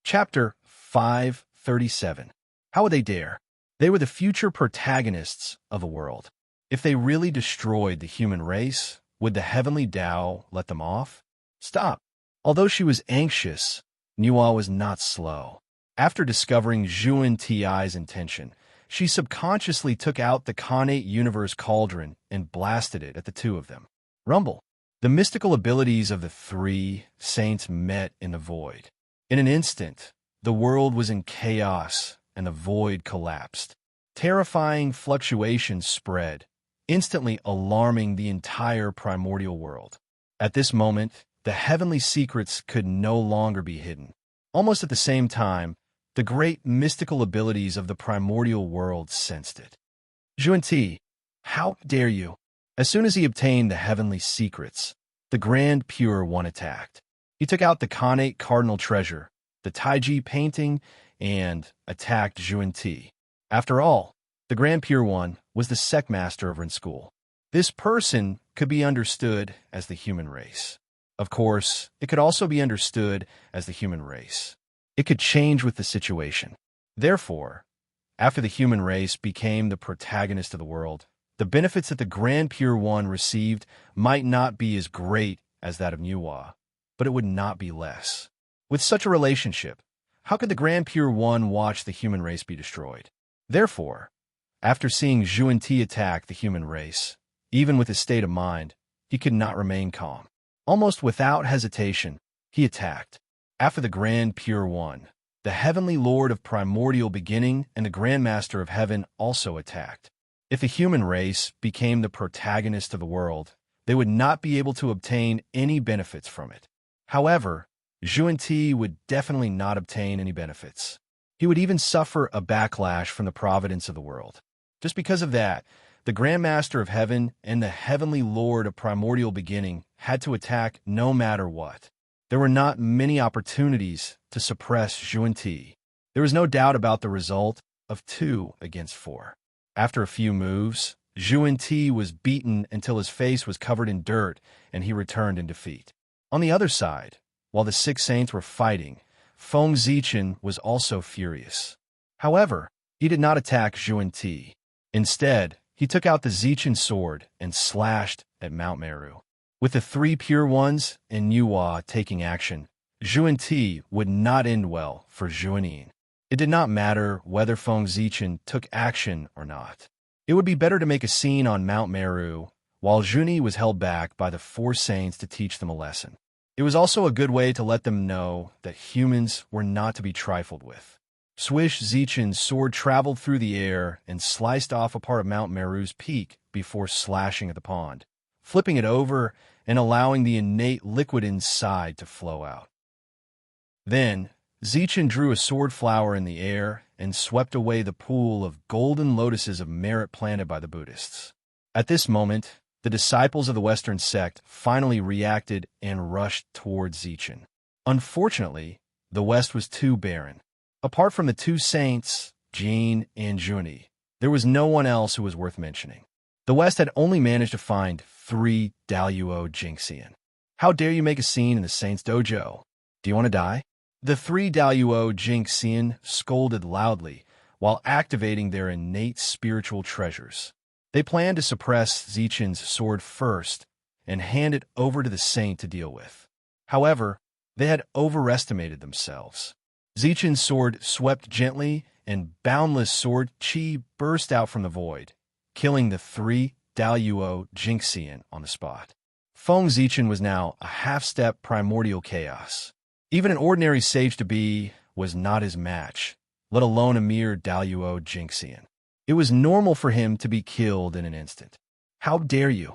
Chapter 537. How would they dare? They were the future protagonists of the world. If they really destroyed the human race, would the heavenly Tao let them off? Stop. Although she was anxious, Nuwa was not slow. After discovering Zhuan Ti's intention, she subconsciously took out the Khanate Universe Cauldron and blasted it at the two of them. Rumble. The mystical abilities of the three saints met in the void. In an instant, the world was in chaos and the void collapsed. Terrifying fluctuations spread, instantly alarming the entire primordial world. At this moment, the heavenly secrets could no longer be hidden. Almost at the same time, the great mystical abilities of the primordial world sensed it. Zhuan, how dare you? As soon as he obtained the heavenly secrets, the Grand Pure One attacked. He took out the Khanate Cardinal Treasure, the Taiji painting, and attacked Zhuan. After all, the Grand Pure One was the sect master of Ren School. This person could be understood as the human race. Of course, it could also be understood as the human race. It could change with the situation. Therefore, after the human race became the protagonist of the world, the benefits that the Grand Pure One received might not be as great as that of Nuwa, but it would not be less. With such a relationship, how could the Grand Pure One watch the human race be destroyed? Therefore, after seeing Zhuan attack the human race, even with his state of mind, he could not remain calm. Almost without hesitation, he attacked. After the Grand Pure One, the Heavenly Lord of Primordial Beginning and the Grand Master of Heaven also attacked. If the human race became the protagonist of the world, they would not be able to obtain any benefits from it. However, Zhuan would definitely not obtain any benefits. He would even suffer a backlash from the providence of the world. Just because of that, the Grand Master of Heaven and the Heavenly Lord of Primordial Beginning had to attack no matter what. There were not many opportunities to suppress Zhuan. There was no doubt about the result of 2 against 4. After a few moves, Zhuan was beaten until his face was covered in dirt and he returned in defeat. On the other side, while the 6 saints were fighting, Feng Zichen was also furious. However, he did not attack Zhuan. Instead, he took out the Zichen sword and slashed at Mount Meru. With the 3 pure ones and Nuwa taking action, Zhuan would not end well for Zhuanin. It did not matter whether Feng Zichen took action or not. It would be better to make a scene on Mount Meru while Zhuan was held back by the 4 saints to teach them a lesson. It was also a good way to let them know that humans were not to be trifled with. Swish Zichen's sword traveled through the air and sliced off a part of Mount Meru's peak before slashing at the pond, flipping it over and allowing the innate liquid inside to flow out. Then, Zichen drew a sword flower in the air and swept away the pool of golden lotuses of merit planted by the Buddhists. At this moment, the disciples of the Western sect finally reacted and rushed towards Zichen. Unfortunately, the West was too barren. Apart from the 2 saints, Jin and Zhuan, there was no one else who was worth mentioning. The West had only managed to find 3 Daluo Jingxian. How dare you make a scene in the Saints' dojo? Do you want to die? The 3 Daluo Jingxian scolded loudly while activating their innate spiritual treasures. They planned to suppress Zichen's sword first and hand it over to the saint to deal with. However, they had overestimated themselves. Zichen's sword swept gently and boundless sword chi burst out from the void, killing the 3 Daluo Jingxian on the spot. Feng Zichen was now a half-step primordial chaos. Even an ordinary sage to be was not his match, let alone a mere Daluo Jingxian. It was normal for him to be killed in an instant. How dare you?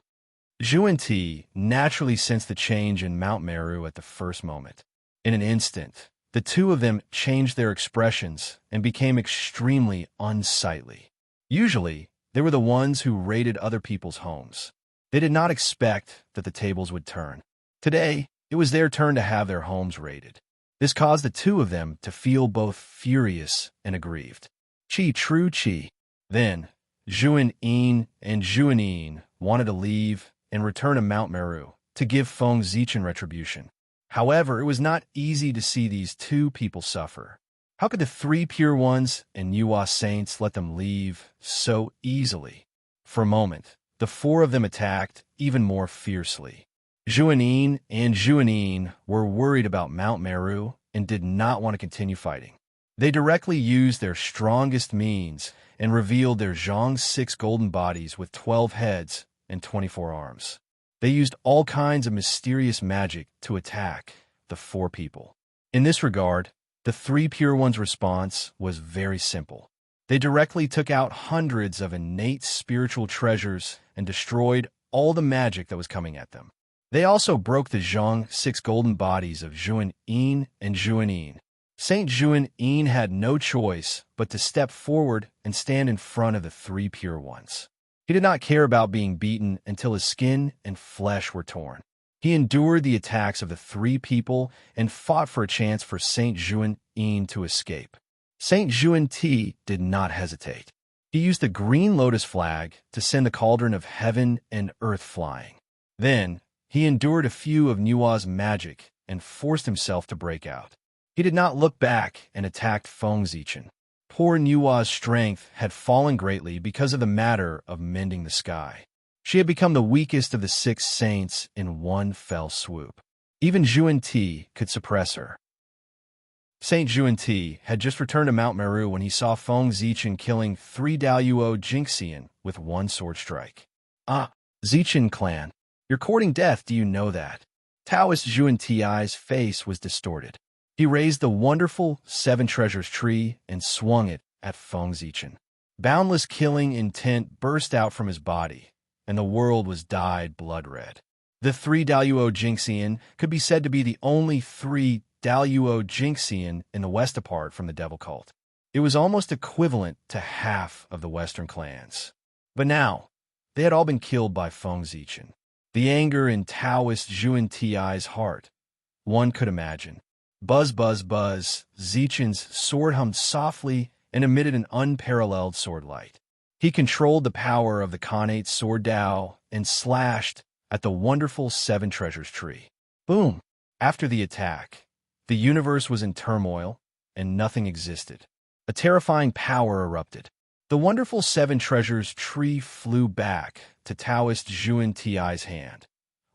Zhuan naturally sensed the change in Mount Meru at the first moment. In an instant, the 2 of them changed their expressions and became extremely unsightly. Usually, they were the ones who raided other people's homes. They did not expect that the tables would turn. Today, it was their turn to have their homes raided. This caused the 2 of them to feel both furious and aggrieved. True Chi. Then, Zhuan and Zhuanin wanted to leave and return to Mount Meru to give Feng Zichen retribution. However, it was not easy to see these two people suffer. How could the three pure ones and Nuwa saints let them leave so easily? For a moment, the four of them attacked even more fiercely. Juanin and Juanin were worried about Mount Meru and did not want to continue fighting. They directly used their strongest means and revealed their Zhang's 6 golden bodies with 12 heads and 24 arms. They used all kinds of mysterious magic to attack the four people. In this regard, the three pure ones' response was very simple. They directly took out hundreds of innate spiritual treasures and destroyed all the magic that was coming at them. They also broke the Zhang 6 golden bodies of Juanin and Juanin. Saint Juanin had no choice but to step forward and stand in front of the three pure ones. He did not care about being beaten until his skin and flesh were torn. He endured the attacks of the three people and fought for a chance for Saint Juanin to escape. Saint Juanti did not hesitate. He used the green lotus flag to send the cauldron of heaven and earth flying. Then, he endured a few of Nua's magic and forced himself to break out. He did not look back and attacked Feng Zichen. Poor Nua's strength had fallen greatly because of the matter of mending the sky. She had become the weakest of the 6 saints in one fell swoop. Even Juanti could suppress her. Saint Juanti had just returned to Mount Meru when he saw Feng Zichen killing 3 Daluo Jingxian with 1 sword strike. Ah, Zichen clan, you're courting death, do you know that? Taoist Juanti's face was distorted. He raised the wonderful 7 treasures tree and swung it at Feng Zichen. Boundless killing intent burst out from his body, and the world was dyed blood red. The 3 Daluo Jingxian could be said to be the only 3 Daluo Jingxian in the West apart from the devil cult. It was almost equivalent to half of the Western clans. But now, they had all been killed by Feng Zichen. The anger in Taoist Juanti's heart, one could imagine. Buzz, buzz, buzz, Zichen's sword hummed softly and emitted an unparalleled sword light. He controlled the power of the Khanate sword Dao and slashed at the wonderful 7 treasures tree. Boom! After the attack, the universe was in turmoil and nothing existed. A terrifying power erupted. The wonderful 7 treasures tree flew back to Taoist Juanti's hand,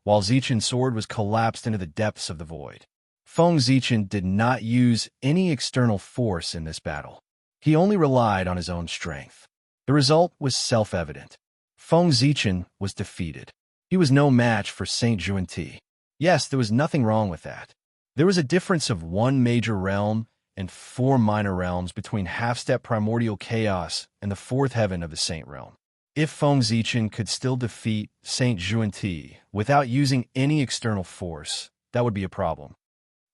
while Zichen's sword was collapsed into the depths of the void. Feng Zichen did not use any external force in this battle. He only relied on his own strength. The result was self-evident. Feng Zichen was defeated. He was no match for Saint Juanti. Yes, there was nothing wrong with that. There was a difference of 1 major realm and 4 minor realms between half-step primordial chaos and the 4th heaven of the Saint realm. If Feng Zichen could still defeat Saint Juanti without using any external force, that would be a problem.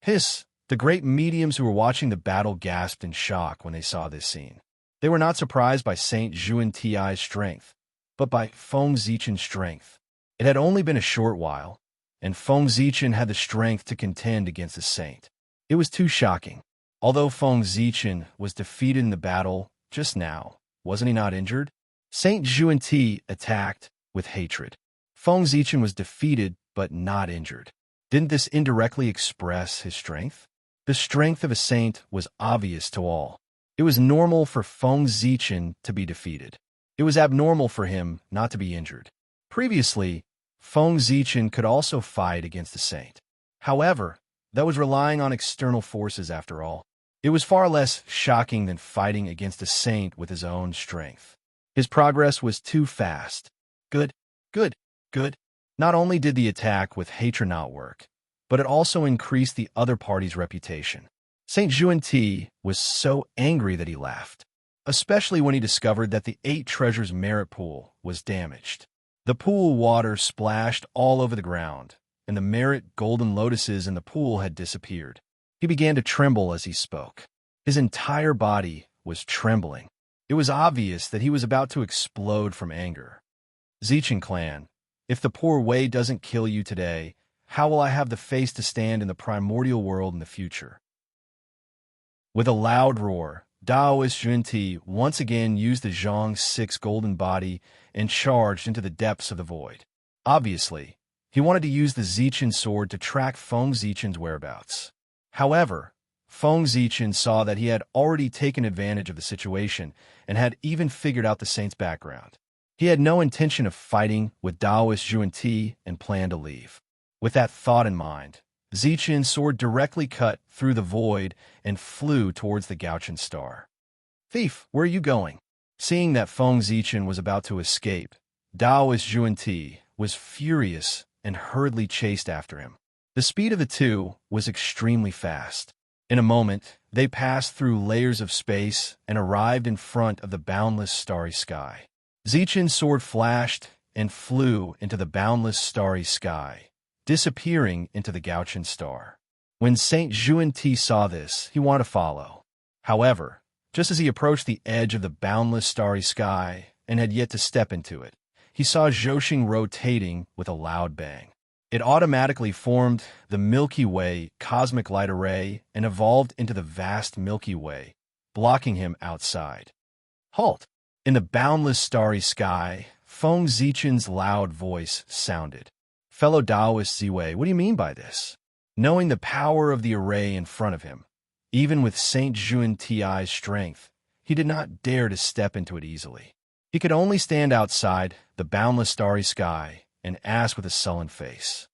Hiss! The great mediums who were watching the battle gasped in shock when they saw this scene. They were not surprised by Saint Juanti's strength, but by Feng Zichen's strength. It had only been a short while, and Feng Zichen had the strength to contend against the saint. It was too shocking. Although Feng Zichen was defeated in the battle just now, wasn't he not injured? Saint Juanti attacked with hatred. Feng Zichen was defeated but not injured. Didn't this indirectly express his strength? The strength of a saint was obvious to all. It was normal for Feng Zichen to be defeated. It was abnormal for him not to be injured. Previously, Feng Zichen could also fight against the saint. However, that was relying on external forces after all. It was far less shocking than fighting against a saint with his own strength. His progress was too fast. Good. Not only did the attack with hatred not work, but it also increased the other party's reputation. Saint Juanti was so angry that he laughed, especially when he discovered that the 8 treasures merit pool was damaged. The pool water splashed all over the ground, and the merit golden lotuses in the pool had disappeared. He began to tremble as he spoke. His entire body was trembling. It was obvious that he was about to explode from anger. Zichen clan, if the poor Wei doesn't kill you today, how will I have the face to stand in the primordial world in the future? With a loud roar, Daoist Junti once again used the Zhang's 6 golden body and charged into the depths of the void. Obviously, He wanted to use the Zichen sword to track Feng Zichen's whereabouts. However, Feng Zichen saw that he had already taken advantage of the situation and had even figured out the saint's background. He had no intention of fighting with Taoist Zhuan and planned to leave. With that thought in mind, Zichen's sword directly cut through the void and flew towards the Gaochen star. "Thief, where are you going?" Seeing that Feng Zichen was about to escape, Taoist Zhuan was furious and hurriedly chased after him. The speed of the two was extremely fast. In a moment, they passed through layers of space and arrived in front of the boundless starry sky. Zichen's sword flashed and flew into the boundless starry sky, disappearing into the Gaochen star. When Saint Zhuan saw this, he wanted to follow. However, just as he approached the edge of the boundless starry sky and had yet to step into it, he saw Zhoxing rotating with a loud bang. It automatically formed the Milky Way cosmic light array and evolved into the vast Milky Way, blocking him outside. "Halt!" In the boundless starry sky, Feng Zichen's loud voice sounded. "Fellow Taoist Ziwei, what do you mean by this?" Knowing the power of the array in front of him, even with Saint Zhuan Ti's strength, he did not dare to step into it easily. He could only stand outside the boundless starry sky and ask with a sullen face.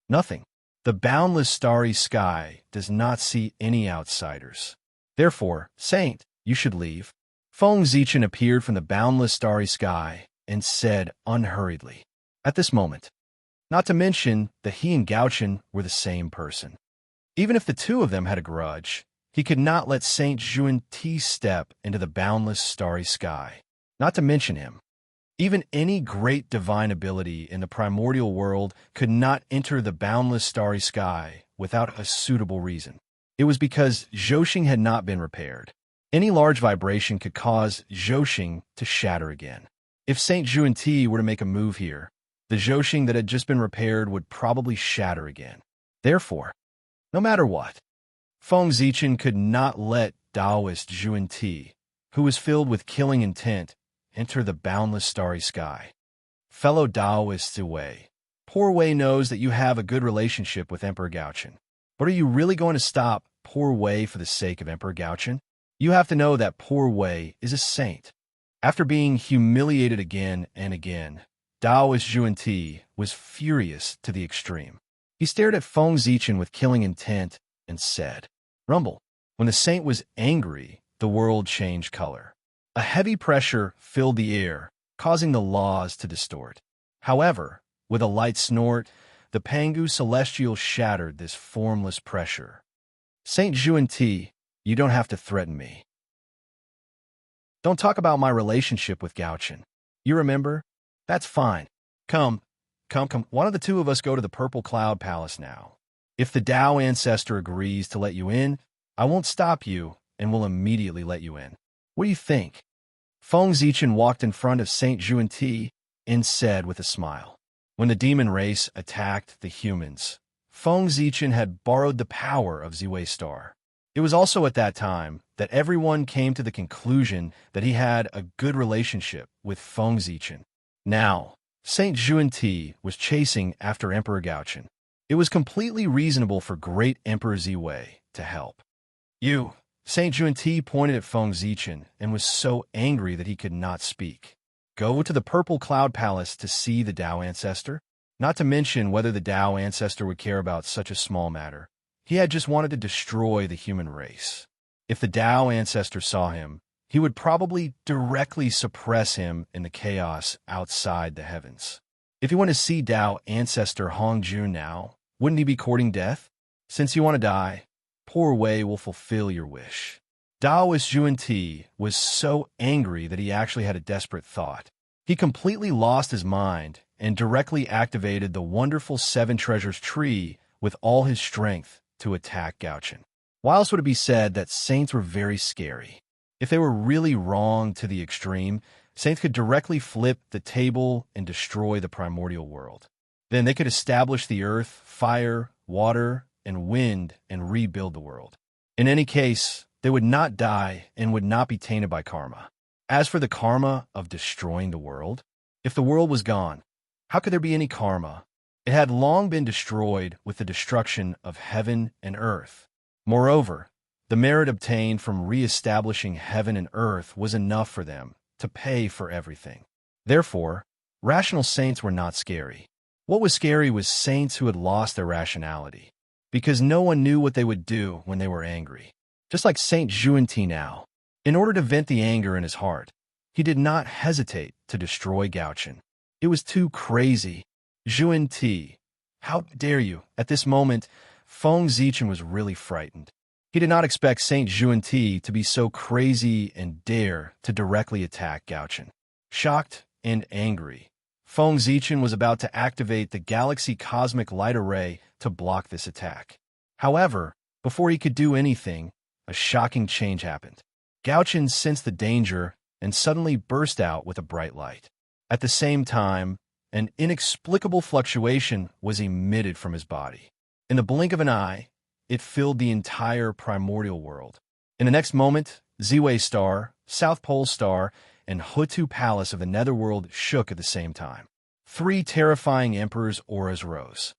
"Nothing. The boundless starry sky does not see any outsiders. Therefore, Saint, you should leave." Feng Zichen appeared from the boundless starry sky and said unhurriedly, at this moment, not to mention that he and Gaochen were the same person. Even if the two of them had a grudge, he could not let Saint Zhuan step into the boundless starry sky, not to mention him. Even any great divine ability in the primordial world could not enter the boundless starry sky without a suitable reason. It was because Zhoxing had not been repaired. Any large vibration could cause Zhoxing to shatter again. If Saint Zhuan were to make a move here, the Zhoxing that had just been repaired would probably shatter again. Therefore, no matter what, Feng Zichen could not let Taoist Zhuan, who was filled with killing intent, enter the boundless starry sky. "Fellow Taoist Ziwei, Poor Wei knows that you have a good relationship with Emperor Gaochen. But are you really going to stop Poor Wei for the sake of Emperor Gaochen? You have to know that Poor Wei is a saint." After being humiliated again and again, Taoist Zhuan was furious to the extreme. He stared at Feng Zichen with killing intent and said, "Rumble." When the saint was angry, the world changed color. A heavy pressure filled the air, causing the laws to distort. However, with a light snort, the Pangu Celestial shattered this formless pressure. "Saint Zhuan, you don't have to threaten me. Don't talk about my relationship with Gaochen. You remember? That's fine. Come. One of the two of us go to the Purple Cloud Palace now. If the Tao ancestor agrees to let you in, I won't stop you and will immediately let you in. What do you think?" Feng Zichen walked in front of Saint Zhuan and said with a smile. When the demon race attacked the humans, Feng Zichen had borrowed the power of Ziwei Star. It was also at that time that everyone came to the conclusion that he had a good relationship with Feng Zichen. Now, Saint Zhuan was chasing after Emperor Gaochen. It was completely reasonable for great Emperor Ziwei to help. "You," Saint Zhuan pointed at Feng Zichen and was so angry that he could not speak. "Go to the Purple Cloud Palace to see the Tao ancestor?" Not to mention whether the Tao ancestor would care about such a small matter. He had just wanted to destroy the human race. If the Tao ancestor saw him, he would probably directly suppress him in the chaos outside the heavens. If you want to see Tao ancestor Hongjun now, wouldn't he be courting death? Since you want to die, Poor Wei will fulfill your wish. Taoist Zhuan was so angry that he actually had a desperate thought. He completely lost his mind and directly activated the wonderful Seven Treasures tree with all his strength to attack Gaochen. Whilst would it be said that saints were very scary. If they were really wrong to the extreme, saints could directly flip the table and destroy the primordial world. Then they could establish the earth, fire, water, and wind and rebuild the world. In any case, they would not die and would not be tainted by karma. As for the karma of destroying the world, if the world was gone, how could there be any karma? It had long been destroyed with the destruction of heaven and earth. Moreover, the merit obtained from re-establishing heaven and earth was enough for them to pay for everything. Therefore, rational saints were not scary. What was scary was saints who had lost their rationality, because no one knew what they would do when they were angry. Just like Saint Juanti now. In order to vent the anger in his heart, he did not hesitate to destroy Gauchin. It was too crazy. Juanti, how dare you? At this moment, Feng Zichen was really frightened. He did not expect Saint Juanti to be so crazy and dare to directly attack Gauchin. Shocked and angry, Feng Zichen was about to activate the Galaxy Cosmic Light Array to block this attack. However, before he could do anything, a shocking change happened. Gauchin sensed the danger and suddenly burst out with a bright light. At the same time, an inexplicable fluctuation was emitted from his body. In the blink of an eye, it filled the entire primordial world. In the next moment, Ziwei Star, South Pole Star, and Hutu Palace of the Netherworld shook at the same time. 3 terrifying Emperor's auras rose.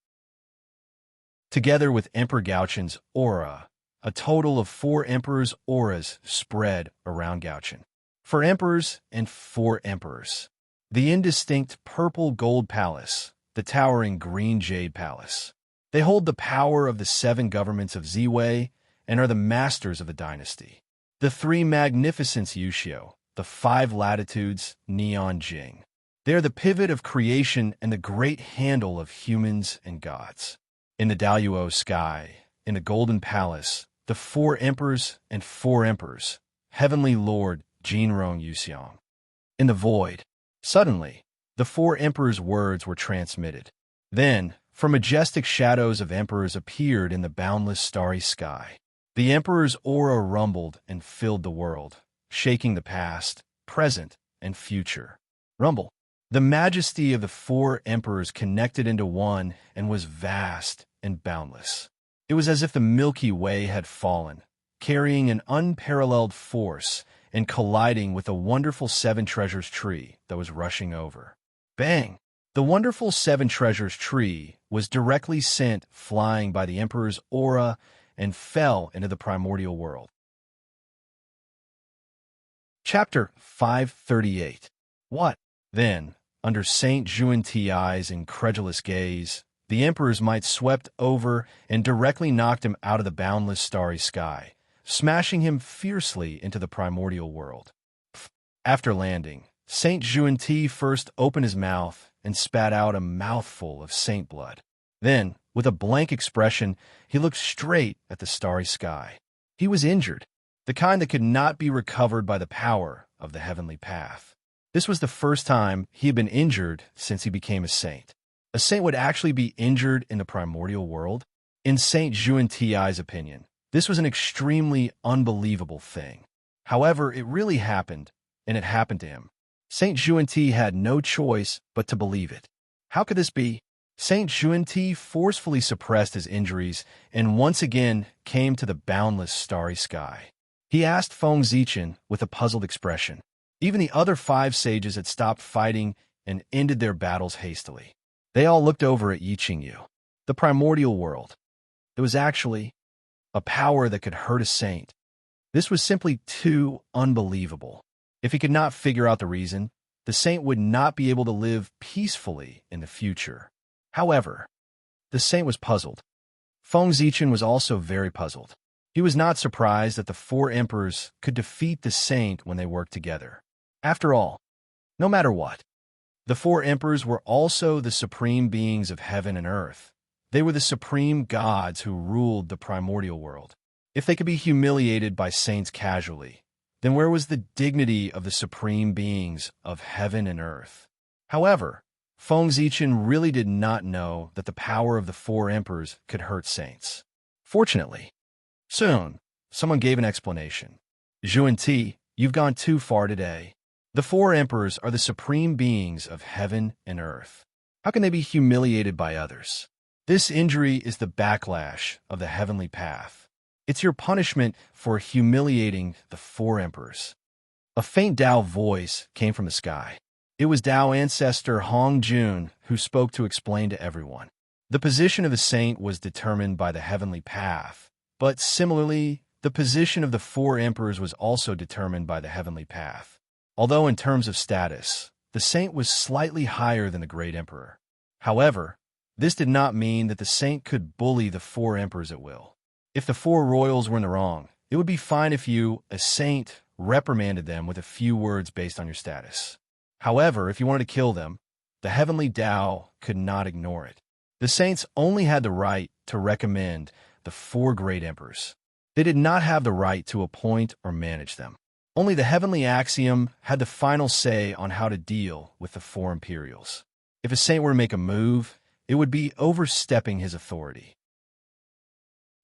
Together with Emperor Gauchin's aura, a total of 4 Emperor's auras spread around Gauchin. 4 Emperors and 4 Emperors. The indistinct Purple Gold Palace, the towering Green Jade Palace. They hold the power of the 7 governments of Ziwei and are the masters of the dynasty. The 3 Magnificents Yushio, the 5 Latitudes Neon Jing. They are the pivot of creation and the great handle of humans and gods. In the Daluo sky, in the Golden Palace, the 4 Emperors and 4 Emperors, Heavenly Lord Jinrong Yuxiang. In the void, suddenly, the 4 Emperors' words were transmitted. Then, from majestic shadows of emperors appeared in the boundless starry sky. The emperor's aura rumbled and filled the world, shaking the past, present, and future. Rumble. The majesty of the 4 emperors connected into one and was vast and boundless. It was as if the Milky Way had fallen, carrying an unparalleled force and colliding with a wonderful 7 treasures tree that was rushing over. Bang! The wonderful 7 treasures tree was directly sent flying by the emperor's aura and fell into the primordial world. Chapter 538. What, then, under Saint Juanti's incredulous gaze, the emperor's might swept over and directly knocked him out of the boundless starry sky, smashing him fiercely into the primordial world. After landing, Saint Juanti first opened his mouth and spat out a mouthful of saint blood. Then, with a blank expression, he looked straight at the starry sky. He was injured, the kind that could not be recovered by the power of the heavenly path. This was the first time he had been injured since he became a saint. A saint would actually be injured in the primordial world? In Saint Juanti's opinion, this was an extremely unbelievable thing. However, it really happened, and it happened to him. Saint Juanti had no choice but to believe it. How could this be? Saint Juanti forcefully suppressed his injuries and once again came to the boundless starry sky. He asked Feng Zichen with a puzzled expression. Even the other 5 sages had stopped fighting and ended their battles hastily. They all looked over at Yiqingyu. The primordial world. It was actually a power that could hurt a saint. This was simply too unbelievable. If he could not figure out the reason, the saint would not be able to live peacefully in the future. However, the saint was puzzled. Feng Zichen was also very puzzled. He was not surprised that the 4 emperors could defeat the saint when they worked together. After all, no matter what, the 4 emperors were also the supreme beings of heaven and earth. They were the supreme gods who ruled the primordial world. If they could be humiliated by saints casually, then where was the dignity of the supreme beings of heaven and earth? However, Feng Zichen really did not know that the power of the 4 emperors could hurt saints. Fortunately, soon, someone gave an explanation. Juanti, you've gone too far today. The 4 emperors are the supreme beings of heaven and earth. How can they be humiliated by others? This injury is the backlash of the heavenly path. It's your punishment for humiliating the 4 emperors. A faint Tao voice came from the sky. It was Tao ancestor Hong Jun who spoke to explain to everyone. The position of the saint was determined by the heavenly path, but similarly, the position of the four emperors was also determined by the heavenly path. Although in terms of status, the saint was slightly higher than the great emperor. However, this did not mean that the saint could bully the four emperors at will. If the four royals were in the wrong, it would be fine if you, a saint, reprimanded them with a few words based on your status. However, if you wanted to kill them, the heavenly Tao could not ignore it. The saints only had the right to recommend the four great emperors. They did not have the right to appoint or manage them. Only the heavenly axiom had the final say on how to deal with the four imperials. If a saint were to make a move, it would be overstepping his authority.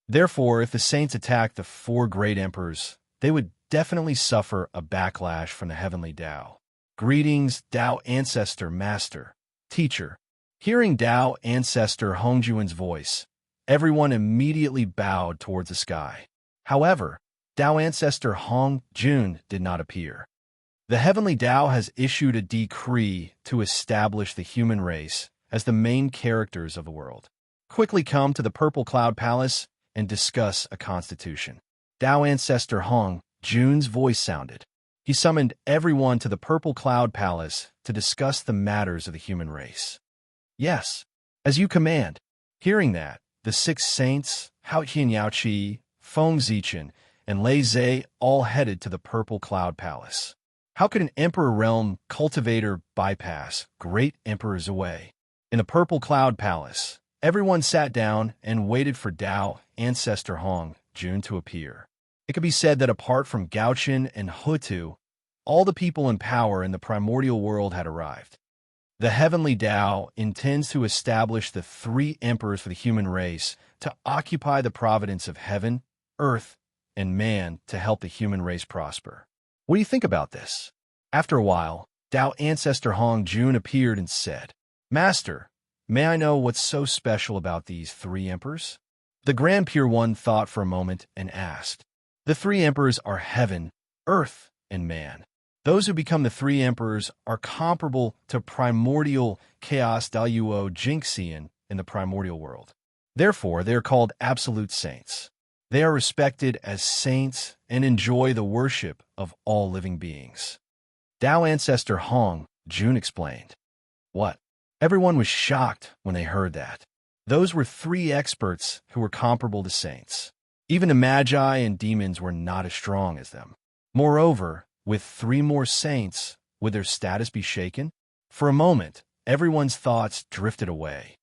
Therefore, if the saints attacked the four great emperors, they would definitely suffer a backlash from the heavenly Tao. Greetings, Tao ancestor, master, teacher. Hearing Tao ancestor Hongjuan's voice, everyone immediately bowed towards the sky. However, Tao ancestor Hong Jun did not appear. The heavenly Tao has issued a decree to establish the human race as the main characters of the world. Quickly come to the Purple Cloud Palace and discuss a constitution. Tao ancestor Hong Jun's voice sounded. He summoned everyone to the Purple Cloud Palace to discuss the matters of the human race. Yes, as you command. Hearing that, the six saints, Hao Qian Yaoqi, Feng Zichen, and Lei Zhe all headed to the Purple Cloud Palace. How could an Emperor Realm cultivator bypass great emperors away? In the Purple Cloud Palace, everyone sat down and waited for Tao ancestor Hong Jun to appear. It could be said that apart from Gaochen and Hutu, all the people in power in the primordial world had arrived. The heavenly Tao intends to establish the three emperors for the human race to occupy the providence of heaven, earth, and man to help the human race prosper. What do you think about this? After a while, Tao ancestor Hong Jun appeared and said, Master, may I know what's so special about these three emperors? The Grand Pure One thought for a moment and asked, The three emperors are heaven, earth, and man. Those who become the three emperors are comparable to primordial chaos Daluo Jinxian in the primordial world. Therefore, they are called absolute saints. They are respected as saints and enjoy the worship of all living beings. Tao ancestor Hong Jun explained. What? Everyone was shocked when they heard that. Those were three experts who were comparable to saints. Even the magi and demons were not as strong as them. Moreover, with three more saints, would their status be shaken? For a moment, everyone's thoughts drifted away.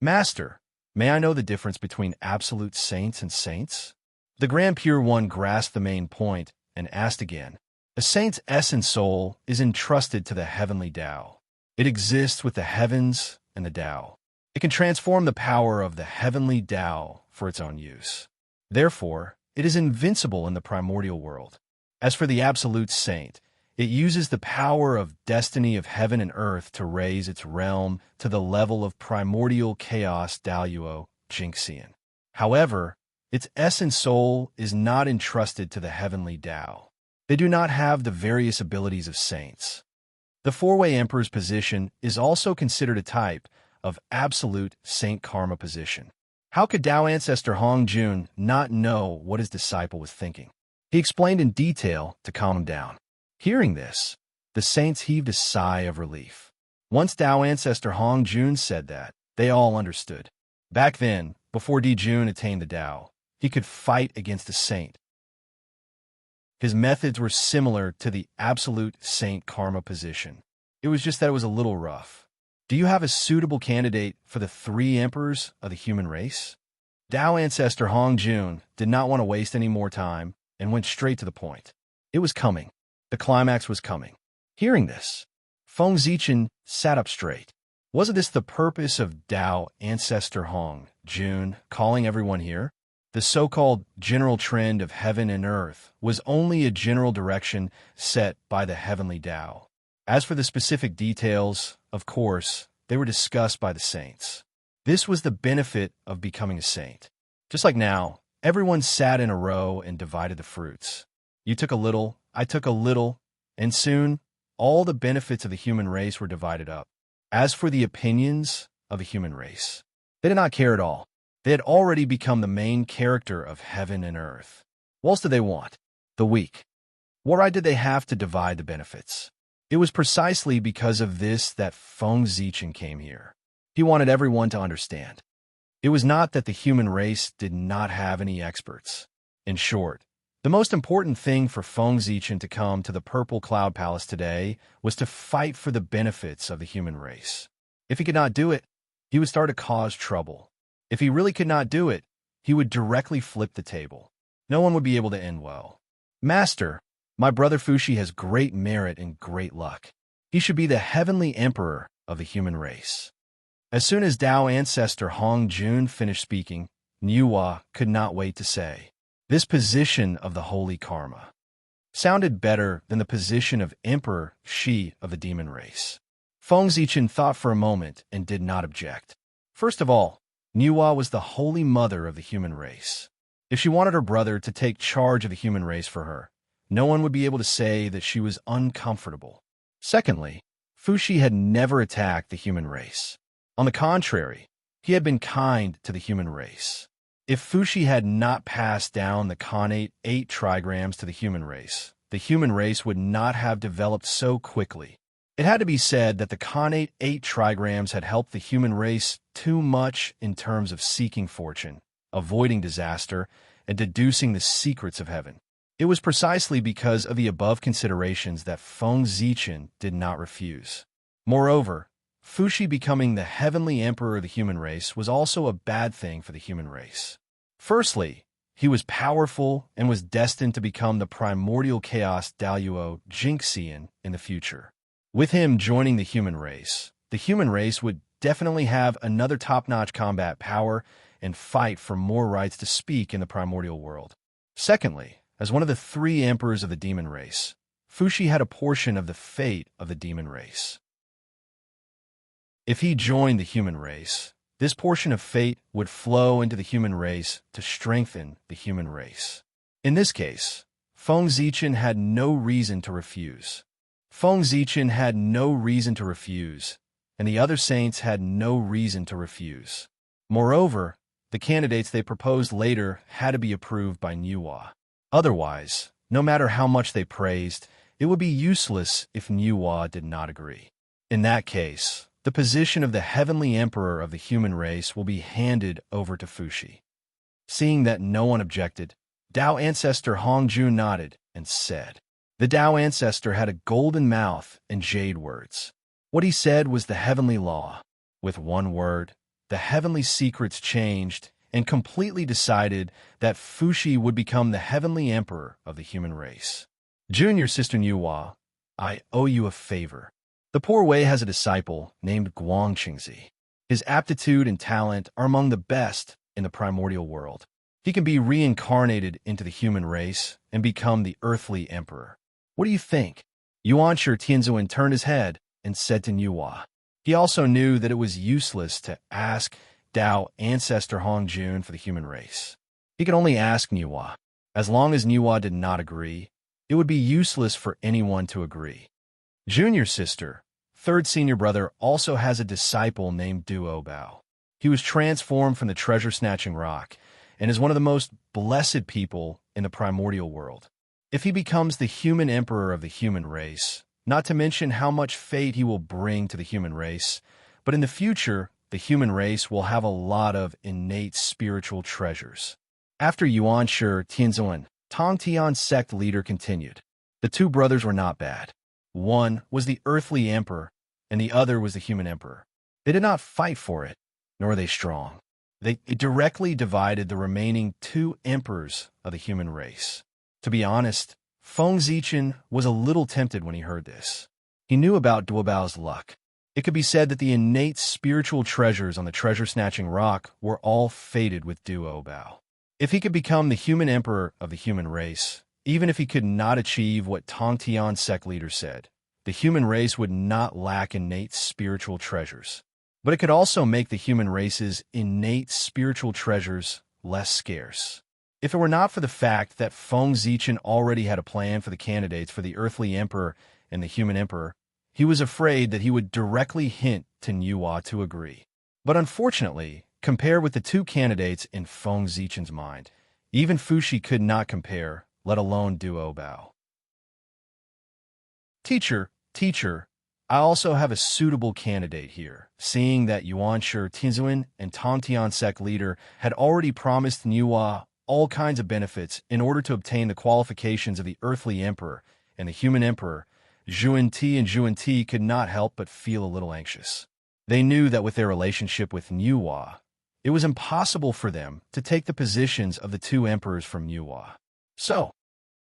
Master, may I know the difference between absolute saints and saints? The Grand Pure One grasped the main point and asked again. A saint's essence soul is entrusted to the heavenly Tao. It exists with the heavens and the Tao. It can transform the power of the heavenly Tao for its own use. Therefore, it is invincible in the primordial world. As for the absolute saint, it uses the power of destiny of heaven and earth to raise its realm to the level of primordial chaos Daluo Jinxian. However, its essence soul is not entrusted to the heavenly Tao. They do not have the various abilities of saints. The four-way emperor's position is also considered a type of absolute saint karma position. How could Tao ancestor Hong Jun not know what his disciple was thinking? He explained in detail to calm him down. Hearing this, the saints heaved a sigh of relief. Once Tao ancestor Hong Jun said that, they all understood. Back then, before Di Jun attained the Tao, he could fight against a saint. His methods were similar to the absolute saint karma position. It was just that it was a little rough. Do you have a suitable candidate for the three emperors of the human race? Tao ancestor Hong Jun did not want to waste any more time and went straight to the point. It was coming. The climax was coming. Hearing this, Feng Zichen sat up straight. Wasn't this the purpose of Tao ancestor Hong Jun calling everyone here? The so-called general trend of heaven and earth was only a general direction set by the heavenly Tao. As for the specific details, of course, they were discussed by the saints. This was the benefit of becoming a saint. Just like now, everyone sat in a row and divided the fruits. You took a little, I took a little, and soon, all the benefits of the human race were divided up. As for the opinions of the human race, they did not care at all. They had already become the main character of heaven and earth. What else did they want? The weak. What right did they have to divide the benefits? It was precisely because of this that Feng Zichen came here. He wanted everyone to understand. It was not that the human race did not have any experts. In short, the most important thing for Feng Zichen to come to the Purple Cloud Palace today was to fight for the benefits of the human race. If he could not do it, he would start to cause trouble. If he really could not do it, he would directly flip the table. No one would be able to end well. Master, my brother Fushi has great merit and great luck. He should be the heavenly emperor of the human race. As soon as Tao ancestor Hong Jun finished speaking, Niuhua could not wait to say, this position of the holy karma sounded better than the position of Emperor Shi of the demon race. Feng Zichen thought for a moment and did not object. First of all, Niuhua was the holy mother of the human race. If she wanted her brother to take charge of the human race for her, no one would be able to say that she was uncomfortable. Secondly, Fushi had never attacked the human race. On the contrary, he had been kind to the human race. If Fushi had not passed down the Khanate 8 trigrams to the human race would not have developed so quickly. It had to be said that the Khanate 8 trigrams had helped the human race too much in terms of seeking fortune, avoiding disaster, and deducing the secrets of heaven. It was precisely because of the above considerations that Feng Zichen did not refuse. Moreover, Fushi becoming the heavenly emperor of the human race was also a bad thing for the human race. Firstly, he was powerful and was destined to become the primordial chaos Daluo Jinxian in the future. With him joining the human race would definitely have another top-notch combat power and fight for more rights to speak in the primordial world. Secondly, as one of the 3 emperors of the demon race, Fushi had a portion of the fate of the demon race. If he joined the human race, this portion of fate would flow into the human race to strengthen the human race. In this case, Feng Zichen had no reason to refuse. And the other saints had no reason to refuse. Moreover, the candidates they proposed later had to be approved by Niuhua. Otherwise, no matter how much they praised, it would be useless if Niuhua did not agree. In that case, the position of the heavenly emperor of the human race will be handed over to Fushi. Seeing that no one objected, Tao ancestor Hong Jun nodded and said. The Tao ancestor had a golden mouth and jade words. What he said was the heavenly law. With one word, the heavenly secrets changed and completely decided that Fushi would become the heavenly emperor of the human race. Junior sister Niuhua, I owe you a favor. The poor Wei has a disciple named Guang Qingzi. His aptitude and talent are among the best in the primordial world. He can be reincarnated into the human race and become the earthly emperor. What do you think? Yuanshi Tianzuan turned his head and said to Niuhua. He also knew that it was useless to ask Tao ancestor Hong Jun for the human race. He could only ask Niuhua. As long as Niuhua did not agree, it would be useless for anyone to agree. Junior sister, 3rd senior brother, also has a disciple named Duo Bao. He was transformed from the treasure-snatching rock and is one of the most blessed people in the primordial world. If he becomes the human emperor of the human race, not to mention how much fate he will bring to the human race, but in the future, the human race will have a lot of innate spiritual treasures. After Yuanshi Tianzuan, Tong Tian sect leader continued. The 2 brothers were not bad. One was the earthly emperor, and the other was the human emperor. They did not fight for it, nor were they strong. They directly divided the remaining 2 emperors of the human race. To be honest, Feng Zichen was a little tempted when he heard this. He knew about Duobao's luck. It could be said that the innate spiritual treasures on the treasure-snatching rock were all fated with Duobao. If he could become the human emperor of the human race, even if he could not achieve what Tong Tian sect leader said, the human race would not lack innate spiritual treasures. But it could also make the human race's innate spiritual treasures less scarce. If it were not for the fact that Feng Zichen already had a plan for the candidates for the earthly emperor and the human emperor, he was afraid that he would directly hint to Nuwa to agree. But unfortunately, compared with the two candidates in Feng Zichen's mind, even Fushi could not compare, let alone Duo Bao. Teacher, I also have a suitable candidate here, seeing that Yuanshu Tinzuan and Tongtian sect leader had already promised Nuwa all kinds of benefits in order to obtain the qualifications of the earthly emperor and the human emperor. Zhuan-Ti and Zhuan-Ti could not help but feel a little anxious. They knew that with their relationship with Nuwa, it was impossible for them to take the positions of the two emperors from Nuwa. So,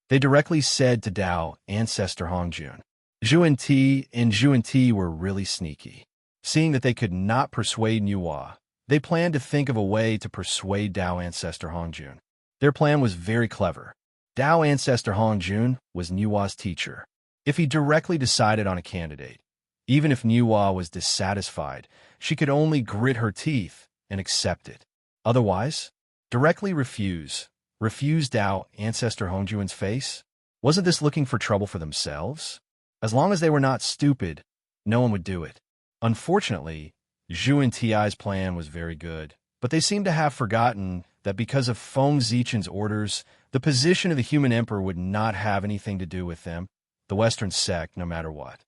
they directly said to Dao ancestor Hongjun. Zhuan-Ti and Zhuan-Ti were really sneaky. Seeing that they could not persuade Nuwa, they planned to think of a way to persuade Dao ancestor Hongjun. Their plan was very clever. Dao ancestor Hongjun was Nuwa's teacher. If he directly decided on a candidate, even if Nuwa was dissatisfied, she could only grit her teeth and accept it. Otherwise, directly refuse Dao ancestor Hongjun's face. Wasn't this looking for trouble for themselves? As long as they were not stupid, no one would do it. Unfortunately, Zhu and Ti's plan was very good, but they seemed to have forgotten that because of Feng Zichen's orders, the position of the human emperor would not have anything to do with them, the Western sect, no matter what.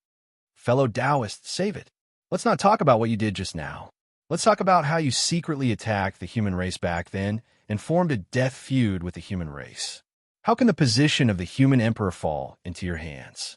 Fellow Taoists, save it. Let's not talk about what you did just now. Let's talk about how you secretly attacked the human race back then and formed a death feud with the human race. How can the position of the human emperor fall into your hands?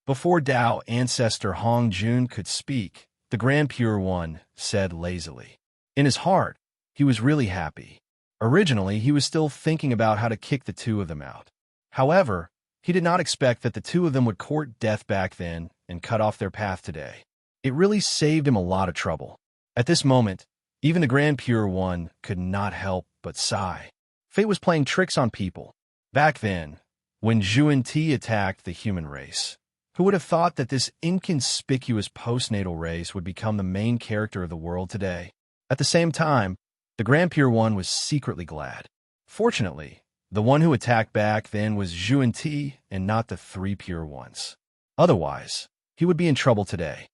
Before Dao ancestor Hongjun could speak, the Grand Pure One said lazily. In his heart, he was really happy. Originally, he was still thinking about how to kick the two of them out. However, he did not expect that the two of them would court death back then and cut off their path today. It really saved him a lot of trouble. At this moment, even the Grand Pure One could not help but sigh. Fate was playing tricks on people. Back then, when Zhuan-Ti attacked the human race, who would have thought that this inconspicuous postnatal race would become the main character of the world today? At the same time, the Grand Pure One was secretly glad. Fortunately, the one who attacked back then was Zhuan-Ti and not the three Pure Ones. Otherwise, he would be in trouble today.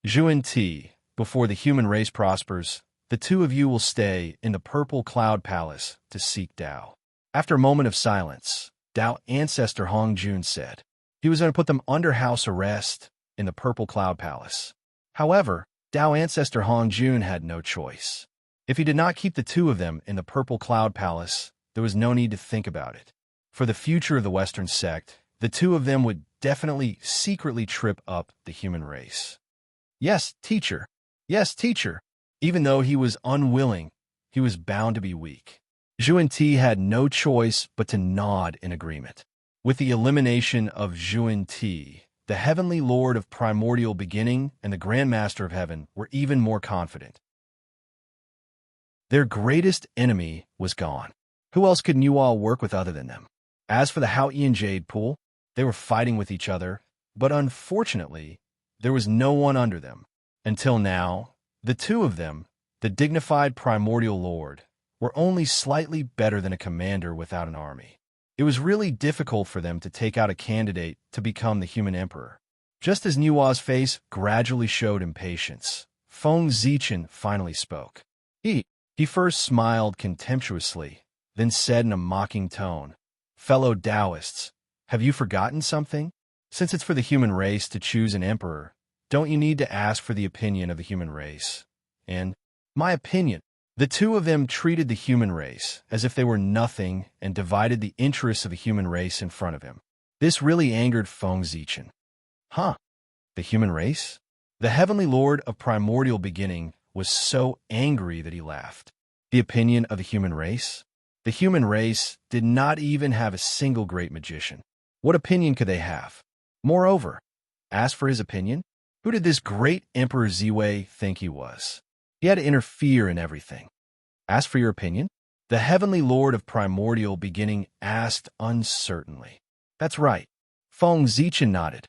Zhuan-Ti, before the human race prospers, the two of you will stay in the Purple Cloud Palace to seek Dao. After a moment of silence, Dao ancestor Hongjun said he was going to put them under house arrest in the Purple Cloud Palace. However, Dao ancestor Hongjun had no choice. If he did not keep the two of them in the Purple Cloud Palace, there was no need to think about it. For the future of the Western sect, the two of them would definitely secretly trip up the human race. Yes, teacher. Yes, teacher. Even though he was unwilling, he was bound to be weak. Zhuan-Ti had no choice but to nod in agreement. With the elimination of Zhuan-Ti, the Heavenly Lord of Primordial Beginning and the Grand Master of Heaven were even more confident. Their greatest enemy was gone. Who else could Nuwa work with other than them? As for the Hao-Ian Jade Pool, they were fighting with each other, but unfortunately, there was no one under them. Until now, the two of them, the dignified Primordial Lord, were only slightly better than a commander without an army. It was really difficult for them to take out a candidate to become the human emperor. Just as Nuwa's face gradually showed impatience, Feng Zichen finally spoke. He first smiled contemptuously, then said in a mocking tone, "Fellow Taoists, have you forgotten something? Since it's for the human race to choose an emperor, don't you need to ask for the opinion of the human race? And, my opinion, the two of them treated the human race as if they were nothing and divided the interests of the human race in front of him. This really angered Feng Zichen. Huh? The human race? The Heavenly Lord of Primordial Beginning was so angry that he laughed. The opinion of the human race? The human race did not even have a single great magician. What opinion could they have? Moreover, ask for his opinion? Who did this great Emperor Ziwei think he was? He had to interfere in everything. Ask for your opinion? The Heavenly Lord of Primordial Beginning asked uncertainly. That's right. Feng Zichen nodded.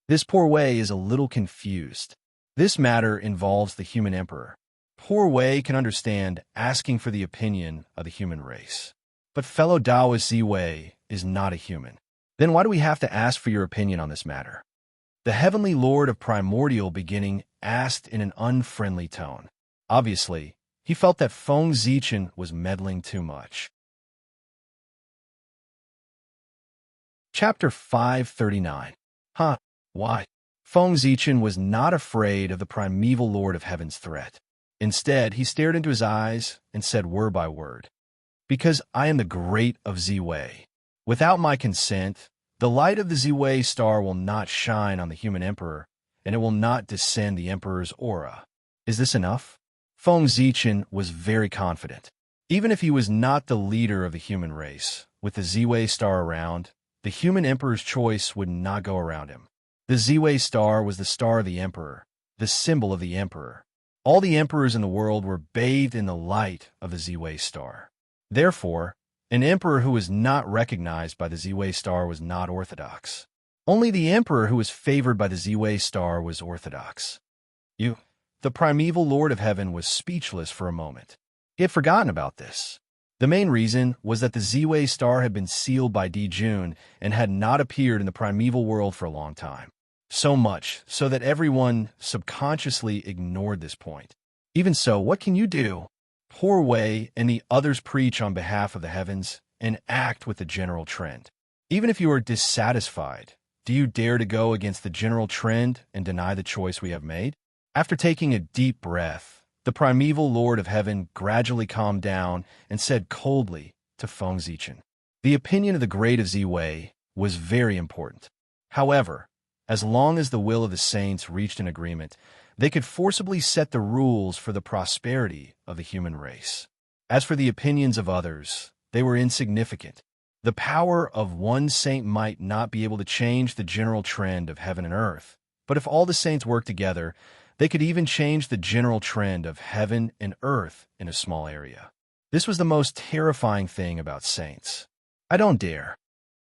This poor Wei is a little confused. This matter involves the human emperor. Poor Wei can understand asking for the opinion of the human race. But fellow Taoist Ziwei is not a human. Then why do we have to ask for your opinion on this matter? The heavenly lord of primordial beginning asked in an unfriendly tone. Obviously, he felt that Feng Zichen was meddling too much. Chapter 539. Huh, why? Feng Zichen was not afraid of the primeval lord of heaven's threat. Instead, he stared into his eyes and said word by word, "Because I am the great of Ziwei. Without my consent, the light of the Ziwei star will not shine on the human emperor, and it will not descend the emperor's aura. Is this enough?" Feng Zichen was very confident. Even if he was not the leader of the human race, with the Ziwei star around, the human emperor's choice would not go around him. The Ziwei star was the star of the emperor, the symbol of the emperor. All the emperors in the world were bathed in the light of the Ziwei star. Therefore, an emperor who was not recognized by the Ziwei star was not orthodox. Only the emperor who was favored by the Ziwei star was orthodox. The primeval lord of heaven was speechless for a moment. He had forgotten about this. The main reason was that the Ziwei star had been sealed by Dijun and had not appeared in the primeval world for a long time. So much so that everyone subconsciously ignored this point. Even so, what can you do? Poor Wei and the others preach on behalf of the heavens and act with the general trend. Even if you are dissatisfied, do you dare to go against the general trend and deny the choice we have made? After taking a deep breath, the primeval lord of heaven gradually calmed down and said coldly to Feng Zichen, "The opinion of the great of Ziwei was very important. However, as long as the will of the saints reached an agreement, they could forcibly set the rules for the prosperity of the human race. As for the opinions of others, they were insignificant. The power of one saint might not be able to change the general trend of heaven and earth, but if all the saints worked together, they could even change the general trend of heaven and earth in a small area. This was the most terrifying thing about saints. I don't dare,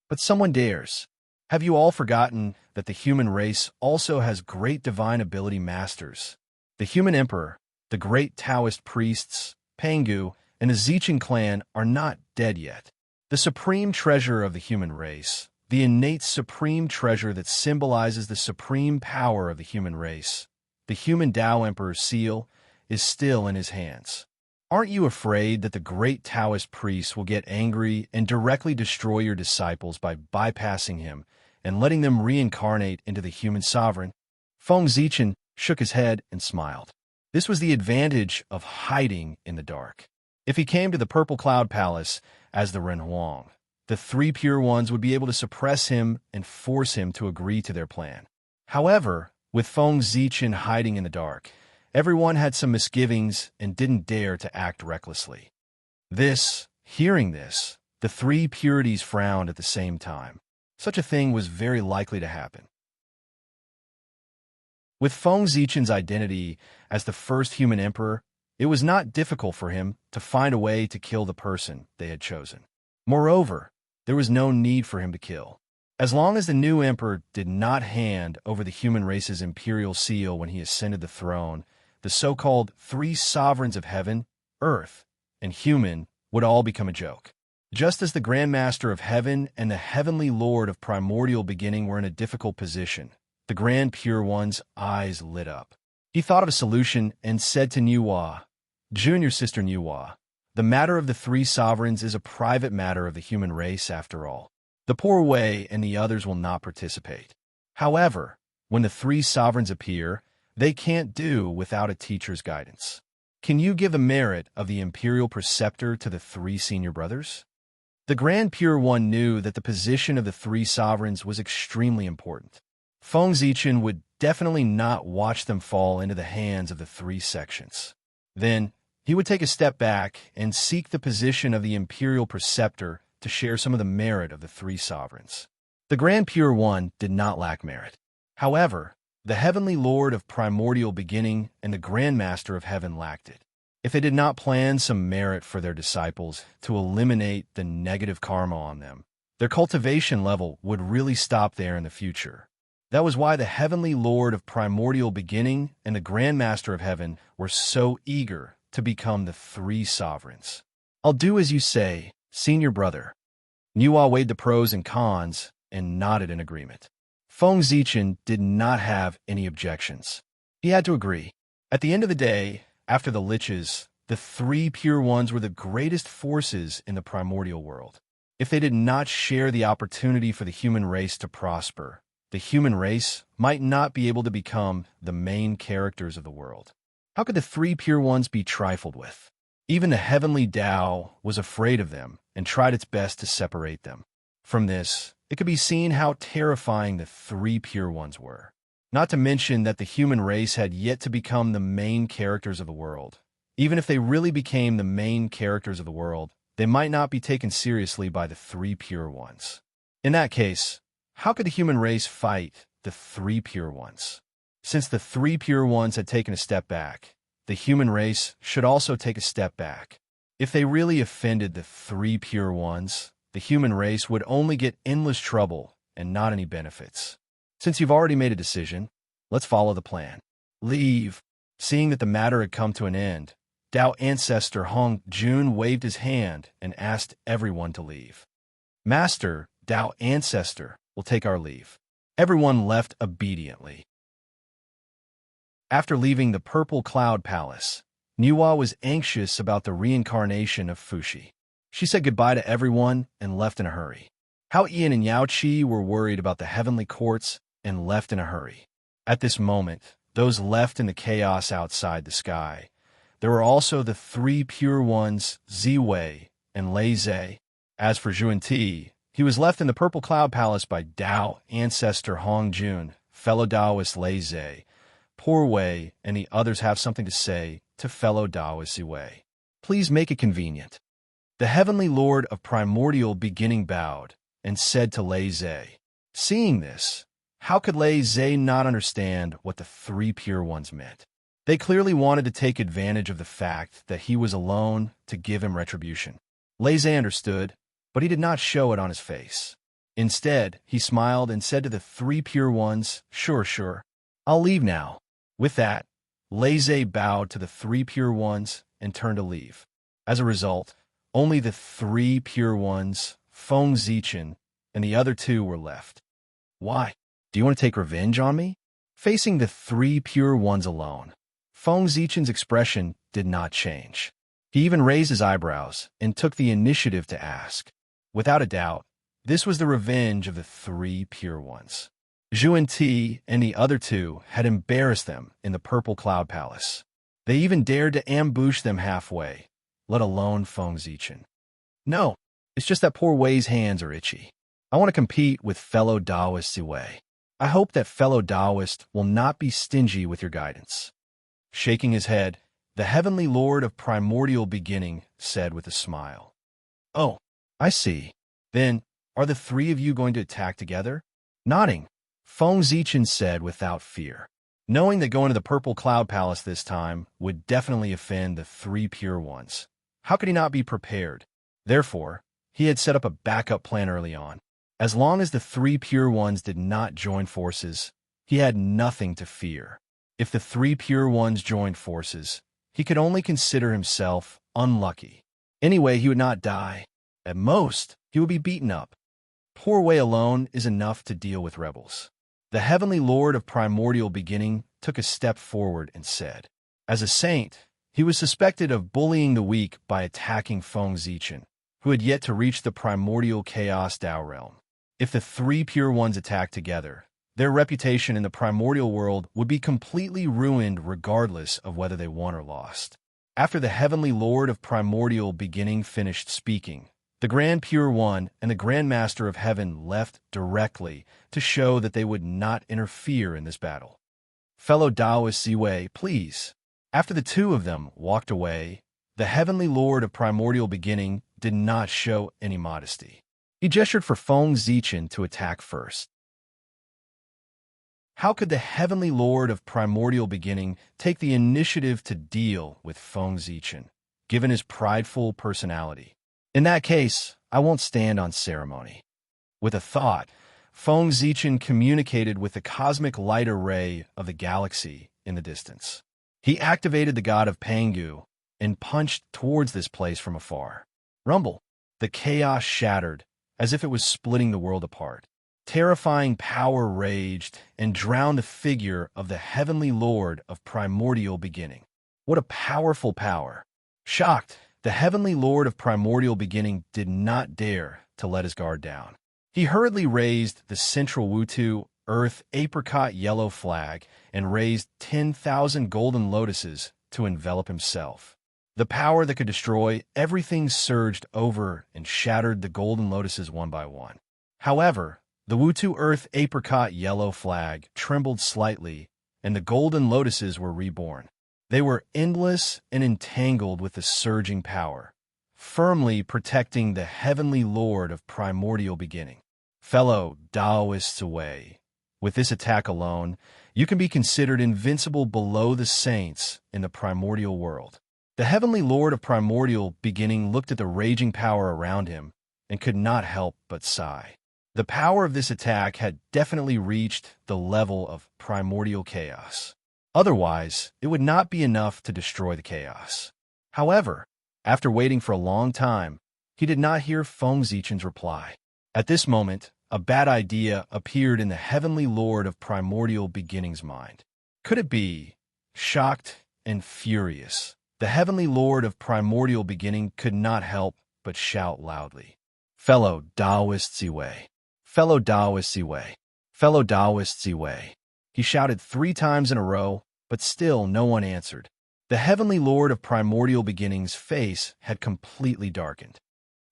but someone dares. Have you all forgotten that the human race also has great divine ability masters? The human emperor, the great Taoist priests, Pangu, and the Zichen clan are not dead yet. The supreme treasure of the human race, the innate supreme treasure that symbolizes the supreme power of the human race, the human Tao Emperor's seal, is still in his hands. Aren't you afraid that the great Taoist priests will get angry and directly destroy your disciples by bypassing him and letting them reincarnate into the human sovereign? Feng Zichen shook his head and smiled. This was the advantage of hiding in the dark. If he came to the Purple Cloud Palace as the Renhuang, the three pure ones would be able to suppress him and force him to agree to their plan. However, with Feng Zichen hiding in the dark, everyone had some misgivings and didn't dare to act recklessly. Hearing this, the three purities frowned at the same time. Such a thing was very likely to happen. With Feng Zichen's identity as the first human emperor, it was not difficult for him to find a way to kill the person they had chosen. Moreover, there was no need for him to kill. As long as the new emperor did not hand over the human race's imperial seal when he ascended the throne, the so-called three sovereigns of heaven, earth, and human would all become a joke. Just as the Grand Master of Heaven and the Heavenly Lord of Primordial Beginning were in a difficult position, the Grand Pure One's eyes lit up. He thought of a solution and said to Nuwa, "Junior sister Nuwa, the matter of the three sovereigns is a private matter of the human race after all. The poor Wei and the others will not participate. However, when the three sovereigns appear, they can't do without a teacher's guidance. Can you give the merit of the imperial preceptor to the three senior brothers?" The Grand Pure One knew that the position of the three sovereigns was extremely important. Feng Zichen would definitely not watch them fall into the hands of the three sections. Then, he would take a step back and seek the position of the imperial preceptor to share some of the merit of the three sovereigns. The Grand Pure One did not lack merit. However, the Heavenly Lord of Primordial Beginning and the Grand Master of Heaven lacked it. If they did not plan some merit for their disciples to eliminate the negative karma on them, their cultivation level would really stop there in the future. That was why the Heavenly Lord of Primordial Beginning and the Grand Master of Heaven were so eager to become the three sovereigns. "I'll do as you say, senior brother." Nuwa weighed the pros and cons and nodded in agreement. Feng Zichen did not have any objections. He had to agree. At the end of the day, after the liches, the three pure ones were the greatest forces in the primordial world. If they did not share the opportunity for the human race to prosper, the human race might not be able to become the main characters of the world. How could the three pure ones be trifled with? Even the heavenly Tao was afraid of them and tried its best to separate them. From this, it could be seen how terrifying the three pure ones were. Not to mention that the human race had yet to become the main characters of the world. Even if they really became the main characters of the world, they might not be taken seriously by the three pure ones. In that case, how could the human race fight the three pure ones? Since the three pure ones had taken a step back, the human race should also take a step back. If they really offended the three pure ones, the human race would only get endless trouble and not any benefits. Since you've already made a decision, let's follow the plan. Leave. Seeing that the matter had come to an end, Tao Ancestor Hong Jun waved his hand and asked everyone to leave. Master, Tao Ancestor, will take our leave. Everyone left obediently. After leaving the Purple Cloud Palace, Niwa was anxious about the reincarnation of Fushi. She said goodbye to everyone and left in a hurry. Hao Ian and Yao Qi were worried about the heavenly courts and left in a hurry. At this moment, those left in the chaos outside the sky, there were also the three pure ones, Ziwei and Lei Zhe. As for Zhuan-Ti, he was left in the Purple Cloud Palace by Tao Ancestor Hong Jun, fellow Taoist Lei Zhe. Poor Wei and the others have something to say to fellow Taoist Ziwei. Please make it convenient. The heavenly lord of primordial beginning bowed and said to Lei Zhe. Seeing this, how could Lei Zhe not understand what the three pure ones meant? They clearly wanted to take advantage of the fact that he was alone to give him retribution. Lei Zhe understood, but he did not show it on his face. Instead, he smiled and said to the three pure ones, Sure, I'll leave now. With that, Lei Zhe bowed to the three pure ones and turned to leave. As a result, only the three pure ones, Feng Zichen, and the other two were left. Why? Do you want to take revenge on me? Facing the three pure ones alone, Feng Zichen's expression did not change. He even raised his eyebrows and took the initiative to ask. Without a doubt, this was the revenge of the three pure ones. Zhuan-Ti and the other two had embarrassed them in the Purple Cloud Palace. They even dared to ambush them halfway, let alone Feng Zichen. No, it's just that poor Wei's hands are itchy. I want to compete with fellow Taoist Ziwei. I hope that fellow Taoist will not be stingy with your guidance. Shaking his head, the heavenly lord of primordial beginning said with a smile. Oh, I see. Then, are the three of you going to attack together? Nodding, Feng Zichen said without fear. Knowing that going to the Purple Cloud Palace this time would definitely offend the three pure ones, how could he not be prepared? Therefore, he had set up a backup plan early on. As long as the three pure ones did not join forces, he had nothing to fear. If the three pure ones joined forces, he could only consider himself unlucky. Anyway, he would not die. At most, he would be beaten up. Poor Wei alone is enough to deal with rebels. The heavenly lord of primordial beginning took a step forward and said, as a saint, he was suspected of bullying the weak by attacking Feng Zichen, who had yet to reach the primordial chaos Tao realm. If the three pure ones attacked together, their reputation in the primordial world would be completely ruined regardless of whether they won or lost. After the heavenly lord of primordial beginning finished speaking, the Grand Pure One and the Grand Master of Heaven left directly to show that they would not interfere in this battle. Fellow Taoist Ziwei, please. After the two of them walked away, the heavenly lord of primordial beginning did not show any modesty. He gestured for Feng Zichen to attack first. How could the heavenly lord of primordial beginning take the initiative to deal with Feng Zichen, given his prideful personality? In that case, I won't stand on ceremony. With a thought, Feng Zichen communicated with the cosmic light array of the galaxy in the distance. He activated the god of Pangu and punched towards this place from afar. Rumble! The chaos shattered, as if it was splitting the world apart. Terrifying power raged and drowned the figure of the heavenly lord of primordial beginning. What a powerful power! Shocked, the heavenly lord of primordial beginning did not dare to let his guard down. He hurriedly raised the central Wutu earth apricot yellow flag and raised 10,000 golden lotuses to envelop himself. The power that could destroy everything surged over and shattered the golden lotuses one by one. However, the Wutu earth apricot yellow flag trembled slightly, and the golden lotuses were reborn. They were endless and entangled with the surging power, firmly protecting the heavenly lord of primordial beginning. Fellow Taoists away. With this attack alone, you can be considered invincible below the saints in the primordial world. The heavenly lord of primordial beginning looked at the raging power around him and could not help but sigh. The power of this attack had definitely reached the level of primordial chaos. Otherwise, it would not be enough to destroy the chaos. However, after waiting for a long time, he did not hear Feng Zichen's reply. At this moment, a bad idea appeared in the heavenly lord of primordial beginning's mind. Could it be? Shocked and furious, the heavenly lord of primordial beginning could not help but shout loudly, "Fellow Taoists away! Fellow Taoists away! Fellow Taoists away!" He shouted 3 times in a row, but still no one answered. The heavenly lord of primordial beginning's face had completely darkened.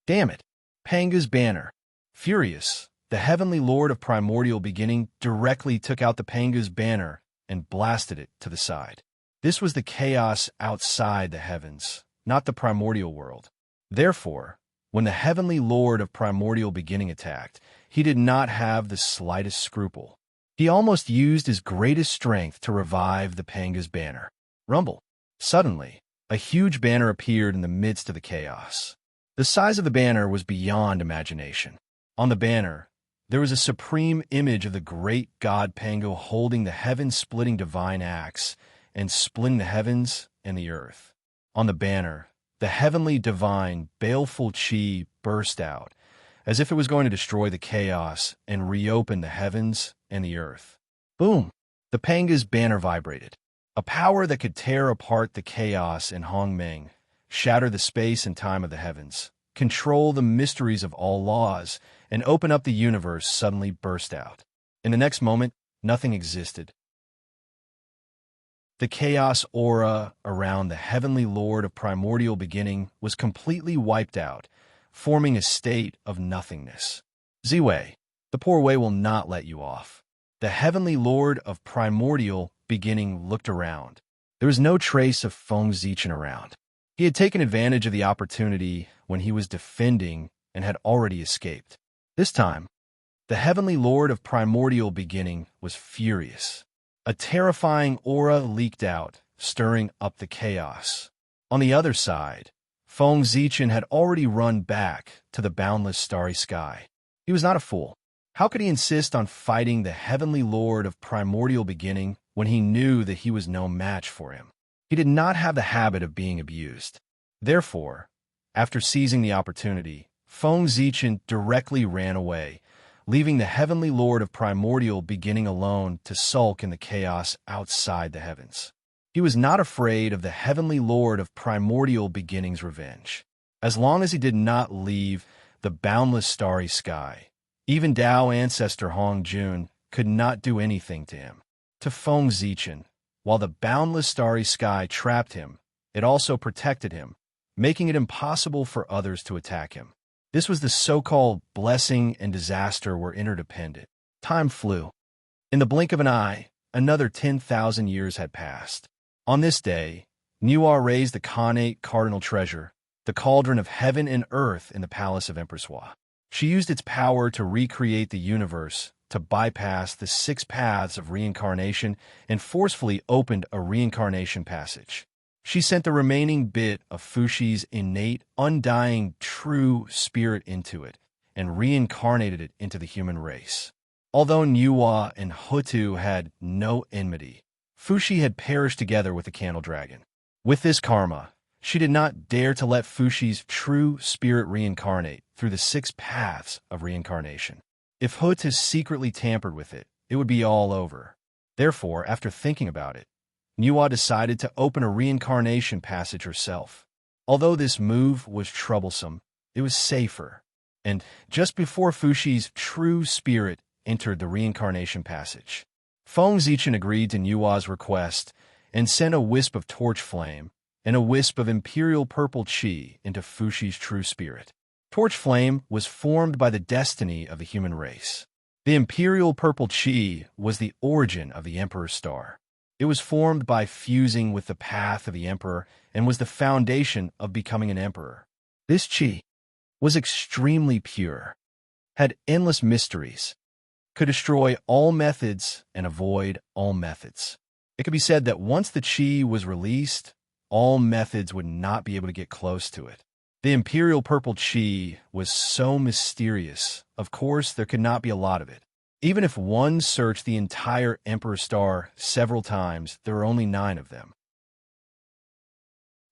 Damn it! Panga's banner. Furious, the heavenly lord of primordial beginning directly took out the Panga's banner and blasted it to the side. This was the chaos outside the heavens, not the primordial world. Therefore, when the heavenly lord of primordial beginning attacked, he did not have the slightest scruple. He almost used his greatest strength to revive the Panga's banner. Rumble. Suddenly, a huge banner appeared in the midst of the chaos. The size of the banner was beyond imagination. On the banner, there was a supreme image of the great god Pango holding the heaven-splitting divine axe and splitting the heavens and the earth. On the banner, the heavenly divine baleful chi burst out, as if it was going to destroy the chaos and reopen the heavens and the earth. Boom! The Panga's banner vibrated. A power that could tear apart the chaos in Hongmeng, shatter the space and time of the heavens, control the mysteries of all laws, and open up the universe suddenly burst out. In the next moment, nothing existed. The chaos aura around the heavenly lord of primordial beginning was completely wiped out, forming a state of nothingness. Ziwei, the poor way will not let you off. The heavenly lord of primordial beginning looked around. There was no trace of Feng Zichen around. He had taken advantage of the opportunity when he was defending and had already escaped. This time, the heavenly lord of primordial beginning was furious. A terrifying aura leaked out, stirring up the chaos. On the other side, Feng Zichen had already run back to the boundless starry sky. He was not a fool. How could he insist on fighting the heavenly lord of primordial beginning when he knew that he was no match for him? He did not have the habit of being abused. Therefore, after seizing the opportunity, Feng Zichen directly ran away, leaving the heavenly lord of primordial beginning alone to sulk in the chaos outside the heavens. He was not afraid of the heavenly lord of primordial beginning's revenge. As long as he did not leave the boundless starry sky, even Dao ancestor Hong Jun could not do anything to him. To Feng Zichen, while the boundless starry sky trapped him, it also protected him, making it impossible for others to attack him. This was the so-called blessing and disaster were interdependent. Time flew. In the blink of an eye, another 10,000 years had passed. On this day, Nuar raised the Khanate cardinal treasure, the cauldron of heaven and earth in the palace of Empress Hua. She used its power to recreate the universe, to bypass the 6 paths of reincarnation, and forcefully opened a reincarnation passage. She sent the remaining bit of Fushi's innate, undying, true spirit into it, and reincarnated it into the human race. Although Nuwa and Hutu had no enmity, Fushi had perished together with the Candle Dragon. With this karma, she did not dare to let Fushi's true spirit reincarnate through the 6 paths of reincarnation. If Hut has secretly tampered with it, it would be all over. Therefore, after thinking about it, Nuwa decided to open a reincarnation passage herself. Although this move was troublesome, it was safer. And just before Fushi's true spirit entered the reincarnation passage, Feng Zichen agreed to Nuwa's request and sent a wisp of torch flame and a wisp of imperial purple chi into Fushi's true spirit. Torch flame was formed by the destiny of the human race. The imperial purple chi was the origin of the Emperor's star. It was formed by fusing with the path of the Emperor and was the foundation of becoming an emperor. This chi was extremely pure, had endless mysteries, could destroy all methods and avoid all methods. It could be said that once the chi was released, all methods would not be able to get close to it. The imperial purple chi was so mysterious, of course there could not be a lot of it. Even if one searched the entire Emperor star several times, there were only 9 of them.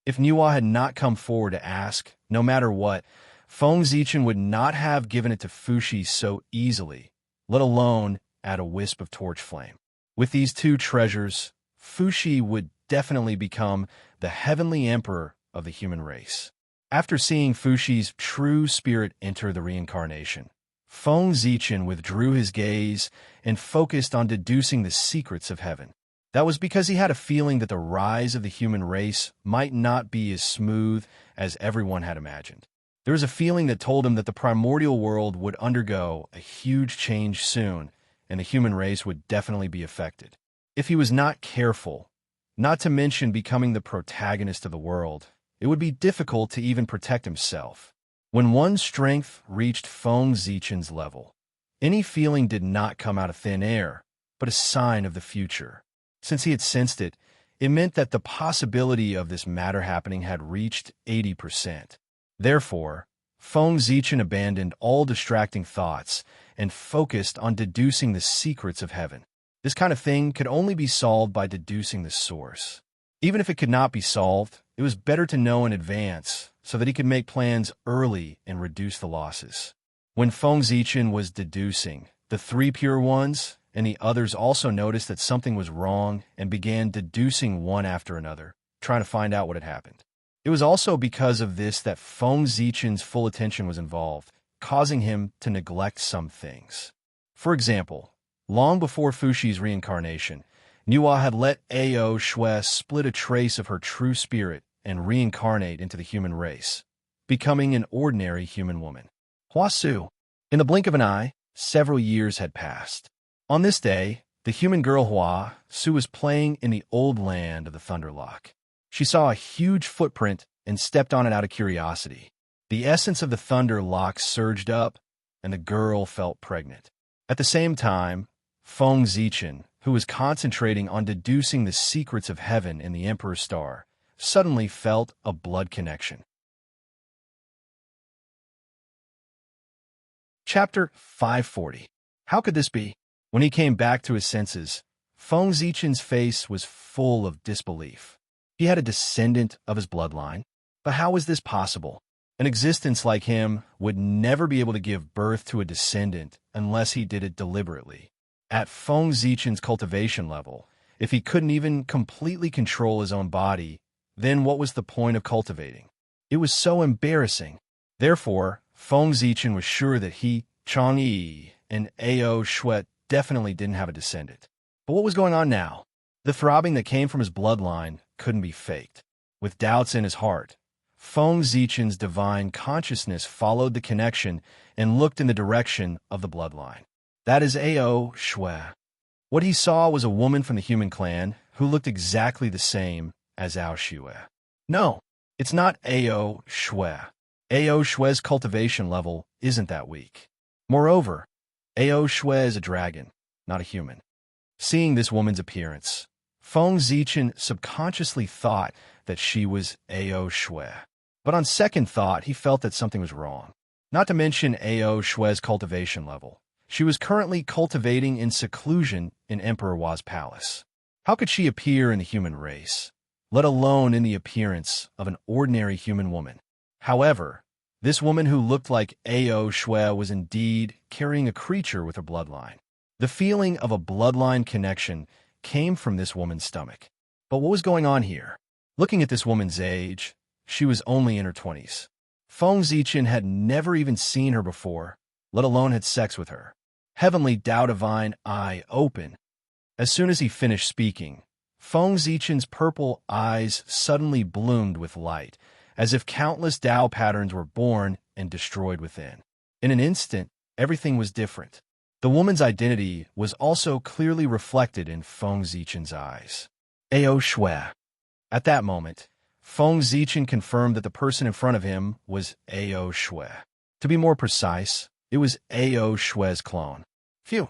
If Nuwa had not come forward to ask, no matter what, Feng Zichen would not have given it to Fushi so easily, let alone add a wisp of torch flame. With these 2 treasures, Fushi would definitely become the heavenly emperor of the human race. After seeing Fushi's true spirit enter the reincarnation, Feng Zichen withdrew his gaze and focused on deducing the secrets of heaven. That was because he had a feeling that the rise of the human race might not be as smooth as everyone had imagined. There was a feeling that told him that the primordial world would undergo a huge change soon, and the human race would definitely be affected. If he was not careful, not to mention becoming the protagonist of the world, it would be difficult to even protect himself. When one's strength reached Feng Zichen's level, any feeling did not come out of thin air, but a sign of the future. Since he had sensed it, it meant that the possibility of this matter happening had reached 80%. Therefore, Feng Zichen abandoned all distracting thoughts and focused on deducing the secrets of heaven. This kind of thing could only be solved by deducing the source. Even if it could not be solved, it was better to know in advance so that he could make plans early and reduce the losses. When Feng Zichen was deducing, the 3 pure ones and the others also noticed that something was wrong and began deducing one after another, trying to find out what had happened. It was also because of this that Feng Zichen's full attention was involved, causing him to neglect some things. For example, long before Fushi's reincarnation, Nuwa had let Ao Shui split a trace of her true spirit and reincarnate into the human race, becoming an ordinary human woman. Hua Su. In the blink of an eye, several years had passed. On this day, the human girl Hua Su was playing in the old land of the Thunderlock. She saw a huge footprint and stepped on it out of curiosity. The essence of the Thunderlock surged up, and the girl felt pregnant. At the same time, Feng Zichen, who was concentrating on deducing the secrets of heaven in the Emperor's star, suddenly felt a blood connection. Chapter 540. How could this be? When he came back to his senses, Feng Zichen's face was full of disbelief. He had a descendant of his bloodline, but how was this possible? An existence like him would never be able to give birth to a descendant unless he did it deliberately. At Feng Zichen's cultivation level, if he couldn't even completely control his own body, then what was the point of cultivating? It was so embarrassing. Therefore, Feng Zichen was sure that he, Chang'e, and Ao Shui definitely didn't have a descendant. But what was going on now? The throbbing that came from his bloodline couldn't be faked. With doubts in his heart, Feng Zichen's divine consciousness followed the connection and looked in the direction of the bloodline. That is Ao Shui. What he saw was a woman from the human clan who looked exactly the same as Ao Shui. No, it's not Ao Shui. Ao Shui's cultivation level isn't that weak. Moreover, Ao Shui is a dragon, not a human. Seeing this woman's appearance, Feng Zichen subconsciously thought that she was Ao Shui. But on second thought, he felt that something was wrong. Not to mention Ao Shui's cultivation level. She was currently cultivating in seclusion in Emperor Hua's palace. How could she appear in the human race, let alone in the appearance of an ordinary human woman? However, This woman who looked like Ao Shui was indeed carrying a creature with her bloodline. The feeling of a bloodline connection came from this woman's stomach. But what was going on here? Looking at this woman's age, she was only in her 20s. Feng Zichen had never even seen her before, let alone had sex with her. Heavenly Tao Divine eye open. As soon as he finished speaking, Feng Zichen's purple eyes suddenly bloomed with light, as if countless Tao patterns were born and destroyed within. In an instant, everything was different. The woman's identity was also clearly reflected in Feng Zichen's eyes. Ao Shui. At that moment, Feng Zichen confirmed that the person in front of him was Ao Shui. To be more precise, it was Ao Shui's clone. Phew.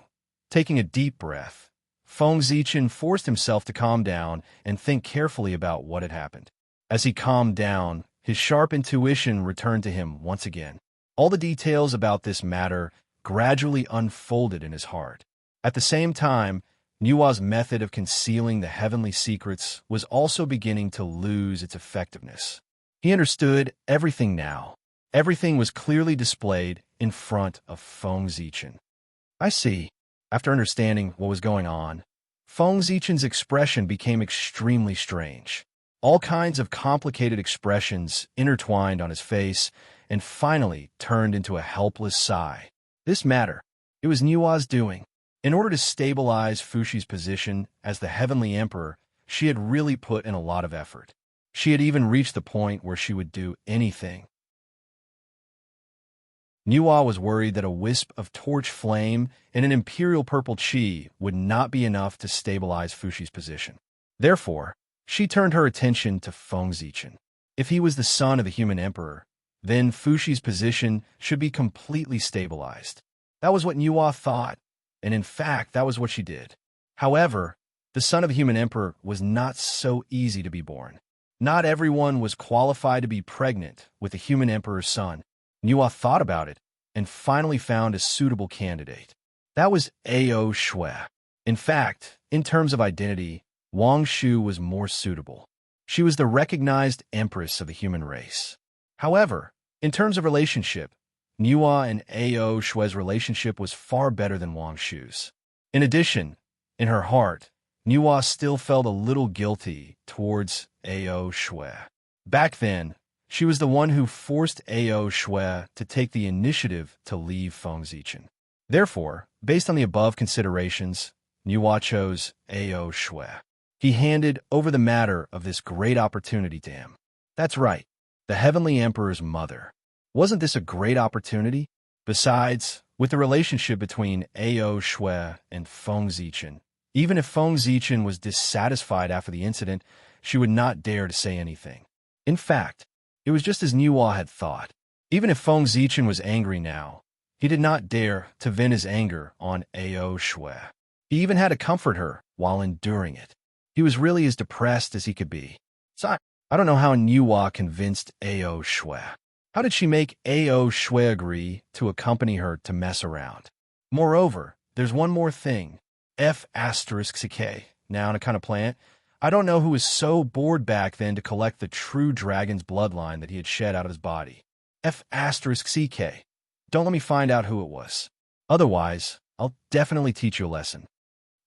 Taking a deep breath, Feng Zichen forced himself to calm down and think carefully about what had happened. As he calmed down, his sharp intuition returned to him once again. All the details about this matter gradually unfolded in his heart. At the same time, Nua's method of concealing the heavenly secrets was also beginning to lose its effectiveness. He understood everything now. Everything was clearly displayed in front of Feng Zichen. I see. After understanding what was going on, Feng Zichen's expression became extremely strange. All kinds of complicated expressions intertwined on his face and finally turned into a helpless sigh. This matter, it was Nua's doing. In order to stabilize Fushi's position as the Heavenly Emperor, she had really put in a lot of effort. She had even reached the point where she would do anything. Nua was worried that a wisp of torch flame and an imperial purple chi would not be enough to stabilize Fushi's position. Therefore, she turned her attention to Feng Zichen. If he was the son of the human emperor, then Fushi's position should be completely stabilized. That was what Nua thought, and in fact, that was what she did. However, the son of a human emperor was not so easy to be born. Not everyone was qualified to be pregnant with a human emperor's son. Nua thought about it and finally found a suitable candidate. That was Ao Shui. In fact, in terms of identity, Wang Shu was more suitable. She was the recognized empress of the human race. However, in terms of relationship, Nua and Ao Shui's relationship was far better than Wang Shu's. In addition, in her heart, Nua still felt a little guilty towards Ao Shui. Back then, she was the one who forced Ao Shui to take the initiative to leave Feng Zichen. Therefore, based on the above considerations, Nua chose Ao Shui. He handed over the matter of this great opportunity to him. That's right, the Heavenly Emperor's mother. Wasn't this a great opportunity? Besides, with the relationship between Ao Shui and Feng Zichen, even if Feng Zichen was dissatisfied after the incident, she would not dare to say anything. In fact, it was just as Nua had thought. Even if Feng Zichen was angry now, he did not dare to vent his anger on Ao Shui. He even had to comfort her while enduring it. He was really as depressed as he could be. So I don't know how Nua convinced Ao Shui. How did she make Ao Shui agree to accompany her to mess around? Moreover, there's one more thing. F***ck, noun, a kind of plant. I don't know who was so bored back then to collect the true dragon's bloodline that he had shed out of his body. F***ck. Don't let me find out who it was. Otherwise, I'll definitely teach you a lesson.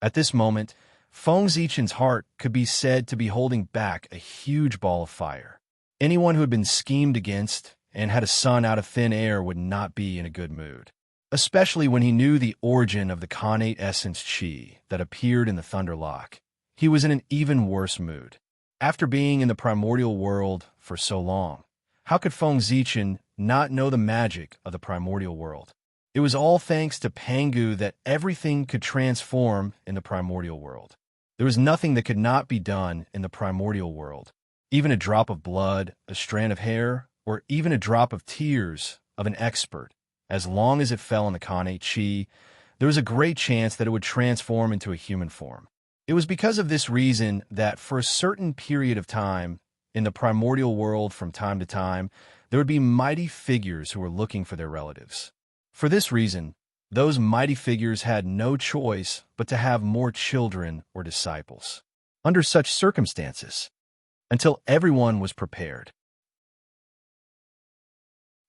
At this moment, Feng Zichen's heart could be said to be holding back a huge ball of fire. Anyone who had been schemed against and had a son out of thin air would not be in a good mood, especially when he knew the origin of the Khanate essence chi that appeared in the Thunderlock. He was in an even worse mood. After being in the primordial world for so long, how could Feng Zichen not know the magic of the primordial world? It was all thanks to Pangu that everything could transform in the primordial world. There was nothing that could not be done in the primordial world. Even a drop of blood, a strand of hair, or even a drop of tears of an expert, as long as it fell on the Khanate chi, there was a great chance that it would transform into a human form. It was because of this reason that for a certain period of time, in the primordial world from time to time, there would be mighty figures who were looking for their relatives. For this reason, those mighty figures had no choice but to have more children or disciples. Under such circumstances, until everyone was prepared,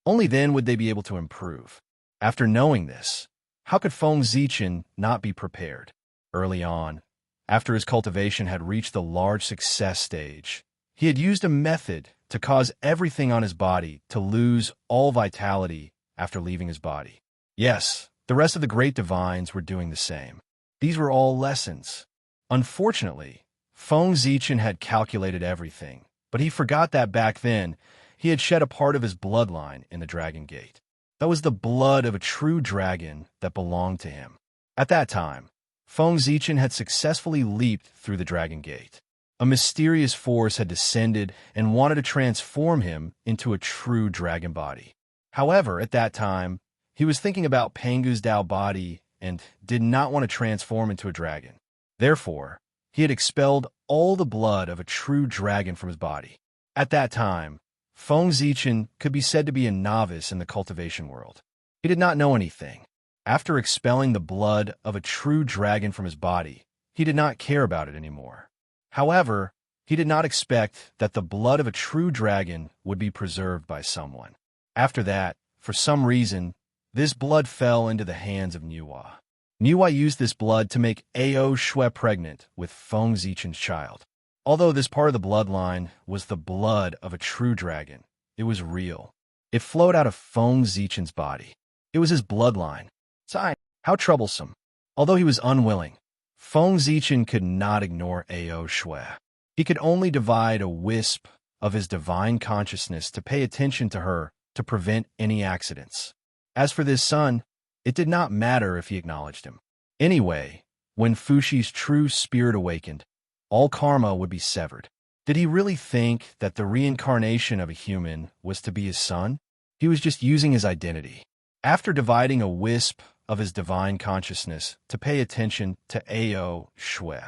Only then would they be able to improve. After knowing this, how could Feng Zichen not be prepared? Early on, after his cultivation had reached the large success stage, he had used a method to cause everything on his body to lose all vitality after leaving his body. Yes, the rest of the great divines were doing the same. These were all lessons. Unfortunately, Feng Zichen had calculated everything, but he forgot that back then he had shed a part of his bloodline in the Dragon Gate. That was the blood of a true dragon that belonged to him. At that time, Feng Zichen had successfully leaped through the Dragon Gate. A mysterious force had descended and wanted to transform him into a true dragon body. However, at that time, he was thinking about Pangu's Dao body and did not want to transform into a dragon. Therefore, he had expelled all the blood of a true dragon from his body. At that time, Feng Zichen could be said to be a novice in the cultivation world. He did not know anything. After expelling the blood of a true dragon from his body, he did not care about it anymore. However, he did not expect that the blood of a true dragon would be preserved by someone. After that, for some reason, this blood fell into the hands of Niwa. Niwa used this blood to make Ao Shui pregnant with Feng Zichen's child. Although this part of the bloodline was the blood of a true dragon, it was real. It flowed out of Feng Zichen's body. It was his bloodline. Sigh, how troublesome. Although he was unwilling, Feng Zichen could not ignore Ao Shui. He could only divide a wisp of his divine consciousness to pay attention to her to prevent any accidents. As for this son, it did not matter if he acknowledged him. Anyway, when Fushi's true spirit awakened, all karma would be severed. Did he really think that the reincarnation of a human was to be his son? He was just using his identity. After dividing a wisp of his divine consciousness to pay attention to Ao Shui,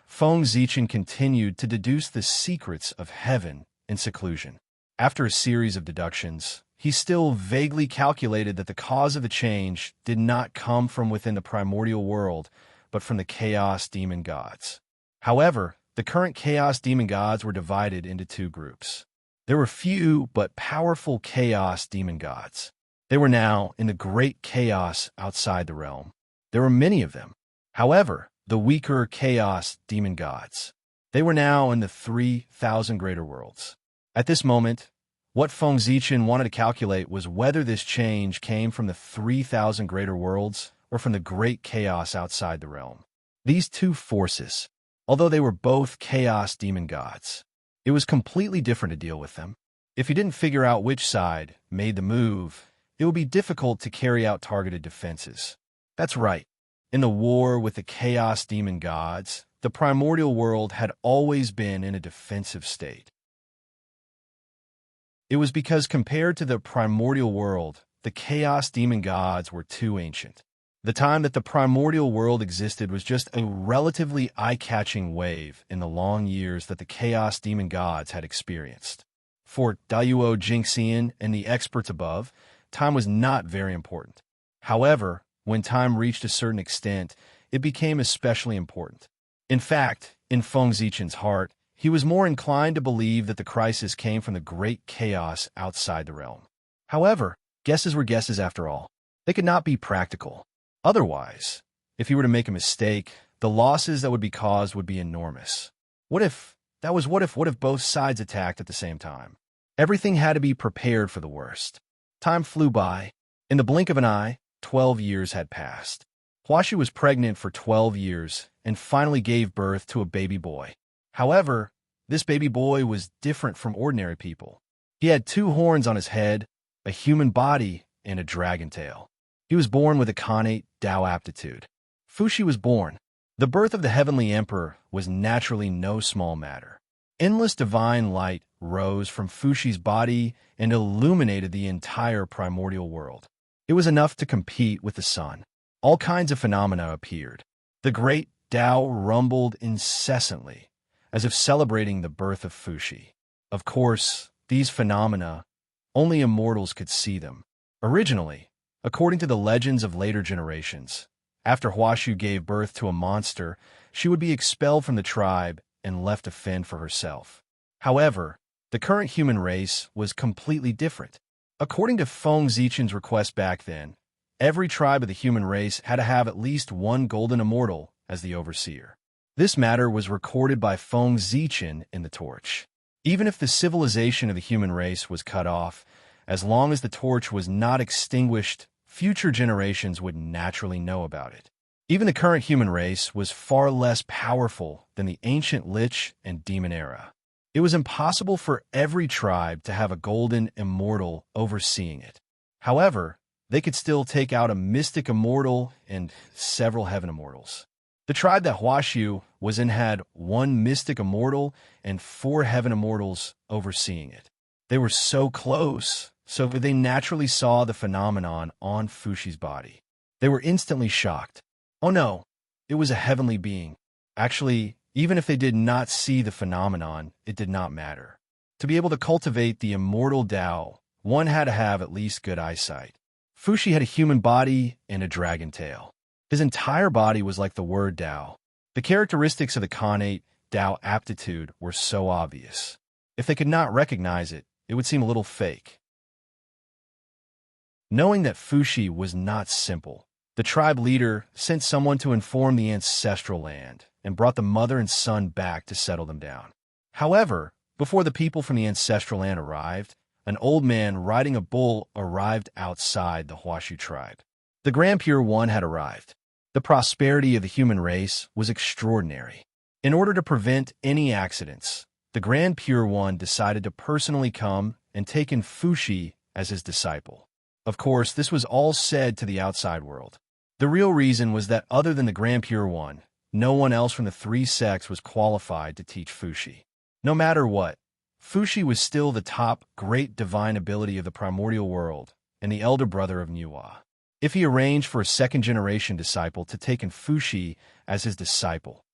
Feng Zichen continued to deduce the secrets of heaven in seclusion. After a series of deductions, he still vaguely calculated that the cause of the change did not come from within the primordial world, but from the chaos demon gods. However, the current chaos demon gods were divided into two groups. There were few but powerful chaos demon gods. They were now in the great chaos outside the realm. There were many of them. However, the weaker chaos demon gods, they were now in the 3,000 greater worlds. At this moment, what Feng Zichen wanted to calculate was whether this change came from the 3,000 greater worlds or from the great chaos outside the realm. These two forces, although they were both chaos demon gods, it was completely different to deal with them. If you didn't figure out which side made the move, it would be difficult to carry out targeted defenses. That's right. In the war with the chaos demon gods, the primordial world had always been in a defensive state. It was because compared to the primordial world, the chaos demon gods were too ancient. The time that the primordial world existed was just a relatively eye-catching wave in the long years that the chaos demon gods had experienced. For Dayuo Jingxian and the experts above, time was not very important. However, when time reached a certain extent, it became especially important. In fact, in Feng Zichen's heart, he was more inclined to believe that the crisis came from the great chaos outside the realm. However, guesses were guesses after all. They could not be practical. Otherwise, if he were to make a mistake, the losses that would be caused would be enormous. What if both sides attacked at the same time? Everything had to be prepared for the worst. Time flew by. In the blink of an eye, 12 years had passed. Huashi was pregnant for 12 years and finally gave birth to a baby boy. However, this baby boy was different from ordinary people. He had 2 horns on his head, a human body, and a dragon tail. He was born with a connate Dao aptitude. Fushi was born. The birth of the heavenly emperor was naturally no small matter. Endless divine light rose from Fushi's body and illuminated the entire primordial world. It was enough to compete with the sun. All kinds of phenomena appeared. The great Dao rumbled incessantly, as if celebrating the birth of Fushi. Of course, these phenomena, only immortals could see them. Originally, according to the legends of later generations, after Huashu gave birth to a monster, she would be expelled from the tribe and left to fend for herself. However, the current human race was completely different. According to Feng Zichen's request back then, every tribe of the human race had to have at least one golden immortal as the overseer. This matter was recorded by Feng Zichen in the torch. Even if the civilization of the human race was cut off, as long as the torch was not extinguished, future generations would naturally know about it. Even the current human race was far less powerful than the ancient Lich and Demon era. It was impossible for every tribe to have a golden immortal overseeing it. However, they could still take out a mystic immortal and several heaven immortals. The tribe that Huashu was in had one mystic immortal and 4 heaven immortals overseeing it. They were so close, so they naturally saw the phenomenon on Fushi's body. They were instantly shocked. Oh no, it was a heavenly being. Actually, even if they did not see the phenomenon, it did not matter. To be able to cultivate the immortal Tao, one had to have at least good eyesight. Fushi had a human body and a dragon tail. His entire body was like the word Tao. The characteristics of the connate Tao aptitude were so obvious. If they could not recognize it, it would seem a little fake. Knowing that Fushi was not simple, the tribe leader sent someone to inform the ancestral land and brought the mother and son back to settle them down. However, before the people from the ancestral land arrived, an old man riding a bull arrived outside the Huashu tribe. The Grand Pure One had arrived. The prosperity of the human race was extraordinary. In order to prevent any accidents, the Grand Pure One decided to personally come and take in Fushi as his disciple. Of course, this was all said to the outside world. The real reason was that other than the Grand Pure One, no one else from the 3 sects was qualified to teach Fushi. No matter what, Fushi was still the top great divine ability of the primordial world and the elder brother of Nuwa. If he arranged for a second-generation disciple to take in Fushi as his disciple,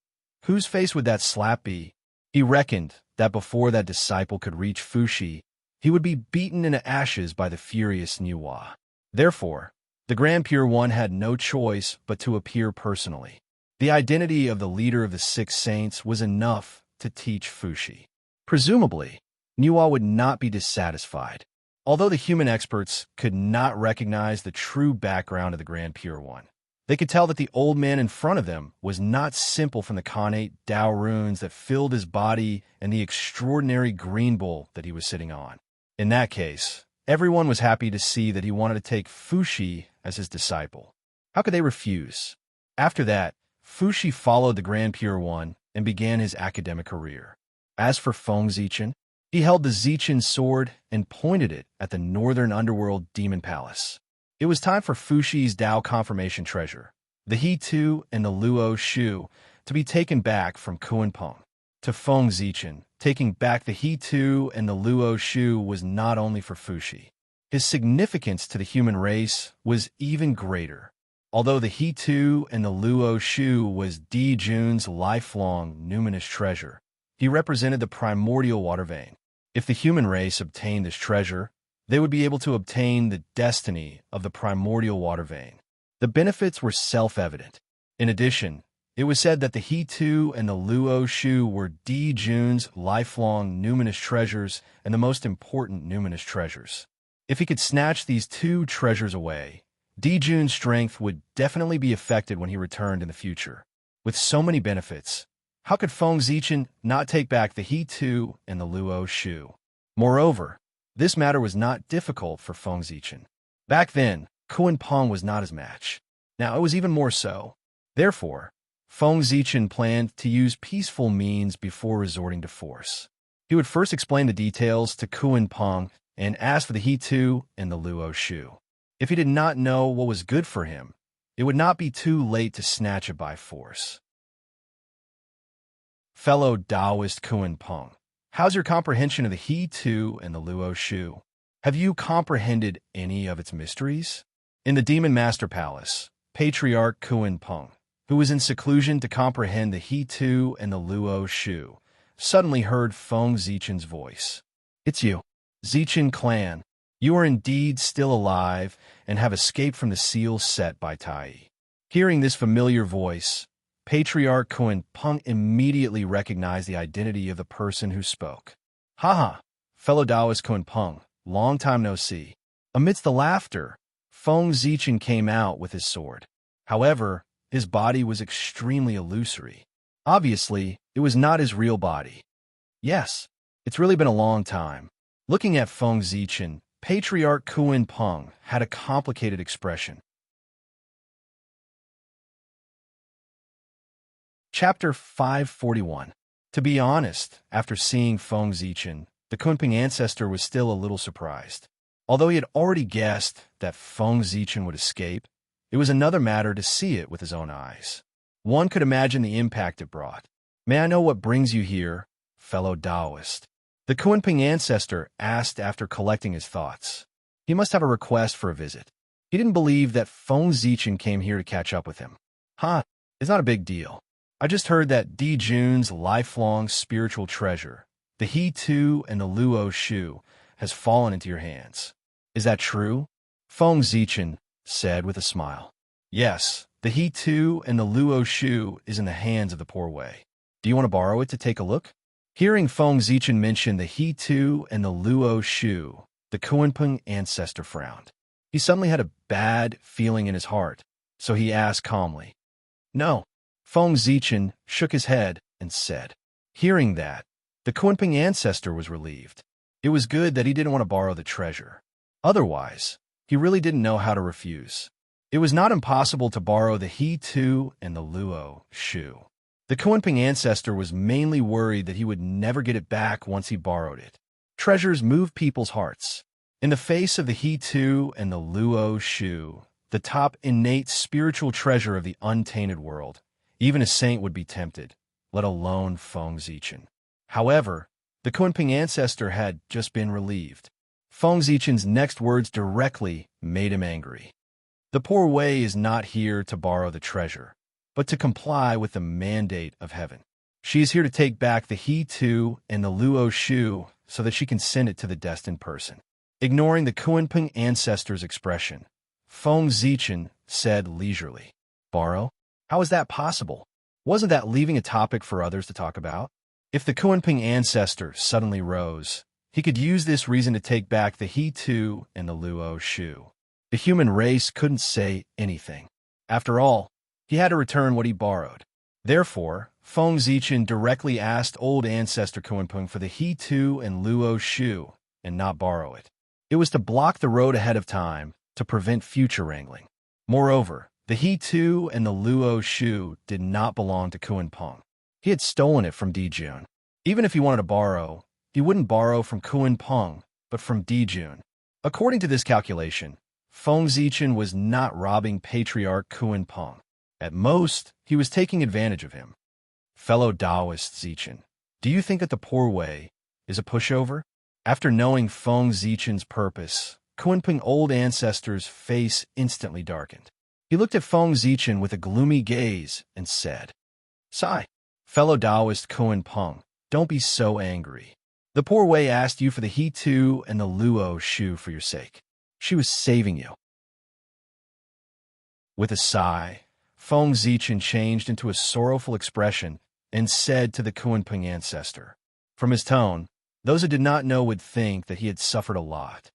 whose face would that slap be? He reckoned that before that disciple could reach Fushi, he would be beaten into ashes by the furious Nuwa. Therefore, the Grand Pure One had no choice but to appear personally. The identity of the leader of the 6 saints was enough to teach Fushi. Presumably, Nuwa would not be dissatisfied. Although the human experts could not recognize the true background of the Grand Pure One, they could tell that the old man in front of them was not simple from the connate Tao runes that filled his body and the extraordinary green bull that he was sitting on. In that case, everyone was happy to see that he wanted to take Fushi as his disciple. How could they refuse? After that, Fushi followed the Grand Pure One and began his academic career. As for Feng Zichen, he held the Zichen sword and pointed it at the northern underworld demon palace. It was time for Fushi's Tao confirmation treasure, the He-Tu and the Luo Shu, to be taken back from Kuan-Peng. To Feng Zichen, taking back the He-Tu and the Luo Shu was not only for Fushi. His significance to the human race was even greater. Although the He-Tu and the Luo Shu was Di Jun's lifelong numinous treasure, he represented the primordial water vein. If the human race obtained this treasure, they would be able to obtain the destiny of the primordial water vein. The benefits were self-evident. In addition, it was said that the He-Tu and the Luo Shu were Di Jun's lifelong numinous treasures and the most important numinous treasures. If he could snatch these 2 treasures away, Di Jun's strength would definitely be affected when he returned in the future. With so many benefits, how could Feng Zichen not take back the He-Tu and the Luo Shu? Moreover, this matter was not difficult for Feng Zichen. Back then, Kuan-Peng was not his match. Now it was even more so. Therefore, Feng Zichen planned to use peaceful means before resorting to force. He would first explain the details to Kuan-Peng and ask for the He-Tu and the Luo Shu. If he did not know what was good for him, it would not be too late to snatch it by force. Fellow Taoist Kuan-Peng, how's your comprehension of the He-Tu and the Luo Shu? Have you comprehended any of its mysteries? In the Demon Master Palace, Patriarch Kuan-Peng, who was in seclusion to comprehend the He-Tu and the Luo Shu, suddenly heard Feng Zichen's voice. It's you, Zichen clan. You are indeed still alive and have escaped from the seal set by Tai. Hearing this familiar voice, Patriarch Kuan-Peng immediately recognized the identity of the person who spoke. Haha, fellow Taoist Kuan-Peng, long time no see. Amidst the laughter, Feng Zichen came out with his sword. However, his body was extremely illusory. Obviously, it was not his real body. Yes, it's really been a long time. Looking at Feng Zichen, Patriarch Kuan Peng had a complicated expression. Chapter 541. To be honest, after seeing Feng Zichen, the Kunping ancestor was still a little surprised. Although he had already guessed that Feng Zichen would escape, it was another matter to see it with his own eyes. One could imagine the impact it brought. May I know what brings you here, fellow Taoist? The Kunping ancestor asked after collecting his thoughts. He must have a request for a visit. He didn't believe that Feng Zichen came here to catch up with him. It's not a big deal. I just heard that Di Jun's lifelong spiritual treasure, the He Tu and the Luo Shu, has fallen into your hands. Is that true? Feng Zichen said with a smile. Yes, the He Tu and the Luo Shu is in the hands of the poor Wei. Do you want to borrow it to take a look? Hearing Feng Zichen mention the He Tu and the Luo Shu, the Kunping ancestor frowned. He suddenly had a bad feeling in his heart, so he asked calmly. No. Feng Zichen shook his head and said. Hearing that, the Kunping ancestor was relieved. It was good that he didn't want to borrow the treasure. Otherwise, he really didn't know how to refuse. It was not impossible to borrow the He Tu and the Luo Shu. The Kunping ancestor was mainly worried that he would never get it back once he borrowed it. Treasures move people's hearts. In the face of the He Tu and the Luo Shu, the top innate spiritual treasure of the untainted world, even a saint would be tempted, let alone Feng Zichen. However, the Kunping ancestor had just been relieved. Feng Zichen's next words directly made him angry. The poor Wei is not here to borrow the treasure, but to comply with the mandate of heaven. She is here to take back the He Tu and the Luo Shu so that she can send it to the destined person. Ignoring the Kunping ancestor's expression, Feng Zichen said leisurely, Borrow? How is that possible? Wasn't that leaving a topic for others to talk about? If the Kunping ancestor suddenly rose, he could use this reason to take back the He Tu and the Luo Shu. The human race couldn't say anything. After all, he had to return what he borrowed. Therefore, Feng Zichen directly asked old ancestor Kunping for the He Tu and Luo Shu and not borrow it. It was to block the road ahead of time to prevent future wrangling. Moreover, the He Tu and the Luo Shu did not belong to Kunping. He had stolen it from Di Jun. Even if he wanted to borrow, he wouldn't borrow from Kunping, but from Di Jun. According to this calculation, Feng Zichen was not robbing Patriarch Kunping. At most, he was taking advantage of him. Fellow Taoist Zichen, do you think that the poor Wei is a pushover? After knowing Feng Zichen's purpose, Kunping old ancestor's face instantly darkened. He looked at Feng Zichen with a gloomy gaze and said, Sigh, fellow Taoist Kunping, don't be so angry. The poor Wei asked you for the He Tu and the Luo Shu for your sake. She was saving you. With a sigh, Feng Zichen changed into a sorrowful expression and said to the Kunping ancestor. From his tone, those who did not know would think that he had suffered a lot.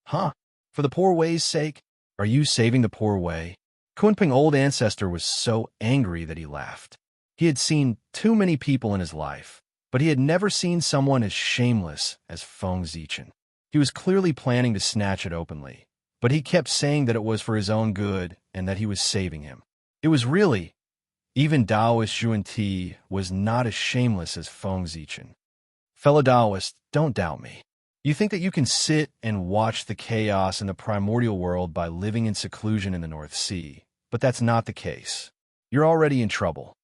For the poor Wei's sake? Are you saving the poor Wei? Kunping old ancestor was so angry that he laughed. He had seen too many people in his life, but he had never seen someone as shameless as Feng Zichen. He was clearly planning to snatch it openly, but he kept saying that it was for his own good and that he was saving him. It was really, even Taoist Zhuan was not as shameless as Feng Zichen. Fellow Taoist, don't doubt me. You think that you can sit and watch the chaos in the primordial world by living in seclusion in the North Sea, but that's not the case. You're already in trouble.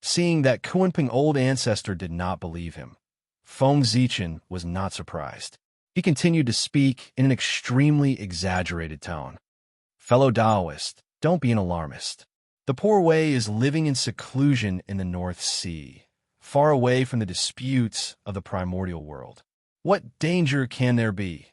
Seeing that Kunping old ancestor did not believe him, Feng Zichen was not surprised. He continued to speak in an extremely exaggerated tone. Fellow Taoist, don't be an alarmist. The poor Wei is living in seclusion in the North Sea, far away from the disputes of the primordial world. What danger can there be?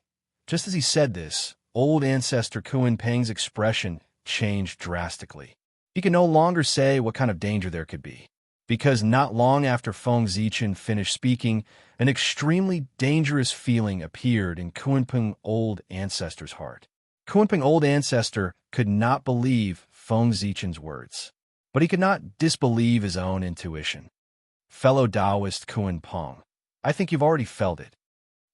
Just as he said this, old ancestor Kunping's expression changed drastically. He could no longer say what kind of danger there could be, because not long after Feng Zichen finished speaking, an extremely dangerous feeling appeared in Kunping old ancestor's heart. Kunpeng Old Ancestor could not believe Feng Zichen's words, but he could not disbelieve his own intuition. Fellow Taoist Kunpeng, I think you've already felt it.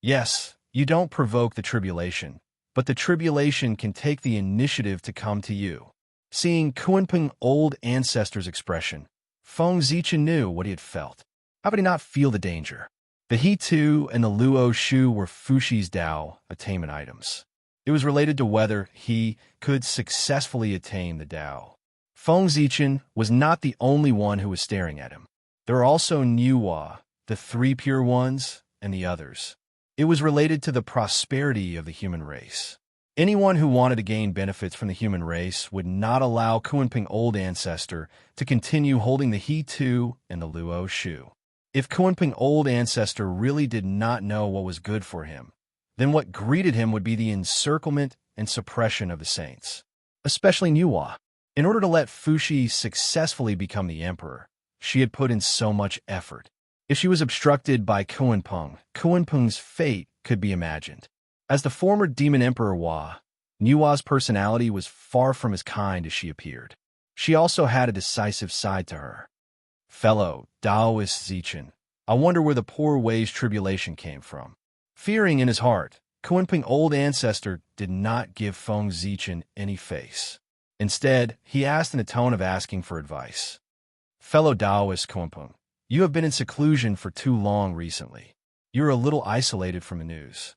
Yes, you don't provoke the tribulation, but the tribulation can take the initiative to come to you. Seeing Kunpeng Old Ancestor's expression, Feng Zichen knew what he had felt. How could he not feel the danger? The He Tu and the Luo Shu were Fushi's Dao attainment items. It was related to whether he could successfully attain the Dao. Feng Zichen was not the only one who was staring at him. There were also Nuwa, the three pure ones, and the others. It was related to the prosperity of the human race. Anyone who wanted to gain benefits from the human race would not allow Kunpeng Old Ancestor to continue holding the He Tu and the Luo Shu. If Kunpeng Old Ancestor really did not know what was good for him, then what greeted him would be the encirclement and suppression of the saints, especially Nuwa. In order to let Fushi successfully become the emperor, she had put in so much effort. If she was obstructed by Kunpeng, Kunpeng's fate could be imagined. As the former demon emperor Hua, Nuwa's personality was far from as kind as she appeared. She also had a decisive side to her. Fellow Taoist Zichen, I wonder where the poor Wei's tribulation came from. Fearing in his heart, Kunpeng Old Ancestor did not give Feng Zichen any face. Instead, he asked in a tone of asking for advice. Fellow Taoist Kunpeng, you have been in seclusion for too long recently. You're a little isolated from the news.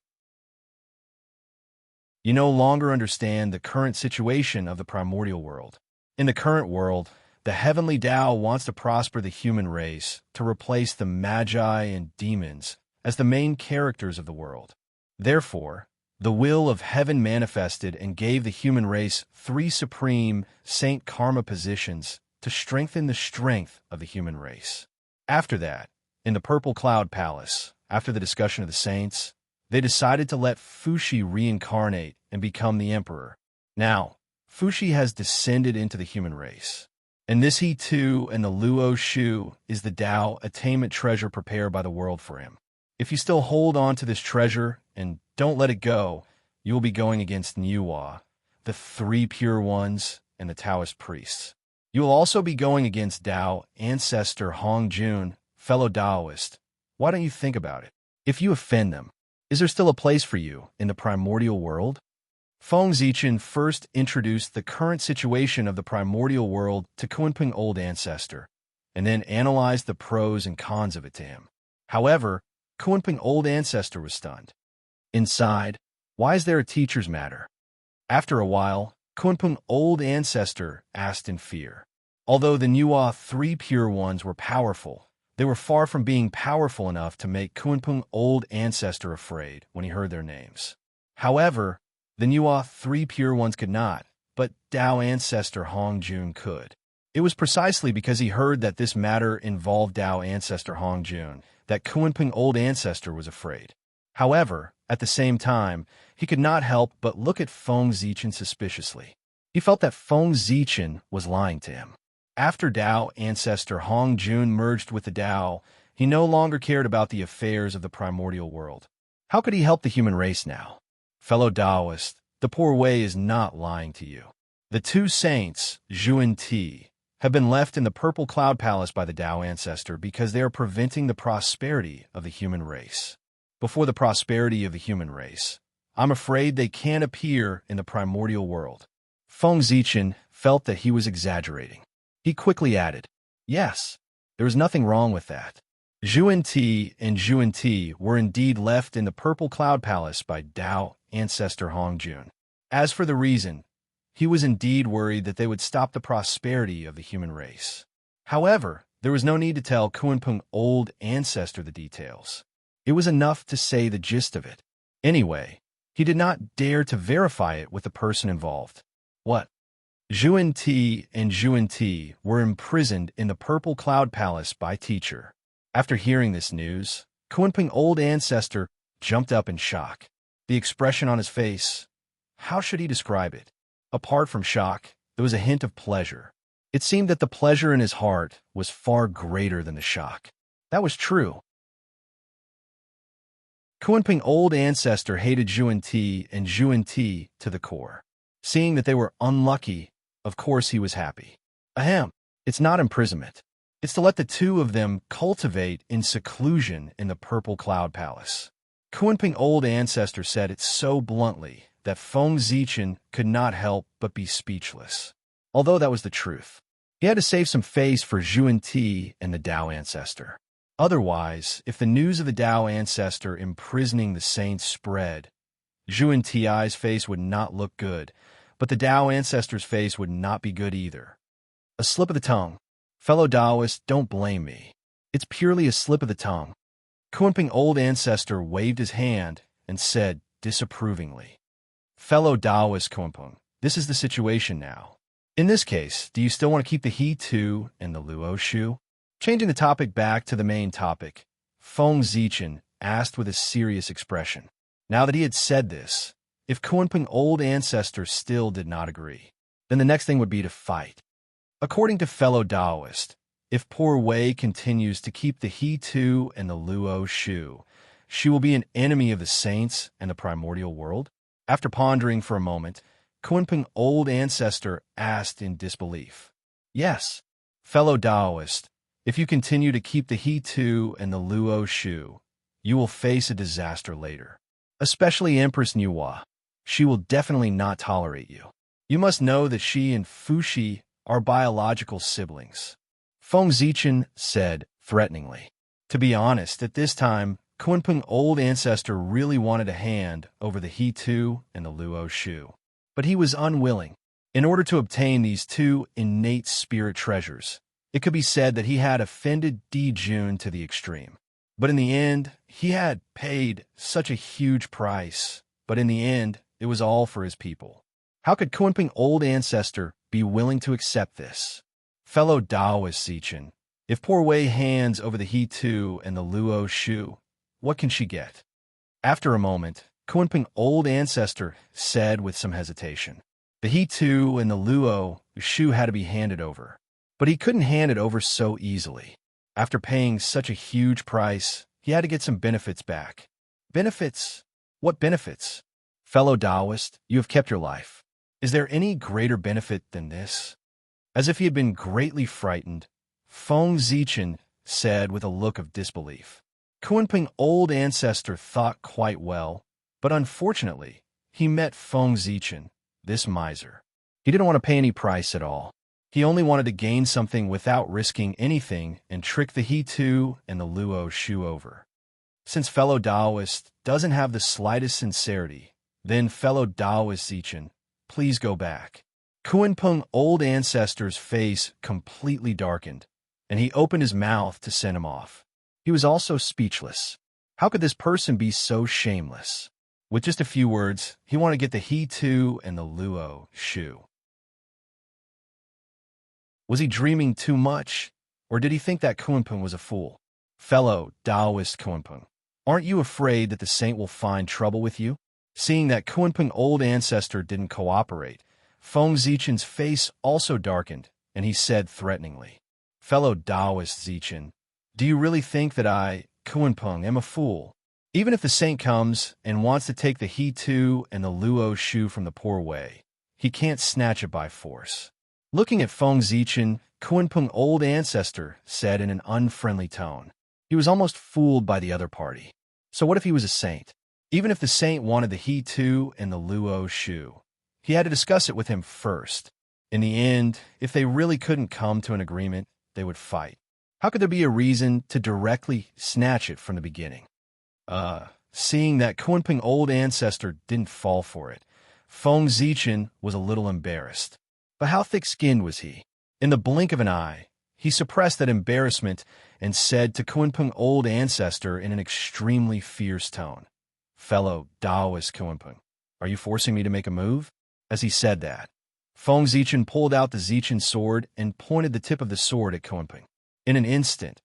You no longer understand the current situation of the primordial world. In the current world, the heavenly Tao wants to prosper the human race to replace the magi and demons as the main characters of the world. Therefore, the will of heaven manifested and gave the human race three supreme saint karma positions to strengthen the strength of the human race. After that, in the Purple Cloud Palace, after the discussion of the saints, they decided to let Fushi reincarnate and become the emperor. Now, Fushi has descended into the human race, and this He Tu and the Luo Shu is the Tao attainment treasure prepared by the world for him. If you still hold on to this treasure and don't let it go, you will be going against Nuwa, the three pure ones, and the Taoist priests. You will also be going against Tao Ancestor Hong Jun, fellow Taoist. Why don't you think about it? If you offend them, is there still a place for you in the primordial world? Feng Zichen first introduced the current situation of the primordial world to Kunpeng Old Ancestor, and then analyzed the pros and cons of it to him. However, Kunpeng Old Ancestor was stunned. Inside, why is there a teacher's matter? After a while, Kunpeng Old Ancestor asked in fear. Although the Nuwa three pure ones were powerful, they were far from being powerful enough to make Kunpeng Old Ancestor afraid when he heard their names. However, the Nuwa three pure ones could not, but Tao Ancestor Hong Jun could. It was precisely because he heard that this matter involved Tao Ancestor Hong Jun that Kunpeng Old Ancestor was afraid. However, at the same time, he could not help but look at Feng Zichen suspiciously. He felt that Feng Zichen was lying to him. After Tao Ancestor Hong Jun merged with the Tao, he no longer cared about the affairs of the primordial world. How could he help the human race now? Fellow Taoist, the poor Wei is not lying to you. The two saints, Zhu and Ti, have been left in the Purple Cloud Palace by the Tao Ancestor because they are preventing the prosperity of the human race. Before the prosperity of the human race, I'm afraid they can't appear in the primordial world. Feng Zichen felt that he was exaggerating. He quickly added, yes, there is nothing wrong with that. Zhu and Ti were indeed left in the Purple Cloud Palace by Tao Ancestor Hong Jun. As for the reason, he was indeed worried that they would stop the prosperity of the human race. However, there was no need to tell Kunpeng Old Ancestor the details. It was enough to say the gist of it. Anyway, he did not dare to verify it with the person involved. What? Zhu and Ti were imprisoned in the Purple Cloud Palace by Teacher. After hearing this news, Kunpeng Old Ancestor jumped up in shock. The expression on his face, how should he describe it? Apart from shock, there was a hint of pleasure. It seemed that the pleasure in his heart was far greater than the shock. That was true. Kunpeng Old Ancestor hated Zhu and Ti to the core. Seeing that they were unlucky, of course he was happy. Ahem, it's not imprisonment. It's to let the two of them cultivate in seclusion in the Purple Cloud Palace. Kunping Old Ancestor said it so bluntly that Feng Zichen could not help but be speechless. Although that was the truth. He had to save some face for Zhuan Ti and the Tao Ancestor. Otherwise, if the news of the Tao Ancestor imprisoning the saints spread, Zhuan Ti's face would not look good, but the Tao Ancestor's face would not be good either. A slip of the tongue. Fellow Taoists, don't blame me. It's purely a slip of the tongue. Kunping Old Ancestor waved his hand and said disapprovingly, Fellow Taoist Kunpeng, this is the situation now. In this case, do you still want to keep the He Tu and the Luo Shu? Changing the topic back to the main topic, Feng Zichen asked with a serious expression. Now that he had said this, if Kunpeng Old Ancestor still did not agree, then the next thing would be to fight. According to fellow Taoist, if poor Wei continues to keep the He Tu and the Luo Shu, she will be an enemy of the saints and the primordial world? After pondering for a moment, Kunpeng Old Ancestor asked in disbelief. Yes, fellow Taoist, if you continue to keep the He Tu and the Luo Shu, you will face a disaster later. Especially Empress Nuwa. She will definitely not tolerate you. You must know that she and Fuxi are biological siblings. Feng Zichen said threateningly. To be honest, at this time, Kunpeng Old Ancestor really wanted a hand over the He Tu and the Luo Shu. But he was unwilling. In order to obtain these two innate spirit treasures, it could be said that he had offended Di Jun to the extreme. But in the end, he had paid such a huge price. But in the end, it was all for his people. How could Kunpeng Old Ancestor be willing to accept this? Fellow Taoist Zichen, if poor Wei hands over the He Tu and the Luo Shu, what can she get? After a moment, Kunpeng Old Ancestor said with some hesitation. The He Tu and the Luo Shu had to be handed over. But he couldn't hand it over so easily. After paying such a huge price, he had to get some benefits back. Benefits? What benefits? Fellow Taoist, you have kept your life. Is there any greater benefit than this? As if he had been greatly frightened, Feng Zichen said with a look of disbelief. Kunpeng Old Ancestor thought quite well, but unfortunately, he met Feng Zichen, this miser. He didn't want to pay any price at all. He only wanted to gain something without risking anything and trick the He Tu and the Luo Shu over. Since fellow Taoist doesn't have the slightest sincerity, then fellow Taoist Zichen, please go back. Kunpeng Old Ancestor's face completely darkened, and he opened his mouth to send him off. He was also speechless. How could this person be so shameless? With just a few words, he wanted to get the He Tu and the Luo Shu. Was he dreaming too much, or did he think that Kunpeng was a fool? Fellow Taoist Kunpeng, aren't you afraid that the saint will find trouble with you? Seeing that Kunpeng Old Ancestor didn't cooperate, Feng Zichen's face also darkened, and he said threateningly, Fellow Taoist Zichen, do you really think that I, Kunpeng, am a fool? Even if the saint comes and wants to take the He Tu and the Luo Shu from the poor Wei, he can't snatch it by force. Looking at Feng Zichen, Kunpeng Old Ancestor said in an unfriendly tone. He was almost fooled by the other party. So what if he was a saint? Even if the saint wanted the He Tu and the Luo Shu, he had to discuss it with him first. In the end, if they really couldn't come to an agreement, they would fight. How could there be a reason to directly snatch it from the beginning? Seeing that Kunpeng Old Ancestor didn't fall for it, Feng Zichen was a little embarrassed. But how thick-skinned was he? In the blink of an eye, he suppressed that embarrassment and said to Kunpeng Old Ancestor in an extremely fierce tone, Fellow Taoist Kunpeng, are you forcing me to make a move? As he said that, Feng Zichen pulled out the Zichen sword and pointed the tip of the sword at Kunpeng. In an instant,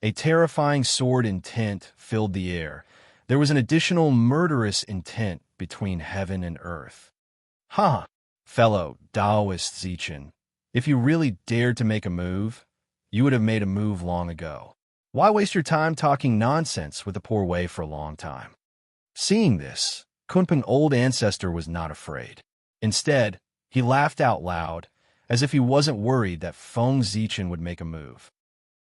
a terrifying sword intent filled the air. There was an additional murderous intent between heaven and earth. Ha! Fellow Taoist Zichen, if you really dared to make a move, you would have made a move long ago. Why waste your time talking nonsense with the poor Wei for a long time? Seeing this, Kunpeng Old Ancestor was not afraid. Instead, he laughed out loud, as if he wasn't worried that Feng Zichen would make a move.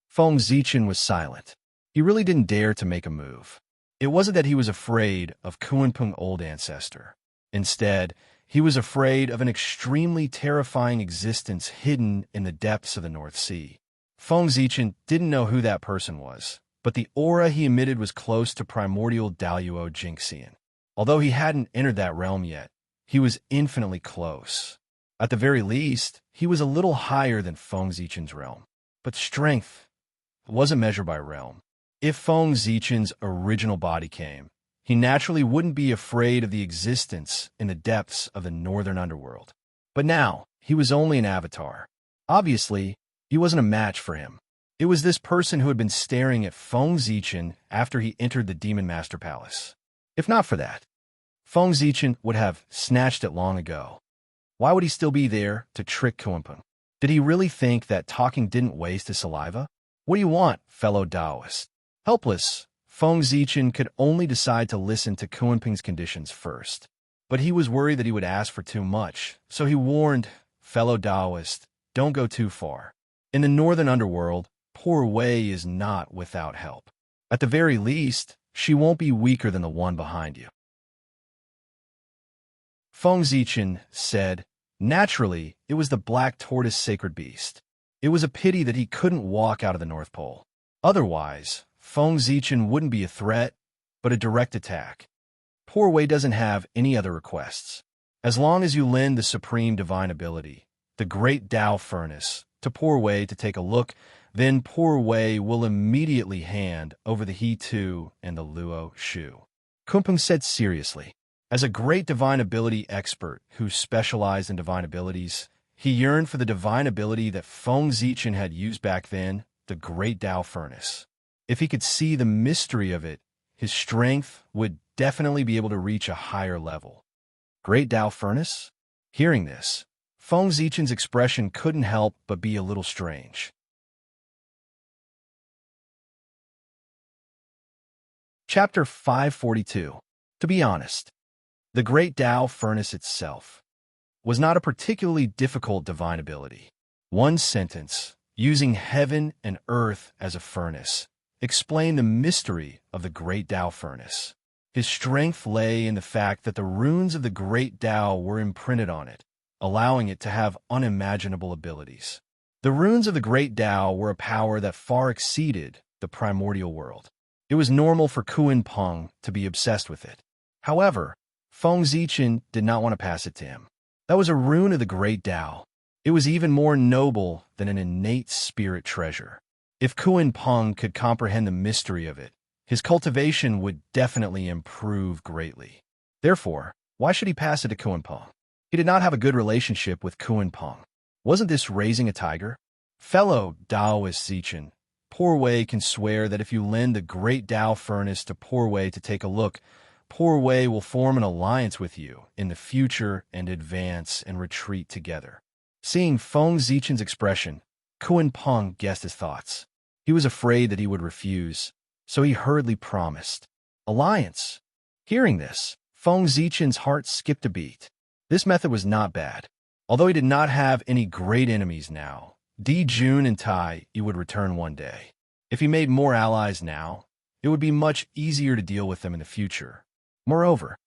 Feng Zichen was silent. He really didn't dare to make a move. It wasn't that he was afraid of Kunpeng's old ancestor. Instead, he was afraid of an extremely terrifying existence hidden in the depths of the North Sea. Feng Zichen didn't know who that person was, but the aura he emitted was close to primordial Daluo Jinxian. Although he hadn't entered that realm yet, he was infinitely close. At the very least, he was a little higher than Feng Zichen's realm. But strength wasn't measured by realm. If Feng Zichen's original body came, he naturally wouldn't be afraid of the existence in the depths of the northern underworld. But now, he was only an avatar. Obviously, he wasn't a match for him. It was this person who had been staring at Feng Zichen after he entered the Demon Master Palace. If not for that, Feng Zichen would have snatched it long ago. Why would he still be there to trick Kunpeng? Did he really think that talking didn't waste his saliva? What do you want, fellow Taoist? Helpless, Feng Zichen could only decide to listen to Kunpeng's conditions first. But he was worried that he would ask for too much, so he warned, fellow Taoist, don't go too far. In the northern underworld, poor Wei is not without help. At the very least, she won't be weaker than the one behind you. Feng Zichen said, naturally, it was the black tortoise sacred beast. It was a pity that he couldn't walk out of the North Pole. Otherwise, Feng Zichen wouldn't be a threat, but a direct attack. Poor Wei doesn't have any other requests. As long as you lend the supreme divine ability, the great Tao furnace, to poor Wei to take a look, then poor Wei will immediately hand over the He Tu and the Luo Shu. Kunpeng said seriously. As a great divine ability expert who specialized in divine abilities, he yearned for the divine ability that Feng Zichen had used back then, the great Tao furnace. If he could see the mystery of it, his strength would definitely be able to reach a higher level. Great Tao furnace? Hearing this, Feng Zichen's expression couldn't help but be a little strange. Chapter 542. To be honest, the great Tao furnace itself was not a particularly difficult divine ability. One sentence, using heaven and earth as a furnace, explained the mystery of the great Tao furnace. His strength lay in the fact that the runes of the great Tao were imprinted on it, allowing it to have unimaginable abilities. The runes of the great Tao were a power that far exceeded the primordial world. It was normal for Kunpeng to be obsessed with it. However, Feng Zichen did not want to pass it to him. That was a rune of the great Tao. It was even more noble than an innate spirit treasure. If Kunpeng could comprehend the mystery of it, his cultivation would definitely improve greatly. Therefore, why should he pass it to Kunpeng? He did not have a good relationship with Kunpeng. Wasn't this raising a tiger? Fellow Taoist Zichen, poor Wei can swear that if you lend the great Tao furnace to poor Wei to take a look, poor Wei will form an alliance with you in the future and advance and retreat together. Seeing Feng Zichen's expression, Kunpeng guessed his thoughts. He was afraid that he would refuse, so he hurriedly promised. Alliance. Hearing this, Feng Zichen's heart skipped a beat. This method was not bad. Although he did not have any great enemies now, Di Jun and Tai he would return one day. If he made more allies now, it would be much easier to deal with them in the future. Moreover,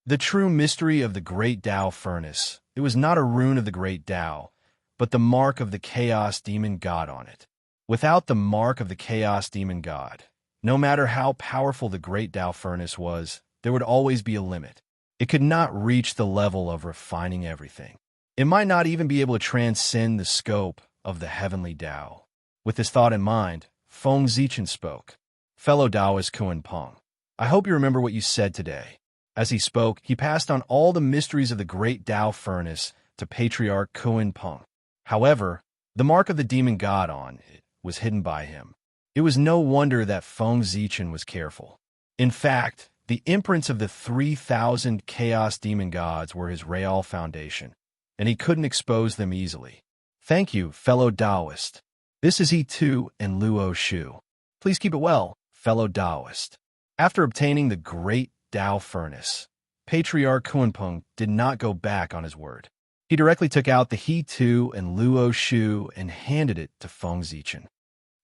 the true mystery of the great Tao furnace, it was not a rune of the great Tao, but the mark of the Chaos Demon God on it. Without the mark of the Chaos Demon God, no matter how powerful the great Tao furnace was, there would always be a limit. It could not reach the level of refining everything. It might not even be able to transcend the scope of the heavenly Tao. With this thought in mind, Feng Zichen spoke. Fellow Taoist Kunpeng, I hope you remember what you said today. As he spoke, he passed on all the mysteries of the great Tao furnace to Patriarch Kunpeng. However, the mark of the demon god on it was hidden by him. It was no wonder that Feng Zichen was careful. In fact, the imprints of the 3,000 chaos demon gods were his real foundation, and he couldn't expose them easily. Thank you, fellow Taoist. This is He Tu and Luo Shu. Please keep it well, fellow Taoist. After obtaining the great Tao furnace, Patriarch Kunpeng did not go back on his word. He directly took out the He-Tu and Luo Shu and handed it to Feng Zichen.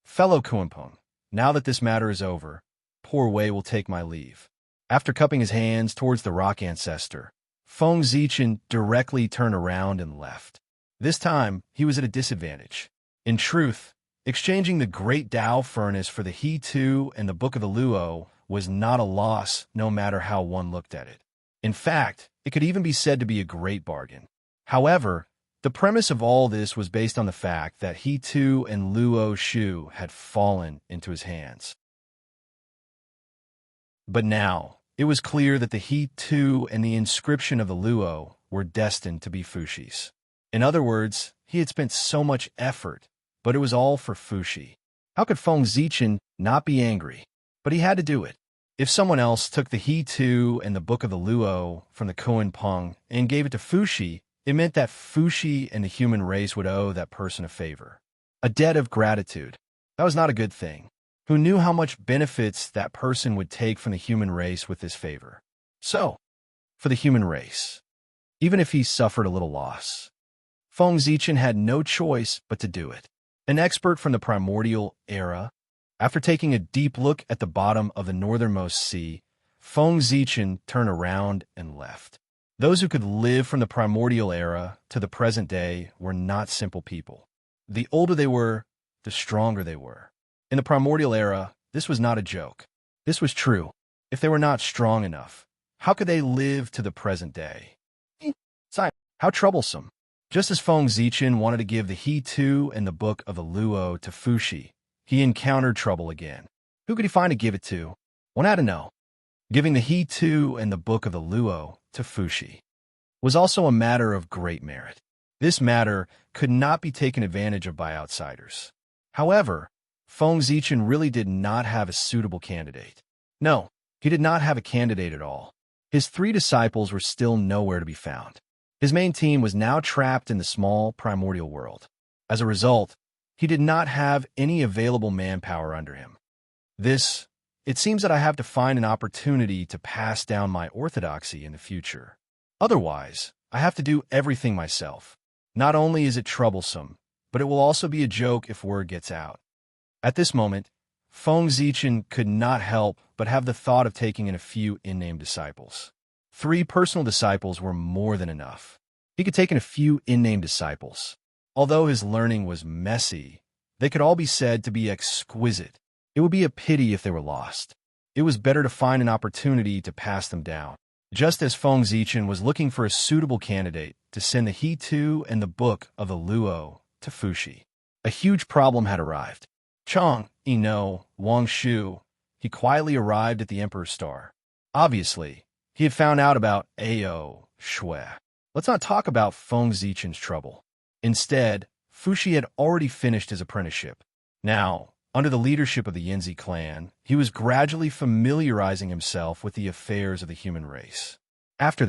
Fellow Kunpeng, now that this matter is over, poor Wei will take my leave. After cupping his hands towards the rock ancestor, Feng Zichen directly turned around and left. This time, he was at a disadvantage. In truth, exchanging the Great Tao Furnace for the He-Tu and the Book of the Luo was not a loss, no matter how one looked at it. In fact, it could even be said to be a great bargain. However, the premise of all this was based on the fact that He-Tu and Luo Shu had fallen into his hands. But now, it was clear that the He-Tu and the inscription of the Luo were destined to be Fushi's. In other words, he had spent so much effort, but it was all for Fushi. How could Feng Zichen not be angry? But he had to do it. If someone else took the He-Tu and the Book of the Luo from the Kunpeng and gave it to Fushi, it meant that Fushi and the human race would owe that person a favor. A debt of gratitude. That was not a good thing. Who knew how much benefits that person would take from the human race with this favor? So, for the human race, even if he suffered a little loss, Feng Zichen had no choice but to do it. An expert from the primordial era, after taking a deep look at the bottom of the northernmost sea, Feng Zichen turned around and left. Those who could live from the primordial era to the present day were not simple people. The older they were, the stronger they were. In the primordial era, this was not a joke. This was true. If they were not strong enough, how could they live to the present day? How troublesome. Just as Feng Zichen wanted to give the He-Tu and the Book of the Luo to Fushi, he encountered trouble again. Who could he find to give it to? One had to know. Giving the He-Tu and the Book of the Luo to Fushi was also a matter of great merit. This matter could not be taken advantage of by outsiders. However, Feng Zichen really did not have a suitable candidate. No, he did not have a candidate at all. His 3 disciples were still nowhere to be found. His main team was now trapped in the small primordial world. As a result, he did not have any available manpower under him. It seems that I have to find an opportunity to pass down my orthodoxy in the future. Otherwise, I have to do everything myself. Not only is it troublesome, but it will also be a joke if word gets out. At this moment, Feng Zichen could not help but have the thought of taking in a few in-name disciples. 3 personal disciples were more than enough. He could take in a few in-name disciples. Although his learning was messy, they could all be said to be exquisite. It would be a pity if they were lost. It was better to find an opportunity to pass them down. Just as Feng Zichen was looking for a suitable candidate to send the He-Tu and the Book of the Luo to Fushi, a huge problem had arrived. Chang, Ino, Wang Shu, he quietly arrived at the Emperor's Star. Obviously, he had found out about Ao Shui. Let's not talk about Feng Zichen's trouble. Instead, Fushi had already finished his apprenticeship. Now, under the leadership of the Yanzi clan, he was gradually familiarizing himself with the affairs of the human race. After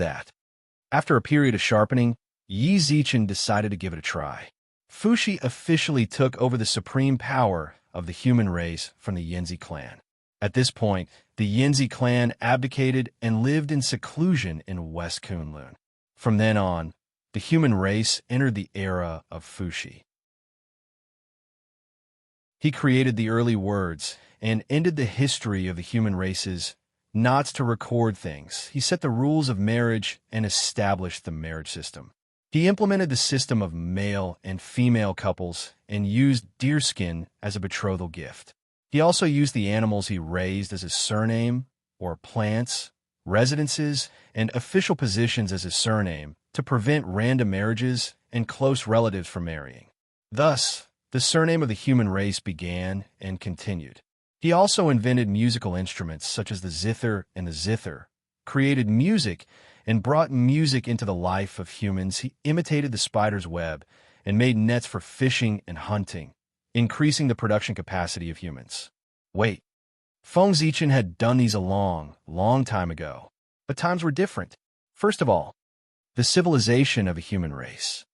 a period of sharpening, Yi Zichen decided to give it a try. Fushi officially took over the supreme power of the human race from the Yanzi clan. At this point, the Yanzi clan abdicated and lived in seclusion in West Kunlun. From then on, the human race entered the era of Fushi. He created the early words and ended the history of the human race's knots to record things. He set the rules of marriage and established the marriage system. He implemented the system of male and female couples and used deerskin as a betrothal gift. He also used the animals he raised as his surname, or plants, residences, and official positions as his surname to prevent random marriages and close relatives from marrying. Thus, the surname of the human race began and continued. He also invented musical instruments such as the zither and the zither, created music, and brought music into the life of humans. He imitated the spider's web and made nets for fishing and hunting, increasing the production capacity of humans. Wait, Feng Zichen had done these a long time ago, but times were different. First of all, the civilization of a human race.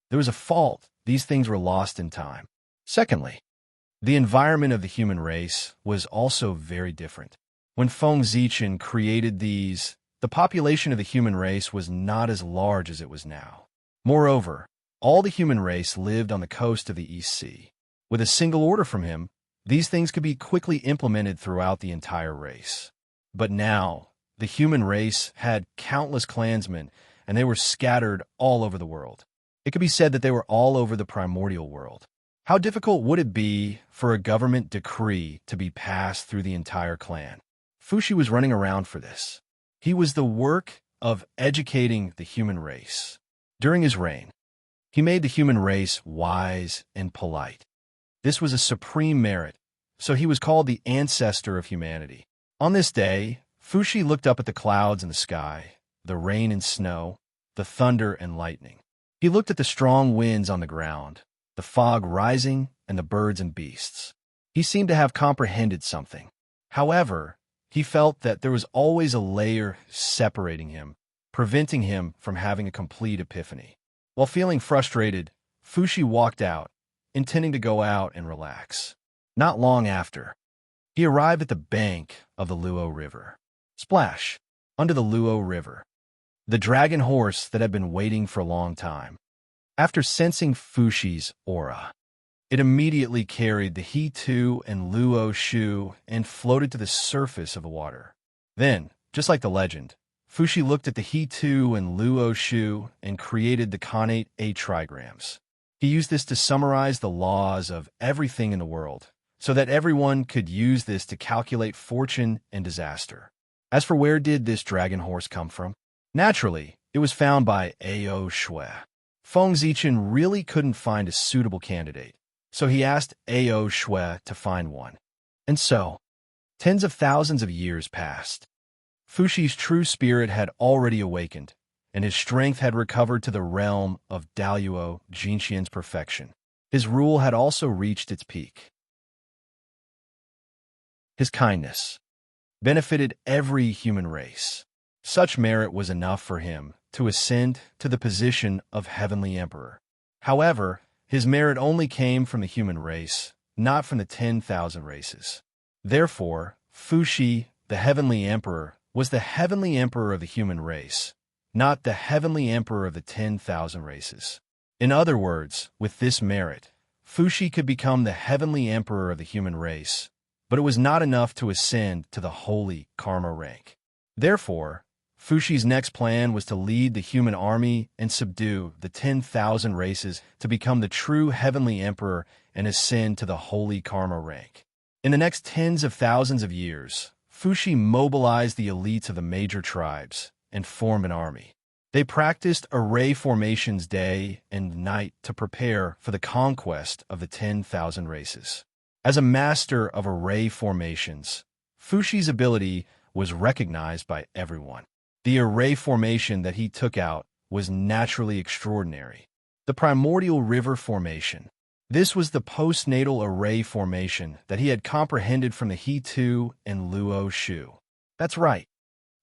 There was a fault. These things were lost in time. Secondly, the environment of the human race was also very different. When Feng Zichen created these the population of the human race was not as large as it was now. Moreover, all the human race lived on the coast of the East Sea. With a single order from him, these things could be quickly implemented throughout the entire race. But now, the human race had countless clansmen, and they were scattered all over the world. It could be said that they were all over the primordial world. How difficult would it be for a government decree to be passed through the entire clan? Fushi was running around for this. He was the work of educating the human race. During his reign, he made the human race wise and polite. This was a supreme merit, so he was called the ancestor of humanity. On this day, Fushi looked up at the clouds in the sky, the rain and snow, the thunder and lightning. He looked at the strong winds on the ground, the fog rising, and the birds and beasts. He seemed to have comprehended something. However, he felt that there was always a layer separating him, preventing him from having a complete epiphany. While feeling frustrated, Fushi walked out, intending to go out and relax. Not long after, he arrived at the bank of the Luo River. Splash! Under the Luo River, the dragon horse that had been waiting for a long time. After sensing Fushi's aura, it immediately carried the He-Tu and Luo Shu and floated to the surface of the water. Then, just like the legend, Fushi looked at the He-Tu and Luo Shu and created the connate A trigrams. He used this to summarize the laws of everything in the world, so that everyone could use this to calculate fortune and disaster. As for where did this dragon horse come from? Naturally, it was found by Ao Shui. Feng Zichen really couldn't find a suitable candidate, so he asked Ao Shui to find one. And so, tens of thousands of years passed. Fushi's true spirit had already awakened, and his strength had recovered to the realm of Daluo Jinxian's perfection. His rule had also reached its peak. His kindness benefited every human race. Such merit was enough for him to ascend to the position of Heavenly Emperor. However, his merit only came from the human race, not from the 10,000 races. Therefore, Fushi, the Heavenly Emperor, was the Heavenly Emperor of the human race, not the Heavenly Emperor of the 10,000 races. In other words, with this merit, Fushi could become the Heavenly Emperor of the human race, but it was not enough to ascend to the Holy Karma rank. Therefore, Fushi's next plan was to lead the human army and subdue the 10,000 races to become the true Heavenly Emperor and ascend to the Holy Karma rank. In the next tens of thousands of years, Fushi mobilized the elites of the major tribes and formed an army. They practiced array formations day and night to prepare for the conquest of the 10,000 races. As a master of array formations, Fushi's ability was recognized by everyone. The array formation that he took out was naturally extraordinary. The primordial river formation. This was the postnatal array formation that he had comprehended from the He-Tu and Luo Shu. That's right.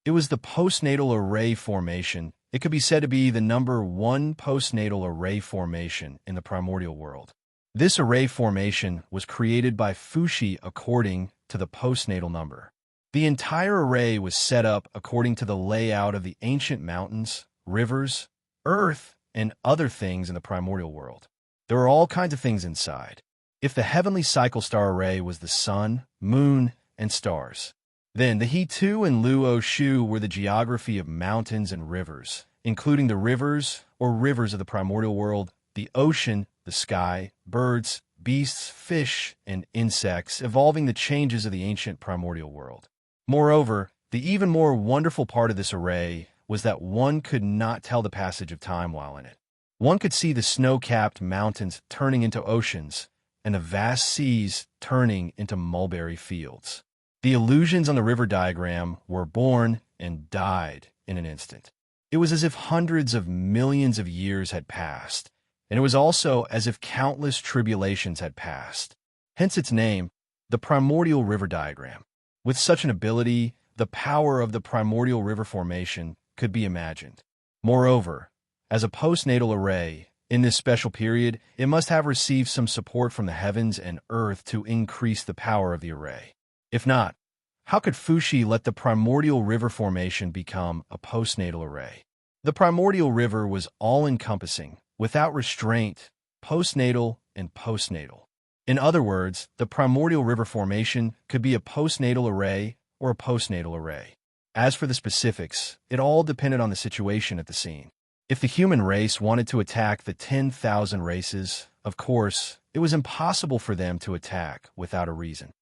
It was the postnatal array formation. It could be said to be the number 1 postnatal array formation in the primordial world. This array formation was created by Fushi according to the postnatal number. The entire array was set up according to the layout of the ancient mountains, rivers, earth, and other things in the primordial world. There were all kinds of things inside. If the heavenly cycle star array was the sun, moon, and stars, then the He-Tu and Luo Shu were the geography of mountains and rivers, including the rivers or rivers of the primordial world, the ocean, the sky, birds, beasts, fish, and insects, evolving the changes of the ancient primordial world. Moreover, the even more wonderful part of this array was that one could not tell the passage of time while in it. One could see the snow-capped mountains turning into oceans and the vast seas turning into mulberry fields. The illusions on the river diagram were born and died in an instant. It was as if hundreds of millions of years had passed, and it was also as if countless tribulations had passed. Hence its name, the primordial river diagram. With such an ability, the power of the primordial river formation could be imagined. Moreover, as a postnatal array, in this special period, it must have received some support from the heavens and earth to increase the power of the array. If not, How could Fuxi let the primordial river formation become a postnatal array? The primordial river was all-encompassing, without restraint, postnatal and postnatal. In other words, the primordial river formation could be a postnatal array or a postnatal array. As for the specifics, it all depended on the situation at the scene. If the human race wanted to attack the 10,000 races, of course, it was impossible for them to attack without a reason.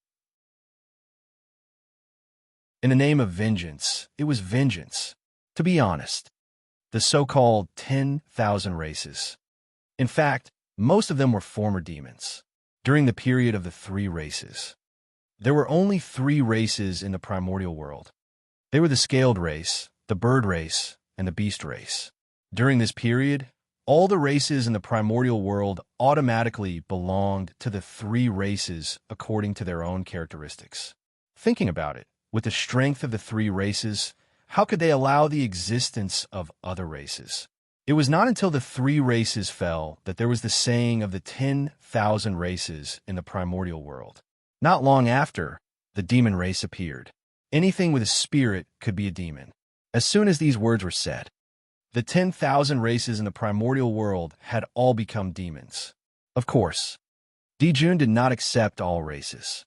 In the name of vengeance, it was vengeance. To be honest, the so-called 10,000 races. In fact, most of them were former demons. During the period of the 3 races, there were only 3 races in the primordial world. They were the scaled race, the bird race, and the beast race. During this period, all the races in the primordial world automatically belonged to the 3 races according to their own characteristics. Thinking about it, with the strength of the 3 races, how could they allow the existence of other races? It was not until the 3 races fell that there was the saying of the 10,000 races in the primordial world. Not long after, the demon race appeared. Anything with a spirit could be a demon. As soon as these words were said, the 10,000 races in the primordial world had all become demons. Of course, Dijun did not accept all races.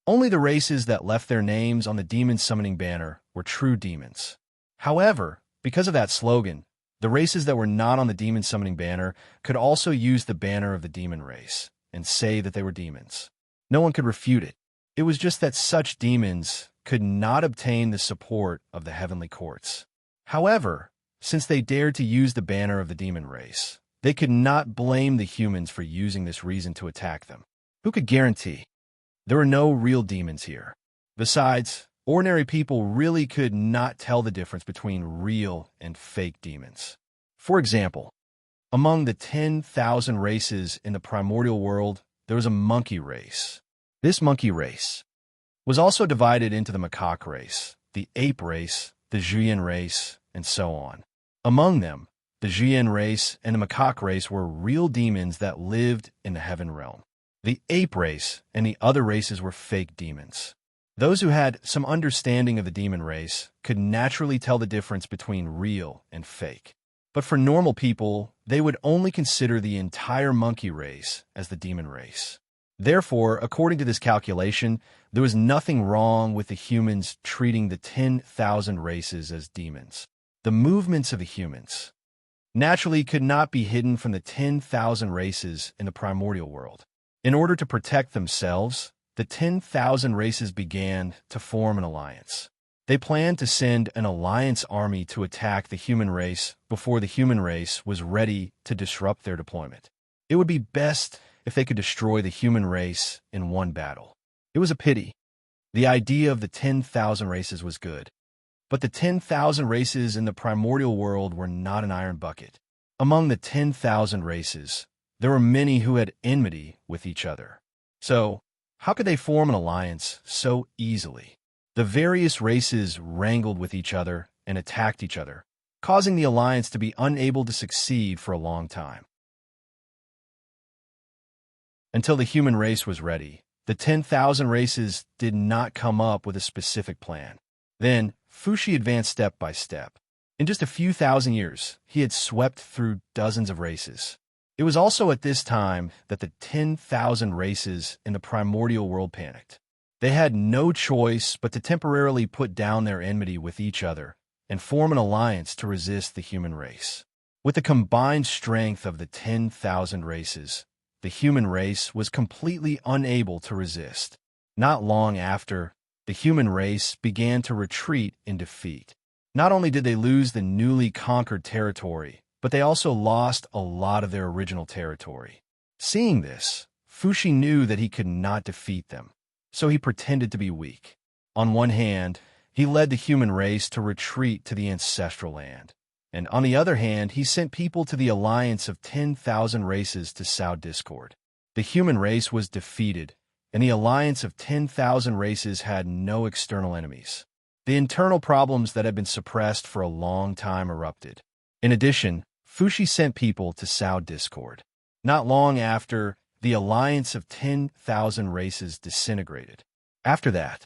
Only the races that left their names on the demon summoning banner were true demons. However, because of that slogan, the races that were not on the demon summoning banner could also use the banner of the demon race and say that they were demons. No one could refute it. It was just that such demons could not obtain the support of the heavenly courts. However, since they dared to use the banner of the demon race, they could not blame the humans for using this reason to attack them. Who could guarantee? There were no real demons here. Besides, ordinary people really could not tell the difference between real and fake demons. For example, among the 10,000 races in the primordial world, there was a monkey race. This monkey race was also divided into the macaque race, the ape race, the Juyin race, and so on. Among them, the Juyin race and the macaque race were real demons that lived in the heaven realm. The ape race and the other races were fake demons. Those who had some understanding of the demon race could naturally tell the difference between real and fake. But for normal people, they would only consider the entire monkey race as the demon race. Therefore, according to this calculation, there was nothing wrong with the humans treating the 10,000 races as demons. The movements of the humans naturally could not be hidden from the 10,000 races in the primordial world. In order to protect themselves, the 10,000 races began to form an alliance. They planned to send an alliance army to attack the human race before the human race was ready to disrupt their deployment. It would be best if they could destroy the human race in one battle. It was a pity. The idea of the 10,000 races was good. But the 10,000 races in the primordial world were not an iron bucket. Among the 10,000 races, there were many who had enmity with each other. So, how could they form an alliance so easily? The various races wrangled with each other and attacked each other, causing the alliance to be unable to succeed for a long time. Until the human race was ready, the 10,000 races did not come up with a specific plan. Then, Fuxi advanced step by step. In just a few thousand years, he had swept through dozens of races. It was also at this time that the 10,000 races in the primordial world panicked. They had no choice but to temporarily put down their enmity with each other and form an alliance to resist the human race. With the combined strength of the 10,000 races, the human race was completely unable to resist. Not long after, the human race began to retreat in defeat. Not only did they lose the newly conquered territory, but they also lost a lot of their original territory. Seeing this, Fuxi knew that he could not defeat them, so he pretended to be weak. On one hand, he led the human race to retreat to the ancestral land, and on the other hand, he sent people to the alliance of 10,000 races to sow discord. The human race was defeated, and the alliance of 10,000 races had no external enemies. The internal problems that had been suppressed for a long time erupted. In addition, Fuxi sent people to sow discord. Not long after, the alliance of 10,000 races disintegrated. After that,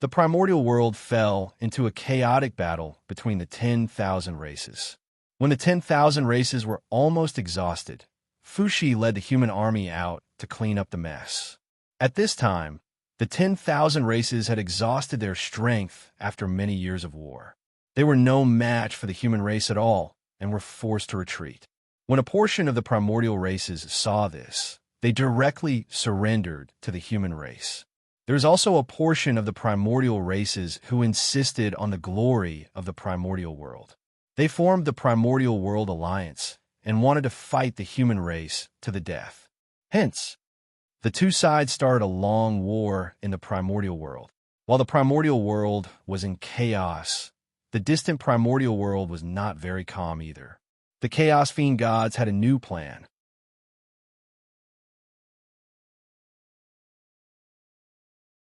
The primordial world fell into a chaotic battle between the 10,000 races. When the 10,000 races were almost exhausted, Fushi led the human army out to clean up the mess. At this time, the 10,000 races had exhausted their strength after many years of war. They were no match for the human race at all and were forced to retreat. When a portion of the primordial races saw this, they directly surrendered to the human race. There is also a portion of the primordial races who insisted on the glory of the primordial world. They formed the Primordial World Alliance and wanted to fight the human race to the death. Hence, the two sides started a long war in the primordial world. While the primordial world was in chaos, the distant primordial world was not very calm either. The Chaos Fiend gods had a new plan.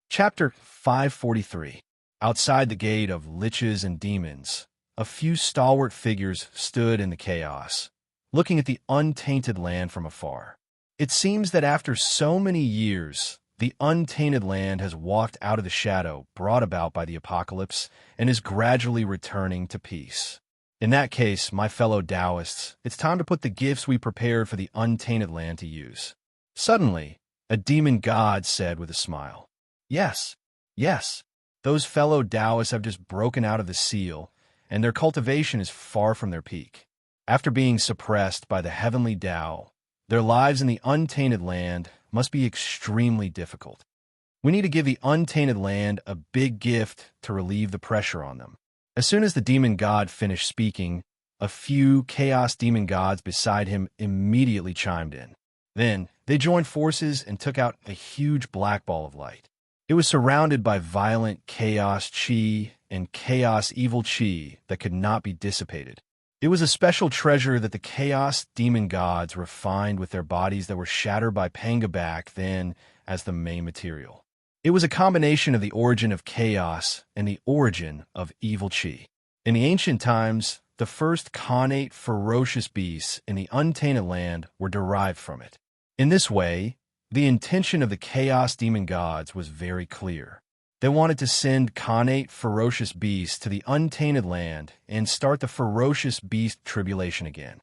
Chapter 543. Outside the gate of liches and demons, a few stalwart figures stood in the chaos, looking at the untainted land from afar. It seems that after so many years, the untainted land has walked out of the shadow brought about by the apocalypse and is gradually returning to peace. In that case, my fellow Taoists, it's time to put the gifts we prepared for the untainted land to use. Suddenly, a demon god said with a smile, Yes, those fellow Taoists have just broken out of the seal, and their cultivation is far from their peak. After being suppressed by the heavenly Tao, their lives in the untainted land must be extremely difficult. We need to give the untainted land a big gift to relieve the pressure on them. As soon as the demon god finished speaking, a few chaos demon gods beside him immediately chimed in. Then, they joined forces and took out a huge black ball of light. It was surrounded by violent chaos chi and chaos evil chi that could not be dissipated. It was a special treasure that the chaos demon gods refined with their bodies that were shattered by Panga back then as the main material. It was a combination of the origin of chaos and the origin of evil chi. In the ancient times, the first connate ferocious beasts in the untainted land were derived from it. In this way, the intention of the chaos demon gods was very clear. They wanted to send connate ferocious beasts to the untainted land and start the ferocious beast tribulation again.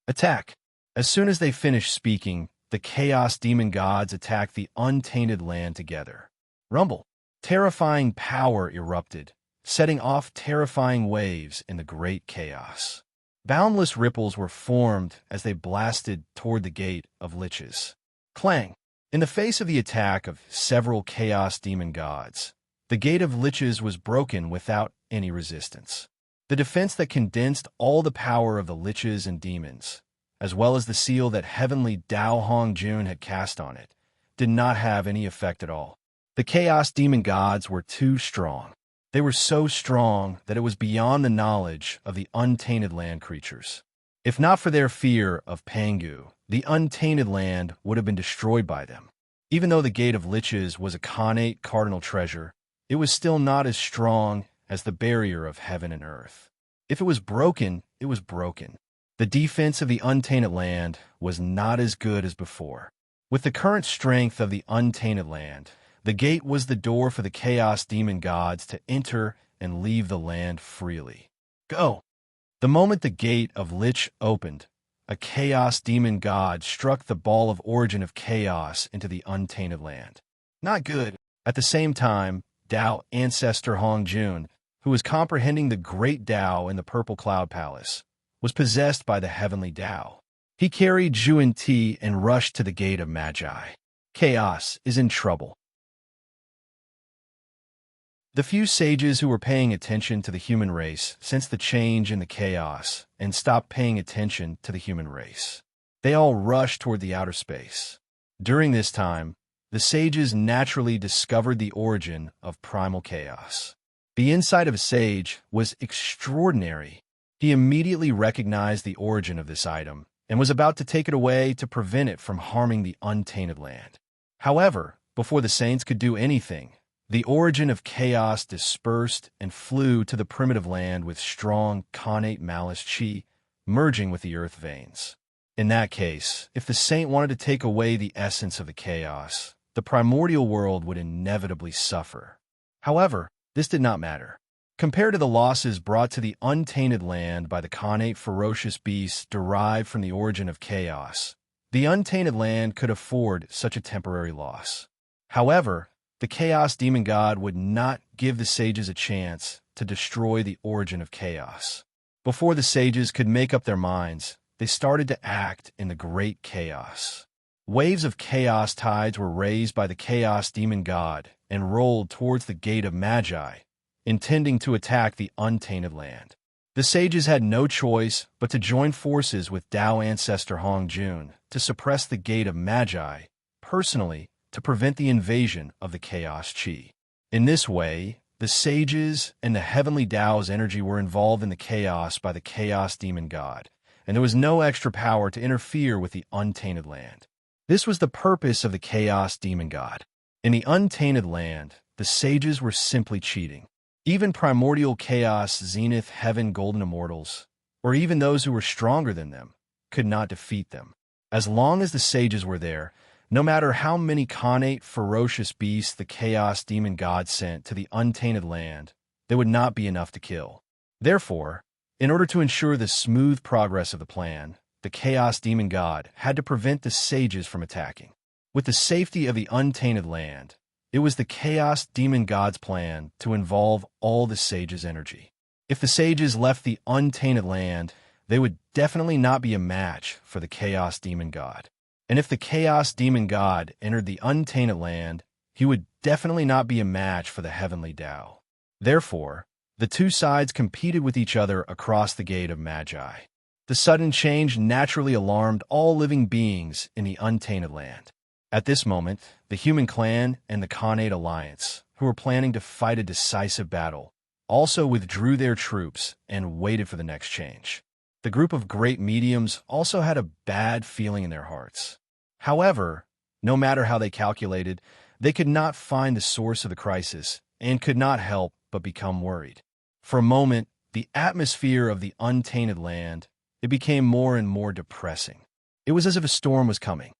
Attack! As soon as they finished speaking, the chaos demon gods attacked the untainted land together. Rumble! Terrifying power erupted, setting off terrifying waves in the great chaos. Boundless ripples were formed as they blasted toward the gate of liches. Clang! In the face of the attack of several chaos demon gods, the gate of liches was broken without any resistance. The defense that condensed all the power of the liches and demons, as well as the seal that heavenly Dao Hong Jun had cast on it, did not have any effect at all. The chaos demon gods were too strong. They were so strong that it was beyond the knowledge of the untainted land creatures. If not for their fear of Pangu, the untainted land would have been destroyed by them. Even though the Gate of Liches was a connate cardinal treasure, it was still not as strong as the barrier of heaven and earth. If it was broken, it was broken. The defense of the untainted land was not as good as before. With the current strength of the untainted land, the gate was the door for the chaos demon gods to enter and leave the land freely. Go! The moment the gate of Lich opened, a chaos demon god struck the ball of origin of chaos into the untainted land. Not good. At the same time, Dao Ancestor Hong Jun, who was comprehending the great Dao in the Purple Cloud Palace, was possessed by the heavenly Dao. He carried Juan Ti and rushed to the gate of Magi. Chaos is in trouble. The few sages who were paying attention to the human race sensed the change in the chaos and stopped paying attention to the human race. They all rushed toward the outer space. During this time, the sages naturally discovered the origin of primal chaos. The insight of a sage was extraordinary. He immediately recognized the origin of this item and was about to take it away to prevent it from harming the untainted land. However, before the saints could do anything, the origin of chaos dispersed and flew to the primitive land with strong connate malice chi, merging with the earth veins. In that case, if the saint wanted to take away the essence of the chaos, the primordial world would inevitably suffer. However, this did not matter. Compared to the losses brought to the untainted land by the Khanate ferocious beasts derived from the origin of chaos, the untainted land could afford such a temporary loss. However, the chaos demon god would not give the sages a chance to destroy the origin of chaos. Before the sages could make up their minds, they started to act in the great chaos. Waves of chaos tides were raised by the chaos demon god and rolled towards the gate of Magi, intending to attack the untainted land. The sages had no choice but to join forces with Tao ancestor Hong Jun to suppress the gate of Magi, personally to prevent the invasion of the chaos chi. In this way, the sages and the heavenly Tao's energy were involved in the chaos by the chaos demon god, and there was no extra power to interfere with the untainted land. This was the purpose of the chaos demon god. In the untainted land, the sages were simply cheating. Even primordial chaos, zenith, heaven, golden immortals, or even those who were stronger than them, could not defeat them. As long as the sages were there, no matter how many Khanate ferocious beasts the chaos demon god sent to the untainted land, there would not be enough to kill. Therefore, in order to ensure the smooth progress of the plan, the chaos demon god had to prevent the sages from attacking. With the safety of the untainted land, it was the chaos demon god's plan to involve all the sages' energy. If the sages left the untainted land, they would definitely not be a match for the chaos demon god. And if the chaos demon god entered the untainted land, he would definitely not be a match for the heavenly Tao. Therefore, the two sides competed with each other across the gate of Magi. The sudden change naturally alarmed all living beings in the untainted land. At this moment, the human clan and the Khanate alliance, who were planning to fight a decisive battle, also withdrew their troops and waited for the next change. The group of great mediums also had a bad feeling in their hearts. However, no matter how they calculated, they could not find the source of the crisis and could not help but become worried. For a moment, the atmosphere of the untainted land, it became more and more depressing. It was as if a storm was coming.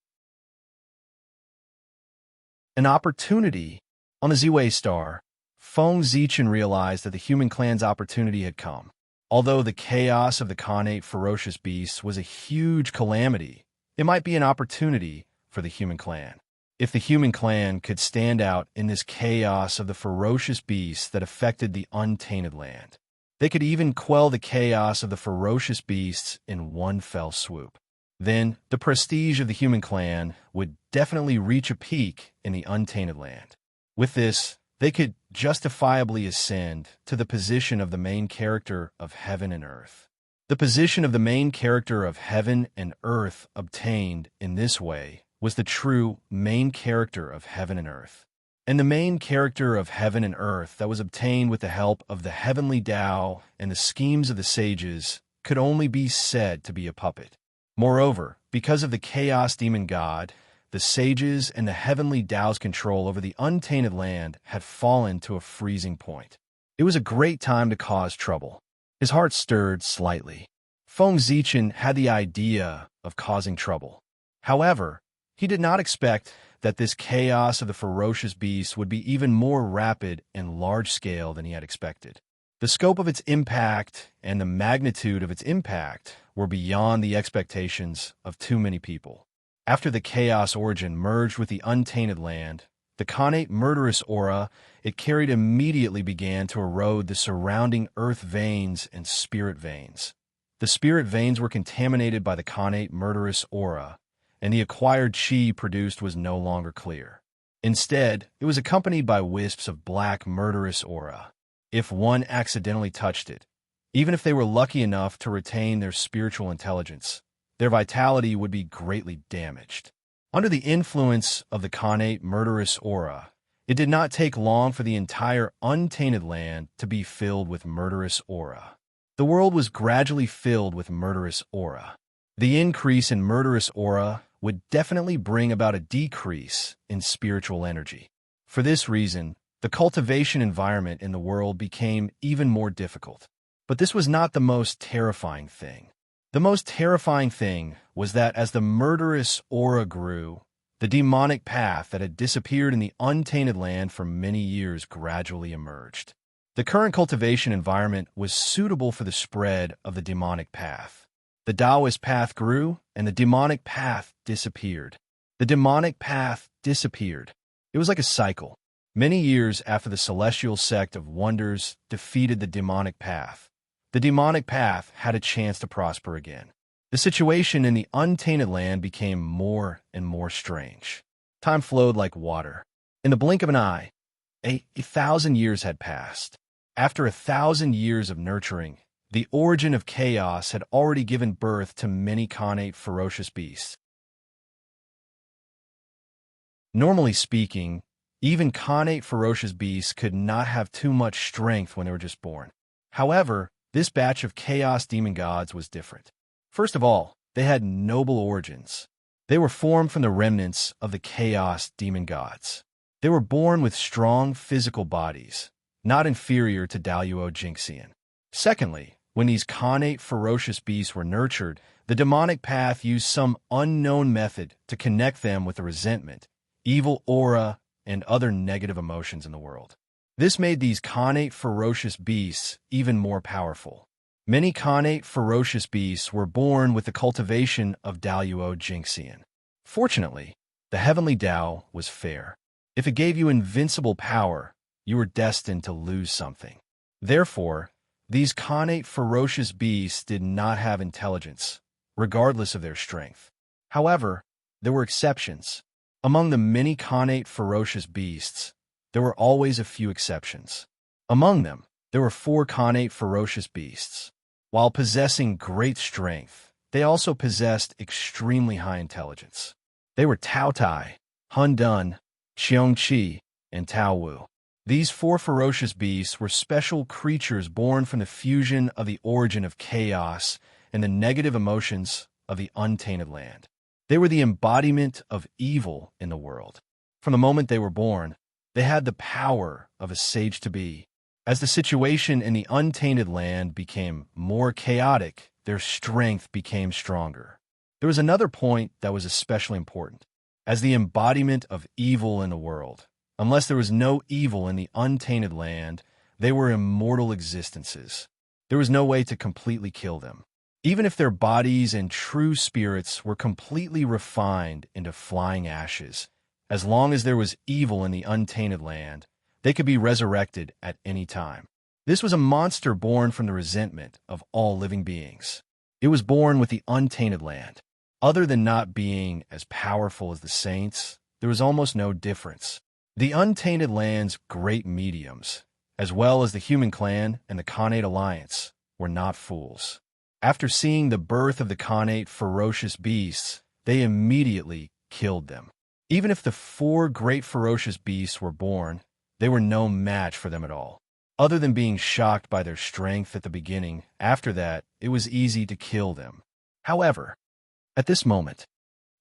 An opportunity. On the Z-Way star, Feng Zichen realized that the human clan's opportunity had come. Although the chaos of the Khanate ferocious beasts was a huge calamity, it might be an opportunity for the human clan. If the human clan could stand out in this chaos of the ferocious beasts that affected the untainted land, they could even quell the chaos of the ferocious beasts in one fell swoop. Then the prestige of the human clan would definitely reach a peak in the untainted land. With this, they could justifiably ascend to the position of the main character of heaven and earth. The position of the main character of heaven and earth obtained in this way was the true main character of heaven and earth. And the main character of heaven and earth that was obtained with the help of the heavenly Tao and the schemes of the sages could only be said to be a puppet. Moreover, because of the chaos demon god, the sages and the heavenly Tao's control over the untainted land had fallen to a freezing point. It was a great time to cause trouble. His heart stirred slightly. Feng Zichen had the idea of causing trouble. However, he did not expect that this chaos of the ferocious beast would be even more rapid and large-scale than he had expected. The scope of its impact and the magnitude of its impact were beyond the expectations of too many people. After the chaos origin merged with the untainted land, the Khanate murderous aura it carried immediately began to erode the surrounding earth veins and spirit veins. The spirit veins were contaminated by the Khanate murderous aura, and the acquired chi produced was no longer clear. Instead, it was accompanied by wisps of black murderous aura. If one accidentally touched it, even if they were lucky enough to retain their spiritual intelligence, their vitality would be greatly damaged. Under the influence of the Khanate murderous aura, it did not take long for the entire untainted land to be filled with murderous aura. The world was gradually filled with murderous aura. The increase in murderous aura would definitely bring about a decrease in spiritual energy. For this reason, the cultivation environment in the world became even more difficult. But this was not the most terrifying thing. The most terrifying thing was that as the murderous aura grew, the demonic path that had disappeared in the untainted land for many years gradually emerged. The current cultivation environment was suitable for the spread of the demonic path. The Taoist path grew, and the demonic path disappeared. The demonic path disappeared. It was like a cycle. Many years after the celestial sect of wonders defeated the demonic path, the demonic path had a chance to prosper again. The situation in the untainted land became more and more strange. Time flowed like water. In the blink of an eye, a 1,000 years had passed. After 1,000 years of nurturing, the origin of chaos had already given birth to many connate ferocious beasts. Normally speaking, even connate ferocious beasts could not have too much strength when they were just born. However, this batch of chaos demon gods was different. First of all, they had noble origins. They were formed from the remnants of the chaos demon gods. They were born with strong physical bodies, not inferior to Daluo Jinxian. Secondly, when these connate ferocious beasts were nurtured, the demonic path used some unknown method to connect them with the resentment, evil aura, and other negative emotions in the world. This made these connate ferocious beasts even more powerful. Many connate ferocious beasts were born with the cultivation of Daluo Jinxian. Fortunately, the heavenly Tao was fair. If it gave you invincible power, you were destined to lose something. Therefore, these connate ferocious beasts did not have intelligence, regardless of their strength. However, there were exceptions. Among the many connate ferocious beasts, there were always a few exceptions. Among them, there were 4 connate ferocious beasts. While possessing great strength, they also possessed extremely high intelligence. They were Tao Tai, Hun Dun, Xiong Qi, and Tao Wu. These 4 ferocious beasts were special creatures born from the fusion of the origin of chaos and the negative emotions of the untainted land. They were the embodiment of evil in the world. From the moment they were born, they had the power of a sage-to-be. As the situation in the untainted land became more chaotic, their strength became stronger. There was another point that was especially important. As the embodiment of evil in the world, unless there was no evil in the untainted land, they were immortal existences. There was no way to completely kill them. Even if their bodies and true spirits were completely refined into flying ashes, as long as there was evil in the untainted land, they could be resurrected at any time. This was a monster born from the resentment of all living beings. It was born with the untainted land. Other than not being as powerful as the saints, there was almost no difference. The untainted land's great mediums, as well as the human clan and the connate alliance, were not fools. After seeing the birth of the connate ferocious beasts, they immediately killed them. Even if the 4 great ferocious beasts were born, they were no match for them at all. Other than being shocked by their strength at the beginning, after that, it was easy to kill them. However, at this moment,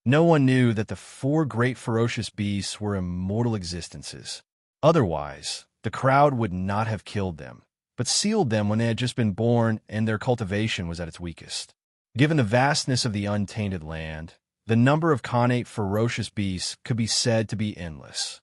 no one knew that the 4 great ferocious beasts were immortal existences. Otherwise, the crowd would not have killed them, but sealed them when they had just been born and their cultivation was at its weakest. Given the vastness of the untainted land, the number of connate ferocious beasts could be said to be endless.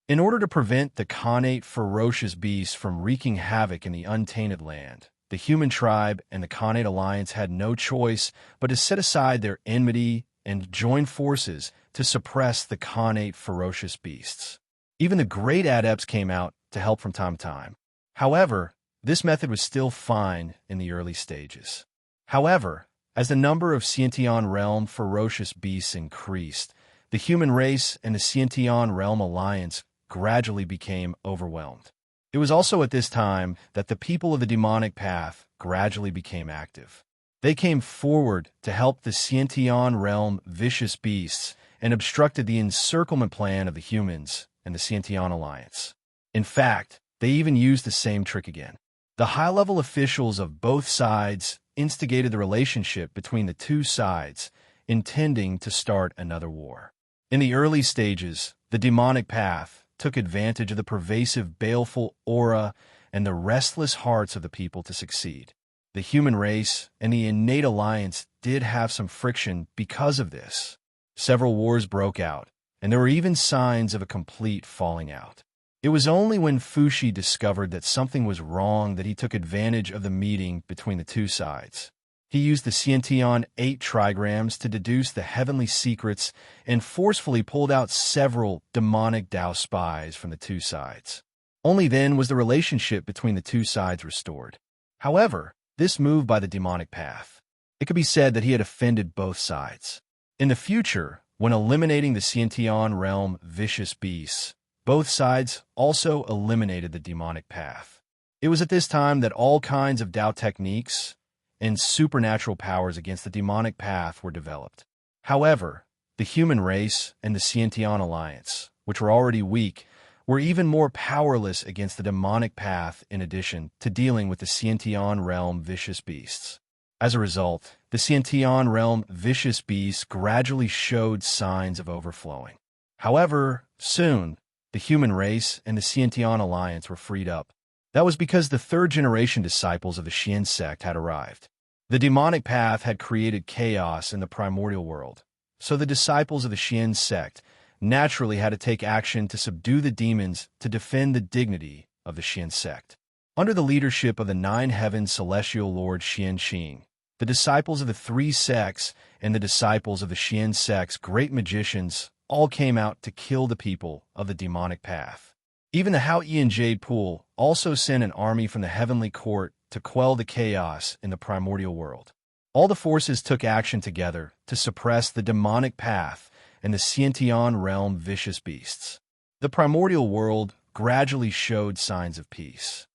In order to prevent the connate ferocious beasts from wreaking havoc in the untainted land, the human tribe and the connate alliance had no choice but to set aside their enmity and join forces to suppress the connate ferocious beasts. Even the great adepts came out to help from time to time. However, this method was still fine in the early stages. However, as the number of Xiantian realm ferocious beasts increased, the human race and the Xiantian realm alliance gradually became overwhelmed. It was also at this time that the people of the demonic path gradually became active. They came forward to help the Xiantian realm vicious beasts and obstructed the encirclement plan of the humans and the Xiantian alliance. In fact, they even used the same trick again. The high-level officials of both sides instigated the relationship between the two sides, intending to start another war. In the early stages, the demonic path took advantage of the pervasive baleful aura and the restless hearts of the people to succeed. The human race and the innate alliance did have some friction because of this. Several wars broke out, and there were even signs of a complete falling out. It was only when Fushi discovered that something was wrong that he took advantage of the meeting between the two sides. He used the Xiantian 8 trigrams to deduce the heavenly secrets and forcefully pulled out several demonic Dao spies from the two sides. Only then was the relationship between the two sides restored. However, this move by the demonic path, it could be said that he had offended both sides. In the future, when eliminating the Xiantian realm vicious beasts, both sides also eliminated the demonic path. It was at this time that all kinds of Dao techniques and supernatural powers against the demonic path were developed. However, the human race and the Xiantian alliance, which were already weak, were even more powerless against the demonic path in addition to dealing with the Xiantian realm vicious beasts. As a result, the Xiantian realm vicious beasts gradually showed signs of overflowing. However, soon, the human race and the Xiantian alliance were freed up. That was because the third-generation disciples of the Xian sect had arrived. The demonic path had created chaos in the primordial world, so the disciples of the Xian sect naturally had to take action to subdue the demons to defend the dignity of the Xian sect. Under the leadership of the 9-heaven celestial lord Xian Qing, the disciples of the 3 sects and the disciples of the Xian sect's great magicians all came out to kill the people of the demonic path. Even the Hao Yi and Jade Pool also sent an army from the heavenly court to quell the chaos in the primordial world. All the forces took action together to suppress the demonic path and the Xiantian realm vicious beasts. The primordial world gradually showed signs of peace.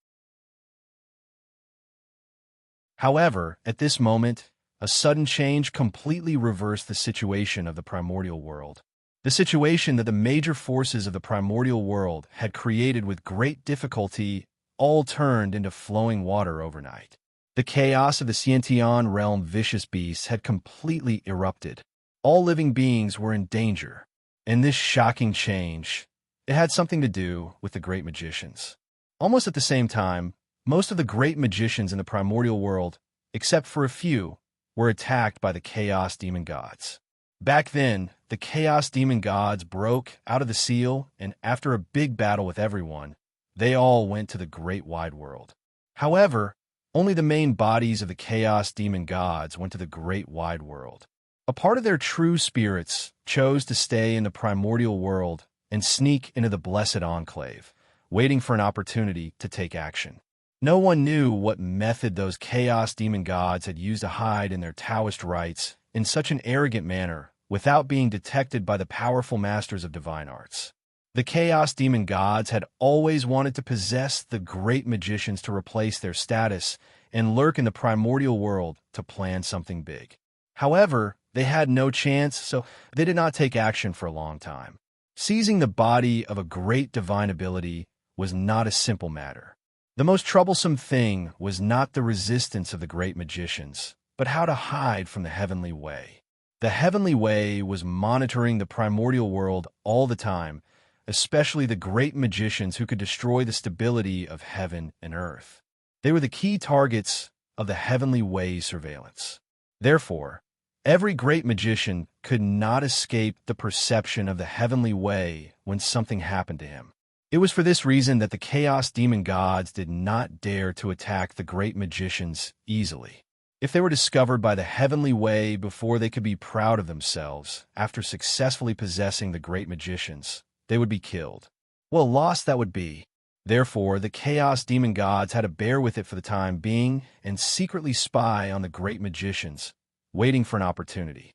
However, at this moment, a sudden change completely reversed the situation of the primordial world. The situation that the major forces of the primordial world had created with great difficulty all turned into flowing water overnight. The chaos of the Xiantian realm vicious beasts had completely erupted. All living beings were in danger, and this shocking change, it had something to do with the great magicians. Almost at the same time, most of the great magicians in the primordial world, except for a few, were attacked by the chaos demon gods. Back then, the chaos demon gods broke out of the seal, and after a big battle with everyone, they all went to the great wide world. However, only the main bodies of the chaos demon gods went to the great wide world. A part of their true spirits chose to stay in the primordial world and sneak into the blessed enclave, waiting for an opportunity to take action. No one knew what method those chaos demon gods had used to hide in their Taoist rites in such an arrogant manner without being detected by the powerful masters of divine arts. The chaos demon gods had always wanted to possess the great magicians to replace their status and lurk in the primordial world to plan something big. However, they had no chance, so they did not take action for a long time. Seizing the body of a great divine ability was not a simple matter. The most troublesome thing was not the resistance of the great magicians, but how to hide from the heavenly way. The heavenly way was monitoring the primordial world all the time, especially the great magicians who could destroy the stability of heaven and earth. They were the key targets of the heavenly way surveillance. Therefore, every great magician could not escape the perception of the heavenly way when something happened to him. It was for this reason that the chaos demon gods did not dare to attack the great magicians easily. If they were discovered by the heavenly way before they could be proud of themselves after successfully possessing the great magicians, they would be killed. What a loss that would be. Therefore, the chaos demon gods had to bear with it for the time being and secretly spy on the great magicians, waiting for an opportunity.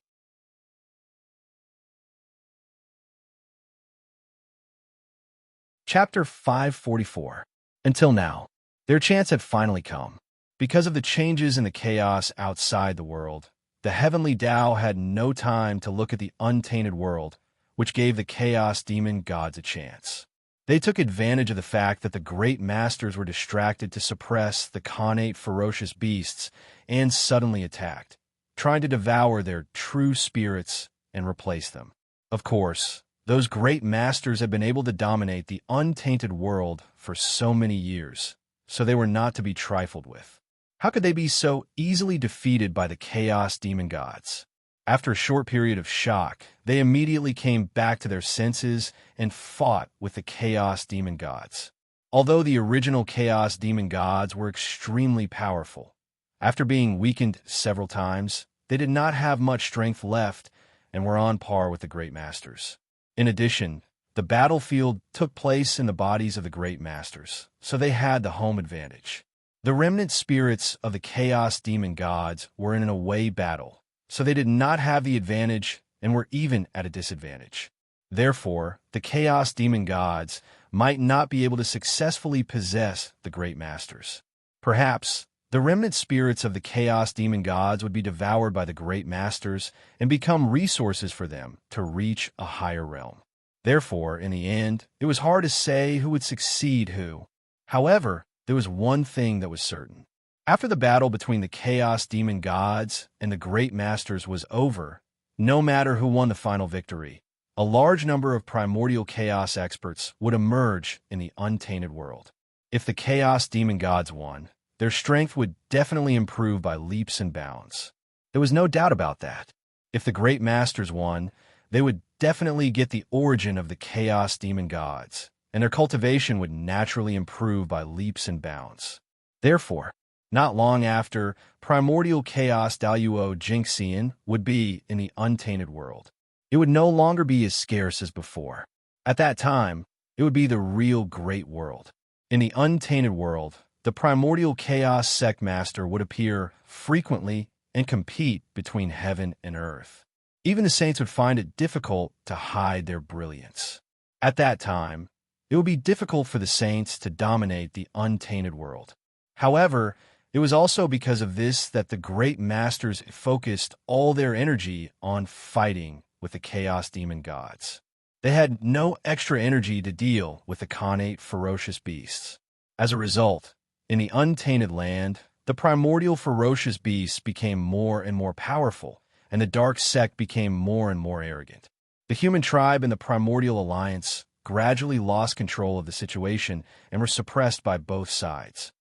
Chapter 544. Until now, their chance had finally come. Because of the changes in the chaos outside the world, the heavenly Tao had no time to look at the untainted world, which gave the chaos demon gods a chance. They took advantage of the fact that the great masters were distracted to suppress the connate ferocious beasts and suddenly attacked, trying to devour their true spirits and replace them. Of course, those great masters had been able to dominate the untainted world for so many years, so they were not to be trifled with. How could they be so easily defeated by the chaos demon gods? After a short period of shock, they immediately came back to their senses and fought with the Chaos Demon Gods. Although the original Chaos Demon Gods were extremely powerful, after being weakened several times, they did not have much strength left and were on par with the Great Masters. In addition, the battlefield took place in the bodies of the Great Masters, so they had the home advantage. The remnant spirits of the Chaos Demon Gods were in an away battle, so they did not have the advantage and were even at a disadvantage. Therefore, the Chaos Demon Gods might not be able to successfully possess the Great Masters. Perhaps, the remnant spirits of the Chaos Demon Gods would be devoured by the Great Masters and become resources for them to reach a higher realm. Therefore, in the end, it was hard to say who would succeed who. However, there was one thing that was certain. After the battle between the Chaos Demon Gods and the Great Masters was over, no matter who won the final victory, a large number of primordial chaos experts would emerge in the untainted world. If the Chaos Demon Gods won, their strength would definitely improve by leaps and bounds. There was no doubt about that. If the Great Masters won, they would definitely get the origin of the Chaos Demon Gods, and their cultivation would naturally improve by leaps and bounds. Therefore, not long after, primordial chaos Daluo Jinxian would be in the untainted world. It would no longer be as scarce as before. At that time, it would be the real great world. In the untainted world, the primordial chaos sect master would appear frequently and compete between heaven and earth. Even the saints would find it difficult to hide their brilliance. At that time, it would be difficult for the saints to dominate the untainted world. However, it was also because of this that the Great Masters focused all their energy on fighting with the Chaos Demon Gods. They had no extra energy to deal with the Khanate ferocious beasts. As a result, in the untainted land, the primordial ferocious beasts became more and more powerful, and the dark sect became more and more arrogant. The human tribe and the primordial alliance gradually lost control of the situation and were suppressed by both sides.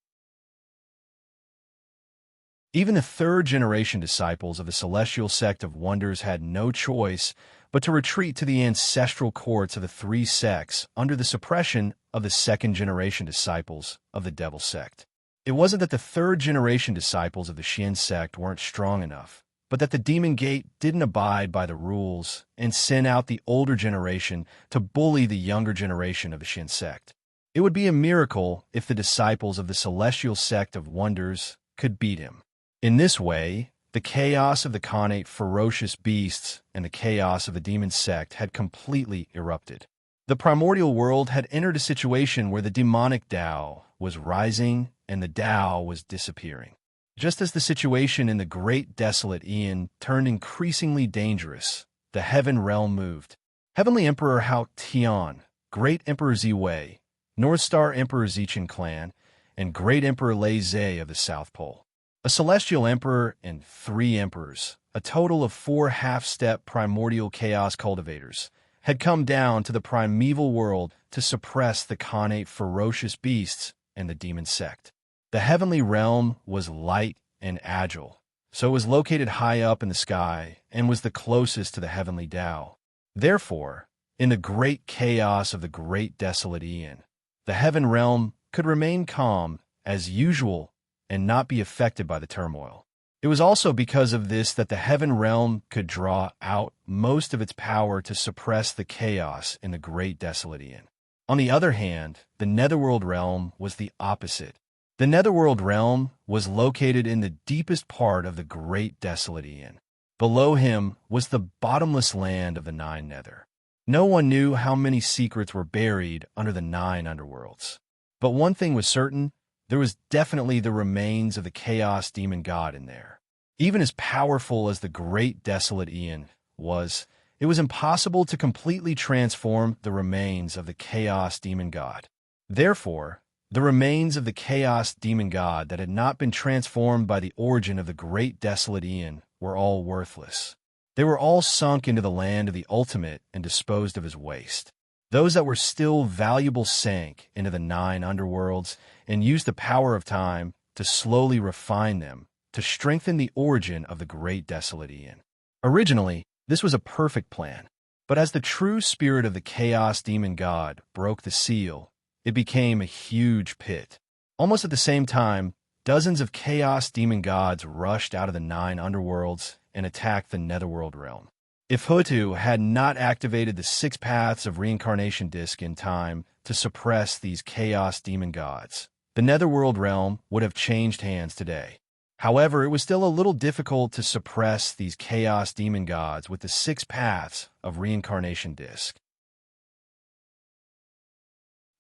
Even the third-generation disciples of the celestial sect of wonders had no choice but to retreat to the ancestral courts of the three sects under the suppression of the second-generation disciples of the devil sect. It wasn't that the third-generation disciples of the Shin sect weren't strong enough, but that the demon gate didn't abide by the rules and sent out the older generation to bully the younger generation of the Shin sect. It would be a miracle if the disciples of the celestial sect of wonders could beat him. In this way, the chaos of the Khanate ferocious beasts and the chaos of the demon sect had completely erupted. The primordial world had entered a situation where the demonic Tao was rising and the Tao was disappearing. Just as the situation in the great desolate Aeon turned increasingly dangerous, the heaven realm moved. Heavenly Emperor Hao Tian, Great Emperor Ziwei, North Star Emperor Zichen clan, and Great Emperor Lei Zhe of the South Pole. A celestial emperor and 3 emperors, a total of 4 half-step primordial chaos cultivators, had come down to the primeval world to suppress the Khanate ferocious beasts and the demon sect. The heavenly realm was light and agile, so it was located high up in the sky and was the closest to the heavenly Tao. Therefore, in the great chaos of the great desolate Aeon, the heaven realm could remain calm as usual and not be affected by the turmoil. It was also because of this that the heaven realm could draw out most of its power to suppress the chaos in the great desolate Aeon. On the other hand, the netherworld realm was the opposite. The netherworld realm was located in the deepest part of the great desolate Aeon. Below him was the bottomless land of the 9 nether. No one knew how many secrets were buried under the 9 underworlds. But one thing was certain: there was definitely the remains of the Chaos Demon God in there. Even as powerful as the great desolate Aeon was, it was impossible to completely transform the remains of the Chaos Demon God. Therefore, the remains of the Chaos Demon God that had not been transformed by the origin of the great desolate Aeon were all worthless. They were all sunk into the land of the ultimate and disposed of as waste. Those that were still valuable sank into the 9 underworlds and used the power of time to slowly refine them to strengthen the origin of the great desolate Aeon. Originally, this was a perfect plan, but as the true spirit of the chaos demon god broke the seal, it became a huge pit. Almost at the same time, dozens of chaos demon gods rushed out of the 9 underworlds and attacked the netherworld realm. If Hutu had not activated the 6 paths of reincarnation disc in time to suppress these chaos demon gods, the netherworld realm would have changed hands today. However, it was still a little difficult to suppress these chaos demon gods with the 6 paths of reincarnation disc.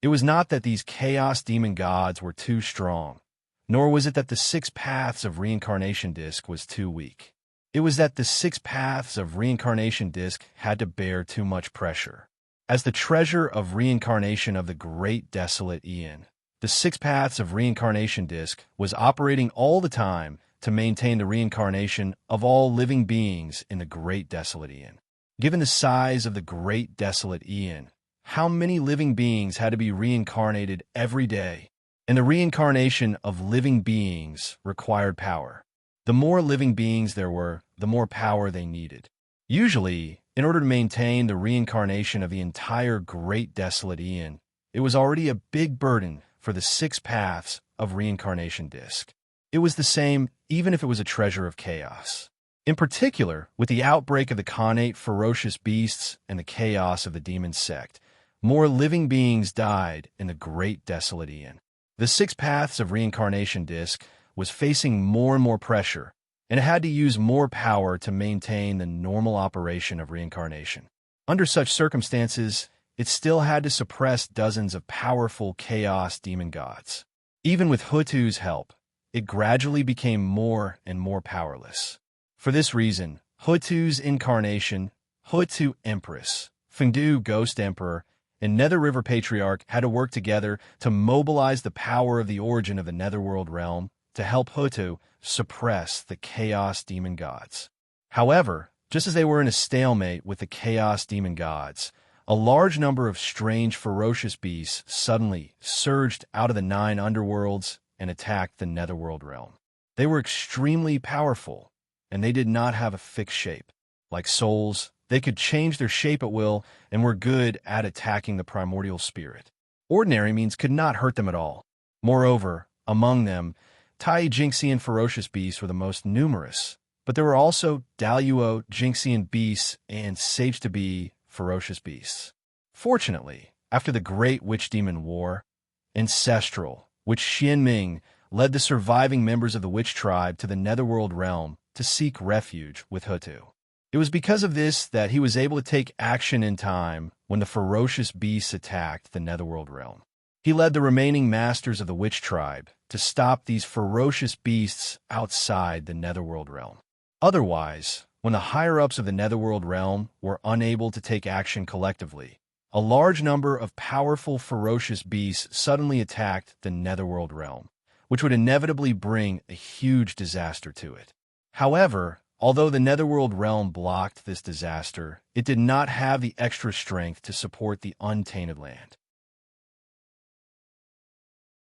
It was not that these chaos demon gods were too strong, nor was it that the 6 paths of reincarnation disc was too weak. It was that the 6 paths of reincarnation disc had to bear too much pressure. As the treasure of reincarnation of the great desolate Aeon, the 6 paths of reincarnation disc was operating all the time to maintain the reincarnation of all living beings in the great desolate Aeon. Given the size of the great desolate Aeon, how many living beings had to be reincarnated every day? And the reincarnation of living beings required power. The more living beings there were, the more power they needed. Usually, in order to maintain the reincarnation of the entire great desolate Aeon, it was already a big burden for the 6 paths of reincarnation disc. It was the same even if it was a treasure of chaos. In particular, with the outbreak of the Khanate ferocious beasts and the chaos of the demon sect, more living beings died in the great desolate Aeon. The 6 paths of reincarnation disc was facing more and more pressure, and it had to use more power to maintain the normal operation of reincarnation. Under such circumstances, it still had to suppress dozens of powerful chaos demon gods. Even with Hutu's help, it gradually became more and more powerless. For this reason, Hutu's incarnation, Hutu Empress, Fengdu Ghost Emperor, and Nether River Patriarch had to work together to mobilize the power of the origin of the Netherworld realm to help Hutu suppress the chaos demon gods. However, just as they were in a stalemate with the chaos demon gods, a large number of strange, ferocious beasts suddenly surged out of the 9 underworlds and attacked the netherworld realm. They were extremely powerful, and they did not have a fixed shape. Like souls, they could change their shape at will and were good at attacking the primordial spirit. Ordinary means could not hurt them at all. Moreover, among them, Tai Jinxian ferocious beasts were the most numerous, but there were also Daluo Jinxian beasts and Sage-to-be ferocious beasts. Fortunately, after the Great Witch Demon War, Ancestral, which Xianming led the surviving members of the witch tribe to the netherworld realm to seek refuge with Hutu. It was because of this that he was able to take action in time when the ferocious beasts attacked the netherworld realm. He led the remaining masters of the witch tribe to stop these ferocious beasts outside the netherworld realm. Otherwise, when the higher-ups of the netherworld realm were unable to take action collectively, a large number of powerful ferocious beasts suddenly attacked the netherworld realm, which would inevitably bring a huge disaster to it. However, although the netherworld realm blocked this disaster, it did not have the extra strength to support the untainted land.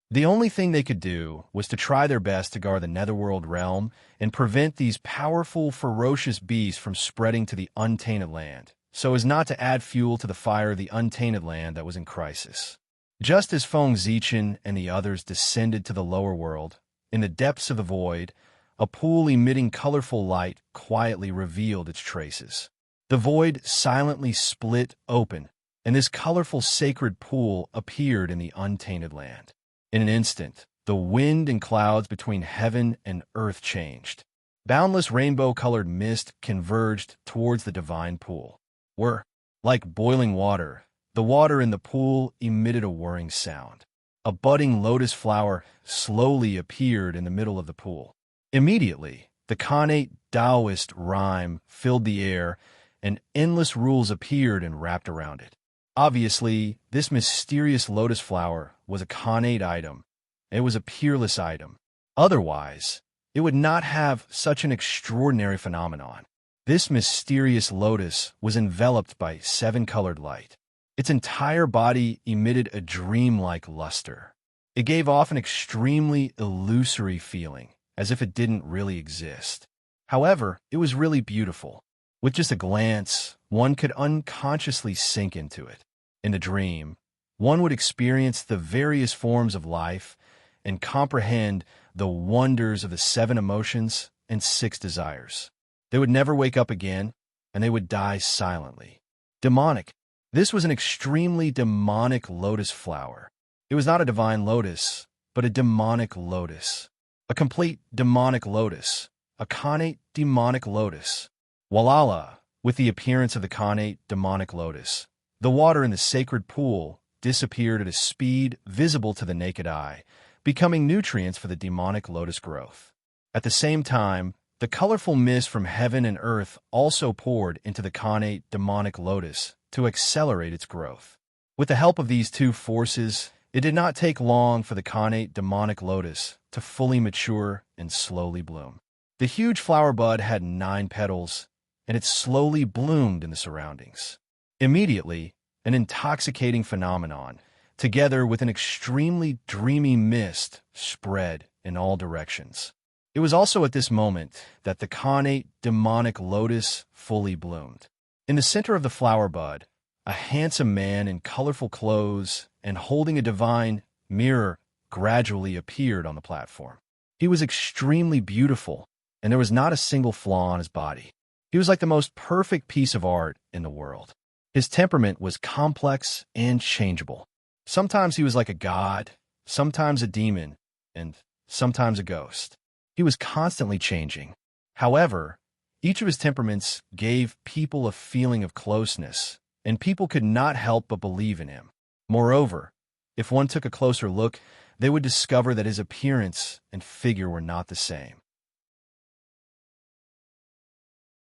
The only thing they could do was to try their best to guard the netherworld realm and prevent these powerful, ferocious beasts from spreading to the untainted land, so as not to add fuel to the fire of the untainted land that was in crisis. Just as Feng Zichen and the others descended to the lower world, in the depths of the void, a pool emitting colorful light quietly revealed its traces. The void silently split open, and this colorful sacred pool appeared in the untainted land. In an instant, the wind and clouds between heaven and earth changed. Boundless rainbow-colored mist converged towards the divine pool. Were like boiling water, the water in the pool emitted a whirring sound. A budding lotus flower slowly appeared in the middle of the pool. Immediately, the Khanate Taoist rhyme filled the air, and endless rules appeared and wrapped around it. Obviously, this mysterious lotus flower was a Khanate item. It was a peerless item. Otherwise, it would not have such an extraordinary phenomenon. This mysterious lotus was enveloped by 7-colored light. Its entire body emitted a dreamlike luster. It gave off an extremely illusory feeling, as if it didn't really exist. However, it was really beautiful. With just a glance, one could unconsciously sink into it. In the dream, one would experience the various forms of life and comprehend the wonders of the 7 emotions and 6 desires. They would never wake up again, and they would die silently. Demonic. This was an extremely demonic lotus flower. It was not a divine lotus, but a demonic lotus. A complete demonic lotus. A connate demonic lotus. Walala, with the appearance of the connate demonic lotus, the water in the sacred pool disappeared at a speed visible to the naked eye, becoming nutrients for the demonic lotus growth. At the same time, the colorful mist from heaven and earth also poured into the connate demonic lotus to accelerate its growth. With the help of these two forces, it did not take long for the connate demonic lotus to fully mature and slowly bloom. The huge flower bud had 9 petals, and it slowly bloomed in the surroundings. Immediately, an intoxicating phenomenon, together with an extremely dreamy mist, spread in all directions. It was also at this moment that the connate demonic lotus fully bloomed. In the center of the flower bud, a handsome man in colorful clothes and holding a divine mirror gradually appeared on the platform. He was extremely beautiful, and there was not a single flaw on his body. He was like the most perfect piece of art in the world. His temperament was complex and changeable. Sometimes he was like a god, sometimes a demon, and sometimes a ghost. He was constantly changing. However, each of his temperaments gave people a feeling of closeness, and people could not help but believe in him. Moreover, if one took a closer look, they would discover that his appearance and figure were not the same.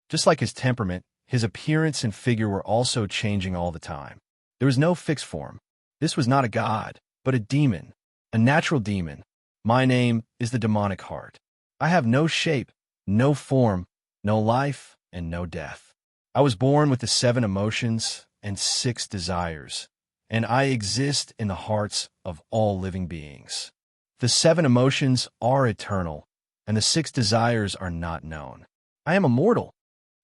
Just like his temperament, his appearance and figure were also changing all the time. There was no fixed form. This was not a god, but a demon, a natural demon. My name is the demonic heart. I have no shape, no form, no life, and no death. I was born with the 7 emotions and 6 desires, and I exist in the hearts of all living beings. The 7 emotions are eternal, and the 6 desires are not known. I am immortal.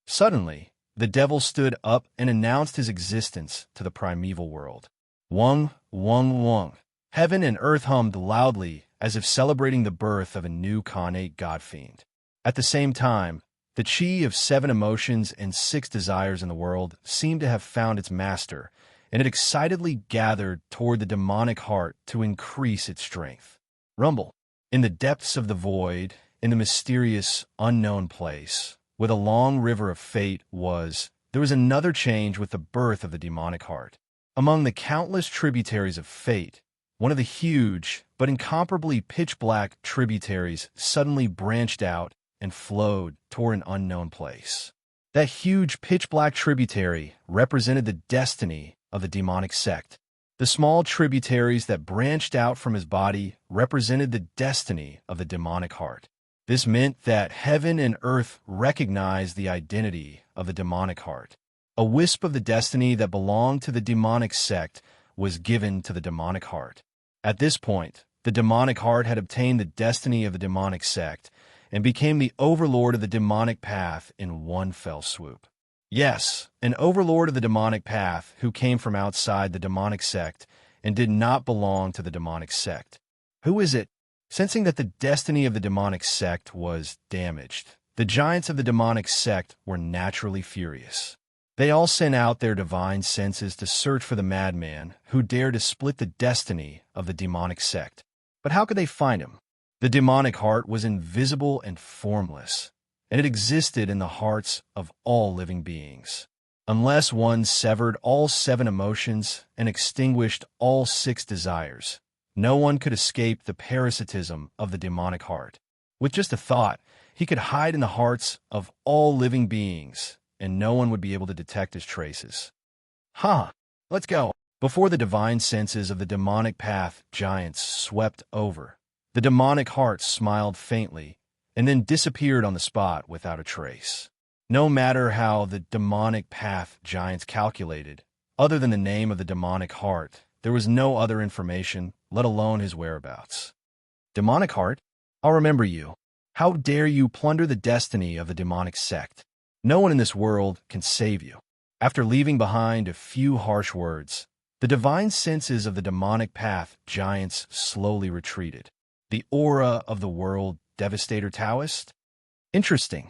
Suddenly, the devil stood up and announced his existence to the primeval world. Wung, wung, wung. Heaven and earth hummed loudly as if celebrating the birth of a new connate god-fiend. At the same time, the chi of 7 emotions and 6 desires in the world seemed to have found its master, and it excitedly gathered toward the demonic heart to increase its strength. Rumble. In the depths of the void, in the mysterious, unknown place, where the long river of fate there was another change with the birth of the demonic heart. Among the countless tributaries of fate, one of the huge but incomparably pitch-black tributaries suddenly branched out and flowed toward an unknown place. That huge pitch-black tributary represented the destiny of the demonic sect. The small tributaries that branched out from his body represented the destiny of the demonic heart. This meant that heaven and earth recognized the identity of the demonic heart. A wisp of the destiny that belonged to the demonic sect was given to the demonic heart. At this point, the demonic heart had obtained the destiny of the demonic sect and became the overlord of the demonic path in one fell swoop. Yes, an overlord of the demonic path who came from outside the demonic sect and did not belong to the demonic sect. Who is it? Sensing that the destiny of the demonic sect was damaged, the giants of the demonic sect were naturally furious. They all sent out their divine senses to search for the madman who dared to split the destiny of the demonic sect. But how could they find him? The demonic heart was invisible and formless, and it existed in the hearts of all living beings. Unless one severed all 7 emotions and extinguished all 6 desires, no one could escape the parasitism of the demonic heart. With just a thought, he could hide in the hearts of all living beings, and no one would be able to detect his traces. Let's go. Before the divine senses of the demonic path giants swept over, the demonic heart smiled faintly and then disappeared on the spot without a trace. No matter how the demonic path giants calculated, other than the name of the demonic heart, there was no other information, let alone his whereabouts. Demonic heart? I'll remember you. How dare you plunder the destiny of the demonic sect? No one in this world can save you. After leaving behind a few harsh words, the divine senses of the demonic path giants slowly retreated. The aura of the world devastator Taoist? Interesting.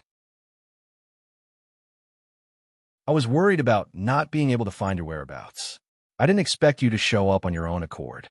I was worried about not being able to find your whereabouts. I didn't expect you to show up on your own accord.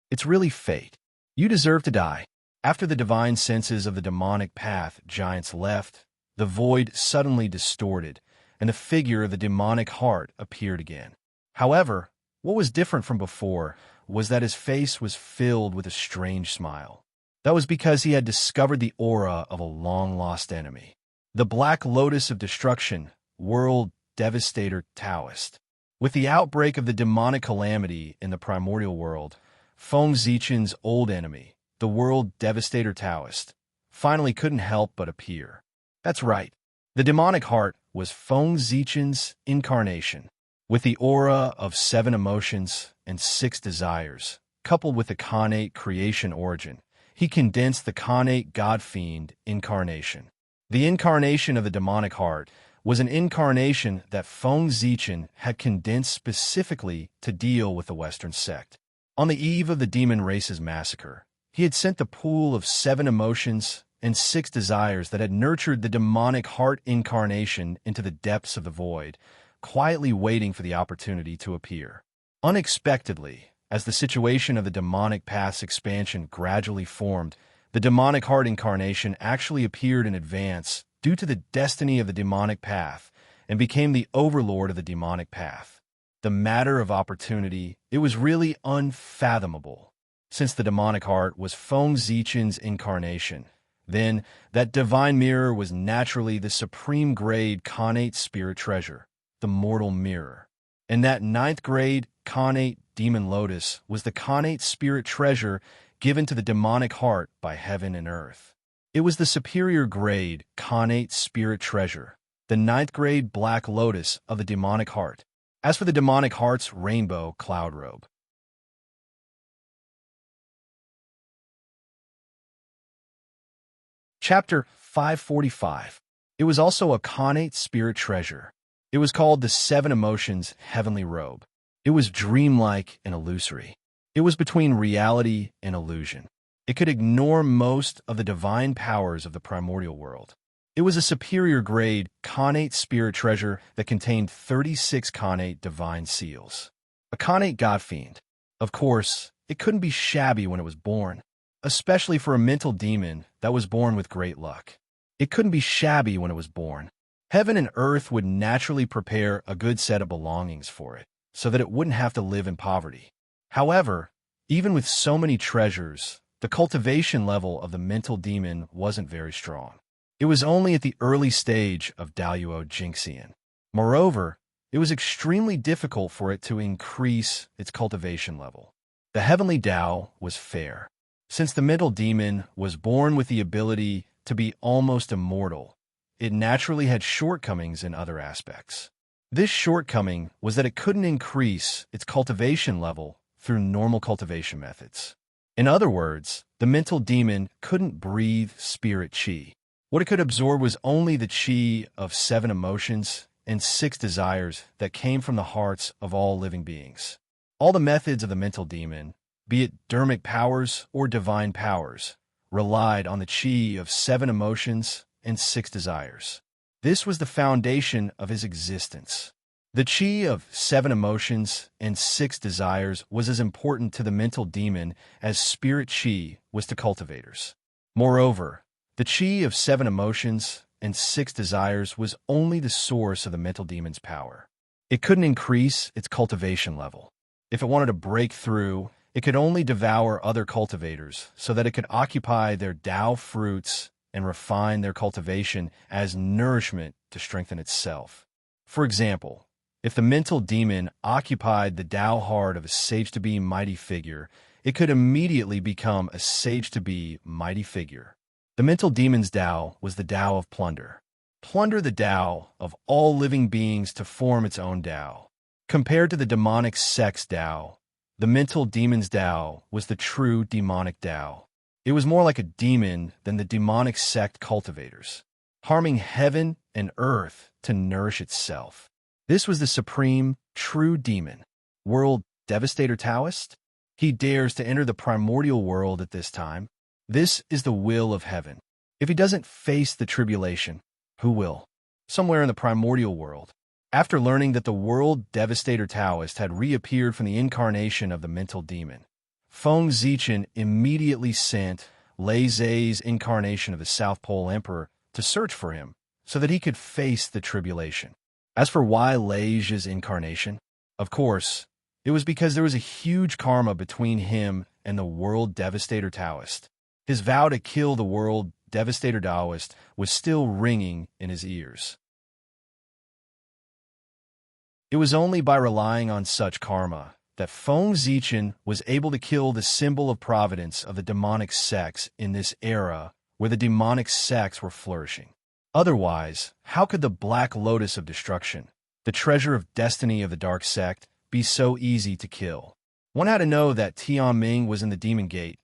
It's really fate. You deserve to die. After the divine senses of the demonic path giants left, the void suddenly distorted, and the figure of the demonic heart appeared again. However, what was different from before was that his face was filled with a strange smile. That was because he had discovered the aura of a long-lost enemy. The Black Lotus of Destruction, World Devastator Taoist. With the outbreak of the demonic calamity in the primordial world, Feng Zichen's old enemy, the World Devastator Taoist, finally couldn't help but appear. That's right. The demonic heart was Feng Zichen's incarnation. With the aura of 7 emotions and 6 desires, coupled with the Khanate creation origin, he condensed the Khanate God-Fiend incarnation. The incarnation of the demonic heart was an incarnation that Feng Zichen had condensed specifically to deal with the Western sect. On the eve of the demon race's massacre, he had sent the pool of 7 emotions and 6 desires that had nurtured the demonic heart incarnation into the depths of the void, quietly waiting for the opportunity to appear. Unexpectedly, as the situation of the demonic path's expansion gradually formed, the demonic heart incarnation actually appeared in advance due to the destiny of the demonic path and became the overlord of the demonic path. The matter of opportunity, it was really unfathomable. Since the demonic heart was Feng Zichen's incarnation, then that divine mirror was naturally the supreme grade Khanate spirit treasure, the mortal mirror. And that 9th grade Khanate demon lotus was the Khanate spirit treasure given to the demonic heart by heaven and earth. It was the superior grade Khanate spirit treasure, the 9th grade black lotus of the demonic heart. As for the demonic heart's rainbow cloud robe, Chapter 545. It was also a Khanate spirit treasure. It was called the 7 Emotions Heavenly Robe. It was dreamlike and illusory. It was between reality and illusion. It could ignore most of the divine powers of the primordial world. It was a superior grade Khanate spirit treasure that contained 36 Khanate divine seals. A Khanate God-Fiend. Of course, it couldn't be shabby when it was born, especially for a mental demon that was born with great luck. It couldn't be shabby when it was born. Heaven and earth would naturally prepare a good set of belongings for it, so that it wouldn't have to live in poverty. However, even with so many treasures, the cultivation level of the mental demon wasn't very strong. It was only at the early stage of Daluo Jinxian. Moreover, it was extremely difficult for it to increase its cultivation level. The heavenly Tao was fair. Since the mental demon was born with the ability to be almost immortal, it naturally had shortcomings in other aspects. This shortcoming was that it couldn't increase its cultivation level through normal cultivation methods. In other words, the mental demon couldn't breathe spirit chi. What it could absorb was only the chi of 7 emotions and 6 desires that came from the hearts of all living beings. All the methods of the mental demon, be it dermic powers or divine powers, relied on the chi of 7 emotions and 6 desires. This was the foundation of his existence. The chi of 7 emotions and 6 desires was as important to the mental demon as spirit chi was to cultivators. Moreover, the chi of 7 emotions and 6 desires was only the source of the mental demon's power. It couldn't increase its cultivation level. If it wanted to break through, it could only devour other cultivators so that it could occupy their Tao fruits and refine their cultivation as nourishment to strengthen itself. For example, if the mental demon occupied the Tao heart of a sage-to-be mighty figure, it could immediately become a sage-to-be mighty figure. The mental demon's Tao was the Tao of plunder. Plunder the Tao of all living beings to form its own Tao. Compared to the demonic sect's Tao, the mental demon's Tao was the true demonic Tao. It was more like a demon than the demonic sect cultivators. harming heaven and earth to nourish itself. This was the supreme, true demon, world devastator Taoist. He dares to enter the primordial world at this time. This is the will of heaven. If he doesn't face the tribulation, who will? Somewhere in the primordial world. After learning that the world devastator Taoist had reappeared from the incarnation of the mental demon, Feng Zichen immediately sent Lei Zhe's incarnation of the South Pole Emperor to search for him so that he could face the tribulation. As for why Lei Zhe's incarnation, of course, it was because there was a huge karma between him and the world devastator Taoist. His vow to kill the world devastator Taoist was still ringing in his ears. It was only by relying on such karma that Feng Zichen was able to kill the symbol of providence of the demonic sects in this era where the demonic sects were flourishing. Otherwise, how could the Black Lotus of Destruction, the treasure of destiny of the dark sect, be so easy to kill? One had to know that Tianming was in the Demon Gate,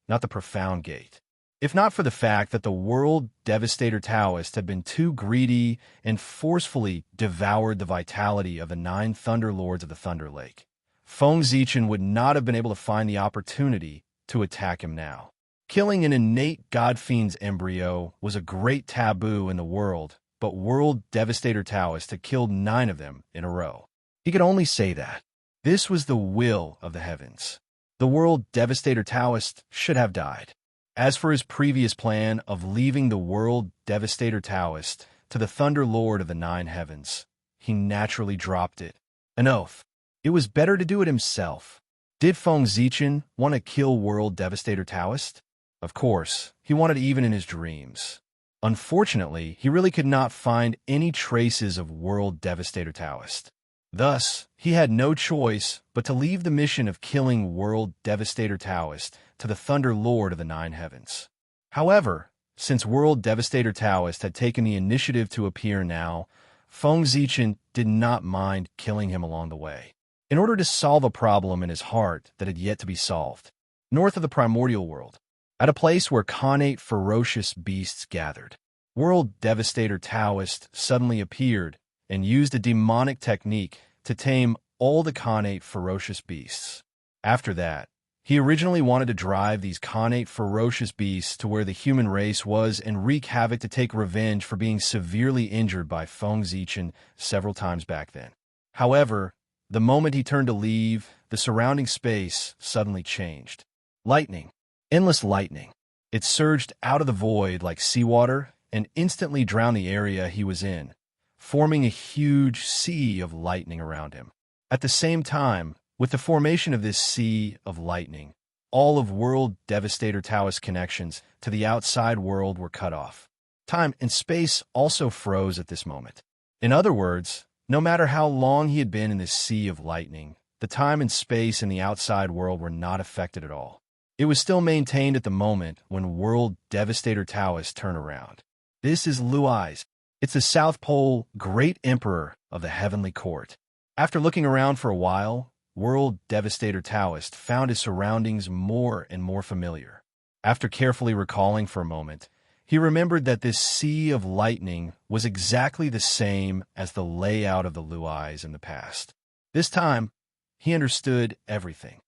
not the Profound Gate. If not for the fact that the world devastator Taoist had been too greedy and forcefully devoured the vitality of the 9 Thunder Lords of the Thunder Lake, Feng Zichen would not have been able to find the opportunity to attack him now. Killing an innate God-fiend's embryo was a great taboo in the world, but world devastator Taoist had killed 9 of them in a row. He could only say that. This was the will of the heavens. The world devastator Taoist should have died. As for his previous plan of leaving the world devastator Taoist to the Thunder Lord of the 9 heavens, he naturally dropped it. An oath. It was better to do it himself. Did Feng Zichen want to kill world devastator Taoist? Of course, he wanted even in his dreams. Unfortunately, he really could not find any traces of world devastator Taoist. Thus, he had no choice but to leave the mission of killing world devastator Taoist to the Thunder Lord of the 9 heavens. However, since world devastator Taoist had taken the initiative to appear now, Feng Zichen did not mind killing him along the way, in order to solve a problem in his heart that had yet to be solved. North of the primordial world, at a place where connate ferocious beasts gathered, world devastator Taoist suddenly appeared and used a demonic technique to tame all the connate ferocious beasts. After that, he originally wanted to drive these connate ferocious beasts to where the human race was and wreak havoc to take revenge for being severely injured by Feng Zichen several times back then. However, the moment he turned to leave, the surrounding space suddenly changed. Lightning. Endless lightning. It surged out of the void like seawater and instantly drowned the area he was in, forming a huge sea of lightning around him. At the same time, with the formation of this sea of lightning, all of world devastator Taoist connections to the outside world were cut off. Time and space also froze at this moment. In other words, no matter how long he had been in this sea of lightning, the time and space in the outside world were not affected at all. It was still maintained at the moment when world devastator Taoist turned around. This is Luai's. It's the South Pole Great Emperor of the Heavenly Court. After looking around for a while, world devastator Taoist found his surroundings more and more familiar. After carefully recalling for a moment, he remembered that this sea of lightning was exactly the same as the layout of the Luais in the past. This time, he understood everything.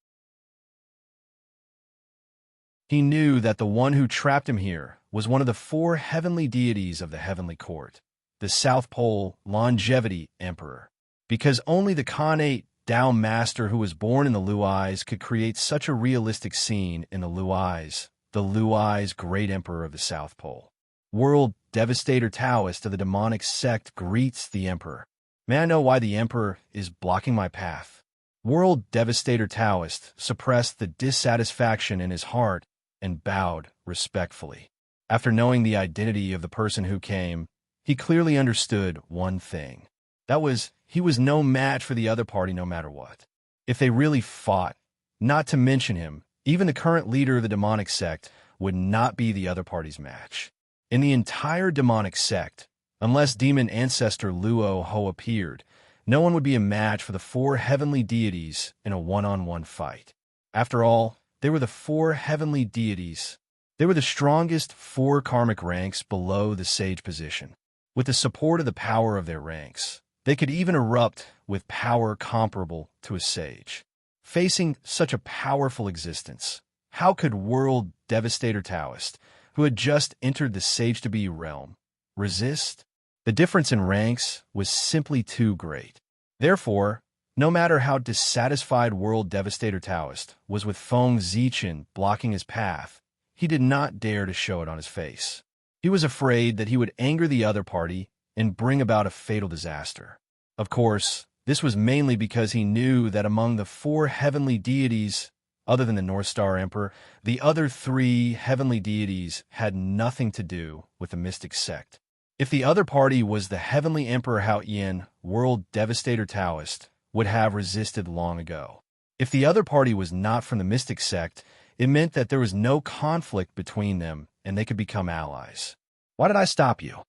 He knew that the one who trapped him here was one of the 4 heavenly deities of the Heavenly Court, the South Pole Longevity Emperor, because only the connate Tao Master who was born in the Luais could create such a realistic scene in the Luais Great Emperor of the South Pole. World Devastator Taoist of the demonic sect greets the Emperor. May I know why the Emperor is blocking my path? World Devastator Taoist suppressed the dissatisfaction in his heart and bowed respectfully. After knowing the identity of the person who came, he clearly understood one thing. That was, he was no match for the other party no matter what. If they really fought, not to mention him, even the current leader of the demonic sect would not be the other party's match. In the entire demonic sect, unless demon ancestor Luo Ho appeared, no one would be a match for the 4 heavenly deities in a one-on-one fight. After all, they were the 4 heavenly deities. They were the strongest 4 karmic ranks below the sage position. With the support of the power of their ranks, they could even erupt with power comparable to a sage. Facing such a powerful existence, how could World Devastator Taoist, who had just entered the Sage-to-Be realm, resist? The difference in ranks was simply too great. Therefore, no matter how dissatisfied World Devastator Taoist was with Feng Zichen blocking his path, he did not dare to show it on his face. He was afraid that he would anger the other party and bring about a fatal disaster. Of course, this was mainly because he knew that among the 4 heavenly deities, other than the North Star Emperor, the other 3 heavenly deities had nothing to do with the mystic sect. If the other party was the heavenly Emperor Hao Yin, World Devastator Taoist would have resisted long ago. If the other party was not from the mystic sect, it meant that there was no conflict between them and they could become allies. Why did I stop you?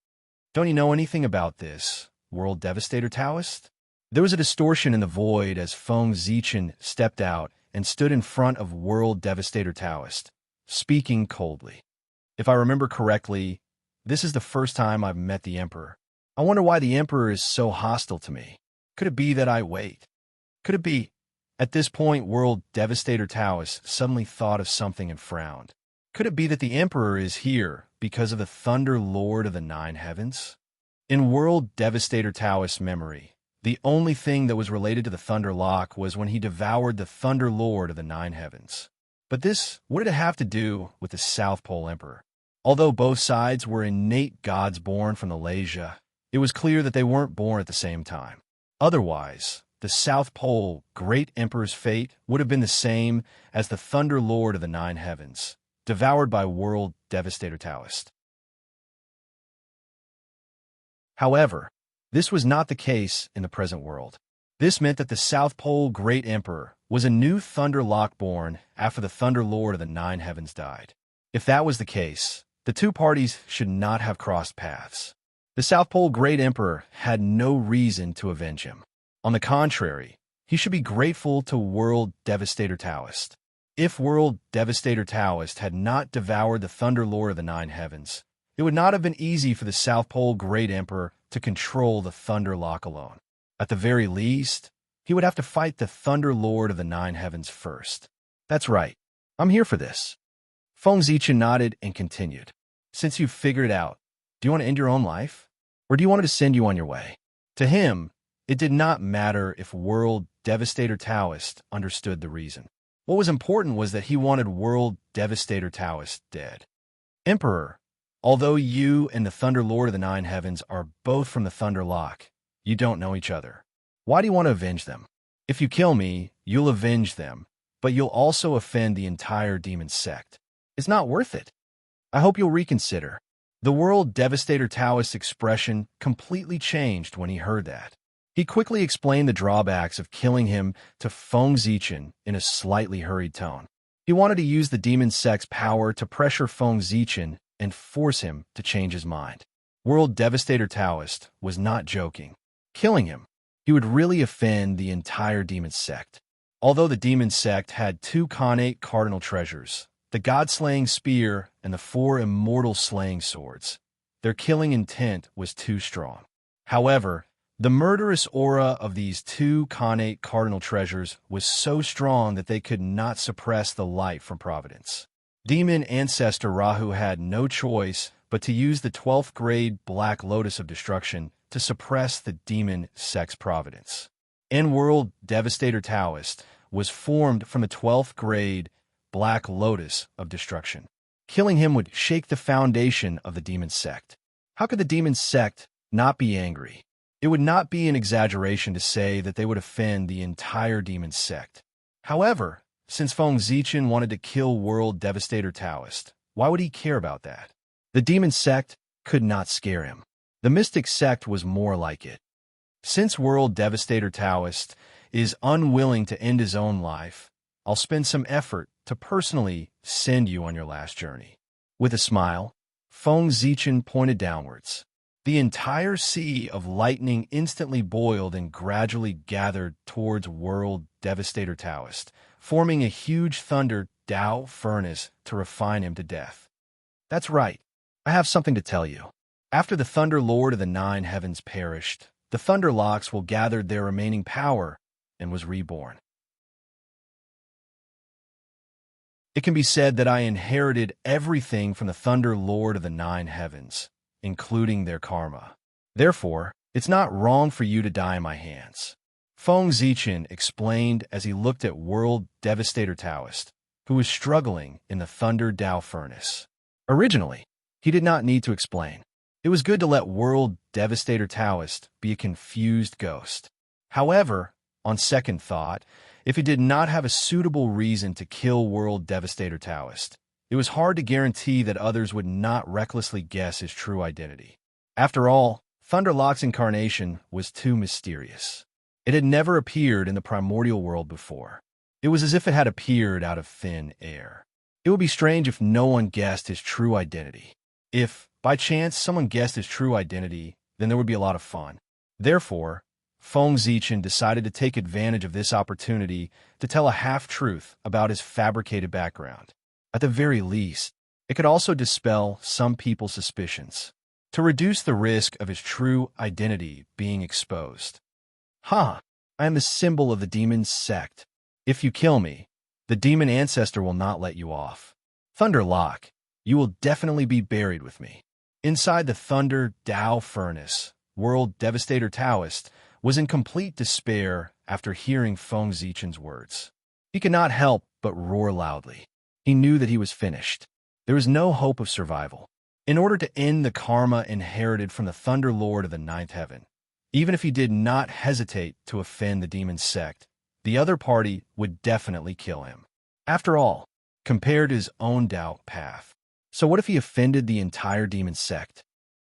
Don't you know anything about this, World Devastator Taoist? There was a distortion in the void as Feng Zichen stepped out and stood in front of World Devastator Taoist, speaking coldly. If I remember correctly, this is the first time I've met the Emperor. I wonder why the Emperor is so hostile to me. Could it be that I wait? Could it be? At this point, World Devastator Taoist suddenly thought of something and frowned. Could it be that the Emperor is here because of the Thunder Lord of the 9 Heavens? In World Devastator Taoist's memory, the only thing that was related to the Thunder Lock was when he devoured the Thunder Lord of the 9 Heavens. But this, what did it have to do with the South Pole Emperor? Although both sides were innate gods born from the Lesia, it was clear that they weren't born at the same time. Otherwise, the South Pole Great Emperor's fate would have been the same as the Thunder Lord of the 9 Heavens, devoured by World Devastator Taoist. However, this was not the case in the present world. This meant that the South Pole Great Emperor was a new Thunder Lock born after the Thunder Lord of the 9 Heavens died. If that was the case, the 2 parties should not have crossed paths. The South Pole Great Emperor had no reason to avenge him. On the contrary, he should be grateful to World Devastator Taoist. If World Devastator Taoist had not devoured the Thunder Lord of the 9 Heavens, it would not have been easy for the South Pole Great Emperor to control the Thunder Lock alone. At the very least, he would have to fight the Thunder Lord of the 9 Heavens first. That's right. I'm here for this. Feng Zichen nodded and continued. Since you've figured it out, do you want to end your own life? Or do you want it to send you on your way? To him, it did not matter if World Devastator Taoist understood the reason. What was important was that he wanted World Devastator Taoist dead. Emperor, although you and the Thunder Lord of the 9 Heavens are both from the Thunder Lock, you don't know each other. Why do you want to avenge them? If you kill me, you'll avenge them, but you'll also offend the entire demon sect. It's not worth it. I hope you'll reconsider. The World Devastator Taoist's expression completely changed when he heard that. He quickly explained the drawbacks of killing him to Feng Zichen in a slightly hurried tone. He wanted to use the demon sect's power to pressure Feng Zichen and force him to change his mind. World Devastator Taoist was not joking. Killing him, he would really offend the entire demon sect. Although the demon sect had 2 connate cardinal treasures, the God-slaying spear and the 4 immortal slaying swords, their killing intent was too strong. However, the murderous aura of these 2 connate cardinal treasures was so strong that they could not suppress the light from Providence. Demon Ancestor Rahu had no choice but to use the 12th grade Black Lotus of Destruction to suppress the demon sect's providence. World Devastator Taoist was formed from the 12th grade Black Lotus of Destruction. Killing him would shake the foundation of the demon sect. How could the demon sect not be angry? It would not be an exaggeration to say that they would offend the entire demon sect. However, since Feng Zichen wanted to kill World Devastator Taoist, why would he care about that? The demon sect could not scare him. The mystic sect was more like it. Since World Devastator Taoist is unwilling to end his own life, I'll spend some effort to personally send you on your last journey. With a smile, Feng Zichen pointed downwards. The entire sea of lightning instantly boiled and gradually gathered towards World Devastator Taoist, forming a huge thunder Tao furnace to refine him to death. That's right. I have something to tell you. After the Thunder Lord of the Nine Heavens perished, the Thunderlocks will gather their remaining power and was reborn. It can be said that I inherited everything from the Thunder Lord of the Nine Heavens, including their karma. Therefore, it's not wrong for you to die in my hands. Feng Zichen explained as he looked at World Devastator Taoist, who was struggling in the Thunder Dao furnace. Originally, he did not need to explain. It was good to let World Devastator Taoist be a confused ghost. However, on second thought, if he did not have a suitable reason to kill World Devastator Taoist, it was hard to guarantee that others would not recklessly guess his true identity. After all, Thunderlock's incarnation was too mysterious. It had never appeared in the primordial world before. It was as if it had appeared out of thin air. It would be strange if no one guessed his true identity. If, by chance, someone guessed his true identity, then there would be a lot of fun. Therefore, Feng Zichen decided to take advantage of this opportunity to tell a half-truth about his fabricated background. At the very least, it could also dispel some people's suspicions, to reduce the risk of his true identity being exposed. I am the symbol of the demon's sect. If you kill me, the demon ancestor will not let you off. Thunderlock, you will definitely be buried with me. Inside the Thunder Dao furnace, World Devastator Taoist was in complete despair after hearing Feng Zichen's words. He could not help but roar loudly. He knew that he was finished. There was no hope of survival. In order to end the karma inherited from the Thunder Lord of the Ninth Heaven, even if he did not hesitate to offend the demon's sect, the other party would definitely kill him. After all, compared to his own Dao path. So what if he offended the entire demon sect?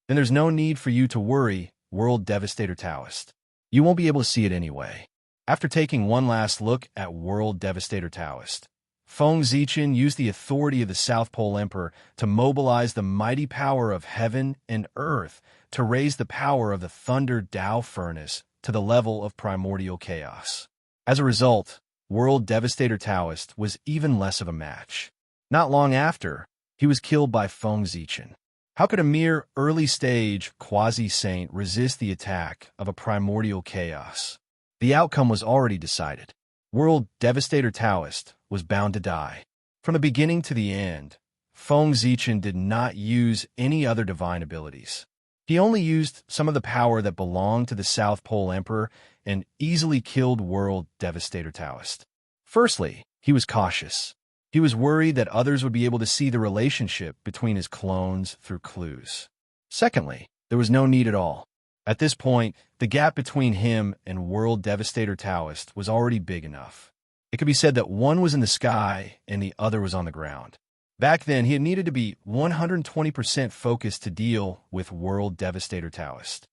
Then there's no need for you to worry, World Devastator Taoist. You won't be able to see it anyway. After taking one last look at World Devastator Taoist, Feng Zichen used the authority of the South Pole Emperor to mobilize the mighty power of heaven and earth to raise the power of the Thunder Dao furnace to the level of primordial chaos. As a result, World Devastator Taoist was even less of a match. Not long after, he was killed by Feng Zichen. How could a mere early-stage quasi-saint resist the attack of a primordial chaos? The outcome was already decided. World Devastator Taoist was bound to die. From the beginning to the end, Feng Zichen did not use any other divine abilities. He only used some of the power that belonged to the South Pole Emperor and easily killed World Devastator Taoist. Firstly, he was cautious. He was worried that others would be able to see the relationship between his clones through clues. Secondly, there was no need at all. At this point, the gap between him and World Devastator Taoist was already big enough. It could be said that one was in the sky and the other was on the ground. Back then, he had needed to be 120% focused to deal with World Devastator Taoist.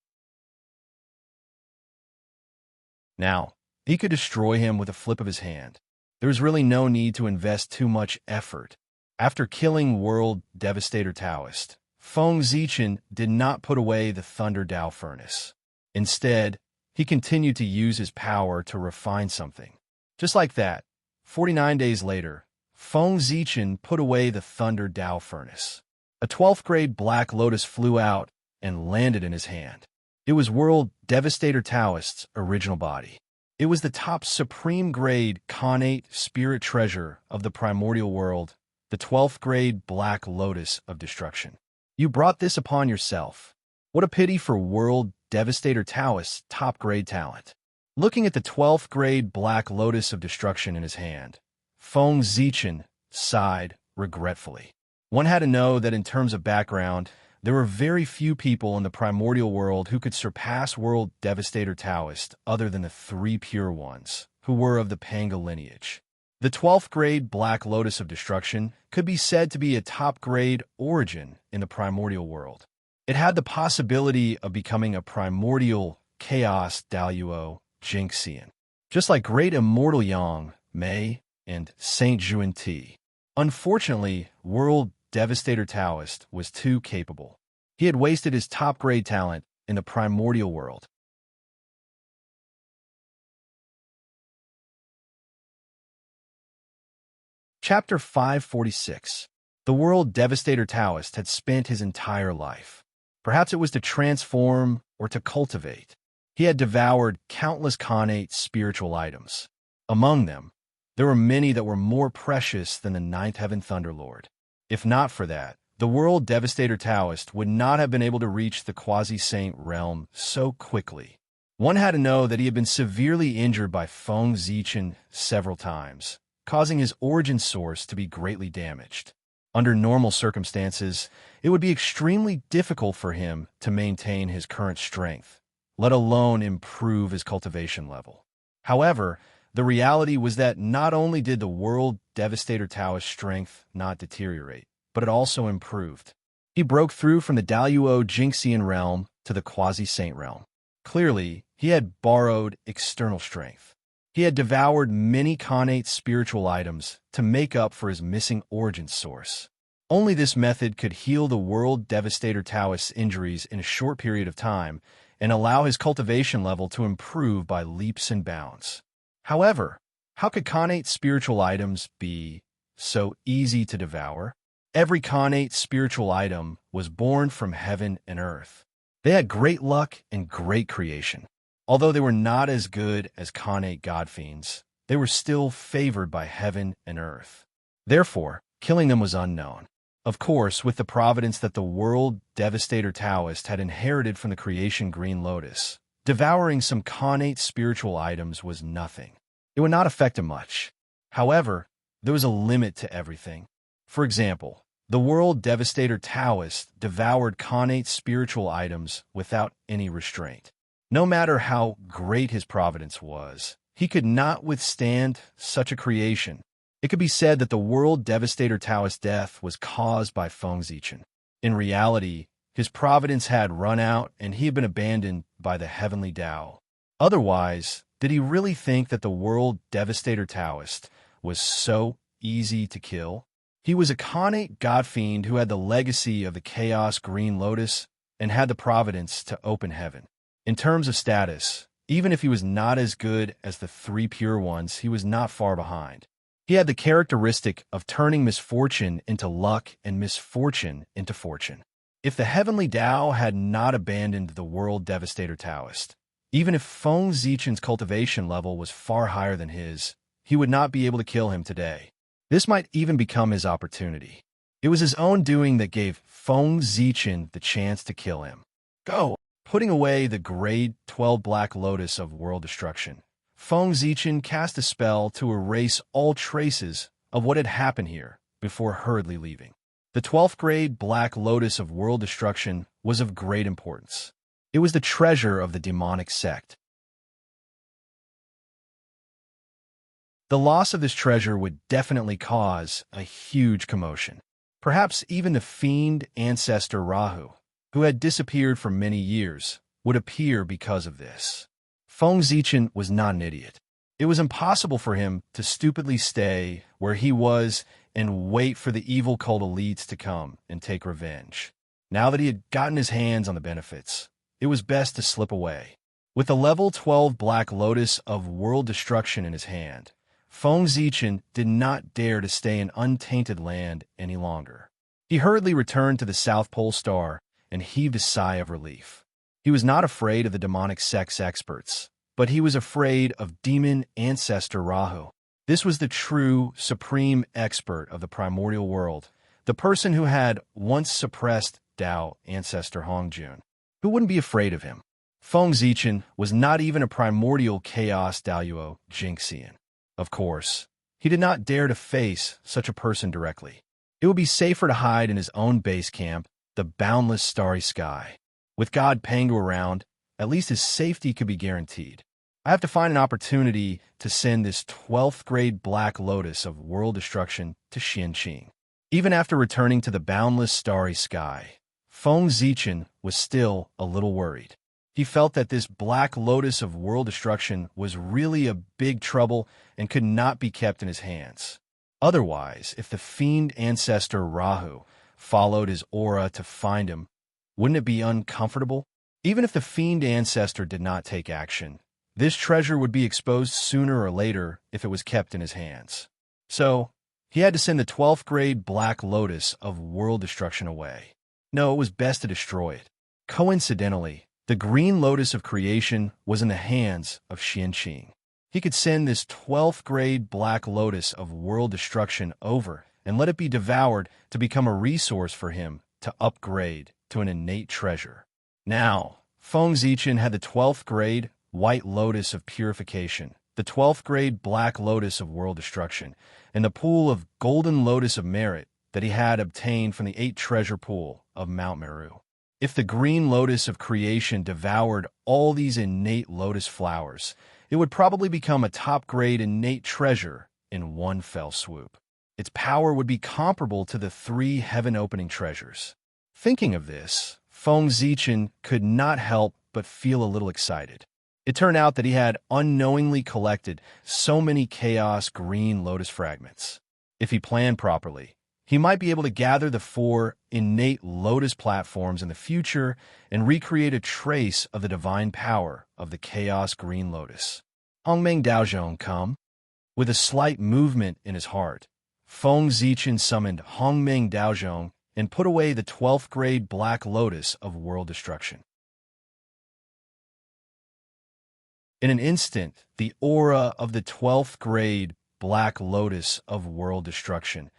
Now, he could destroy him with a flip of his hand. There was really no need to invest too much effort. After killing World Devastator Taoist, Feng Zichen did not put away the Thunder Dao furnace. Instead, he continued to use his power to refine something. Just like that, 49 days later, Feng Zichen put away the Thunder Dao furnace. A 12th grade Black Lotus flew out and landed in his hand. It was World Devastator Taoist's original body. It was the top supreme grade Khanate spirit treasure of the primordial world, the 12th grade Black Lotus of Destruction. You brought this upon yourself. What a pity for World Devastator Taoist's top grade talent. Looking at the 12th grade Black Lotus of Destruction in his hand, Feng Zichen sighed regretfully. One had to know that in terms of background, there were very few people in the primordial world who could surpass World Devastator Taoist other than the three pure ones, who were of the Panga lineage. The 12th grade Black Lotus of Destruction could be said to be a top-grade origin in the primordial world. It had the possibility of becoming a primordial chaos Daluo Jinxian, just like great immortal Yang, Mei, and Saint Juan Ti. Unfortunately, World Devastator Taoist was too capable. He had wasted his top-grade talent in the primordial world. Chapter 546. The world devastator Taoist had spent his entire life. Perhaps it was to transform or to cultivate. He had devoured countless connate spiritual items. Among them, there were many that were more precious than the Ninth Heaven Thunderlord. If not for that, the world devastator Taoist would not have been able to reach the quasi-saint realm so quickly. One had to know that he had been severely injured by Feng Zichen several times, causing his origin source to be greatly damaged. Under normal circumstances, it would be extremely difficult for him to maintain his current strength, let alone improve his cultivation level. However, the reality was that not only did the world devastator Taoist's strength not deteriorate, but it also improved. He broke through from the Daluo Jingxian realm to the quasi-saint realm. Clearly, he had borrowed external strength. He had devoured many connate spiritual items to make up for his missing origin source. Only this method could heal the world devastator Taoist's injuries in a short period of time and allow his cultivation level to improve by leaps and bounds. However, how could connate spiritual items be so easy to devour? Every connate spiritual item was born from heaven and earth. They had great luck and great creation. Although they were not as good as connate godfiends, they were still favored by heaven and earth. Therefore, killing them was unknown. Of course, with the providence that the world devastator Taoist had inherited from the creation Green Lotus, devouring some connate spiritual items was nothing. It would not affect him much. However, there was a limit to everything. For example, the world devastator Taoist devoured connate spiritual items without any restraint. No matter how great his providence was, he could not withstand such a creation. It could be said that the world devastator Taoist's death was caused by Feng Zichen. In reality, his providence had run out and he had been abandoned by the heavenly Tao. Otherwise, did he really think that the world devastator Taoist was so easy to kill? He was a connate godfiend who had the legacy of the Chaos Green Lotus and had the providence to open heaven. In terms of status, even if he was not as good as the three pure ones, he was not far behind. He had the characteristic of turning misfortune into luck and misfortune into fortune. If the heavenly Tao had not abandoned the world devastator Taoist, even if Feng Zichen's cultivation level was far higher than his, he would not be able to kill him today. This might even become his opportunity. It was his own doing that gave Feng Zichen the chance to kill him. Go! Putting away the grade 12 Black Lotus of world destruction, Feng Zichen cast a spell to erase all traces of what had happened here before hurriedly leaving. The 12th grade Black Lotus of world destruction was of great importance. It was the treasure of the demonic sect. The loss of this treasure would definitely cause a huge commotion. Perhaps even the fiend ancestor Rahu, who had disappeared for many years, would appear because of this. Feng Zichen was not an idiot. It was impossible for him to stupidly stay where he was and wait for the evil cult elites to come and take revenge. Now that he had gotten his hands on the benefits, it was best to slip away. With the level 12 Black Lotus of world destruction in his hand, Feng Zichen did not dare to stay in untainted land any longer. He hurriedly returned to the South Pole Star and heaved a sigh of relief. He was not afraid of the demonic sect's experts, but he was afraid of demon ancestor Rahu. This was the true, supreme expert of the primordial world, the person who had once suppressed Tao ancestor Hongjun. Who wouldn't be afraid of him? Feng Zichen was not even a primordial chaos Daluo Jingxian. Of course, he did not dare to face such a person directly. It would be safer to hide in his own base camp, the boundless starry sky. With God Pangu around, at least his safety could be guaranteed. I have to find an opportunity to send this 12th grade Black Lotus of world destruction to Xianqing. Even after returning to the boundless starry sky, Feng Zichen was still a little worried. He felt that this Black Lotus of world destruction was really a big trouble and could not be kept in his hands. Otherwise, if the fiend ancestor Rahu followed his aura to find him, wouldn't it be uncomfortable? Even if the fiend ancestor did not take action, this treasure would be exposed sooner or later if it was kept in his hands. So, He had to send the 12th grade Black Lotus of world destruction away. No, it was best to destroy it. Coincidentally, the Green Lotus of creation was in the hands of Xianqing. He could send this 12th grade Black Lotus of world destruction over and let it be devoured to become a resource for him to upgrade to an innate treasure. Now, Feng Zichen had the 12th grade White Lotus of purification, the 12th grade Black Lotus of world destruction, and the pool of Golden Lotus of merit that he had obtained from the 8 treasure pool of Mount Meru. If the Green Lotus of creation devoured all these innate lotus flowers, it would probably become a top-grade innate treasure in one fell swoop. Its power would be comparable to the 3 heaven-opening treasures. Thinking of this, Feng Zichen could not help but feel a little excited. It turned out that he had unknowingly collected so many chaos green lotus fragments. If he planned properly, he might be able to gather the 4 innate lotus platforms in the future and recreate a trace of the divine power of the chaos green lotus. Hongmeng Daozhong come. With a slight movement in his heart, Feng Zichen summoned Hongmeng Daozhong and put away the 12th grade Black Lotus of world destruction. In an instant, the aura of the 12th grade Black Lotus of world destruction,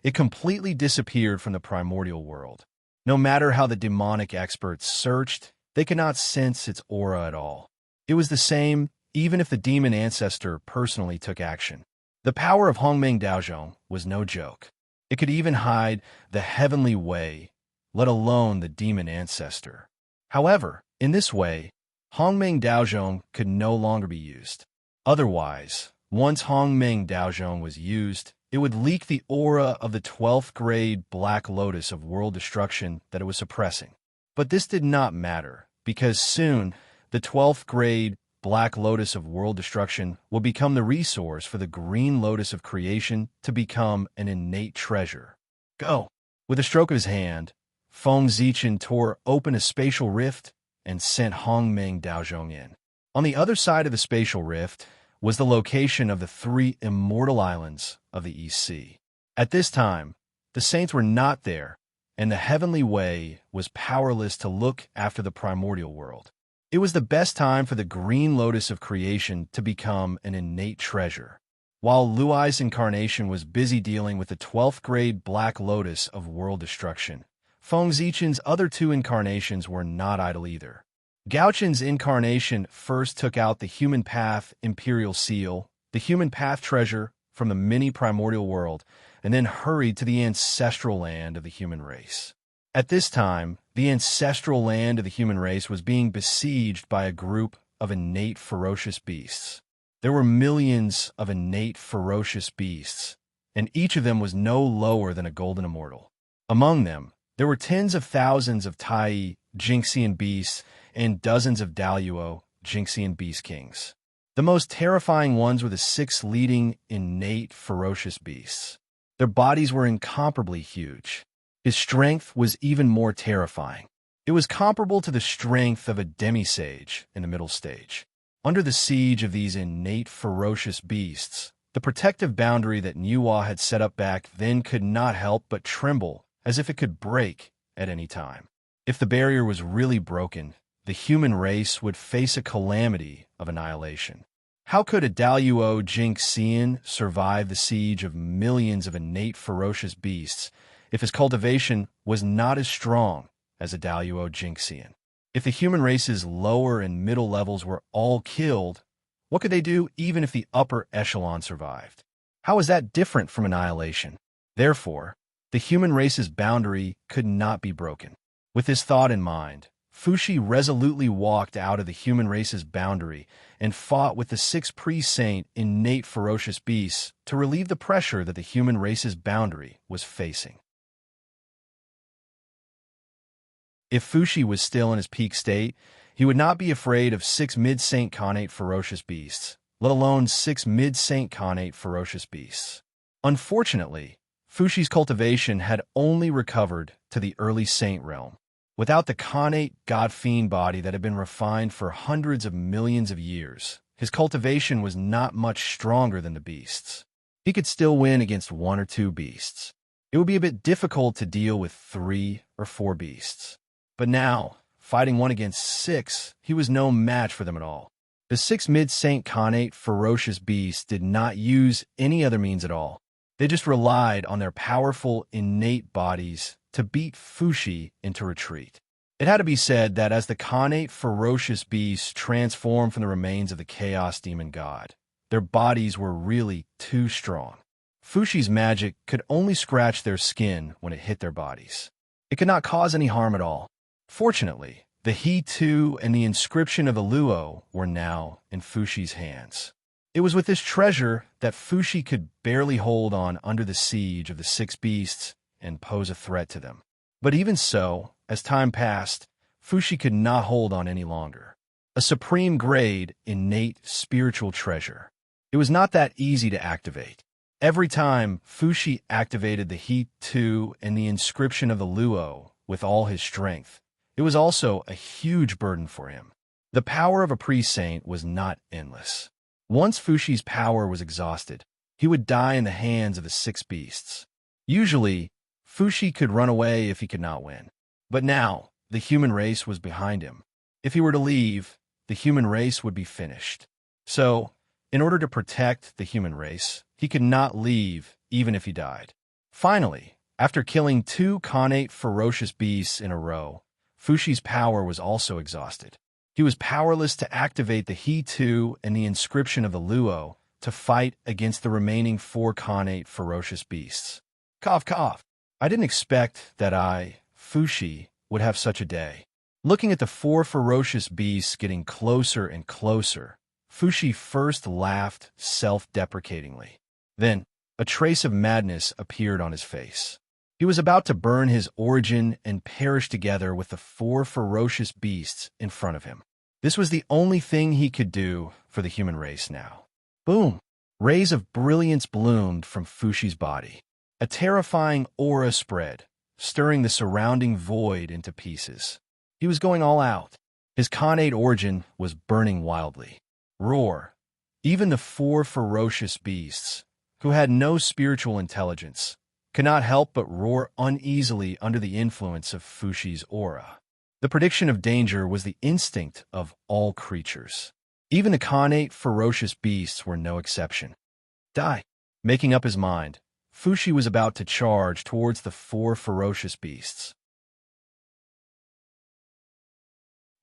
it completely disappeared from the primordial world. No matter how the demonic experts searched, they could not sense its aura at all. It was the same even if the demon ancestor personally took action. The power of Hongmeng Daozhong was no joke. It could even hide the heavenly way, let alone the demon ancestor. However, in this way, Hongmeng Daozhong could no longer be used. Otherwise, once Hongmeng Daozhong was used, it would leak the aura of the 12th grade Black Lotus of world destruction that it was suppressing. But this did not matter, because soon the 12th grade Black Lotus of world destruction will become the resource for the Green Lotus of creation to become an innate treasure. Go! With a stroke of his hand, Feng Zichen tore open a spatial rift and sent Hongmeng Daozhong in. On the other side of the spatial rift was the location of the 3 immortal islands of the East Sea. At this time, the saints were not there, and the heavenly way was powerless to look after the primordial world. It was the best time for the Green Lotus of creation to become an innate treasure. While Luai's incarnation was busy dealing with the 12th grade Black Lotus of world destruction, Feng Zichen's other 2 incarnations were not idle either. Gaochen's incarnation first took out the Human Path Imperial Seal, the Human Path treasure from the mini-primordial world, and then hurried to the ancestral land of the human race. At this time, the ancestral land of the human race was being besieged by a group of innate ferocious beasts. There were millions of innate ferocious beasts, and each of them was no lower than a golden immortal. Among them, there were tens of thousands of Tai Jinxian beasts and dozens of Daluo Jinxian beast kings. The most terrifying ones were the 6 leading innate ferocious beasts. Their bodies were incomparably huge. His strength was even more terrifying. It was comparable to the strength of a demisage in the middle stage. Under the siege of these innate ferocious beasts, the protective boundary that Nuwa had set up back then could not help but tremble as if it could break at any time. If the barrier was really broken, the human race would face a calamity of annihilation. How could a Daluo Jinxian survive the siege of millions of innate ferocious beasts if his cultivation was not as strong as a Daluo Jinxian? If the human race's lower and middle levels were all killed, what could they do even if the upper echelon survived? How is that different from annihilation? Therefore, the human race's boundary could not be broken. With this thought in mind, Fushi resolutely walked out of the human race's boundary and fought with the 6 pre-saint innate ferocious beasts to relieve the pressure that the human race's boundary was facing. If Fushi was still in his peak state, he would not be afraid of 6 mid-saint connate ferocious beasts, let alone 6 mid-saint connate ferocious beasts. Unfortunately, Fushi's cultivation had only recovered to the early saint realm. Without the connate god-fiend body that had been refined for hundreds of millions of years, his cultivation was not much stronger than the beasts. he could still win against 1 or 2 beasts. It would be a bit difficult to deal with 3 or 4 beasts. But now, fighting 1 against 6, he was no match for them at all. The 6 mid-Saint Khanate ferocious beasts did not use any other means at all. They just relied on their powerful, innate bodies to beat Fushi into retreat. It had to be said that as the Khanate ferocious beasts transformed from the remains of the Chaos Demon God, their bodies were really too strong. Fushi's magic could only scratch their skin when it hit their bodies. It could not cause any harm at all. Fortunately, the He-Tu and the inscription of the Luo were now in Fushi's hands. It was with this treasure that Fushi could barely hold on under the siege of the 6 beasts and pose a threat to them. But even so, as time passed, Fushi could not hold on any longer. A supreme grade, innate spiritual treasure. It was not that easy to activate. Every time Fushi activated the He-Tu and the inscription of the Luo with all his strength, it was also a huge burden for him. The power of a pre-saint was not endless. Once Fushi's power was exhausted, he would die in the hands of the 6 beasts. Usually, Fushi could run away if he could not win. But now, the human race was behind him. If he were to leave, the human race would be finished. So, in order to protect the human race, he could not leave even if he died. Finally, after killing 2 Khanate ferocious beasts in a row, Fushi's power was also exhausted. He was powerless to activate the He-Tu and the inscription of the Luo to fight against the remaining 4 Khanate ferocious beasts. Cough, cough. I didn't expect that I, Fushi, would have such a day. Looking at the 4 ferocious beasts getting closer and closer, Fushi first laughed self-deprecatingly. Then, a trace of madness appeared on his face. He was about to burn his origin and perish together with the 4 ferocious beasts in front of him. This was the only thing he could do for the human race now. Boom! Rays of brilliance bloomed from Fushi's body. A terrifying aura spread, stirring the surrounding void into pieces. He was going all out. His Khanate origin was burning wildly. Roar! Even the 4 ferocious beasts, who had no spiritual intelligence, could not help but roar uneasily under the influence of Fushi's aura. The prediction of danger was the instinct of all creatures. Even the Khanate ferocious beasts were no exception. Die! Making up his mind, Fushi was about to charge towards the 4 ferocious beasts.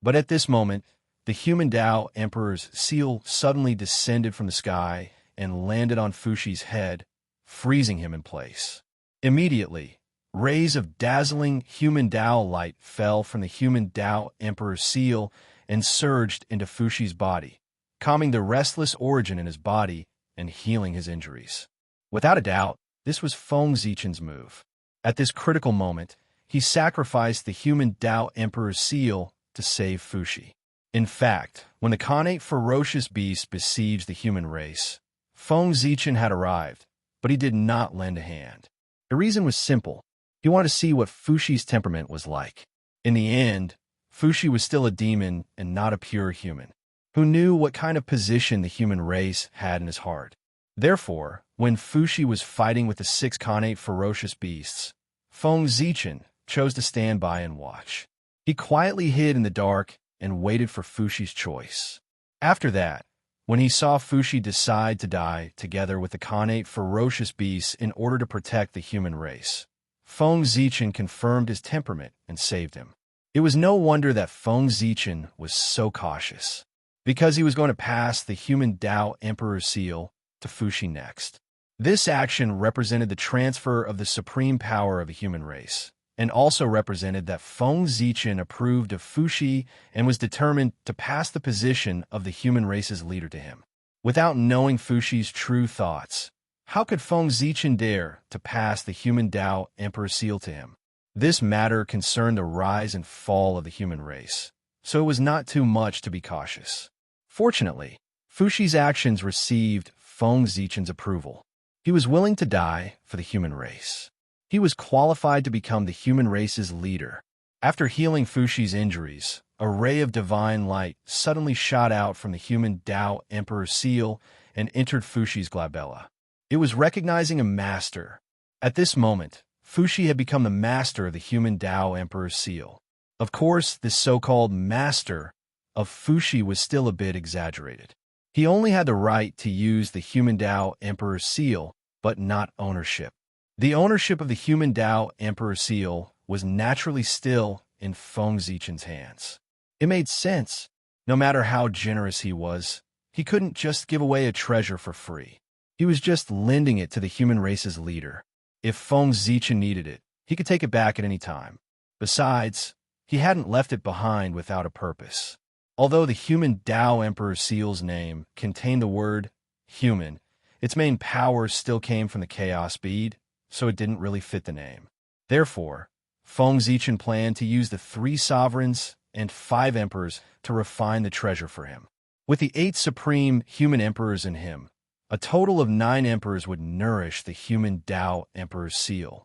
But at this moment, the human Tao Emperor's seal suddenly descended from the sky and landed on Fushi's head, freezing him in place. Immediately, rays of dazzling human Tao light fell from the human Tao Emperor's seal and surged into Fushi's body, calming the restless origin in his body and healing his injuries. Without a doubt, this was Feng Zichen's move. At this critical moment, he sacrificed the human Tao Emperor's seal to save Fushi. In fact, when the Khanate ferocious beast besieged the human race, Feng Zichen had arrived, but he did not lend a hand. The reason was simple. He wanted to see what Fushi's temperament was like. In the end, Fushi was still a demon and not a pure human, who knew what kind of position the human race had in his heart. Therefore, when Fushi was fighting with the 6 Khanate ferocious beasts, Feng Zichen chose to stand by and watch. He quietly hid in the dark and waited for Fushi's choice. After that, when he saw Fushi decide to die together with the Khanate ferocious beasts in order to protect the human race, Feng Zichen confirmed his temperament and saved him. It was no wonder that Feng Zichen was so cautious, because he was going to pass the human Tao Emperor's seal to Fushi next. This action represented the transfer of the supreme power of the human race, and also represented that Feng Zichen approved of Fushi and was determined to pass the position of the human race's leader to him. Without knowing Fushi's true thoughts, how could Feng Zichen dare to pass the human Tao Emperor seal to him? This matter concerned the rise and fall of the human race, so it was not too much to be cautious. Fortunately, Fushi's actions received Feng Zichen's approval. He was willing to die for the human race. He was qualified to become the human race's leader. After healing Fushi's injuries, a ray of divine light suddenly shot out from the human Tao Emperor's seal and entered Fushi's glabella. It was recognizing a master. At this moment, Fushi had become the master of the human Tao Emperor's seal. Of course, this so-called master of Fushi was still a bit exaggerated. He only had the right to use the human Tao Emperor's seal, but not ownership. The ownership of the human Tao Emperor's seal was naturally still in Feng Zichen's hands. It made sense. No matter how generous he was, he couldn't just give away a treasure for free. He was just lending it to the human race's leader. If Feng Zichen needed it, he could take it back at any time. Besides, he hadn't left it behind without a purpose. Although the human Tao Emperor's seal's name contained the word human, its main power still came from the chaos bead, so it didn't really fit the name. Therefore, Feng Zichen planned to use the 3 sovereigns and 5 emperors to refine the treasure for him. With the 8 supreme human emperors in him, a total of 9 emperors would nourish the human Tao Emperor's seal.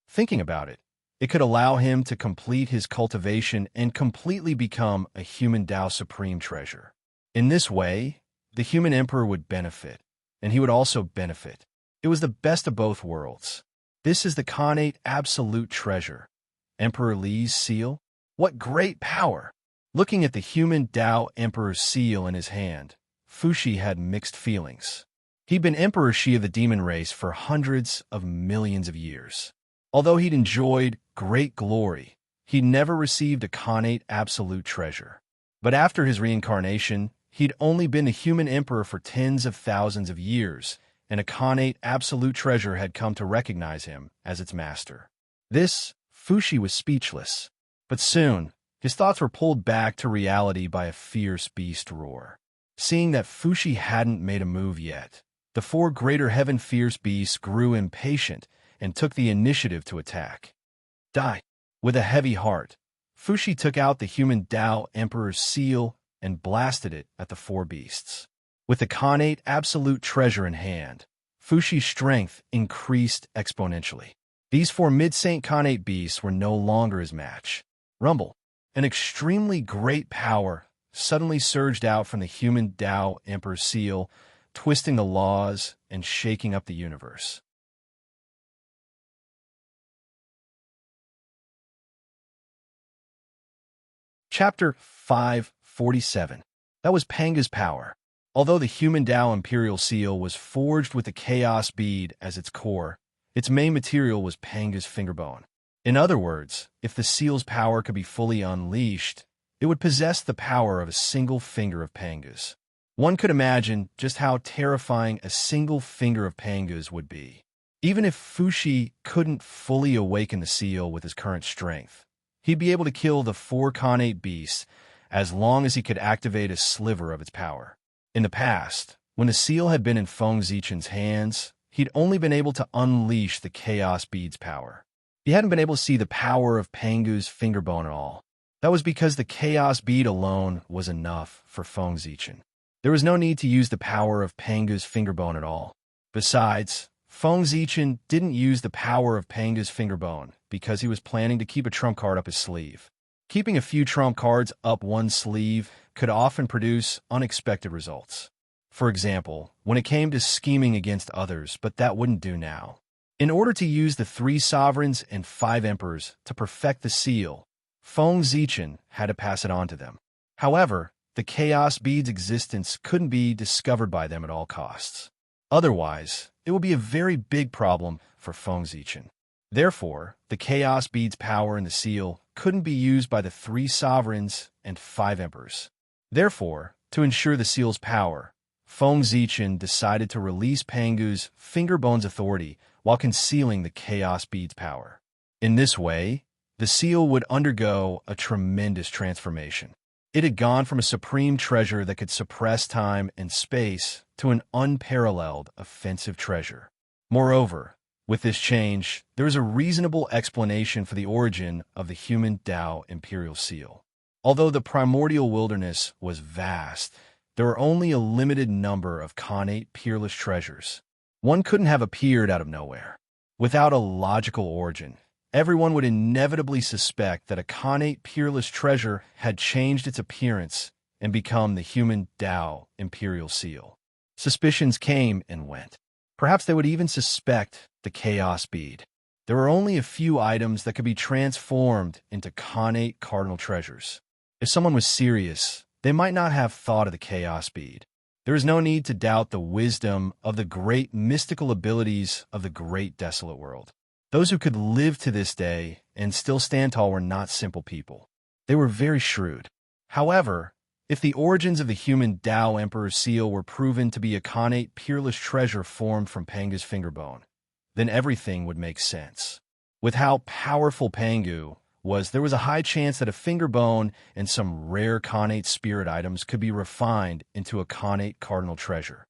Thinking about it, it could allow him to complete his cultivation and completely become a human Tao Supreme treasure. In this way, the human emperor would benefit, and he would also benefit. It was the best of both worlds. This is the Khanate Absolute Treasure. Emperor Li's seal? What great power! Looking at the human Tao Emperor's seal in his hand, Fushi had mixed feelings. He'd been Emperor Shi of the demon race for hundreds of millions of years. Although he'd enjoyed great glory, he'd never received a Khanate Absolute Treasure. But after his reincarnation, he'd only been a human emperor for tens of thousands of years, and a Khanate Absolute Treasure had come to recognize him as its master. Fushi was speechless. But soon, his thoughts were pulled back to reality by a fierce beast roar. Seeing that Fushi hadn't made a move yet, the 4 greater heaven fierce beasts grew impatient and took the initiative to attack. Die! With a heavy heart, Fushi took out the human Tao Emperor's seal and blasted it at the 4 beasts. With the Khanate Absolute Treasure in hand, Fushi's strength increased exponentially. These 4 mid-saint Khanate beasts were no longer his match. Rumble! An extremely great power suddenly surged out from the human Tao Emperor's seal, twisting the laws and shaking up the universe. Chapter 547. That was Panga's power. Although the human Tao Imperial Seal was forged with the Chaos Bead as its core, its main material was Panga's fingerbone. In other words, if the seal's power could be fully unleashed, it would possess the power of a single finger of Panga's. One could imagine just how terrifying a single finger of Panga's would be. Even if Fushi couldn't fully awaken the seal with his current strength, he'd be able to kill the 4 Khanate beasts as long as he could activate a sliver of its power. In the past, when the seal had been in Feng Zichen's hands, he'd only been able to unleash the Chaos Bead's power. He hadn't been able to see the power of Pangu's fingerbone at all. That was because the Chaos Bead alone was enough for Feng Zichen. There was no need to use the power of Pangu's fingerbone at all. Besides, Feng Zichen didn't use the power of Panga's fingerbone because he was planning to keep a trump card up his sleeve. Keeping a few trump cards up one sleeve could often produce unexpected results. For example, when it came to scheming against others, but that wouldn't do now. In order to use the 3 sovereigns and 5 emperors to perfect the seal, Feng Zichen had to pass it on to them. However, the Chaos Bead's existence couldn't be discovered by them at all costs. Otherwise, it would be a very big problem for Feng Zichen. Therefore, the Chaos Bead's power in the seal couldn't be used by the 3 sovereigns and 5 emperors. Therefore, to ensure the seal's power, Feng Zichen decided to release Pangu's fingerbone's authority while concealing the Chaos Bead's power. In this way, the seal would undergo a tremendous transformation. It had gone from a supreme treasure that could suppress time and space to an unparalleled offensive treasure. Moreover, with this change, there is a reasonable explanation for the origin of the human Tao Imperial Seal. Although the primordial wilderness was vast, there were only a limited number of Khanate peerless treasures. One couldn't have appeared out of nowhere. Without a logical origin, everyone would inevitably suspect that a Khanate peerless treasure had changed its appearance and become the human Tao Imperial Seal. Suspicions came and went. Perhaps they would even suspect the chaos bead. There were only a few items that could be transformed into Khanate cardinal treasures. If someone was serious, they might not have thought of the chaos bead. There is no need to doubt the wisdom of the great mystical abilities of the great desolate world. Those who could live to this day and still stand tall were not simple people. They were very shrewd. However, if the origins of the human Tao Emperor's seal were proven to be a Khanate peerless treasure formed from Pangu's fingerbone, then everything would make sense. With how powerful Pangu was, there was a high chance that a fingerbone and some rare Khanate spirit items could be refined into a Khanate cardinal treasure.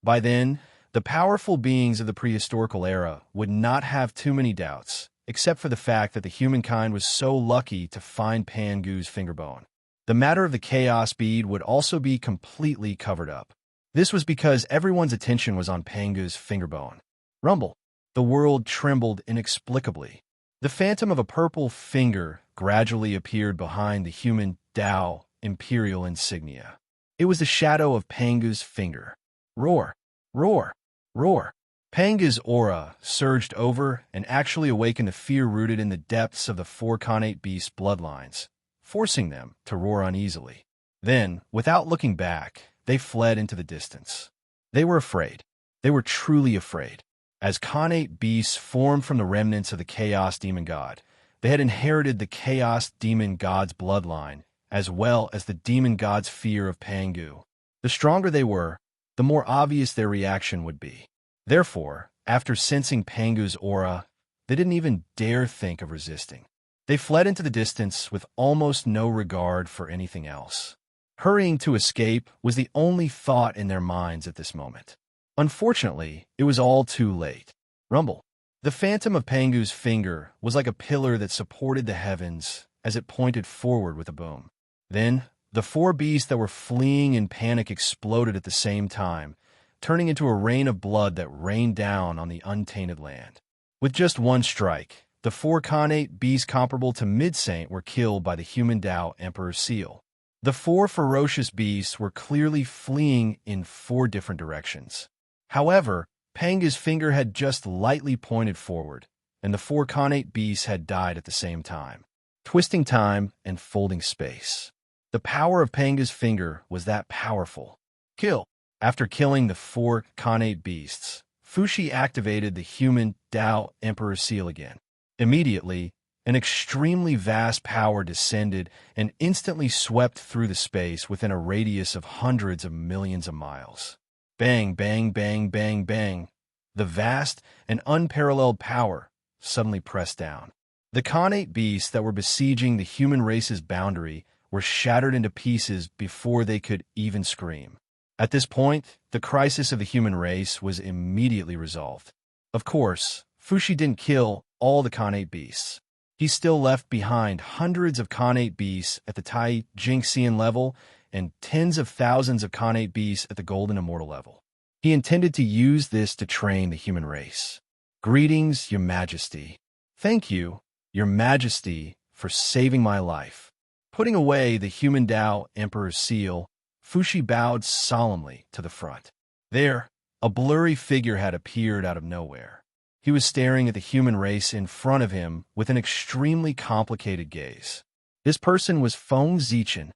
By then, the powerful beings of the prehistorical era would not have too many doubts, except for the fact that the humankind was so lucky to find Pangu's fingerbone. The matter of the chaos bead would also be completely covered up. This was because everyone's attention was on Pangu's fingerbone. Rumble. The world trembled inexplicably. The phantom of a purple finger gradually appeared behind the human Tao imperial insignia. It was the shadow of Pangu's finger. Roar, roar, roar. Pangu's aura surged over and actually awakened the fear rooted in the depths of the four Khanate beast bloodlines, forcing them to roar uneasily. Then, without looking back, they fled into the distance. They were afraid. They were truly afraid. As Khanate beasts formed from the remnants of the Chaos Demon God, they had inherited the Chaos Demon God's bloodline, as well as the Demon God's fear of Pangu. The stronger they were, the more obvious their reaction would be. Therefore, after sensing Pangu's aura, they didn't even dare think of resisting. They fled into the distance with almost no regard for anything else. Hurrying to escape was the only thought in their minds at this moment. Unfortunately, it was all too late. Rumble. The phantom of Pangu's finger was like a pillar that supported the heavens as it pointed forward with a boom. Then, the four beasts that were fleeing in panic exploded at the same time, turning into a rain of blood that rained down on the untainted land. With just one strike, the four Khanate beasts comparable to Mid-Saint were killed by the human Tao Emperor's seal. The four ferocious beasts were clearly fleeing in four different directions. However, Pangu's finger had just lightly pointed forward, and the four Khanate beasts had died at the same time, twisting time and folding space. The power of Pangu's finger was that powerful. Kill. After killing the four Khanate beasts, Fushi activated the human Tao Emperor's seal again. Immediately, an extremely vast power descended and instantly swept through the space within a radius of hundreds of millions of miles. Bang, bang, bang, bang, bang. The vast and unparalleled power suddenly pressed down. The Khanate beasts that were besieging the human race's boundary were shattered into pieces before they could even scream. At this point, the crisis of the human race was immediately resolved. Of course, Fushi didn't kill all the Khanate beasts. He still left behind hundreds of Khanate beasts at the Tai Jingxian level and tens of thousands of Khanate beasts at the Golden Immortal level. He intended to use this to train the human race. Greetings, Your Majesty. Thank you, Your Majesty, for saving my life. Putting away the human Tao Emperor's seal, Fushi bowed solemnly to the front. There, a blurry figure had appeared out of nowhere. He was staring at the human race in front of him with an extremely complicated gaze. This person was Feng Zichen.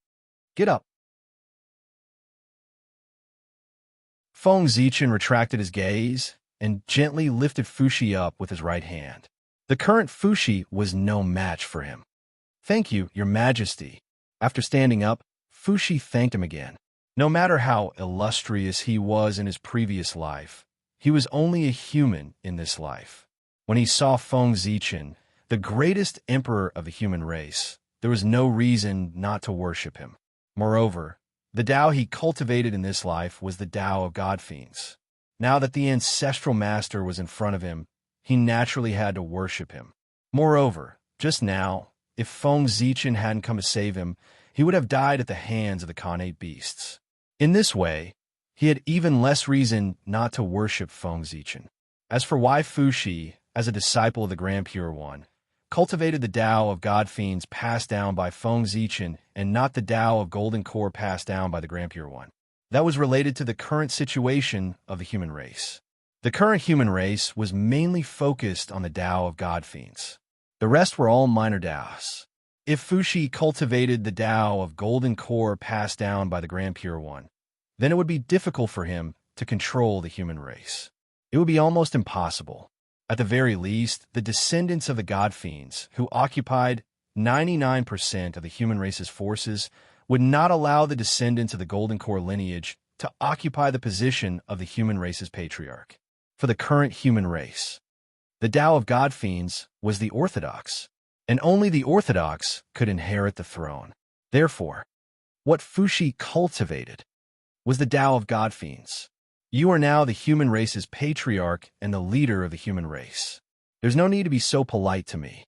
Get up. Feng Zichen retracted his gaze and gently lifted Fushi up with his right hand. The current Fushi was no match for him. Thank you, Your Majesty. After standing up, Fushi thanked him again. No matter how illustrious he was in his previous life, he was only a human in this life. When he saw Feng Zichen, the greatest emperor of the human race, there was no reason not to worship him. Moreover, the Tao he cultivated in this life was the Tao of God-fiends. Now that the ancestral master was in front of him, he naturally had to worship him. Moreover, just now, if Feng Zichen hadn't come to save him, he would have died at the hands of the Khanate beasts. In this way, he had even less reason not to worship Feng Zichen. As for why Fushi, as a disciple of the Grand Pure One, cultivated the Tao of God Fiends passed down by Feng Zichen and not the Tao of Golden Core passed down by the Grand Pure One. That was related to the current situation of the human race. The current human race was mainly focused on the Tao of God Fiends. The rest were all minor Taos. If Fuxi cultivated the Tao of Golden Core passed down by the Grand Pure One, then it would be difficult for him to control the human race. It would be almost impossible. At the very least, the descendants of the God Fiends, who occupied 99% of the human race's forces, would not allow the descendants of the Golden Core lineage to occupy the position of the human race's patriarch. For the current human race, the Tao of God Fiends was the Orthodox, and only the Orthodox could inherit the throne. Therefore, what Fuxi cultivated was the Tao of God Fiends. You are now the human race's patriarch and the leader of the human race. There's no need to be so polite to me.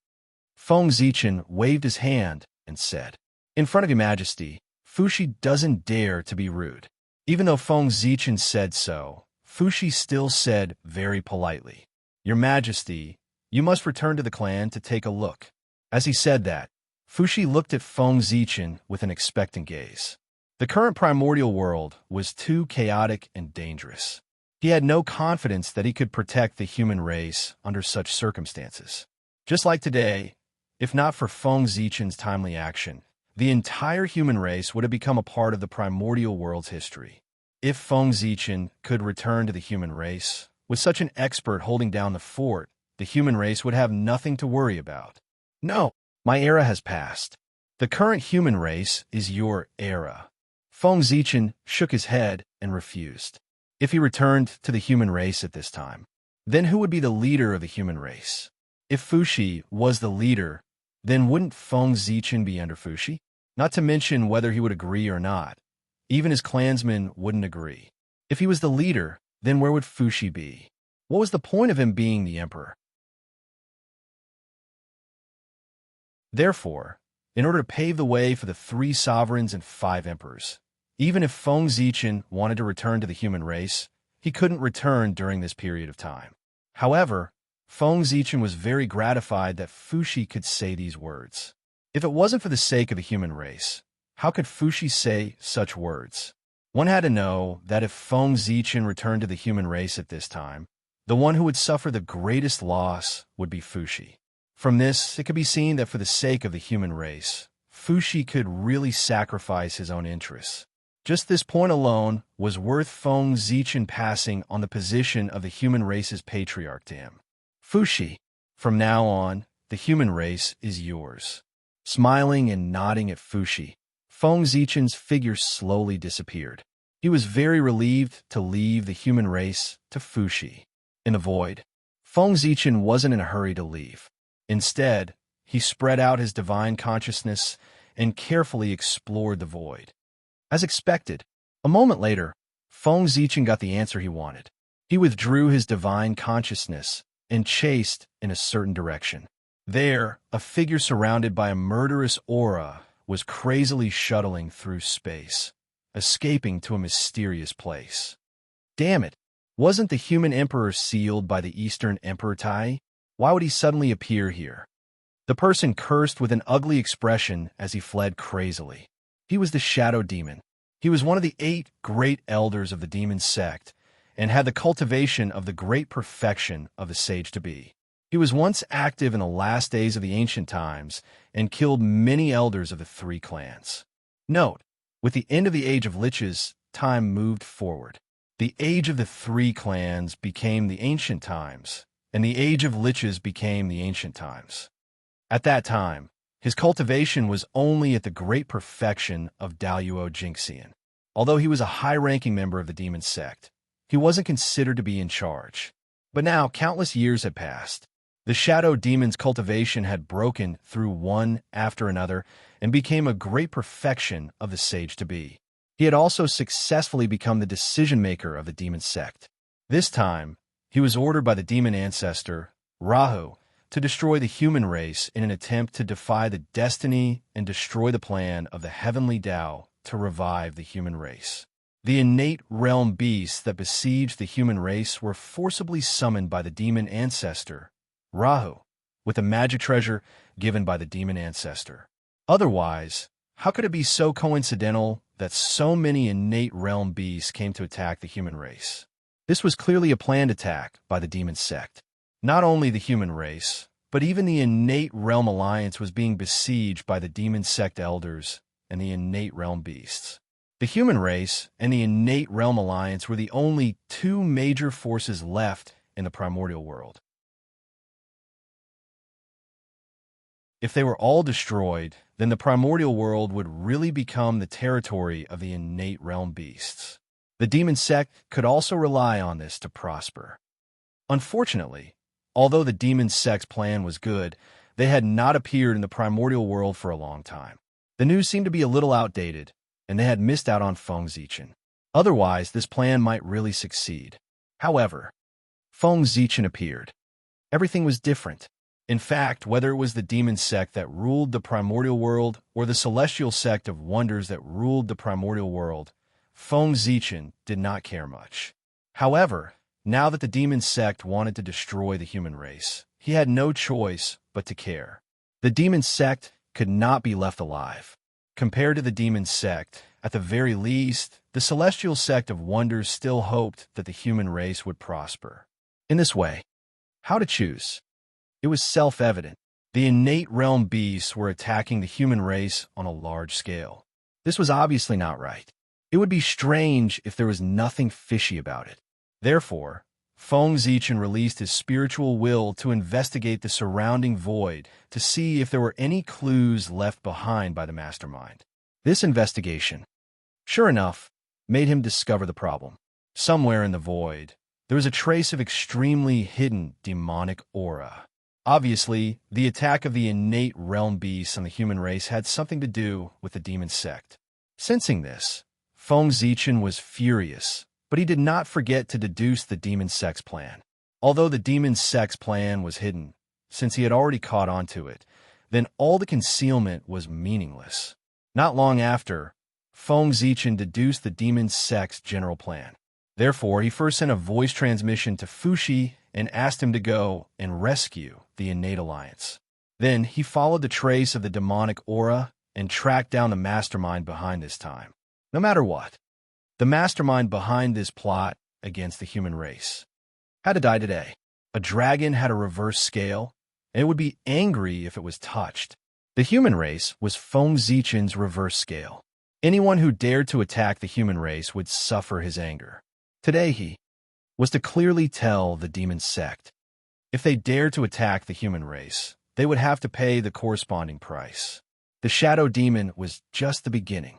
Feng Zichen waved his hand and said, "In front of your majesty, Fuxi doesn't dare to be rude." Even though Feng Zichen said so, Fuxi still said very politely, "Your majesty, you must return to the clan to take a look." As he said that, Fuxi looked at Feng Zichen with an expectant gaze. The current primordial world was too chaotic and dangerous. He had no confidence that he could protect the human race under such circumstances. Just like today, if not for Feng Zichen's timely action, the entire human race would have become a part of the primordial world's history. If Feng Zichen could return to the human race, with such an expert holding down the fort, the human race would have nothing to worry about. No, my era has passed. The current human race is your era. Feng Zichen shook his head and refused. If he returned to the human race at this time, then who would be the leader of the human race? If Fuxi was the leader, then wouldn't Feng Zichen be under Fuxi? Not to mention whether he would agree or not. Even his clansmen wouldn't agree. If he was the leader, then where would Fuxi be? What was the point of him being the emperor? Therefore, in order to pave the way for the 3 sovereigns and 5 emperors, even if Feng Zichen wanted to return to the human race, he couldn't return during this period of time. However, Feng Zichen was very gratified that Fuxi could say these words. If it wasn't for the sake of the human race, how could Fuxi say such words? One had to know that if Feng Zichen returned to the human race at this time, the one who would suffer the greatest loss would be Fuxi. From this, it could be seen that for the sake of the human race, Fuxi could really sacrifice his own interests. Just this point alone was worth Feng Zichen passing on the position of the human race's patriarch to him. Fuxi, from now on, the human race is yours. Smiling and nodding at Fuxi, Feng Zichen's figure slowly disappeared. He was very relieved to leave the human race to Fuxi. In the void, Feng Zichen wasn't in a hurry to leave. Instead, he spread out his divine consciousness and carefully explored the void. As expected, a moment later, Feng Zichen got the answer he wanted. He withdrew his divine consciousness and chased in a certain direction. There, a figure surrounded by a murderous aura was crazily shuttling through space, escaping to a mysterious place. Damn it! Wasn't the human emperor sealed by the Eastern Emperor Tai? Why would he suddenly appear here? The person cursed with an ugly expression as he fled crazily. He was the Shadow Demon. He was one of the 8 great elders of the demon sect and had the cultivation of the great perfection of the sage-to-be. He was once active in the last days of the ancient times and killed many elders of the 3 clans. Note, with the end of the Age of Liches, time moved forward. The Age of the 3 clans became the ancient times, and the Age of Liches became the ancient times. At that time, his cultivation was only at the great perfection of Daluo Jinxian. Although he was a high-ranking member of the demon sect, he wasn't considered to be in charge. But now, countless years had passed. The shadow demon's cultivation had broken through one after another and became a great perfection of the sage-to-be. He had also successfully become the decision-maker of the demon sect. This time, he was ordered by the demon ancestor, Rahu, to destroy the human race in an attempt to defy the destiny and destroy the plan of the heavenly Tao to revive the human race. The innate realm beasts that besieged the human race were forcibly summoned by the demon ancestor, Rahu, with a magic treasure given by the demon ancestor. Otherwise, how could it be so coincidental that so many innate realm beasts came to attack the human race? This was clearly a planned attack by the demon sect. Not only the human race, but even the innate realm alliance was being besieged by the demon sect elders and the innate realm beasts. The human race and the innate realm alliance were the only two major forces left in the primordial world. If they were all destroyed, then the primordial world would really become the territory of the innate realm beasts. The demon sect could also rely on this to prosper. Unfortunately, although the demon sect's plan was good, they had not appeared in the primordial world for a long time. The news seemed to be a little outdated, and they had missed out on Feng Zichen. Otherwise, this plan might really succeed. However, Feng Zichen appeared. Everything was different. In fact, whether it was the demon sect that ruled the primordial world or the celestial sect of wonders that ruled the primordial world, Feng Zichen did not care much. However, now that the demon sect wanted to destroy the human race, he had no choice but to care. The demon sect could not be left alive. Compared to the demon sect, at the very least, the celestial sect of wonders still hoped that the human race would prosper. In this way, how to choose? It was self-evident. The innate realm beasts were attacking the human race on a large scale. This was obviously not right. It would be strange if there was nothing fishy about it. Therefore, Feng Zichen released his spiritual will to investigate the surrounding void to see if there were any clues left behind by the mastermind. This investigation, sure enough, made him discover the problem. Somewhere in the void, there was a trace of extremely hidden demonic aura. Obviously, the attack of the innate realm beasts on the human race had something to do with the demon sect. Sensing this, Feng Zichen was furious, but he did not forget to deduce the demon sect's plan. Although the demon sect's plan was hidden, since he had already caught on to it, then all the concealment was meaningless. Not long after, Feng Zichen deduced the demon sect's general plan. Therefore, he first sent a voice transmission to Fushi and asked him to go and rescue the innate alliance. Then he followed the trace of the demonic aura and tracked down the mastermind behind this time. No matter what, the mastermind behind this plot against the human race had to die today. A dragon had a reverse scale, and it would be angry if it was touched. The human race was Feng Zichen's reverse scale. Anyone who dared to attack the human race would suffer his anger. Today he was to clearly tell the demon sect. If they dared to attack the human race, they would have to pay the corresponding price. The shadow demon was just the beginning.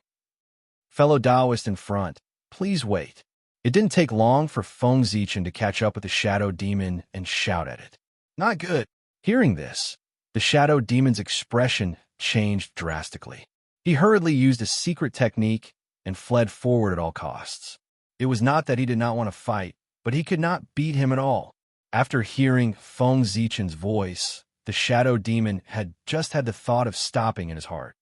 Fellow Taoist in front, please wait. It didn't take long for Feng Zichen to catch up with the shadow demon and shout at it. Not good. Hearing this, the shadow demon's expression changed drastically. He hurriedly used a secret technique and fled forward at all costs. It was not that he did not want to fight, but he could not beat him at all. After hearing Feng Zichen's voice, the shadow demon had just had the thought of stopping in his heart.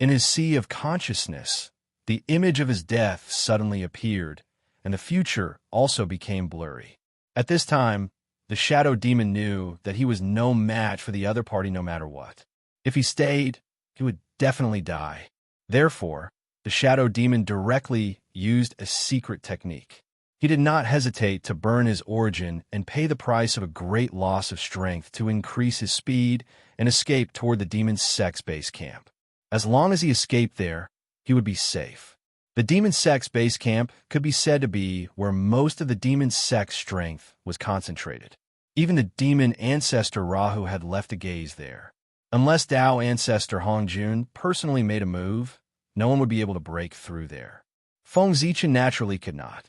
In his sea of consciousness, the image of his death suddenly appeared, and the future also became blurry. At this time, the shadow demon knew that he was no match for the other party no matter what. If he stayed, he would definitely die. Therefore, the shadow demon directly used a secret technique. He did not hesitate to burn his origin and pay the price of a great loss of strength to increase his speed and escape toward the demon's sect's base camp. As long as he escaped there, he would be safe. The demon sect's base camp could be said to be where most of the demon sect's strength was concentrated. Even the demon ancestor Rahu had left a gaze there. Unless Tao ancestor Hongjun personally made a move, no one would be able to break through there. Feng Zichen naturally could not.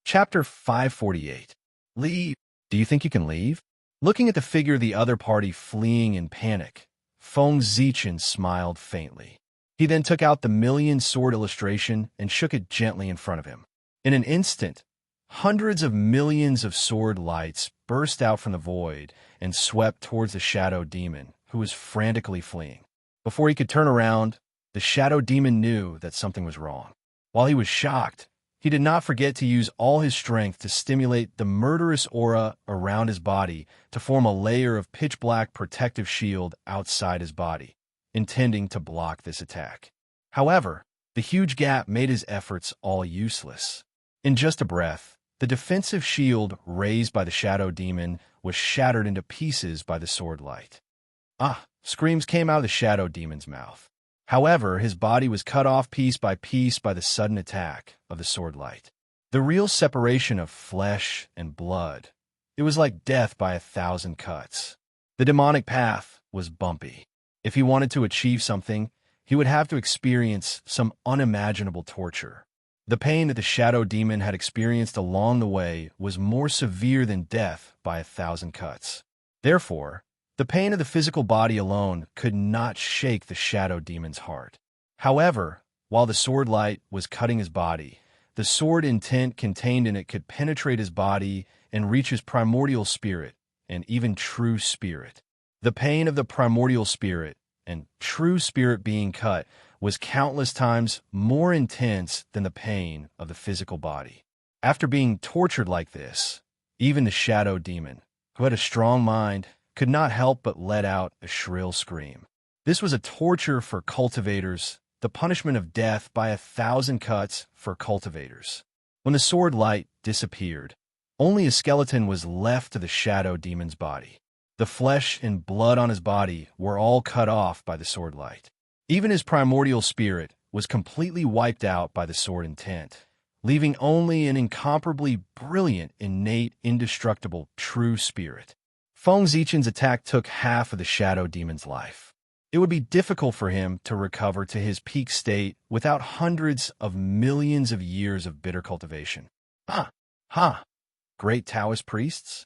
Chapter 548. Leave. Do you think you can leave? Looking at the figure of the other party fleeing in panic, Feng Zichen smiled faintly. He then took out the million sword illustration and shook it gently in front of him. In an instant, hundreds of millions of sword lights burst out from the void and swept towards the shadow demon, who was frantically fleeing. Before he could turn around, The shadow demon knew that something was wrong. While he was shocked, he did not forget to use all his strength to stimulate the murderous aura around his body to form a layer of pitch-black protective shield outside his body, intending to block this attack. However, the huge gap made his efforts all useless. In just a breath, the defensive shield raised by the shadow demon was shattered into pieces by the sword light. Ah! Screams came out of the shadow demon's mouth. However, his body was cut off piece by the sudden attack of the sword light. The real separation of flesh and blood. It was like death by 1,000 cuts. The demonic path was bumpy. If he wanted to achieve something, he would have to experience some unimaginable torture. The pain that the shadow demon had experienced along the way was more severe than death by 1,000 cuts. Therefore, the pain of the physical body alone could not shake the shadow demon's heart. However, while the sword light was cutting his body, the sword intent contained in it could penetrate his body and reach his primordial spirit and even true spirit. The pain of the primordial spirit and true spirit being cut was countless times more intense than the pain of the physical body. After being tortured like this, even the shadow demon, who had a strong mind, could not help but let out a shrill scream. This was a torture for cultivators, the punishment of death by 1,000 cuts for cultivators. When the sword light disappeared, only a skeleton was left to the shadow demon's body. The flesh and blood on his body were all cut off by the sword light. Even his primordial spirit was completely wiped out by the sword intent, leaving only an incomparably brilliant, innate, indestructible, true spirit. Feng Zichen's attack took half of the shadow demon's life. It would be difficult for him to recover to his peak state without hundreds of millions of years of bitter cultivation. Great Taoist priests?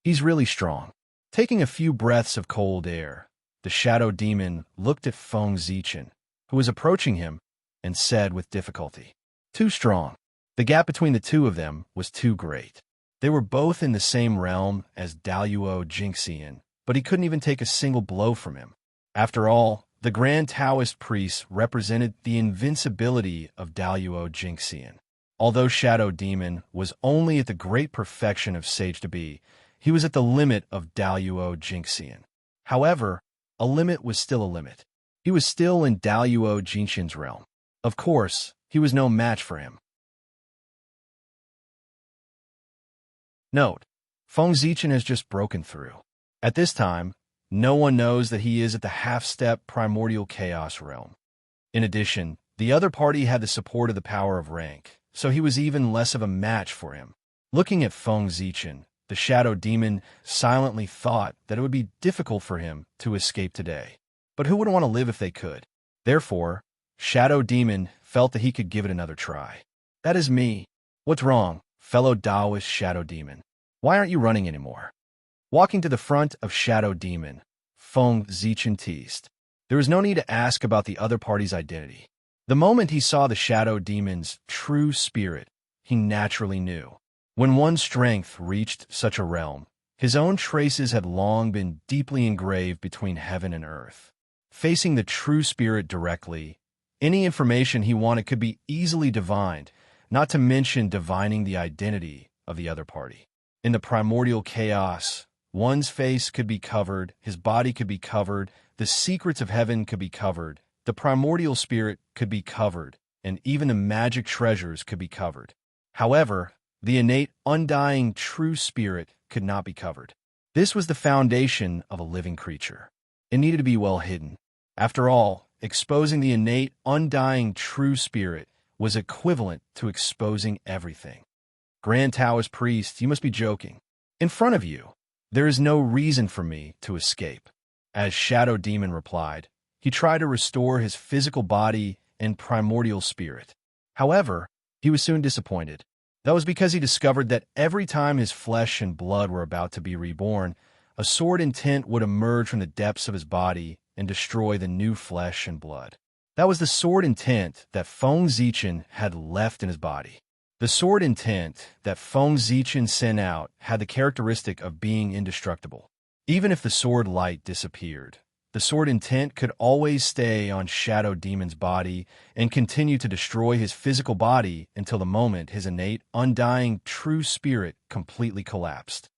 He's really strong. Taking a few breaths of cold air, the shadow demon looked at Feng Zichen, who was approaching him, and said with difficulty, "Too strong." The gap between the two of them was too great. They were both in the same realm as Daluo Jingxian, but he couldn't even take a single blow from him. After all, the Grand Taoist priest represented the invincibility of Daluo Jingxian. Although Shadow Demon was only at the great perfection of Sage to be, he was at the limit of Daluo Jingxian. However, a limit was still a limit. He was still in Daluo Jingxian's realm. Of course, he was no match for him. Note: Feng Zichen has just broken through. At this time, no one knows that he is at the half-step primordial chaos realm. In addition, the other party had the support of the power of rank, so he was even less of a match for him. Looking at Feng Zichen, the shadow demon silently thought that it would be difficult for him to escape today. But who would want to live if they could? Therefore, Shadow Demon felt that he could give it another try. "That is me. What's wrong, fellow Taoist Shadow Demon? Why aren't you running anymore?" Walking to the front of Shadow Demon, Feng Zichen teased. There was no need to ask about the other party's identity. The moment he saw the Shadow Demon's true spirit, he naturally knew. When one's strength reached such a realm, his own traces had long been deeply engraved between heaven and earth. Facing the true spirit directly, any information he wanted could be easily divined, not to mention divining the identity of the other party. In the primordial chaos, one's face could be covered, his body could be covered, the secrets of heaven could be covered, the primordial spirit could be covered, and even the magic treasures could be covered. However, the innate, undying, true spirit could not be covered. This was the foundation of a living creature. It needed to be well hidden. After all, exposing the innate, undying, true spirit was equivalent to exposing everything. Grand Taoist priest, you must be joking. In front of you, there is no reason for me to escape. As Shadow Demon replied, he tried to restore his physical body and primordial spirit. However, he was soon disappointed. That was because he discovered that every time his flesh and blood were about to be reborn, a sword intent would emerge from the depths of his body and destroy the new flesh and blood. That was the sword intent that Feng Zichen had left in his body. The sword intent that Feng Zichen sent out had the characteristic of being indestructible. Even if the sword light disappeared, The sword intent could always stay on Shadow Demon's body and continue to destroy his physical body until the moment his innate, undying, true spirit completely collapsed.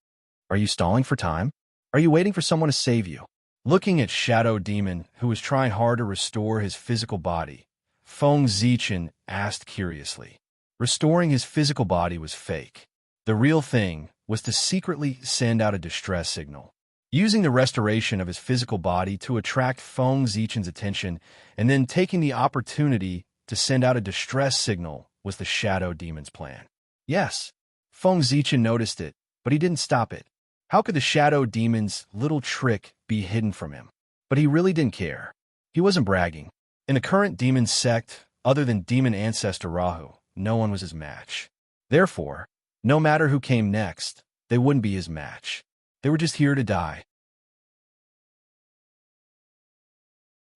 Are you stalling for time? Are you waiting for someone to save you? Looking at Shadow Demon, who was trying hard to restore his physical body, Feng Zichen asked curiously. Restoring his physical body was fake. The real thing was to secretly send out a distress signal, using the restoration of his physical body to attract Feng Zichen's attention, and then taking the opportunity to send out a distress signal was the Shadow Demon's plan. Yes, Feng Zichen noticed it, but he didn't stop it. How could the Shadow Demon's little trick be hidden from him? But he really didn't care. He wasn't bragging. In the current demon sect, other than demon ancestor Rahu, no one was his match. Therefore, no matter who came next, they wouldn't be his match. They were just here to die.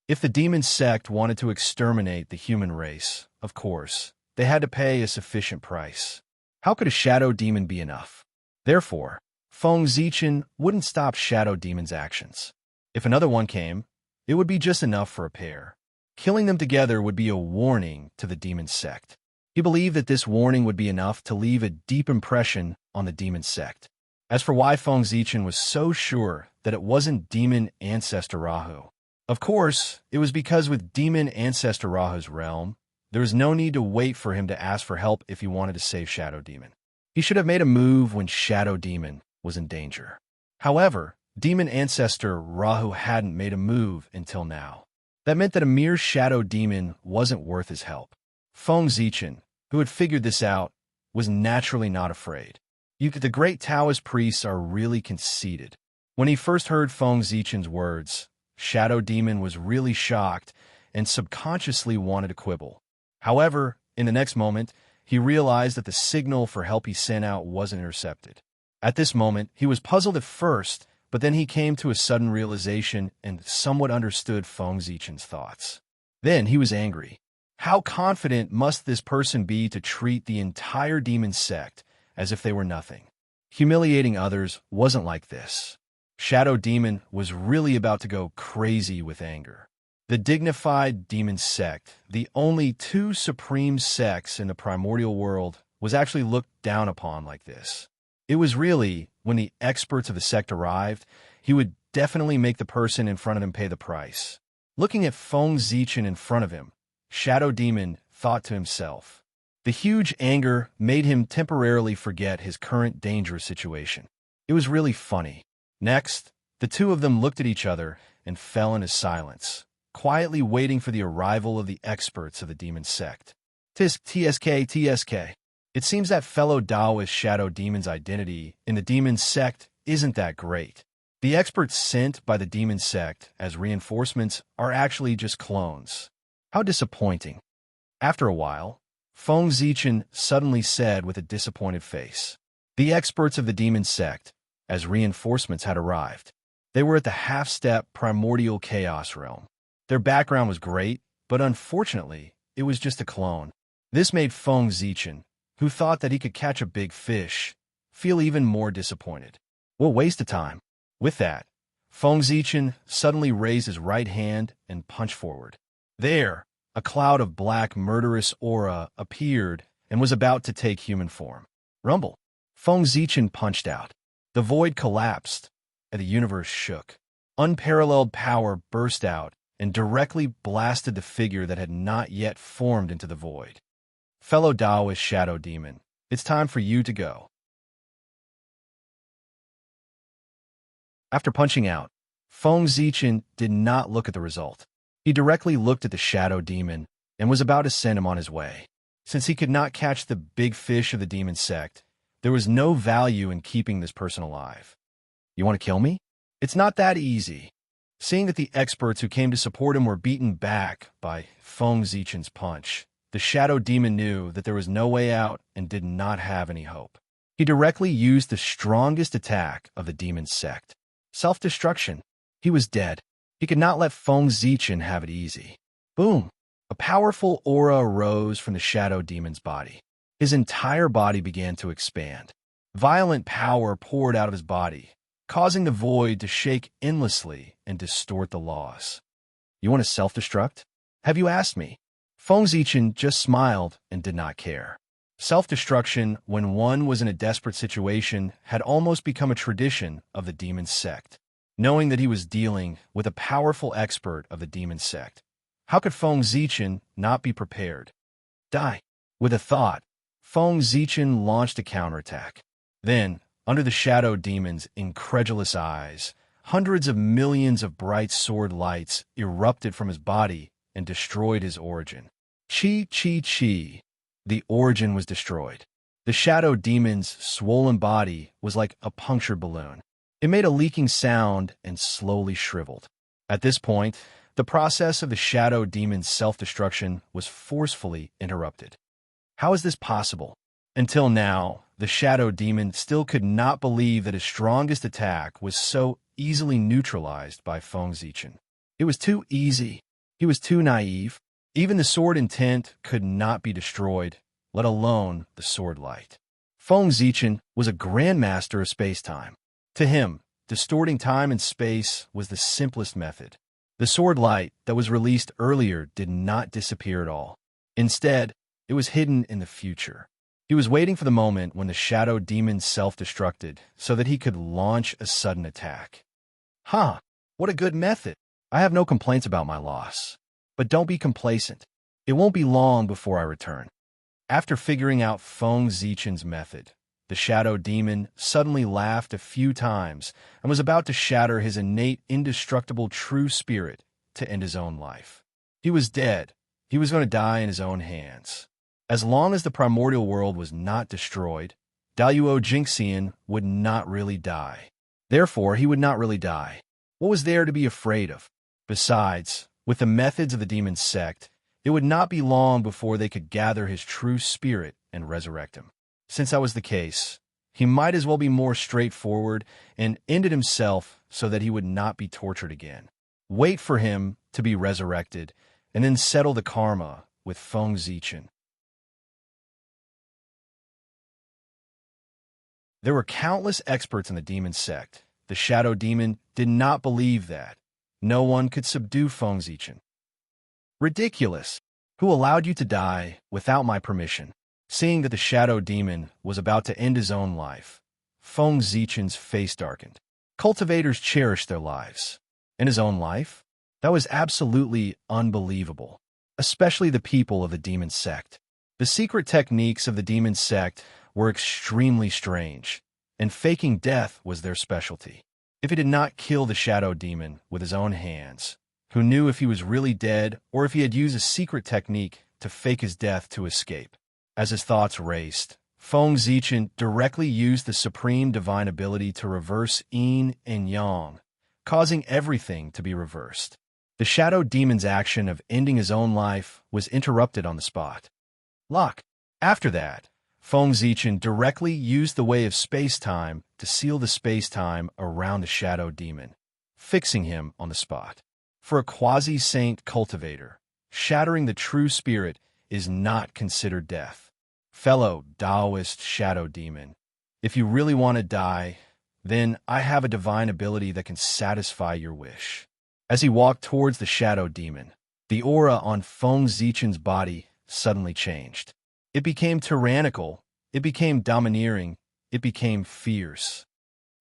If the demon sect wanted to exterminate the human race, of course, they had to pay a sufficient price. How could a Shadow Demon be enough? Therefore, Feng Zichen wouldn't stop Shadow Demon's actions. If another one came, it would be just enough for a pair. Killing them together would be a warning to the demon sect. He believed that this warning would be enough to leave a deep impression on the demon sect. As for why Feng Zichen was so sure that it wasn't demon ancestor Rahu, of course, it was because with demon ancestor Rahu's realm, there was no need to wait for him to ask for help if he wanted to save Shadow Demon. He should have made a move when Shadow Demon was in danger. However, demon ancestor Rahu hadn't made a move until now. That meant that a mere Shadow Demon wasn't worth his help. Feng Zichen, who had figured this out, was naturally not afraid. The great Taoist priests are really conceited. When he first heard Feng Zichen's words, Shadow Demon was really shocked and subconsciously wanted to quibble. However, in the next moment, he realized that the signal for help he sent out wasn't intercepted. At this moment, he was puzzled at first, but then he came to a sudden realization and somewhat understood Feng Zichen's thoughts. Then he was angry. How confident must this person be to treat the entire demon sect as if they were nothing? Humiliating others wasn't like this. Shadow Demon was really about to go crazy with anger. The dignified demon sect, the only two supreme sects in the primordial world, was actually looked down upon like this. It was really, when the experts of the sect arrived, he would definitely make the person in front of him pay the price. Looking at Feng Zichen in front of him, Shadow Demon thought to himself. The huge anger made him temporarily forget his current dangerous situation. It was really funny. Next, the two of them looked at each other and fell into silence, quietly waiting for the arrival of the experts of the demon sect. TSK. It seems that fellow Taoist Shadow Demon's identity in the demon sect isn't that great. The experts sent by the demon sect as reinforcements are actually just clones. How disappointing. After a while, Feng Zichen suddenly said with a disappointed face. The experts of the demon sect, as reinforcements had arrived. They were at the half-step primordial chaos realm. Their background was great, but unfortunately, it was just a clone. This made Feng Zichen, who thought that he could catch a big fish, feel even more disappointed. What a waste of time. With that, Feng Zichen suddenly raised his right hand and punched forward. There, a cloud of black murderous aura appeared and was about to take human form. Rumble. Feng Zichen punched out. The void collapsed, and the universe shook. Unparalleled power burst out and directly blasted the figure that had not yet formed into the void. Fellow Taoist Shadow Demon, it's time for you to go. After punching out, Feng Zichen did not look at the result. He directly looked at the Shadow Demon and was about to send him on his way. Since he could not catch the big fish of the demon sect, there was no value in keeping this person alive. You want to kill me? It's not that easy. Seeing that the experts who came to support him were beaten back by Feng Zichen's punch, the Shadow Demon knew that there was no way out and did not have any hope. He directly used the strongest attack of the demon sect. Self-destruction. He was dead. He could not let Feng Zichen have it easy. Boom! A powerful aura arose from the Shadow Demon's body. His entire body began to expand. Violent power poured out of his body, causing the void to shake endlessly and distort the laws. You want to self-destruct? Have you asked me? Feng Zichen just smiled and did not care. Self-destruction, when one was in a desperate situation, had almost become a tradition of the demon sect. Knowing that he was dealing with a powerful expert of the demon sect, how could Feng Zichen not be prepared? Die. With a thought, Feng Zichen launched a counterattack. Then, under the shadow demon's incredulous eyes, hundreds of millions of bright sword lights erupted from his body and destroyed his origin. Chi, chi, chi. The origin was destroyed. The shadow demon's swollen body was like a punctured balloon. It made a leaking sound and slowly shriveled. At this point, the process of the shadow demon's self-destruction was forcefully interrupted. How is this possible? Until now, the shadow demon still could not believe that his strongest attack was so easily neutralized by Feng Zichen. It was too easy. He was too naive. Even the sword intent could not be destroyed, let alone the sword light. Feng Zichen was a grandmaster of space-time. To him, distorting time and space was the simplest method. The sword light that was released earlier did not disappear at all. Instead, it was hidden in the future. He was waiting for the moment when the shadow demon self-destructed so that he could launch a sudden attack. What a good method. I have no complaints about my loss. But don't be complacent. It won't be long before I return. After figuring out Feng Zichen's method, the shadow demon suddenly laughed a few times and was about to shatter his innate, indestructible true spirit to end his own life. He was dead. He was going to die in his own hands. As long as the primordial world was not destroyed, Daluo Jingxian would not really die. Therefore, he would not really die. What was there to be afraid of? Besides, with the methods of the demon sect, it would not be long before they could gather his true spirit and resurrect him. Since that was the case, he might as well be more straightforward and end it himself so that he would not be tortured again. Wait for him to be resurrected, and then settle the karma with Feng Zichen. There were countless experts in the demon sect. The shadow demon did not believe that. No one could subdue Feng Zichen. Ridiculous! Who allowed you to die without my permission? Seeing that the shadow demon was about to end his own life, Feng Zichen's face darkened. Cultivators cherish their lives. In his own life? That was absolutely unbelievable, especially the people of the demon sect. The secret techniques of the demon sect were extremely strange, and faking death was their specialty. If he did not kill the shadow demon with his own hands, who knew if he was really dead or if he had used a secret technique to fake his death to escape? As his thoughts raced, Feng Zichen directly used the supreme divine ability to reverse yin and yang, causing everything to be reversed. The shadow demon's action of ending his own life was interrupted on the spot. Lock. After that, Feng Zichen directly used the way of space-time to seal the space-time around the shadow demon, fixing him on the spot. For a quasi-saint cultivator, shattering the true spirit is not considered death. Fellow Taoist shadow demon, if you really want to die, then I have a divine ability that can satisfy your wish. As he walked towards the shadow demon, the aura on Feng Zichen's body suddenly changed. It became tyrannical, it became domineering, it became fierce.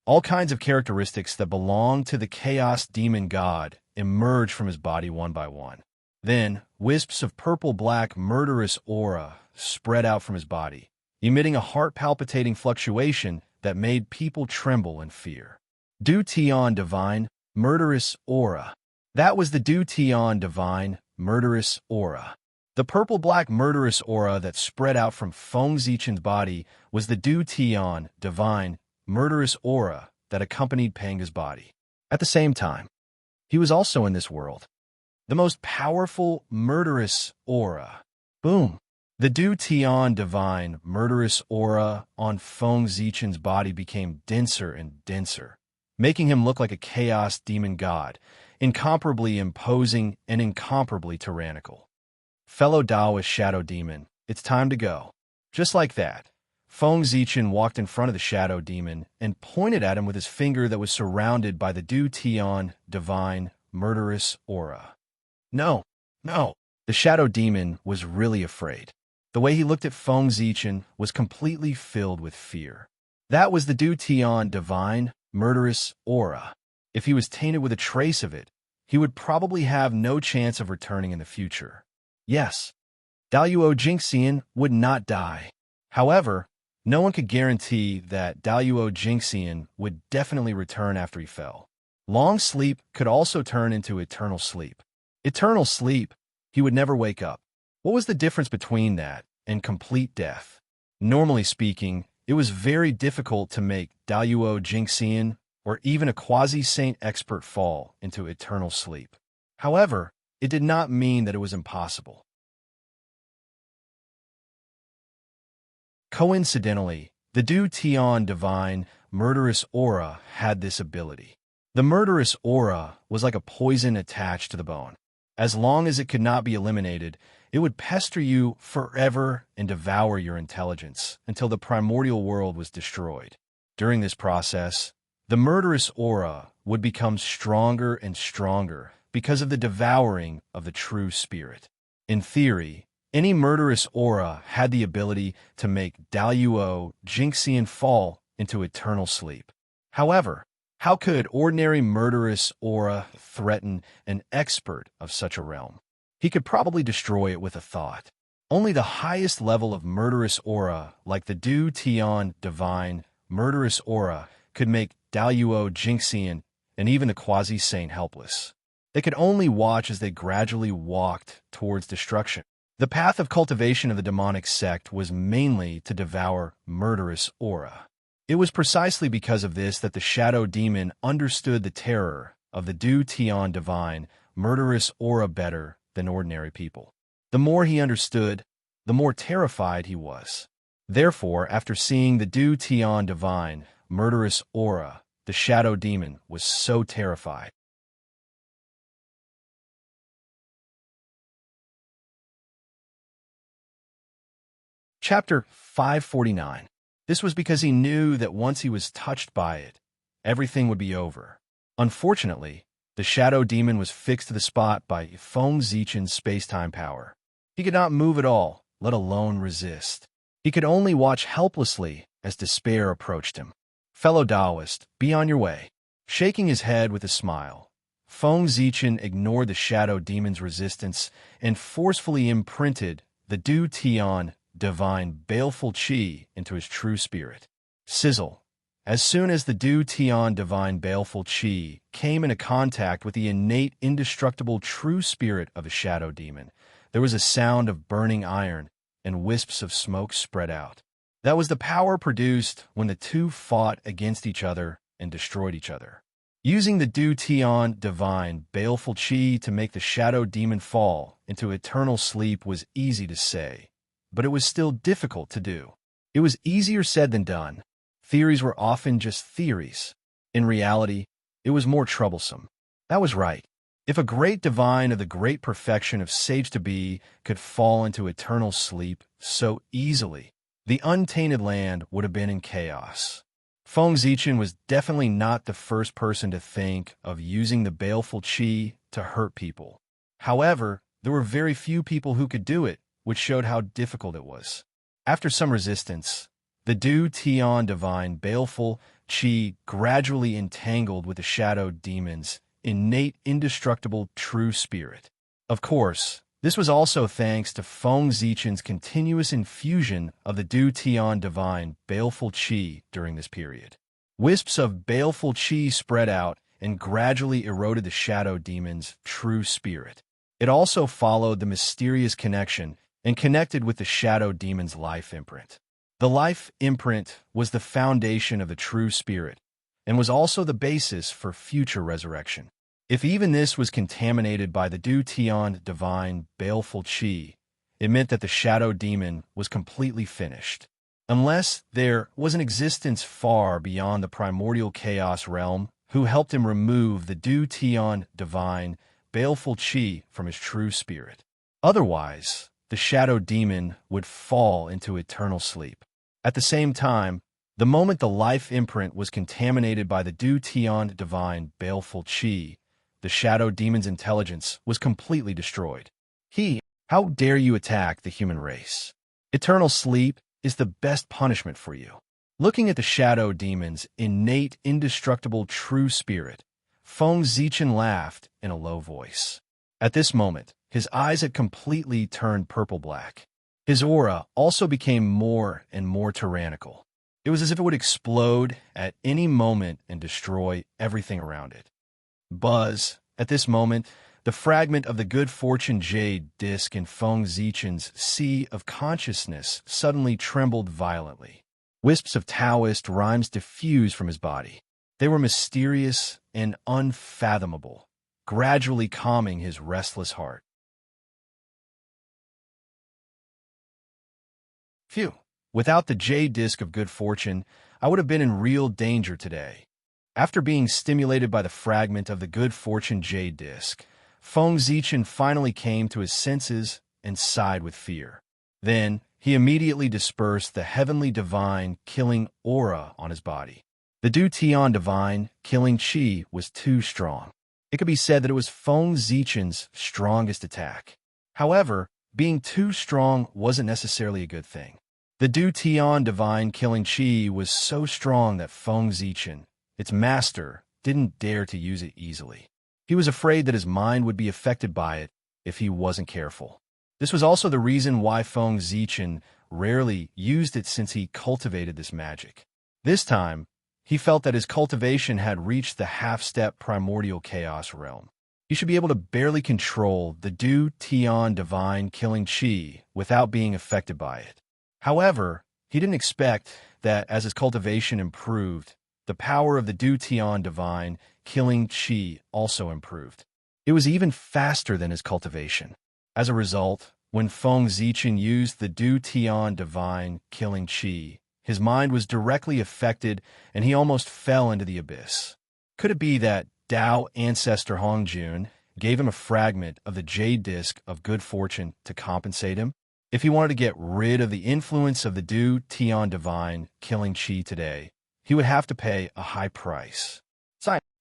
All kinds of characteristics that belonged to the chaos demon god emerged from his body one by one. Then, wisps of purple-black murderous aura spread out from his body, emitting a heart-palpitating fluctuation that made people tremble in fear. Du Tian divine, murderous aura. That was the Du Tian divine, murderous aura. The purple-black murderous aura that spread out from Feng Zichen's body was the Du Tian divine, murderous aura that accompanied Panga's body. At the same time, he was also in this world. The most powerful murderous aura. Boom! The Du Tian divine, murderous aura on Feng Zichen's body became denser and denser, making him look like a chaos demon god, incomparably imposing and incomparably tyrannical. Fellow Taoist shadow demon, it's time to go. Just like that, Feng Zichen walked in front of the shadow demon and pointed at him with his finger that was surrounded by the Du Tian divine, murderous aura. No, no. The shadow demon was really afraid. The way he looked at Feng Zichen was completely filled with fear. That was the Du Tian divine, murderous aura. If he was tainted with a trace of it, he would probably have no chance of returning in the future. Yes, Daluo Jingxian would not die. However, no one could guarantee that Daluo Jingxian would definitely return after he fell. Long sleep could also turn into eternal sleep. Eternal sleep, he would never wake up. What was the difference between that and complete death? Normally speaking, it was very difficult to make Daluo Jingxian or even a quasi-saint expert fall into eternal sleep. However, it did not mean that it was impossible. Coincidentally, the Du Tian divine, murderous aura had this ability. The murderous aura was like a poison attached to the bone. As long as it could not be eliminated, it would pester you forever and devour your intelligence until the primordial world was destroyed. During this process, the murderous aura would become stronger and stronger because of the devouring of the true spirit. In theory, any murderous aura had the ability to make Daluo Jingxian fall into eternal sleep. However, how could ordinary murderous aura threaten an expert of such a realm? He could probably destroy it with a thought. Only the highest level of murderous aura, like the Du Tian divine, murderous aura, could make Daluo Jingxian and even a quasi-saint helpless. They could only watch as they gradually walked towards destruction. The path of cultivation of the demonic sect was mainly to devour murderous aura. It was precisely because of this that the shadow demon understood the terror of the Du Tian divine, murderous aura better than ordinary people. The more he understood, the more terrified he was. Therefore, after seeing the Du Tian divine, murderous aura, the shadow demon was so terrified. Chapter 549. This was because he knew that once he was touched by it, everything would be over. Unfortunately, the shadow demon was fixed to the spot by Feng Zichen's space-time power. He could not move at all, let alone resist. He could only watch helplessly as despair approached him. Fellow Taoist, be on your way. Shaking his head with a smile, Feng Zichen ignored the shadow demon's resistance and forcefully imprinted the Du Tian divine baleful qi into his true spirit. Sizzle. As soon as the Du Tian divine baleful qi came into contact with the innate indestructible true spirit of a shadow demon, there was a sound of burning iron and wisps of smoke spread out. That was the power produced when the two fought against each other and destroyed each other. Using the Du Tian divine baleful qi to make the shadow demon fall into eternal sleep was easy to say, but it was still difficult to do. It was easier said than done. Theories were often just theories. In reality, it was more troublesome. That was right. If a great divine of the great perfection of sage-to-be could fall into eternal sleep so easily, the untainted land would have been in chaos. Feng Zichen was definitely not the first person to think of using the baleful qi to hurt people. However, there were very few people who could do it, which showed how difficult it was. After some resistance, the Du Tian divine baleful qi gradually entangled with the shadow demon's innate indestructible true spirit. Of course, this was also thanks to Feng Zichen's continuous infusion of the Du Tian divine baleful qi during this period. Wisps of baleful qi spread out and gradually eroded the shadow demon's true spirit. It also followed the mysterious connection and connected with the shadow demon's life imprint. The life imprint was the foundation of the true spirit and was also the basis for future resurrection. If even this was contaminated by the Du Tian divine baleful qi, it meant that the shadow demon was completely finished. Unless there was an existence far beyond the primordial chaos realm who helped him remove the Du Tian divine baleful qi from his true spirit. Otherwise, the shadow demon would fall into eternal sleep. At the same time, the moment the life imprint was contaminated by the Du Tian divine baleful Qi, the shadow demon's intelligence was completely destroyed. How dare you attack the human race? Eternal sleep is the best punishment for you. Looking at the shadow demon's innate, indestructible true spirit, Feng Zichen laughed in a low voice. At this moment, his eyes had completely turned purple-black. His aura also became more and more tyrannical. It was as if it would explode at any moment and destroy everything around it. Buzz, at this moment, the fragment of the good fortune jade disc in Feng Zichen's sea of consciousness suddenly trembled violently. Wisps of Taoist rhymes diffused from his body. They were mysterious and unfathomable, gradually calming his restless heart. Phew! Without the jade disc of good fortune, I would have been in real danger today. After being stimulated by the fragment of the good fortune jade disc, Feng Zichen finally came to his senses and sighed with fear. Then, he immediately dispersed the heavenly divine killing aura on his body. The Du Tian divine killing Qi was too strong. It could be said that it was Feng Zichen's strongest attack. However, being too strong wasn't necessarily a good thing. The Du Tian divine killing Qi was so strong that Feng Zichen, its master, didn't dare to use it easily. He was afraid that his mind would be affected by it if he wasn't careful. This was also the reason why Feng Zichen rarely used it since he cultivated this magic. This time, he felt that his cultivation had reached the half-step primordial chaos realm. He should be able to barely control the Du Tian divine killing Qi without being affected by it. However, he didn't expect that as his cultivation improved, the power of the Du Tian divine killing Qi also improved. It was even faster than his cultivation. As a result, when Feng Zichen used the Du Tian divine killing Qi, his mind was directly affected and he almost fell into the abyss. Could it be that Tao ancestor Hongjun gave him a fragment of the jade disc of good fortune to compensate him? If he wanted to get rid of the influence of the Du Tian divine killing Qi today, he would have to pay a high price.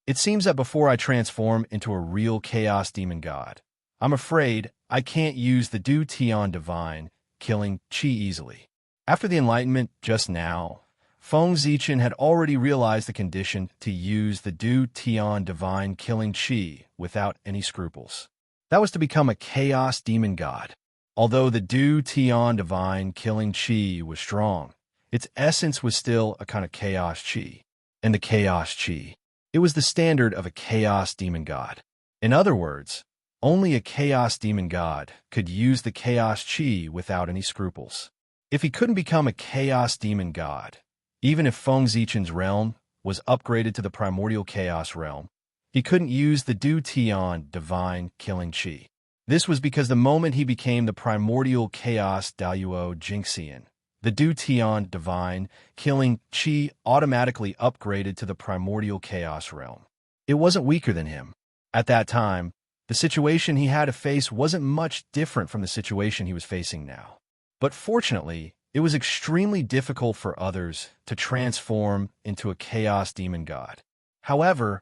It seems that before I transform into a real chaos demon god, I'm afraid I can't use the Du Tian divine killing Qi easily. After the enlightenment just now, Feng Zichen had already realized the condition to use the Du Tian divine killing Qi without any scruples. That was to become a chaos demon god. Although the Du Tian divine killing Qi was strong, its essence was still a kind of chaos Qi. And the chaos Qi, it was the standard of a chaos demon god. In other words, only a chaos demon god could use the chaos Qi without any scruples. If he couldn't become a chaos demon god, even if Feng Zichen's realm was upgraded to the primordial chaos realm, he couldn't use the Du Tian divine killing Qi. This was because the moment he became the primordial chaos Daoyuo Jingxian, the Du Tian divine killing Qi automatically upgraded to the primordial chaos realm. It wasn't weaker than him. At that time, the situation he had to face wasn't much different from the situation he was facing now. But fortunately, it was extremely difficult for others to transform into a chaos demon god. However,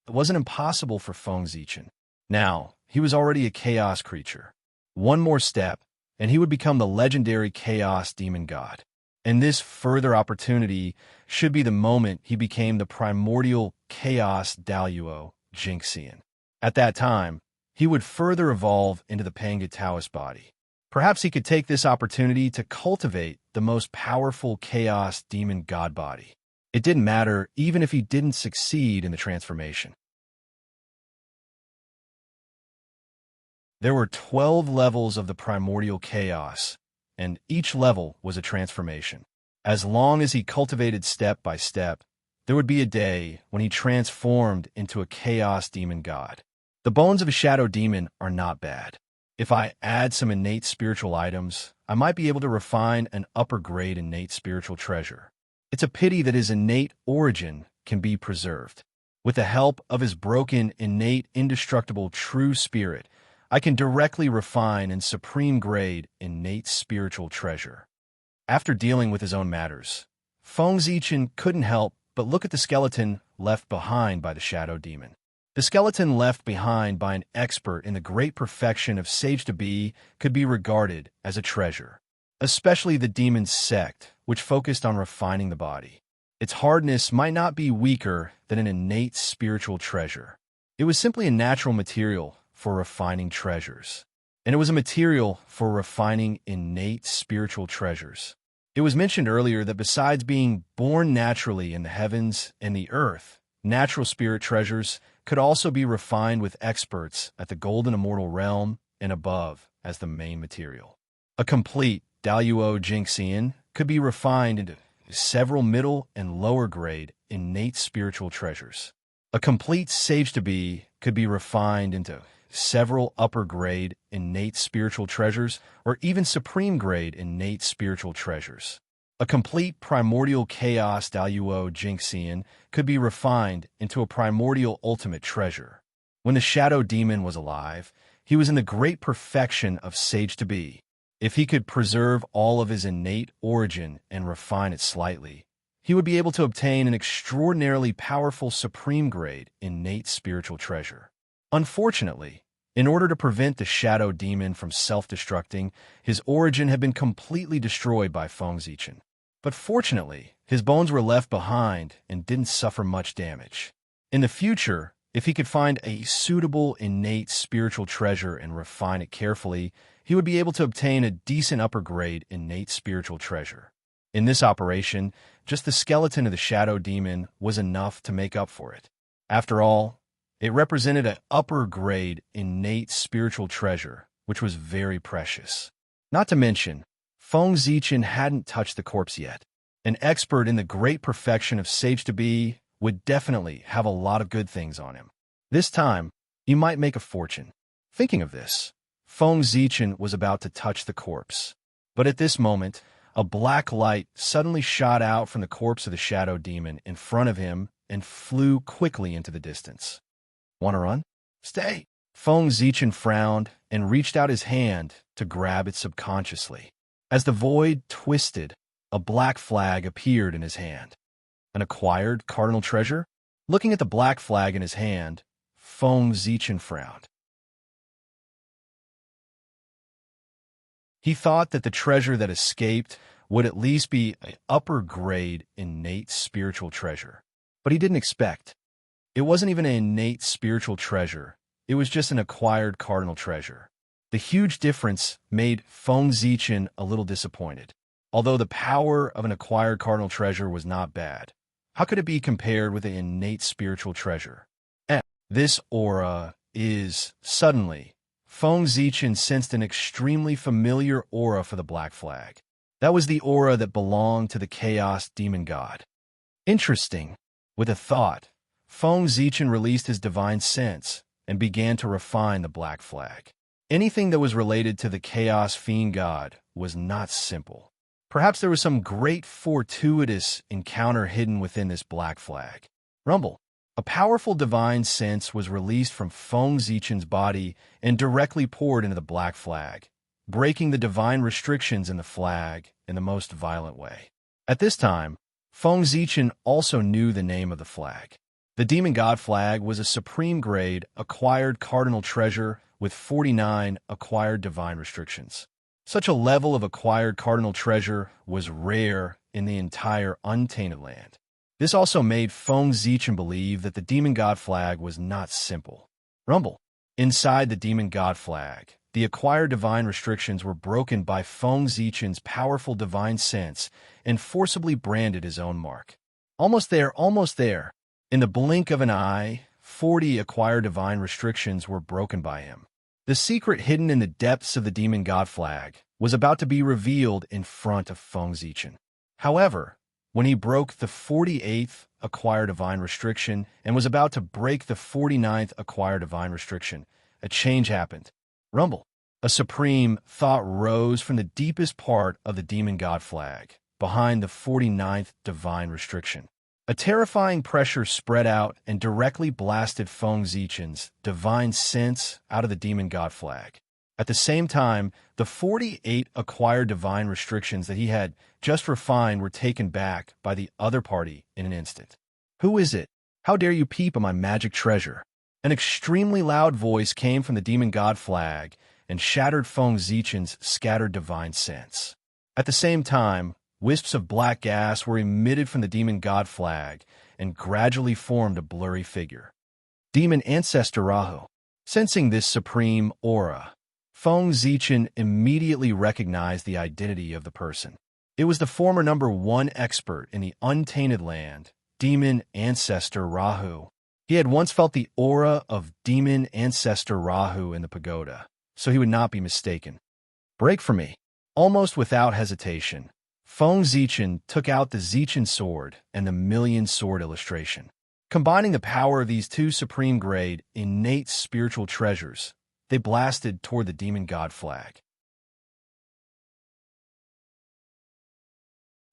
it wasn't impossible for Feng Zichen. Now, he was already a chaos creature. One more step, and he would become the legendary chaos demon god. And this further opportunity should be the moment he became the primordial chaos Daoyuo Jingxian. At that time, he would further evolve into the Panga Taoist body. Perhaps he could take this opportunity to cultivate the most powerful chaos demon god body. It didn't matter even if he didn't succeed in the transformation. There were 12 levels of the primordial chaos, and each level was a transformation. As long as he cultivated step by step, there would be a day when he transformed into a chaos demon god. The bones of a shadow demon are not bad. If I add some innate spiritual items, I might be able to refine an upper-grade innate spiritual treasure. It's a pity that his innate origin can be preserved. With the help of his broken, innate, indestructible true spirit, I can directly refine and supreme grade innate spiritual treasure. After dealing with his own matters, Feng Zichen couldn't help but look at the skeleton left behind by the shadow demon. The skeleton left behind by an expert in the great perfection of sage to be could be regarded as a treasure, especially the demon's sect, which focused on refining the body. Its hardness might not be weaker than an innate spiritual treasure. It was simply a natural material for refining treasures. And it was a material for refining innate spiritual treasures. It was mentioned earlier that besides being born naturally in the heavens and the earth, natural spirit treasures could also be refined with experts at the golden immortal realm and above as the main material. A complete Daluo Jingxian could be refined into several middle and lower grade innate spiritual treasures. A complete sage to be could be refined into several upper grade innate spiritual treasures or even supreme grade innate spiritual treasures. A complete primordial chaos Daluo Jingxian could be refined into a primordial ultimate treasure. When the shadow demon was alive, he was in the great perfection of sage to be. If he could preserve all of his innate origin and refine it slightly, he would be able to obtain an extraordinarily powerful supreme grade innate spiritual treasure. Unfortunately, in order to prevent the shadow demon from self-destructing, his origin had been completely destroyed by Feng Zichen. But fortunately, his bones were left behind and didn't suffer much damage. In the future, if he could find a suitable innate spiritual treasure and refine it carefully, he would be able to obtain a decent upper grade innate spiritual treasure. In this operation, just the skeleton of the shadow demon was enough to make up for it. After all, it represented an upper grade innate spiritual treasure, which was very precious. Not to mention, Feng Zichen hadn't touched the corpse yet. An expert in the great perfection of sage to be would definitely have a lot of good things on him. This time, he might make a fortune. Thinking of this, Feng Zichen was about to touch the corpse. But at this moment, a black light suddenly shot out from the corpse of the shadow demon in front of him and flew quickly into the distance. Want to run? Stay! Feng Zichen frowned and reached out his hand to grab it subconsciously. As the void twisted, a black flag appeared in his hand. An acquired cardinal treasure? Looking at the black flag in his hand, Feng Zichen frowned. He thought that the treasure that escaped would at least be an upper grade innate spiritual treasure. But he didn't expect. It wasn't even an innate spiritual treasure. It was just an acquired cardinal treasure. The huge difference made Feng Zichen a little disappointed. Although the power of an acquired cardinal treasure was not bad, how could it be compared with an innate spiritual treasure? This aura is... Suddenly, Feng Zichen sensed an extremely familiar aura for the black flag. That was the aura that belonged to the chaos demon god. Interesting. With a thought, Feng Zichen released his divine sense and began to refine the black flag. Anything that was related to the chaos fiend god was not simple. Perhaps there was some great fortuitous encounter hidden within this black flag. Rumble. A powerful divine sense was released from Feng Zichen's body and directly poured into the black flag, breaking the divine restrictions in the flag in the most violent way. At this time, Feng Zichen also knew the name of the flag. The demon god flag was a supreme grade, acquired cardinal treasure with 49 acquired divine restrictions. Such a level of acquired cardinal treasure was rare in the entire untainted land. This also made Feng Zichen believe that the demon god flag was not simple. Rumble. Inside the demon god flag, the acquired divine restrictions were broken by Feng Zichen's powerful divine sense and forcibly branded his own mark. Almost there, almost there. In the blink of an eye, 40 acquired divine restrictions were broken by him. The secret hidden in the depths of the demon god flag was about to be revealed in front of Feng Zichen. However, when he broke the 48th acquired divine restriction and was about to break the 49th acquired divine restriction, a change happened. Rumble. A supreme thought rose from the deepest part of the demon god flag, behind the 49th divine restriction. A terrifying pressure spread out and directly blasted Feng Zichen's divine sense out of the demon god flag. At the same time, the 48 acquired divine restrictions that he had just refined were taken back by the other party in an instant. "Who is it? How dare you peep on my magic treasure?" An extremely loud voice came from the demon god flag and shattered Feng Zichen's scattered divine sense. At the same time, wisps of black gas were emitted from the demon god flag and gradually formed a blurry figure. Demon Ancestor Rahu. Sensing this supreme aura, Feng Zichen immediately recognized the identity of the person. It was the former #1 expert in the untainted land, Demon Ancestor Rahu. He had once felt the aura of Demon Ancestor Rahu in the pagoda, so he would not be mistaken. "Break for me." Almost without hesitation, Feng Zichen took out the Zichen sword and the million sword illustration. Combining the power of these two supreme-grade, innate spiritual treasures, they blasted toward the demon god flag.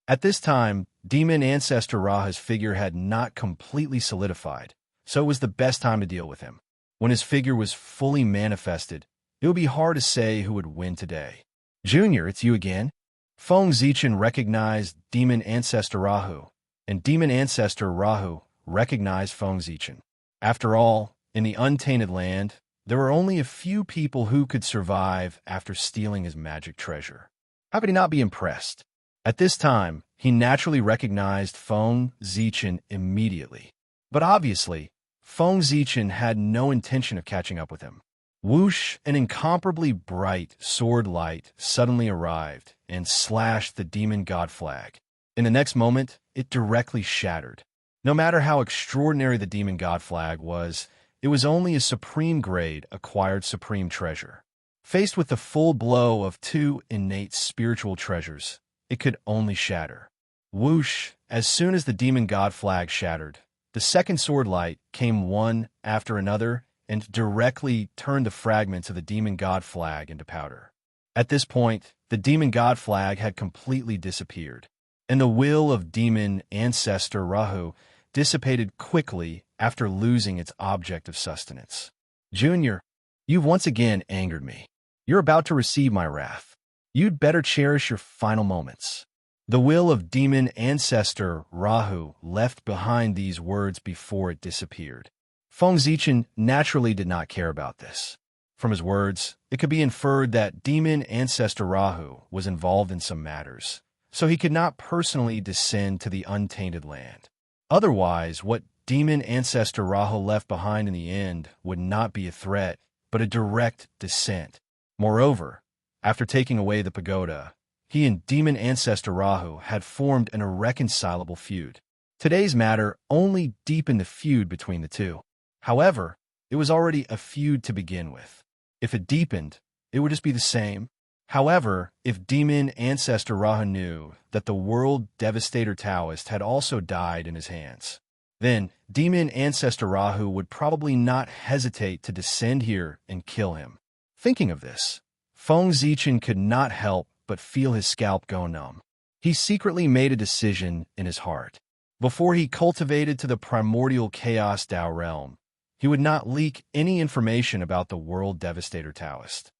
At this time, Demon Ancestor Raha's figure had not completely solidified, so it was the best time to deal with him. When his figure was fully manifested, it would be hard to say who would win today. "Junior, it's you again?" Feng Zichen recognized Demon Ancestor Rahu, and Demon Ancestor Rahu recognized Feng Zichen. After all, in the untainted land, there were only a few people who could survive after stealing his magic treasure. How could he not be impressed? At this time, he naturally recognized Feng Zichen immediately. But obviously, Feng Zichen had no intention of catching up with him. Whoosh, an incomparably bright sword light suddenly arrived and slashed the demon god flag. In the next moment, it directly shattered. No matter how extraordinary the demon god flag was, it was only a supreme grade acquired supreme treasure. Faced with the full blow of two innate spiritual treasures, it could only shatter. Whoosh! As soon as the demon god flag shattered, the second sword light came one after another and directly turned the fragments of the demon god flag into powder. At this point, the demon god flag had completely disappeared, and the will of Demon Ancestor Rahu dissipated quickly after losing its object of sustenance. "Junior, you've once again angered me. You're about to receive my wrath. You'd better cherish your final moments." The will of Demon Ancestor Rahu left behind these words before it disappeared. Feng Zichen naturally did not care about this. From his words, it could be inferred that Demon Ancestor Rahu was involved in some matters, so he could not personally descend to the untainted land. Otherwise, what Demon Ancestor Rahu left behind in the end would not be a threat, but a direct descent. Moreover, after taking away the pagoda, he and Demon Ancestor Rahu had formed an irreconcilable feud. Today's matter only deepened the feud between the two. However, it was already a feud to begin with. If it deepened, it would just be the same. However, if Demon Ancestor Rahu knew that the World Devastator Taoist had also died in his hands, then Demon Ancestor Rahu would probably not hesitate to descend here and kill him. Thinking of this, Feng Zichen could not help but feel his scalp go numb. He secretly made a decision in his heart. Before he cultivated to the primordial Chaos Tao realm, he would not leak any information about the World Devastator Taoist.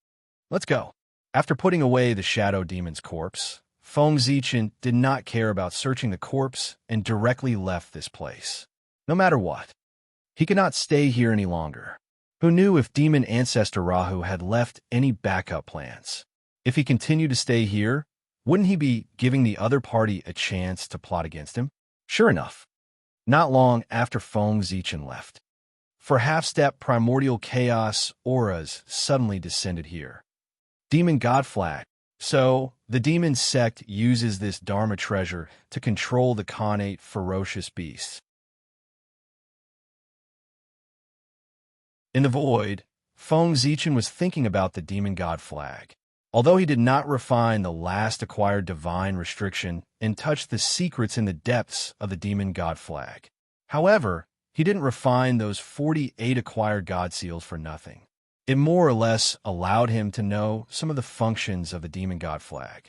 Let's go. After putting away the Shadow Demon's corpse, Feng Zichen did not care about searching the corpse and directly left this place. No matter what, he could not stay here any longer. Who knew if Demon Ancestor Rahu had left any backup plans? If he continued to stay here, wouldn't he be giving the other party a chance to plot against him? Sure enough, not long after Feng Zichen left, for half-step primordial chaos auras suddenly descended here. Demon God Flag. So, the demon sect uses this Dharma treasure to control the Khanate ferocious beasts. In the void, Feng Zichen was thinking about the demon god flag. Although he did not refine the last acquired divine restriction and touch the secrets in the depths of the demon god flag. However, he didn't refine those 48 acquired god seals for nothing. It more or less allowed him to know some of the functions of the demon god flag.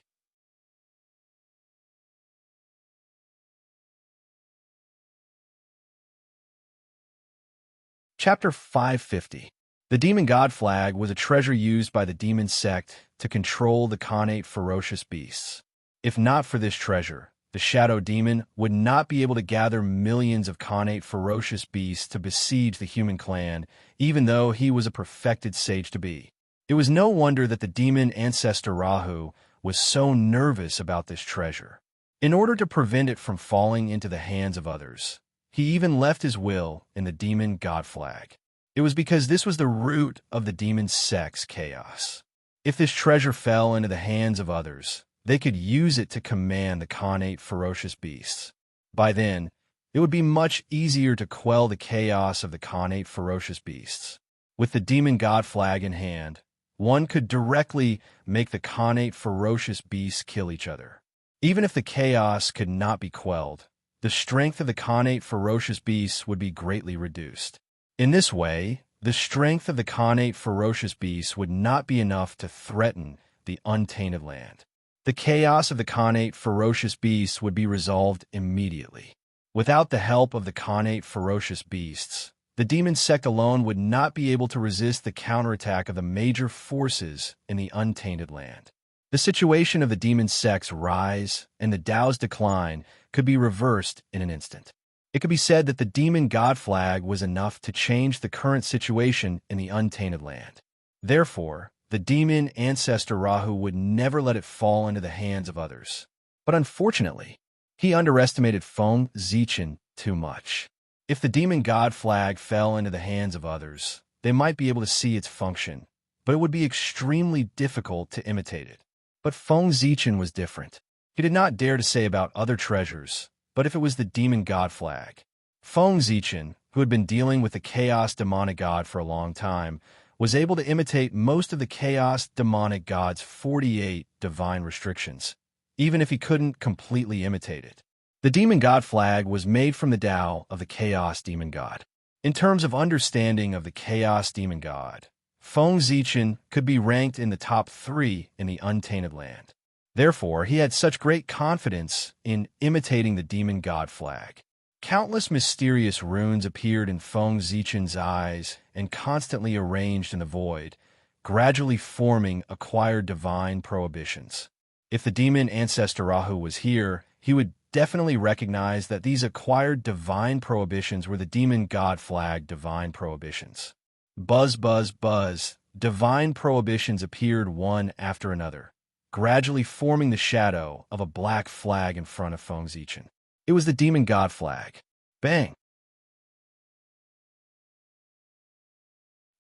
Chapter 550. The demon god flag was a treasure used by the demon sect to control the Khanate ferocious beasts. If not for this treasure, the shadow demon would not be able to gather millions of Khanate ferocious beasts to besiege the human clan, even though he was a perfected sage-to-be. It was no wonder that the demon ancestor Rahu was so nervous about this treasure. In order to prevent it from falling into the hands of others, he even left his will in the demon god flag. It was because this was the root of the demon sect's chaos. If this treasure fell into the hands of others, they could use it to command the Khanate ferocious beasts. By then, it would be much easier to quell the chaos of the Khanate ferocious beasts. With the demon god flag in hand, one could directly make the Khanate ferocious beasts kill each other. Even if the chaos could not be quelled, the strength of the Khanate ferocious beasts would be greatly reduced. In this way, the strength of the Khanate ferocious beasts would not be enough to threaten the untainted land. The chaos of the Khanate ferocious beasts would be resolved immediately. Without the help of the Khanate ferocious beasts, the demon sect alone would not be able to resist the counterattack of the major forces in the untainted land. The situation of the demon sect's rise and the Tao's decline could be reversed in an instant. It could be said that the demon god flag was enough to change the current situation in the untainted land. Therefore, the demon ancestor Rahu would never let it fall into the hands of others. But unfortunately, he underestimated Feng Zichen too much. If the demon god flag fell into the hands of others, they might be able to see its function, but it would be extremely difficult to imitate it. But Feng Zichen was different. He did not dare to say about other treasures, but if it was the demon god flag. Feng Zichen, who had been dealing with the chaos demonic god for a long time, was able to imitate most of the chaos demonic god's 48 divine restrictions, even if he couldn't completely imitate it. The demon god flag was made from the Tao of the chaos demon god. In terms of understanding of the chaos demon god, Feng Zichen could be ranked in the top 3 in the untainted land. Therefore, he had such great confidence in imitating the demon god flag. Countless mysterious runes appeared in Feng Zichen's eyes and constantly arranged in the void, gradually forming acquired divine prohibitions. If the demon ancestor Rahu was here, he would definitely recognize that these acquired divine prohibitions were the demon god flag divine prohibitions. Buzz, buzz, buzz, divine prohibitions appeared one after another, gradually forming the shadow of a black flag in front of Feng Zichen. It was the demon god flag. Bang!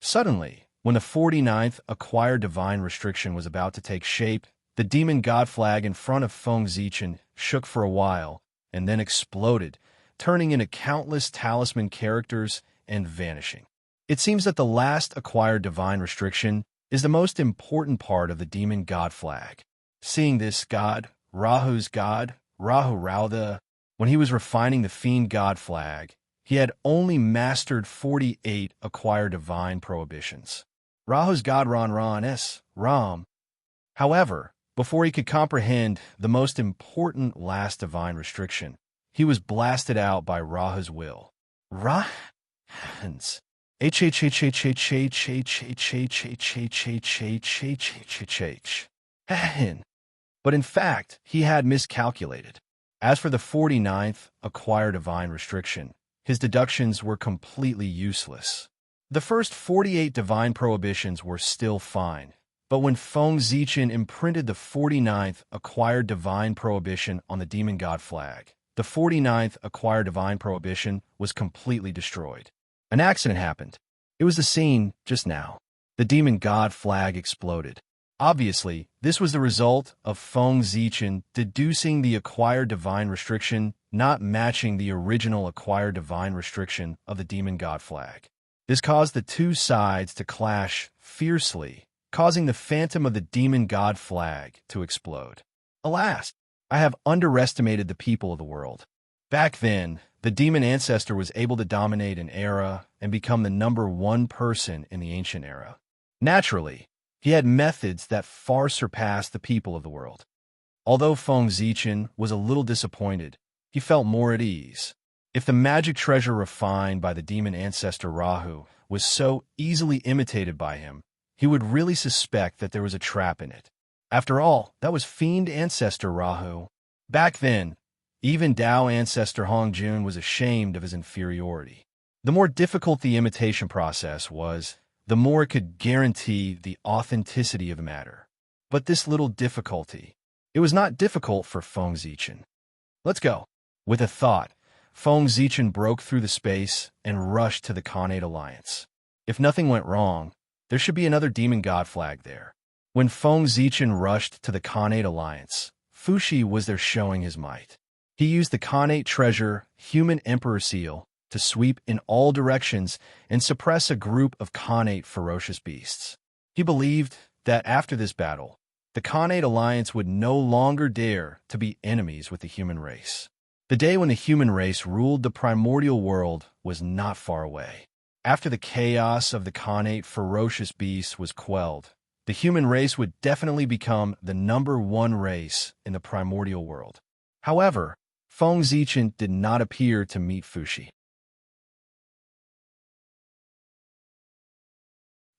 Suddenly, when the 49th acquired divine restriction was about to take shape, the demon god flag in front of Feng Zichen shook for a while and then exploded, turning into countless talisman characters and vanishing. It seems that the last acquired divine restriction is the most important part of the demon god flag. Seeing this god, Rahu Raudha, when he was refining the fiend god flag, he had only mastered 48 acquired divine prohibitions. Rahu's god Ram. However, before he could comprehend the most important last divine restriction, he was blasted out by Rahu's will. Rahans. But in fact, he had miscalculated. As for the 49th acquired divine restriction, his deductions were completely useless. The first 48 divine prohibitions were still fine, but when Feng Zichen imprinted the 49th acquired divine prohibition on the demon god flag, the 49th acquired divine prohibition was completely destroyed. An accident happened. It was the scene just now. The demon god flag exploded. Obviously, this was the result of Feng Zichen deducing the acquired divine restriction not matching the original acquired divine restriction of the demon god flag. This caused the two sides to clash fiercely, causing the phantom of the demon god flag to explode. Alas, I have underestimated the people of the world. Back then, the demon ancestor was able to dominate an era and become the #1 person in the ancient era. Naturally, he had methods that far surpassed the people of the world. Although Feng Zichen was a little disappointed, he felt more at ease. If the magic treasure refined by the demon ancestor Rahu was so easily imitated by him, he would really suspect that there was a trap in it. After all, that was fiend ancestor Rahu. Back then, even Tao ancestor Hongjun was ashamed of his inferiority. The more difficult the imitation process was, the more it could guarantee the authenticity of the matter. But this little difficulty, it was not difficult for Feng Zichen. Let's go. With a thought, Feng Zichen broke through the space and rushed to the Khanate Alliance. If nothing went wrong, there should be another demon god flag there. When Feng Zichen rushed to the Khanate Alliance, Fushi was there showing his might. He used the Khanate treasure, human emperor seal, to sweep in all directions and suppress a group of Khanate ferocious beasts. He believed that after this battle, the Khanate Alliance would no longer dare to be enemies with the human race. The day when the human race ruled the primordial world was not far away. After the chaos of the Khanate ferocious beasts was quelled, the human race would definitely become the #1 race in the primordial world. However, Feng Zichen did not appear to meet Fushi.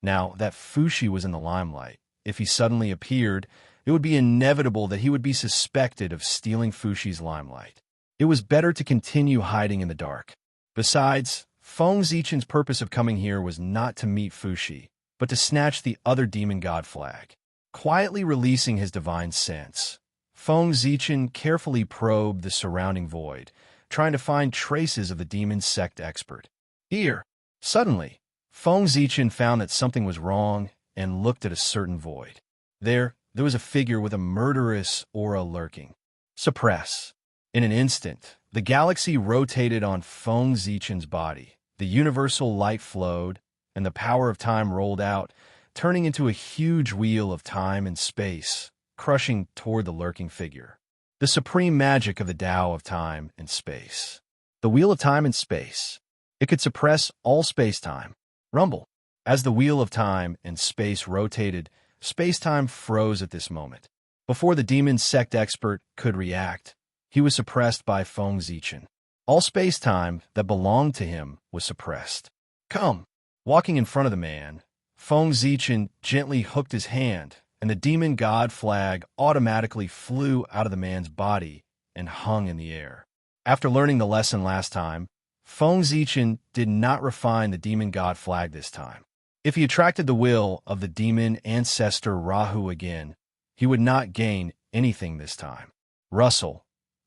Now that Fushi was in the limelight, if he suddenly appeared, it would be inevitable that he would be suspected of stealing Fushi's limelight. It was better to continue hiding in the dark. Besides, Feng Zichen's purpose of coming here was not to meet Fushi, but to snatch the other demon god flag. Quietly releasing his divine sense, Feng Zichen carefully probed the surrounding void, trying to find traces of the demon sect expert. Here, suddenly, Feng Zichen found that something was wrong and looked at a certain void. There was a figure with a murderous aura lurking. Suppress. In an instant, the galaxy rotated on Feng Zichen's body. The universal light flowed, and the power of time rolled out, turning into a huge wheel of time and space, crushing toward the lurking figure. The supreme magic of the Tao of time and space. The wheel of time and space. It could suppress all space-time. Rumble. As the wheel of time and space rotated, space-time froze at this moment. Before the demon sect expert could react, he was suppressed by Feng Zichen. All space-time that belonged to him was suppressed. Come. Walking in front of the man, Feng Zichen gently hooked his hand, and the demon god flag automatically flew out of the man's body and hung in the air. After learning the lesson last time, Feng Zichen did not refine the demon god flag this time. If he attracted the will of the demon ancestor Rahu again, he would not gain anything this time. Rustle.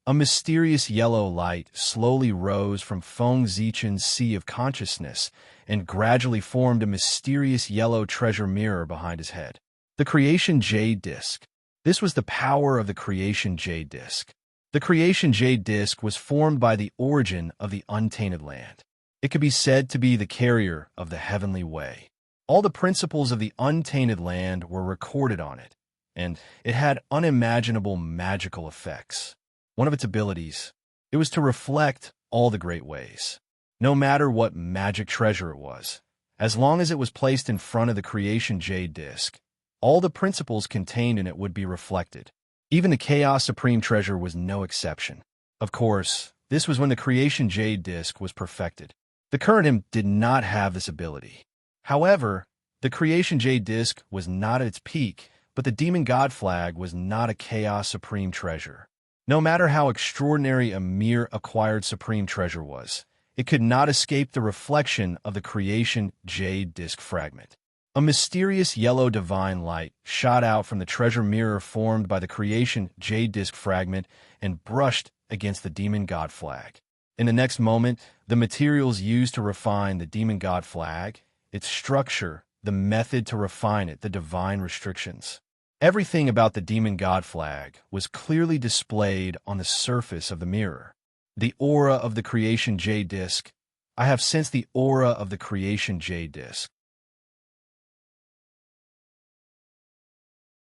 A mysterious yellow light slowly rose from Feng Zichen's sea of consciousness and gradually formed a mysterious yellow treasure mirror behind his head. The Creation Jade Disc. This was the power of the Creation Jade Disc. The Creation Jade Disc was formed by the origin of the untainted land. It could be said to be the carrier of the heavenly way. All the principles of the untainted land were recorded on it, and it had unimaginable magical effects. One of its abilities, it was to reflect all the great ways. No matter what magic treasure it was, as long as it was placed in front of the Creation Jade Disc, all the principles contained in it would be reflected. Even the Chaos Supreme Treasure was no exception. Of course, this was when the Creation Jade Disc was perfected. The current him did not have this ability. However, the Creation Jade Disc was not at its peak, but the Demon God Flag was not a Chaos Supreme Treasure. No matter how extraordinary a mere acquired Supreme Treasure was, it could not escape the reflection of the Creation Jade Disc fragment. A mysterious yellow divine light shot out from the treasure mirror formed by the Creation Jade Disc fragment and brushed against the Demon God Flag. In the next moment, the materials used to refine the Demon God Flag, its structure, the method to refine it, the divine restrictions. Everything about the Demon God Flag was clearly displayed on the surface of the mirror. The aura of the Creation Jade Disc. I have sensed the aura of the Creation Jade Disc.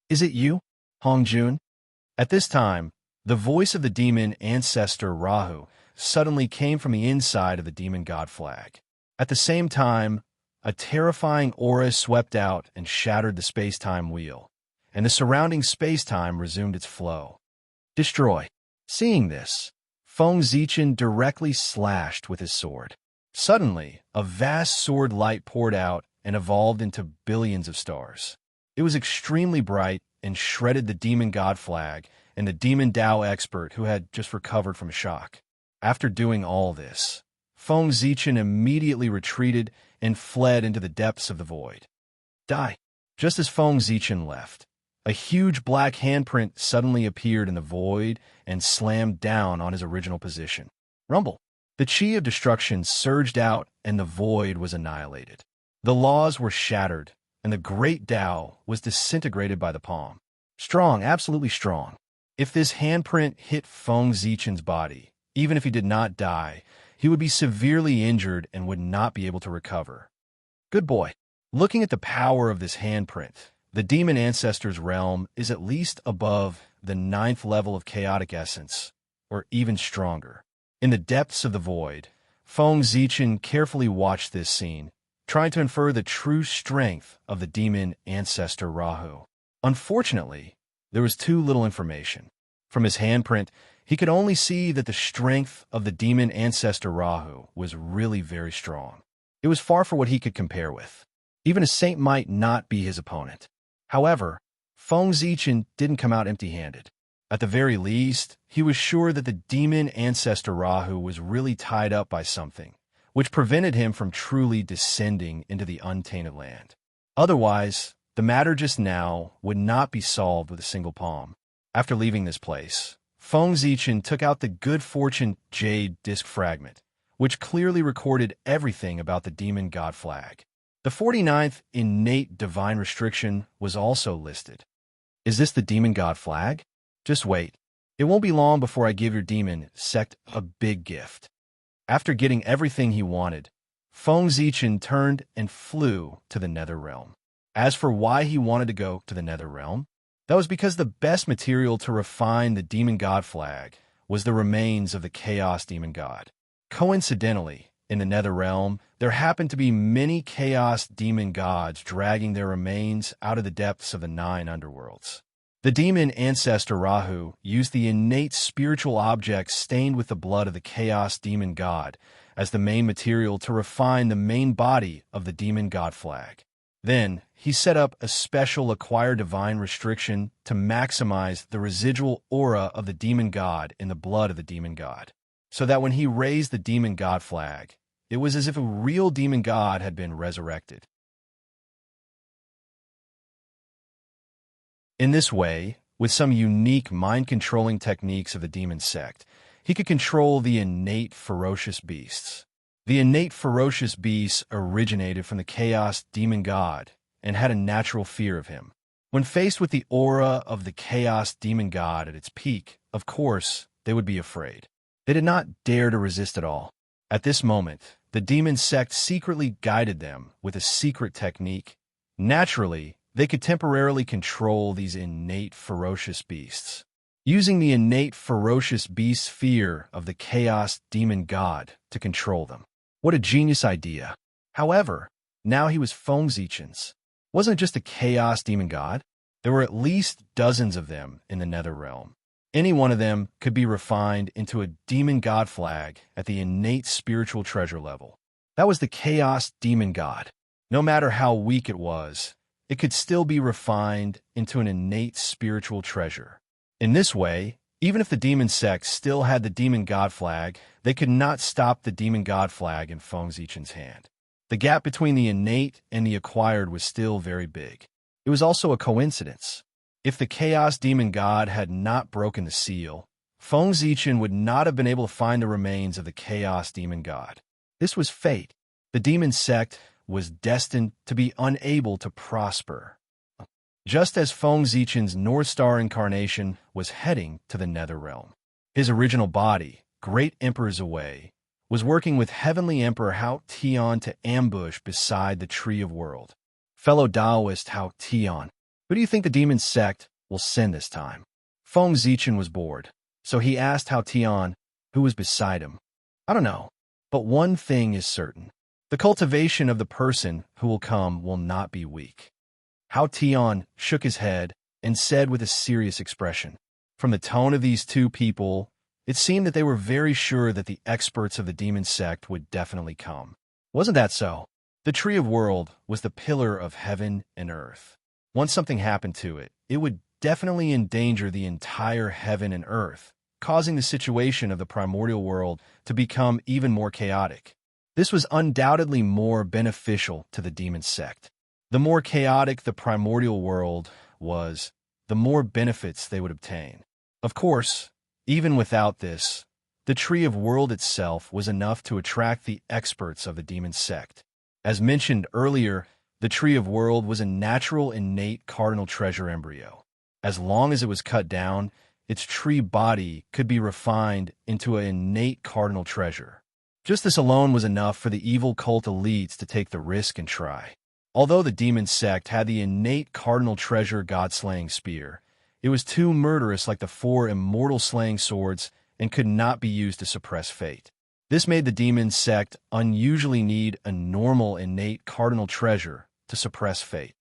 Is it you, Hongjun? At this time, the voice of the demon ancestor Rahu suddenly came from the inside of the Demon God Flag. At the same time, a terrifying aura swept out and shattered the space-time wheel, and the surrounding space-time resumed its flow. Destroy. Seeing this, Feng Zichen directly slashed with his sword. Suddenly, a vast sword light poured out and evolved into billions of stars. It was extremely bright and shredded the demon god flag and the demon Dao expert who had just recovered from a shock. After doing all this, Feng Zichen immediately retreated and fled into the depths of the void. Die. Just as Feng Zichen left, a huge black handprint suddenly appeared in the void and slammed down on his original position. Rumble. The chi of destruction surged out and the void was annihilated. The laws were shattered, and the great Tao was disintegrated by the palm. Strong, absolutely strong. If this handprint hit Feng Zichen's body, even if he did not die, he would be severely injured and would not be able to recover. Good boy. Looking at the power of this handprint, the demon ancestor's realm is at least above the 9th level of chaotic essence, or even stronger. In the depths of the void, Feng Zichen carefully watched this scene, trying to infer the true strength of the demon ancestor Rahu. Unfortunately, there was too little information. From his handprint, he could only see that the strength of the demon ancestor Rahu was really very strong. It was far from what he could compare with. Even a saint might not be his opponent. However, Feng Zichen didn't come out empty-handed. At the very least, he was sure that the demon ancestor Rahu was really tied up by something, which prevented him from truly descending into the untainted land. Otherwise, the matter just now would not be solved with a single palm. After leaving this place, Feng Zichen took out the Good Fortune Jade Disc Fragment, which clearly recorded everything about the demon god flag. The 49th innate divine restriction was also listed. Is this the demon god flag? Just wait. It won't be long before I give your demon sect a big gift. After getting everything he wanted, Feng Zichen turned and flew to the Nether Realm. As for why he wanted to go to the Nether Realm, that was because the best material to refine the demon god flag was the remains of the Chaos Demon God. Coincidentally, in the Nether Realm, there happened to be many Chaos Demon Gods dragging their remains out of the depths of the 9 underworlds. The demon ancestor Rahu used the innate spiritual objects stained with the blood of the Chaos Demon God as the main material to refine the main body of the demon god flag. Then, he set up a special acquired divine restriction to maximize the residual aura of the demon god in the blood of the demon god, so that when he raised the demon god flag, it was as if a real demon god had been resurrected. In this way, with some unique mind-controlling techniques of the demon sect, he could control the innate ferocious beasts. The innate ferocious beasts originated from the Chaos Demon God and had a natural fear of him. When faced with the aura of the Chaos Demon God at its peak, of course, they would be afraid. They did not dare to resist at all. At this moment, the demon sect secretly guided them with a secret technique. Naturally, they could temporarily control these innate ferocious beasts, using the innate ferocious beast's fear of the Chaos Demon God to control them. What a genius idea. However, now he was Feng Zichen's. Wasn't it just a Chaos Demon God? There were at least dozens of them in the Nether Realm. Any one of them could be refined into a demon god flag at the innate spiritual treasure level. That was the Chaos Demon God. No matter how weak it was, it could still be refined into an innate spiritual treasure. In this way, even if the demon sect still had the demon god flag, they could not stop the demon god flag in Feng Zichen's hand. The gap between the innate and the acquired was still very big. It was also a coincidence. If the Chaos Demon God had not broken the seal, Feng Zichen would not have been able to find the remains of the Chaos Demon God. This was fate. The demon sect was destined to be unable to prosper. Just as Feng Zichen's North Star incarnation was heading to the Nether Realm, his original body, Great Emperor Zawei, was working with Heavenly Emperor Hao Tian to ambush beside the Tree of World. Fellow Taoist Hao Tian, who do you think the demon sect will send this time? Feng Zichen was bored, so he asked Hao Tian, who was beside him. I don't know, but one thing is certain. The cultivation of the person who will come will not be weak. Hao Tian shook his head and said with a serious expression, from the tone of these two people, It seemed that they were very sure that the experts of the demon sect would definitely come. Wasn't that so? The Tree of World was the pillar of heaven and earth. Once something happened to it, it would definitely endanger the entire heaven and earth, causing the situation of the primordial world to become even more chaotic. This was undoubtedly more beneficial to the demon sect. The more chaotic the primordial world was, the more benefits they would obtain. Of course, even without this, the Tree of World itself was enough to attract the experts of the demon sect. As mentioned earlier, the Tree of World was a natural innate cardinal treasure embryo. As long as it was cut down, its tree body could be refined into an innate cardinal treasure. Just this alone was enough for the evil cult elites to take the risk and try. Although the demon sect had the innate cardinal treasure god-slaying spear, it was too murderous like the 4 immortal slaying swords and could not be used to suppress fate. This made the demon sect unusually need a normal innate cardinal treasure to suppress fate.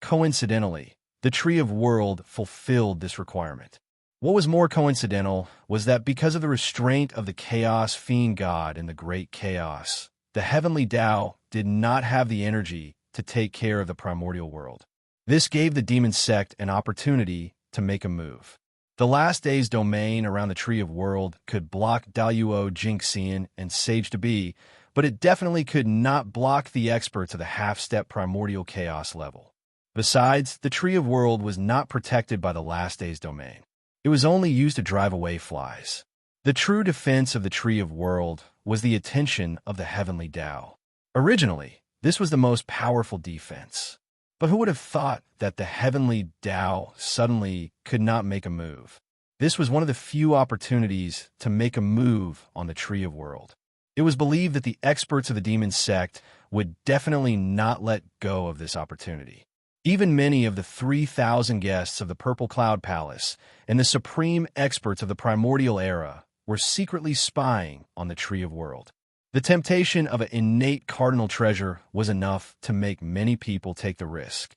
Coincidentally, the Tree of World fulfilled this requirement. What was more coincidental was that because of the restraint of the Chaos Fiend God in the Great Chaos, the Heavenly Tao did not have the energy to take care of the primordial world. This gave the demon sect an opportunity to make a move. The Last Days domain around the Tree of World could block Daluo, Jinxian, and Sage to Be, but it definitely could not block the experts of the half-step primordial chaos level. Besides, the Tree of World was not protected by the Last Days domain. It was only used to drive away flies. The true defense of the Tree of World was the attention of the Heavenly Tao. Originally, this was the most powerful defense. But who would have thought that the Heavenly Tao suddenly could not make a move? This was one of the few opportunities to make a move on the Tree of World. It was believed that the experts of the demon sect would definitely not let go of this opportunity. Even many of the 3,000 guests of the Purple Cloud Palace and the supreme experts of the primordial era were secretly spying on the Tree of World. The temptation of an innate cardinal treasure was enough to make many people take the risk.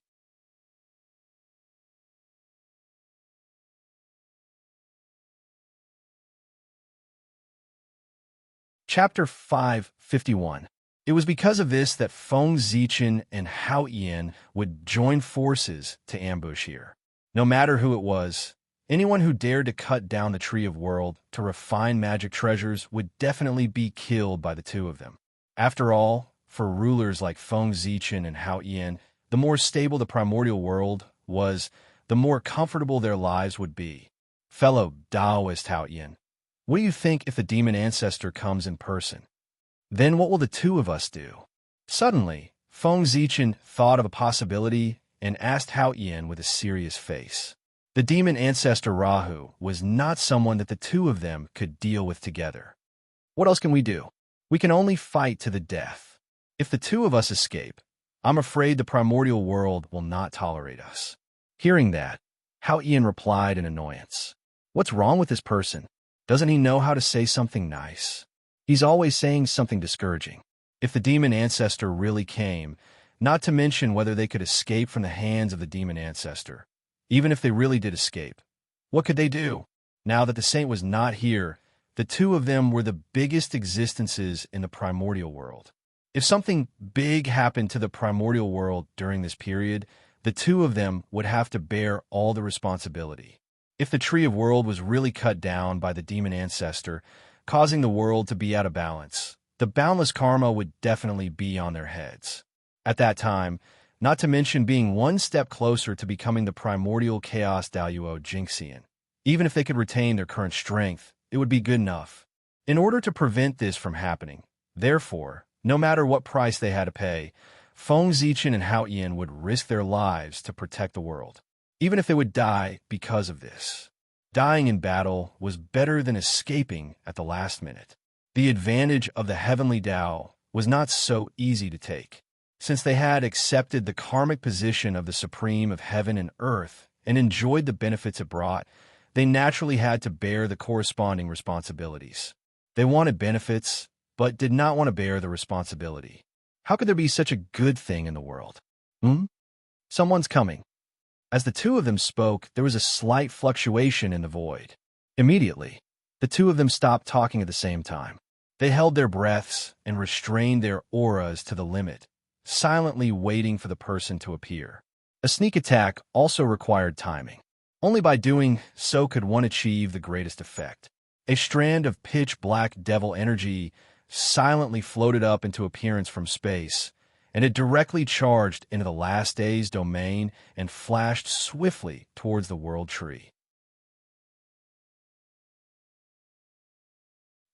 Chapter 551. It was because of this that Feng Zichen and Hao Yan would join forces to ambush here. No matter who it was, anyone who dared to cut down the Tree of World to refine magic treasures would definitely be killed by the two of them. After all, for rulers like Feng Zichen and Hao Yan, the more stable the primordial world was, the more comfortable their lives would be. Fellow Taoist Hao Yan, what do you think if the demon ancestor comes in person? Then what will the two of us do? Suddenly, Feng Zichen thought of a possibility and asked Hao Yan with a serious face. The demon ancestor Rahu was not someone that the two of them could deal with together. What else can we do? We can only fight to the death. If the two of us escape, I'm afraid the primordial world will not tolerate us. Hearing that, Hao Yan replied in annoyance. What's wrong with this person? Doesn't he know how to say something nice? He's always saying something discouraging. If the demon ancestor really came, not to mention whether they could escape from the hands of the demon ancestor, even if they really did escape, what could they do? Now that the saint was not here, the two of them were the biggest existences in the primordial world. If something big happened to the primordial world during this period, the two of them would have to bear all the responsibility. If the Tree of World was really cut down by the demon ancestor, causing the world to be out of balance, the boundless karma would definitely be on their heads. At that time, not to mention being one step closer to becoming the primordial chaos Daluo Jinxian. Even if they could retain their current strength, it would be good enough. In order to prevent this from happening, therefore, no matter what price they had to pay, Feng Zichen and Hao Yan would risk their lives to protect the world, even if they would die because of this. Dying in battle was better than escaping at the last minute. The advantage of the Heavenly Tao was not so easy to take. Since they had accepted the karmic position of the Supreme of Heaven and Earth and enjoyed the benefits it brought, they naturally had to bear the corresponding responsibilities. They wanted benefits, but did not want to bear the responsibility. How could there be such a good thing in the world? Someone's coming. As the two of them spoke, there was a slight fluctuation in the void. Immediately, the two of them stopped talking at the same time. They held their breaths and restrained their auras to the limit, silently waiting for the person to appear. A sneak attack also required timing. Only by doing so could one achieve the greatest effect. A strand of pitch-black devil energy silently floated up into appearance from space, and it directly charged into the last day's domain and flashed swiftly towards the world tree.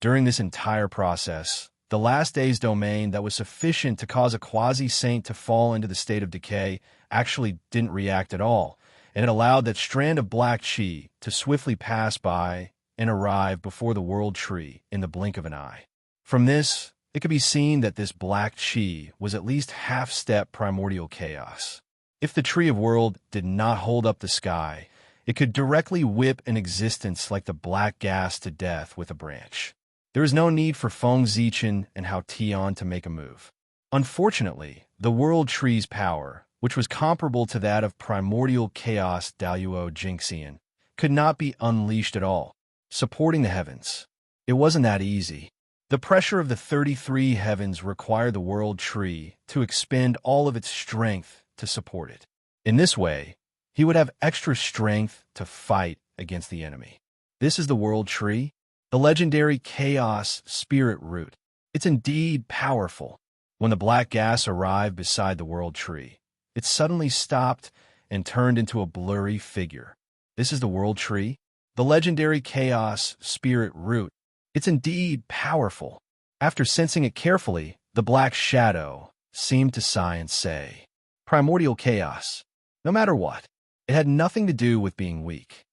During this entire process, the last day's domain that was sufficient to cause a quasi-saint to fall into the state of decay actually didn't react at all, and it allowed that strand of black chi to swiftly pass by and arrive before the world tree in the blink of an eye. From this, it could be seen that this black chi was at least half-step primordial chaos. If the tree of world did not hold up the sky, it could directly whip an existence like the black gas to death with a branch. There is no need for Feng Zichen and Hao Tian to make a move. Unfortunately, the world tree's power, which was comparable to that of primordial chaos Daluo Jinxian, could not be unleashed at all, supporting the heavens. It wasn't that easy. The pressure of the 33 heavens required the world tree to expend all of its strength to support it. In this way, he would have extra strength to fight against the enemy. This is the world tree, the legendary chaos spirit root. It's indeed powerful. When the black gas arrived beside the world tree, it suddenly stopped and turned into a blurry figure. This is the world tree, the legendary chaos spirit root. It's indeed powerful. After sensing it carefully, the black shadow seemed to sigh and say, "Primordial chaos. No matter what, it had nothing to do with being weak.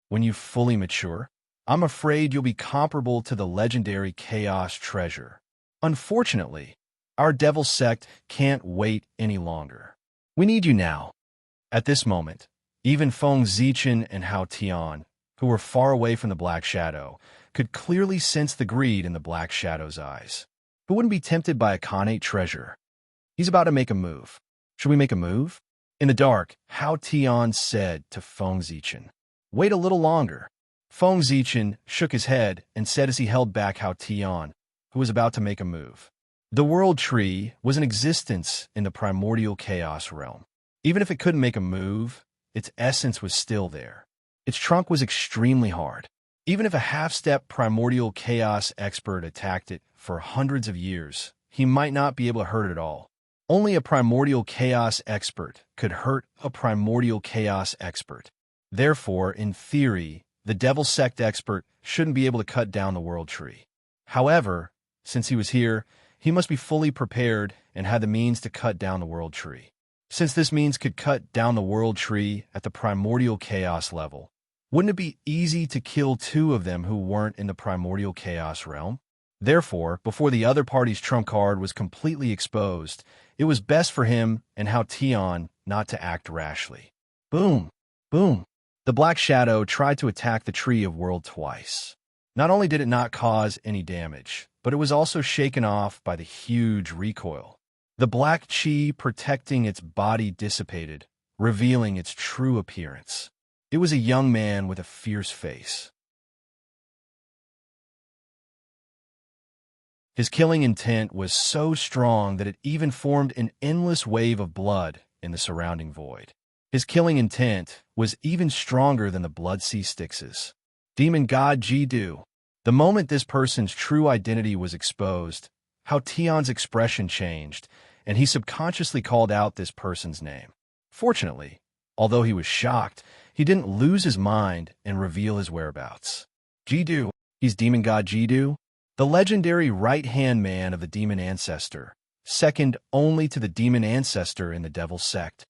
When you fully mature, I'm afraid you'll be comparable to the legendary chaos treasure. Unfortunately, our devil sect can't wait any longer. We need you now." At this moment, even Feng Zichen and Hao Tian, who were far away from the black shadow, could clearly sense the greed in the black shadow's eyes. Who wouldn't be tempted by a Khanate treasure? He's about to make a move. Should we make a move? In the dark, Hao Tian said to Feng Zichen, "Wait a little longer." Feng Zichen shook his head and said as he held back Hao Tian, who was about to make a move. The world tree was in existence in the primordial chaos realm. Even if it couldn't make a move, its essence was still there. Its trunk was extremely hard. Even if a half-step primordial chaos expert attacked it for hundreds of years, he might not be able to hurt it at all. Only a primordial chaos expert could hurt a primordial chaos expert. Therefore, in theory, the devil sect expert shouldn't be able to cut down the world tree. However, since he was here, he must be fully prepared and had the means to cut down the world tree. Since this means could cut down the world tree at the primordial chaos level, wouldn't it be easy to kill two of them who weren't in the primordial chaos realm? Therefore, before the other party's trump card was completely exposed, it was best for him and Hao Tian not to act rashly. Boom! Boom! The black shadow tried to attack the tree of world twice. Not only did it not cause any damage, but it was also shaken off by the huge recoil. The black chi protecting its body dissipated, revealing its true appearance. It was a young man with a fierce face. His killing intent was so strong that it even formed an endless wave of blood in the surrounding void. His killing intent was even stronger than the blood sea Styx's. Demon God Jidu. The moment this person's true identity was exposed, Hao Tian's expression changed, and he subconsciously called out this person's name. Fortunately, although he was shocked, he didn't lose his mind and reveal his whereabouts. Jidu. He's Demon God Jidu, the legendary right-hand man of the demon ancestor, second only to the demon ancestor in the devil sect.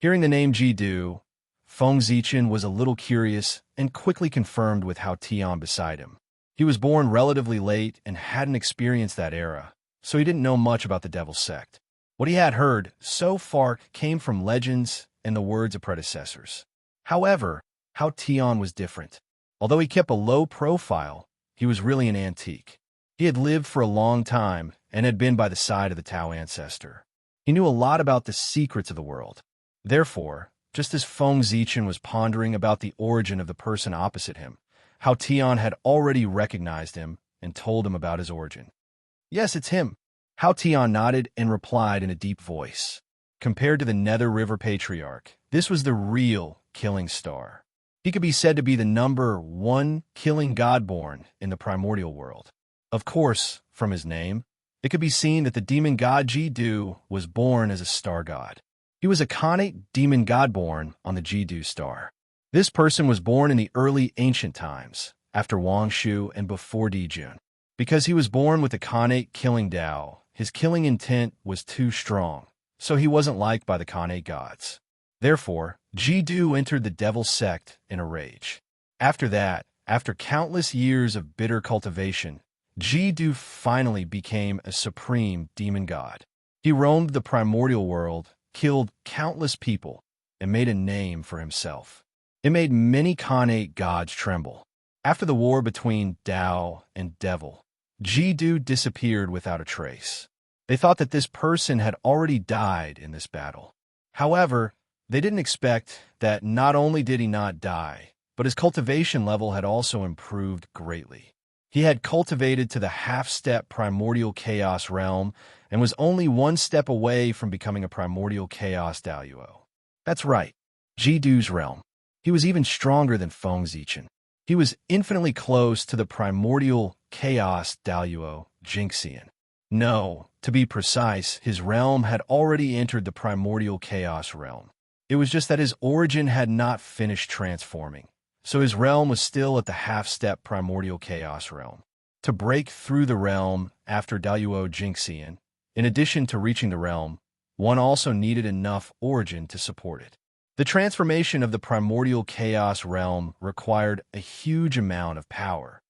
Hearing the name Jidu, Feng Zichen was a little curious and quickly confirmed with Hao Tian beside him. He was born relatively late and hadn't experienced that era, so he didn't know much about the devil sect. What he had heard so far came from legends and the words of predecessors. However, Hao Tian was different. Although he kept a low profile, he was really an antique. He had lived for a long time and had been by the side of the Tao ancestor. He knew a lot about the secrets of the world. Therefore, just as Feng Zichen was pondering about the origin of the person opposite him, Hao Tian had already recognized him and told him about his origin. Yes, it's him. Hao Tian nodded and replied in a deep voice. Compared to the Nether River Patriarch, this was the real killing star. He could be said to be the #1 killing god-born in the primordial world. Of course, from his name, it could be seen that the demon god Jidu was born as a star god. He was a Khanate demon god born on the Jidu star. This person was born in the early ancient times, after Wangshu and before Dijun. Because he was born with the Khanate killing Dao, his killing intent was too strong, so he wasn't liked by the Khanate gods. Therefore, Jidu entered the devil sect in a rage. After that, after countless years of bitter cultivation, Jidu finally became a supreme demon god. He roamed the primordial world, killed countless people, and made a name for himself. It made many Khanate gods tremble. After the war between Dao and Devil, Jidu disappeared without a trace. They thought that this person had already died in this battle. However, they didn't expect that not only did he not die, but his cultivation level had also improved greatly. He had cultivated to the half-step primordial chaos realm and was only one step away from becoming a primordial chaos Daluo. That's right, Jidu's realm. He was even stronger than Feng Zichen. He was infinitely close to the primordial chaos Daluo Jinxian. No, to be precise, his realm had already entered the primordial chaos realm. It was just that his origin had not finished transforming, so his realm was still at the half-step primordial chaos realm. To break through the realm after Daluo Jinxian, in addition to reaching the realm, one also needed enough origin to support it. The transformation of the primordial chaos realm required a huge amount of power.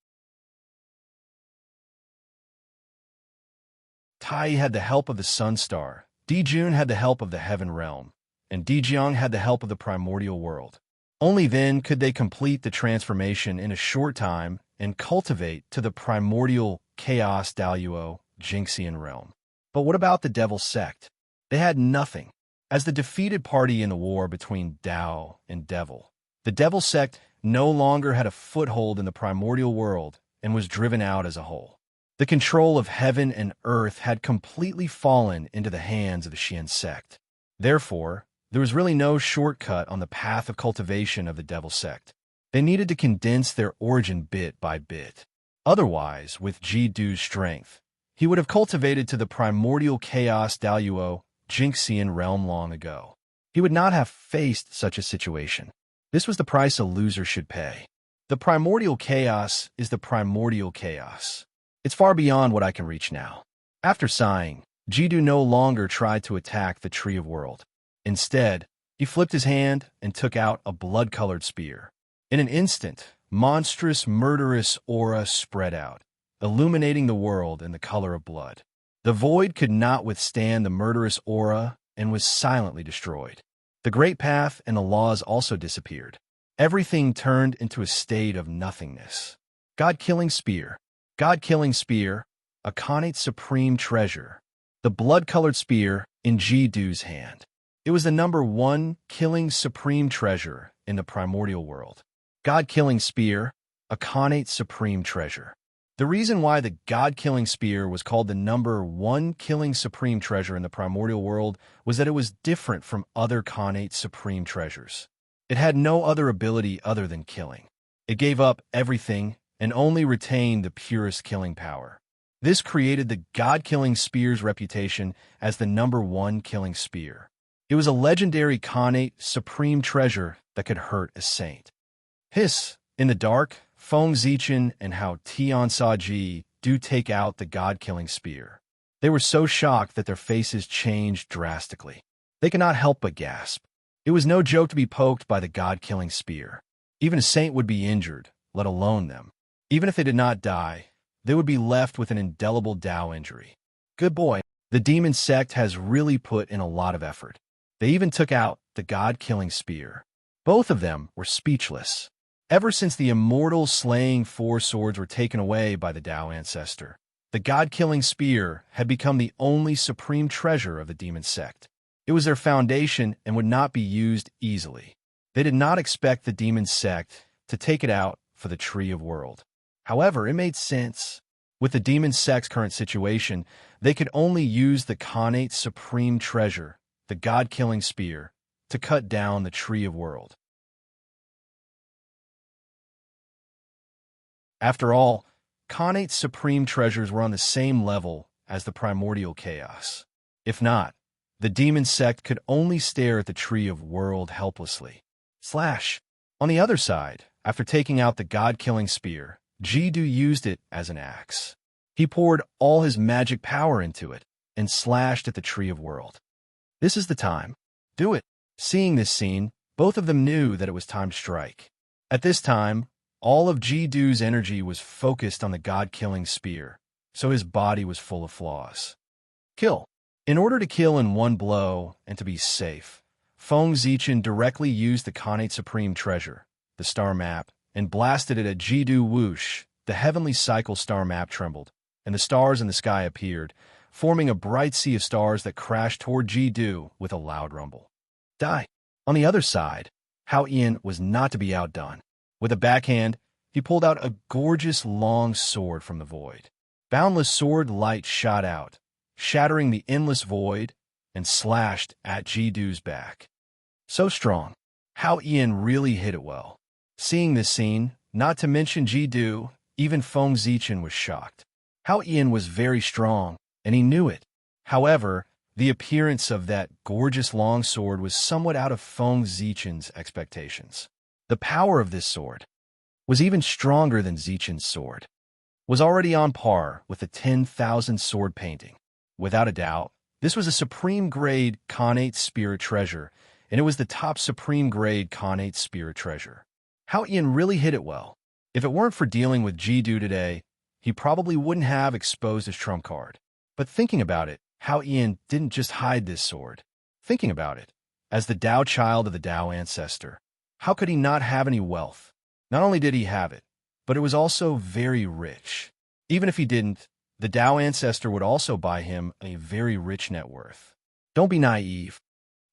Tai had the help of the Sun Star, Dijun had the help of the Heaven Realm, and Dijiang had the help of the primordial world. Only then could they complete the transformation in a short time and cultivate to the primordial chaos Daluo Jinxian realm. But what about the Devil Sect? They had nothing. As the defeated party in the war between Dao and Devil, the Devil Sect no longer had a foothold in the primordial world and was driven out as a whole. The control of heaven and earth had completely fallen into the hands of the Xian sect. Therefore, there was really no shortcut on the path of cultivation of the Devil Sect. They needed to condense their origin bit by bit. Otherwise, with Jidu's strength, he would have cultivated to the primordial chaos Daluo Jinxian realm long ago. He would not have faced such a situation. This was the price a loser should pay. The primordial chaos is the primordial chaos. It's far beyond what I can reach now. After sighing, Jidu no longer tried to attack the Tree of World. Instead, he flipped his hand and took out a blood-colored spear. In an instant, monstrous, murderous aura spread out, illuminating the world in the color of blood. The void could not withstand the murderous aura and was silently destroyed. The Great Path and the laws also disappeared. Everything turned into a state of nothingness. God-killing spear. God-killing spear, a Khanate supreme treasure. The blood-colored spear in Jidu's hand. It was the #1 killing supreme treasure in the primordial world. God-killing spear, a Khanate supreme treasure. The reason why the God-killing spear was called the #1 killing supreme treasure in the primordial world was that it was different from other Khanate supreme treasures. It had no other ability other than killing. It gave up everything and only retained the purest killing power. This created the God-killing spear's reputation as the #1 killing spear. It was a legendary Khanate supreme treasure that could hurt a saint. Hiss! In the dark, Feng Zichen and Hao Tian saw Jidu take out the God-killing spear. They were so shocked that their faces changed drastically. They could not help but gasp. It was no joke to be poked by the God-killing spear. Even a saint would be injured, let alone them. Even if they did not die, they would be left with an indelible Dao injury. Good boy, the demon sect has really put in a lot of effort. They even took out the God-killing spear. Both of them were speechless. Ever since the immortal slaying four swords were taken away by the Dao ancestor, the God-killing spear had become the only supreme treasure of the demon sect. It It was their foundation and would not be used easily. They did not expect the demon sect to take it out for the Tree of World. However, it made sense. With the demon sect's current situation, they could only use the Khanate's supreme treasure, the god-killing spear, to cut down the Tree of World. After all, Khanate's supreme treasures were on the same level as the primordial chaos. If not, the demon sect could only stare at the Tree of World helplessly. On the other side, after taking out the god-killing spear, Jiddu used it as an axe. He poured all his magic power into it and slashed at the Tree of World. This is the time. Do it. Seeing this scene, both of them knew that it was time to strike. At this time, all of Jiddu's energy was focused on the god-killing spear, so his body was full of flaws. Kill. In order to kill in one blow and to be safe, Feng Zichen directly used the Khanate Supreme Treasure, the star map, and blasted it at Jiddu. Whoosh! The heavenly cycle star map trembled, and the stars in the sky appeared, forming a bright sea of stars that crashed toward Jiddu with a loud rumble. Die. On the other side, Hao Ian was not to be outdone. With a backhand, he pulled out a gorgeous long sword from the void. Boundless sword light shot out, shattering the endless void, and slashed at Jiddu's back. So strong, Hao Ian really hit it well. Seeing this scene, not to mention Jiddu, even Feng Zichen was shocked. Hao Ian was very strong, and he knew it. However, the appearance of that gorgeous long sword was somewhat out of Feng Zichen's expectations. The power of this sword was even stronger than Zichen's sword, was already on par with the 10,000 sword painting. Without a doubt, this was a supreme-grade Khanate spirit treasure, and it was the top supreme-grade Khanate spirit treasure. Hao Ian really hit it well. If it weren't for dealing with Jiddu today, he probably wouldn't have exposed his trump card. But thinking about it, Hao Ian didn't just hide this sword. Thinking about it, as the Tao child of the Tao ancestor, how could he not have any wealth? Not only did he have it, but it was also very rich. Even if he didn't, the Tao ancestor would also buy him a very rich net worth. Don't be naive.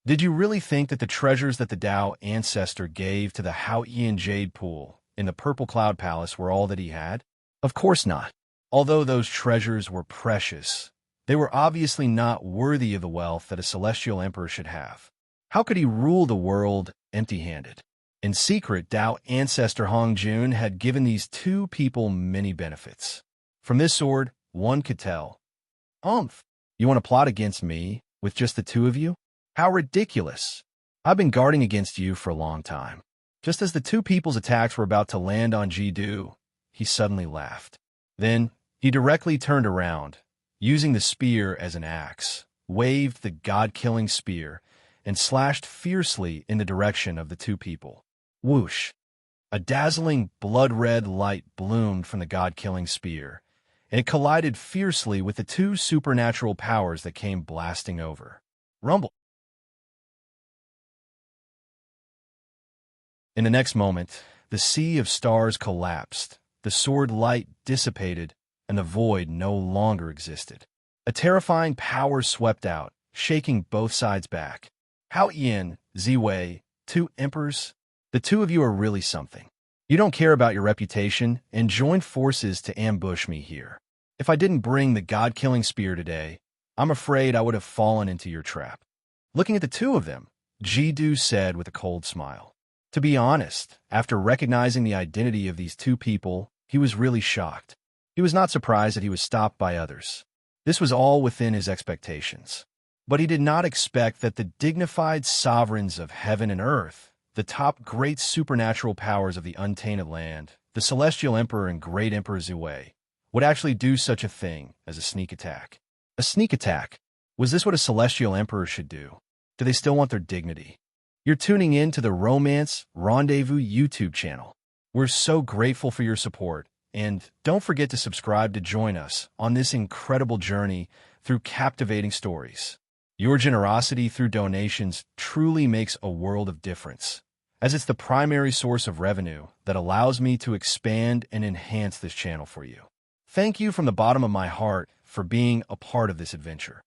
Did you really think that the treasures that the Tao ancestor gave to the Hao Ian Jade Pool in the Purple Cloud Palace were all that he had? Of course not. Although those treasures were precious, they were obviously not worthy of the wealth that a celestial emperor should have. How could he rule the world empty-handed? In secret, Tao ancestor Hong Jun had given these two people many benefits. From this sword, one could tell, you want to plot against me with just the two of you? How ridiculous. I've been guarding against you for a long time. Just as the two people's attacks were about to land on Jiddu, he suddenly laughed. Then, he directly turned around, using the spear as an axe, waved the god-killing spear, and slashed fiercely in the direction of the two people. Whoosh! A dazzling blood-red light bloomed from the god-killing spear, and it collided fiercely with the two supernatural powers that came blasting over. Rumble! In the next moment, the sea of stars collapsed, the sword light dissipated, and the void no longer existed. A terrifying power swept out, shaking both sides back. Hao Ian, Ziwei, two emperors, the two of you are really something. You don't care about your reputation and joined forces to ambush me here. If I didn't bring the god-killing spear today, I'm afraid I would have fallen into your trap. Looking at the two of them, Jiddu said with a cold smile. To be honest, after recognizing the identity of these two people, he was really shocked. He was not surprised that he was stopped by others. This was all within his expectations. But he did not expect that the dignified sovereigns of heaven and earth, the top great supernatural powers of the untainted land, the Celestial Emperor and Great Emperor Ziwei, would actually do such a thing as a sneak attack. A sneak attack? Was this what a Celestial Emperor should do? Do they still want their dignity? You're tuning in to the Romance Rendezvous YouTube channel. We're so grateful for your support, and don't forget to subscribe to join us on this incredible journey through captivating stories. Your generosity through donations truly makes a world of difference, as it's the primary source of revenue that allows me to expand and enhance this channel for you. Thank you from the bottom of my heart for being a part of this adventure.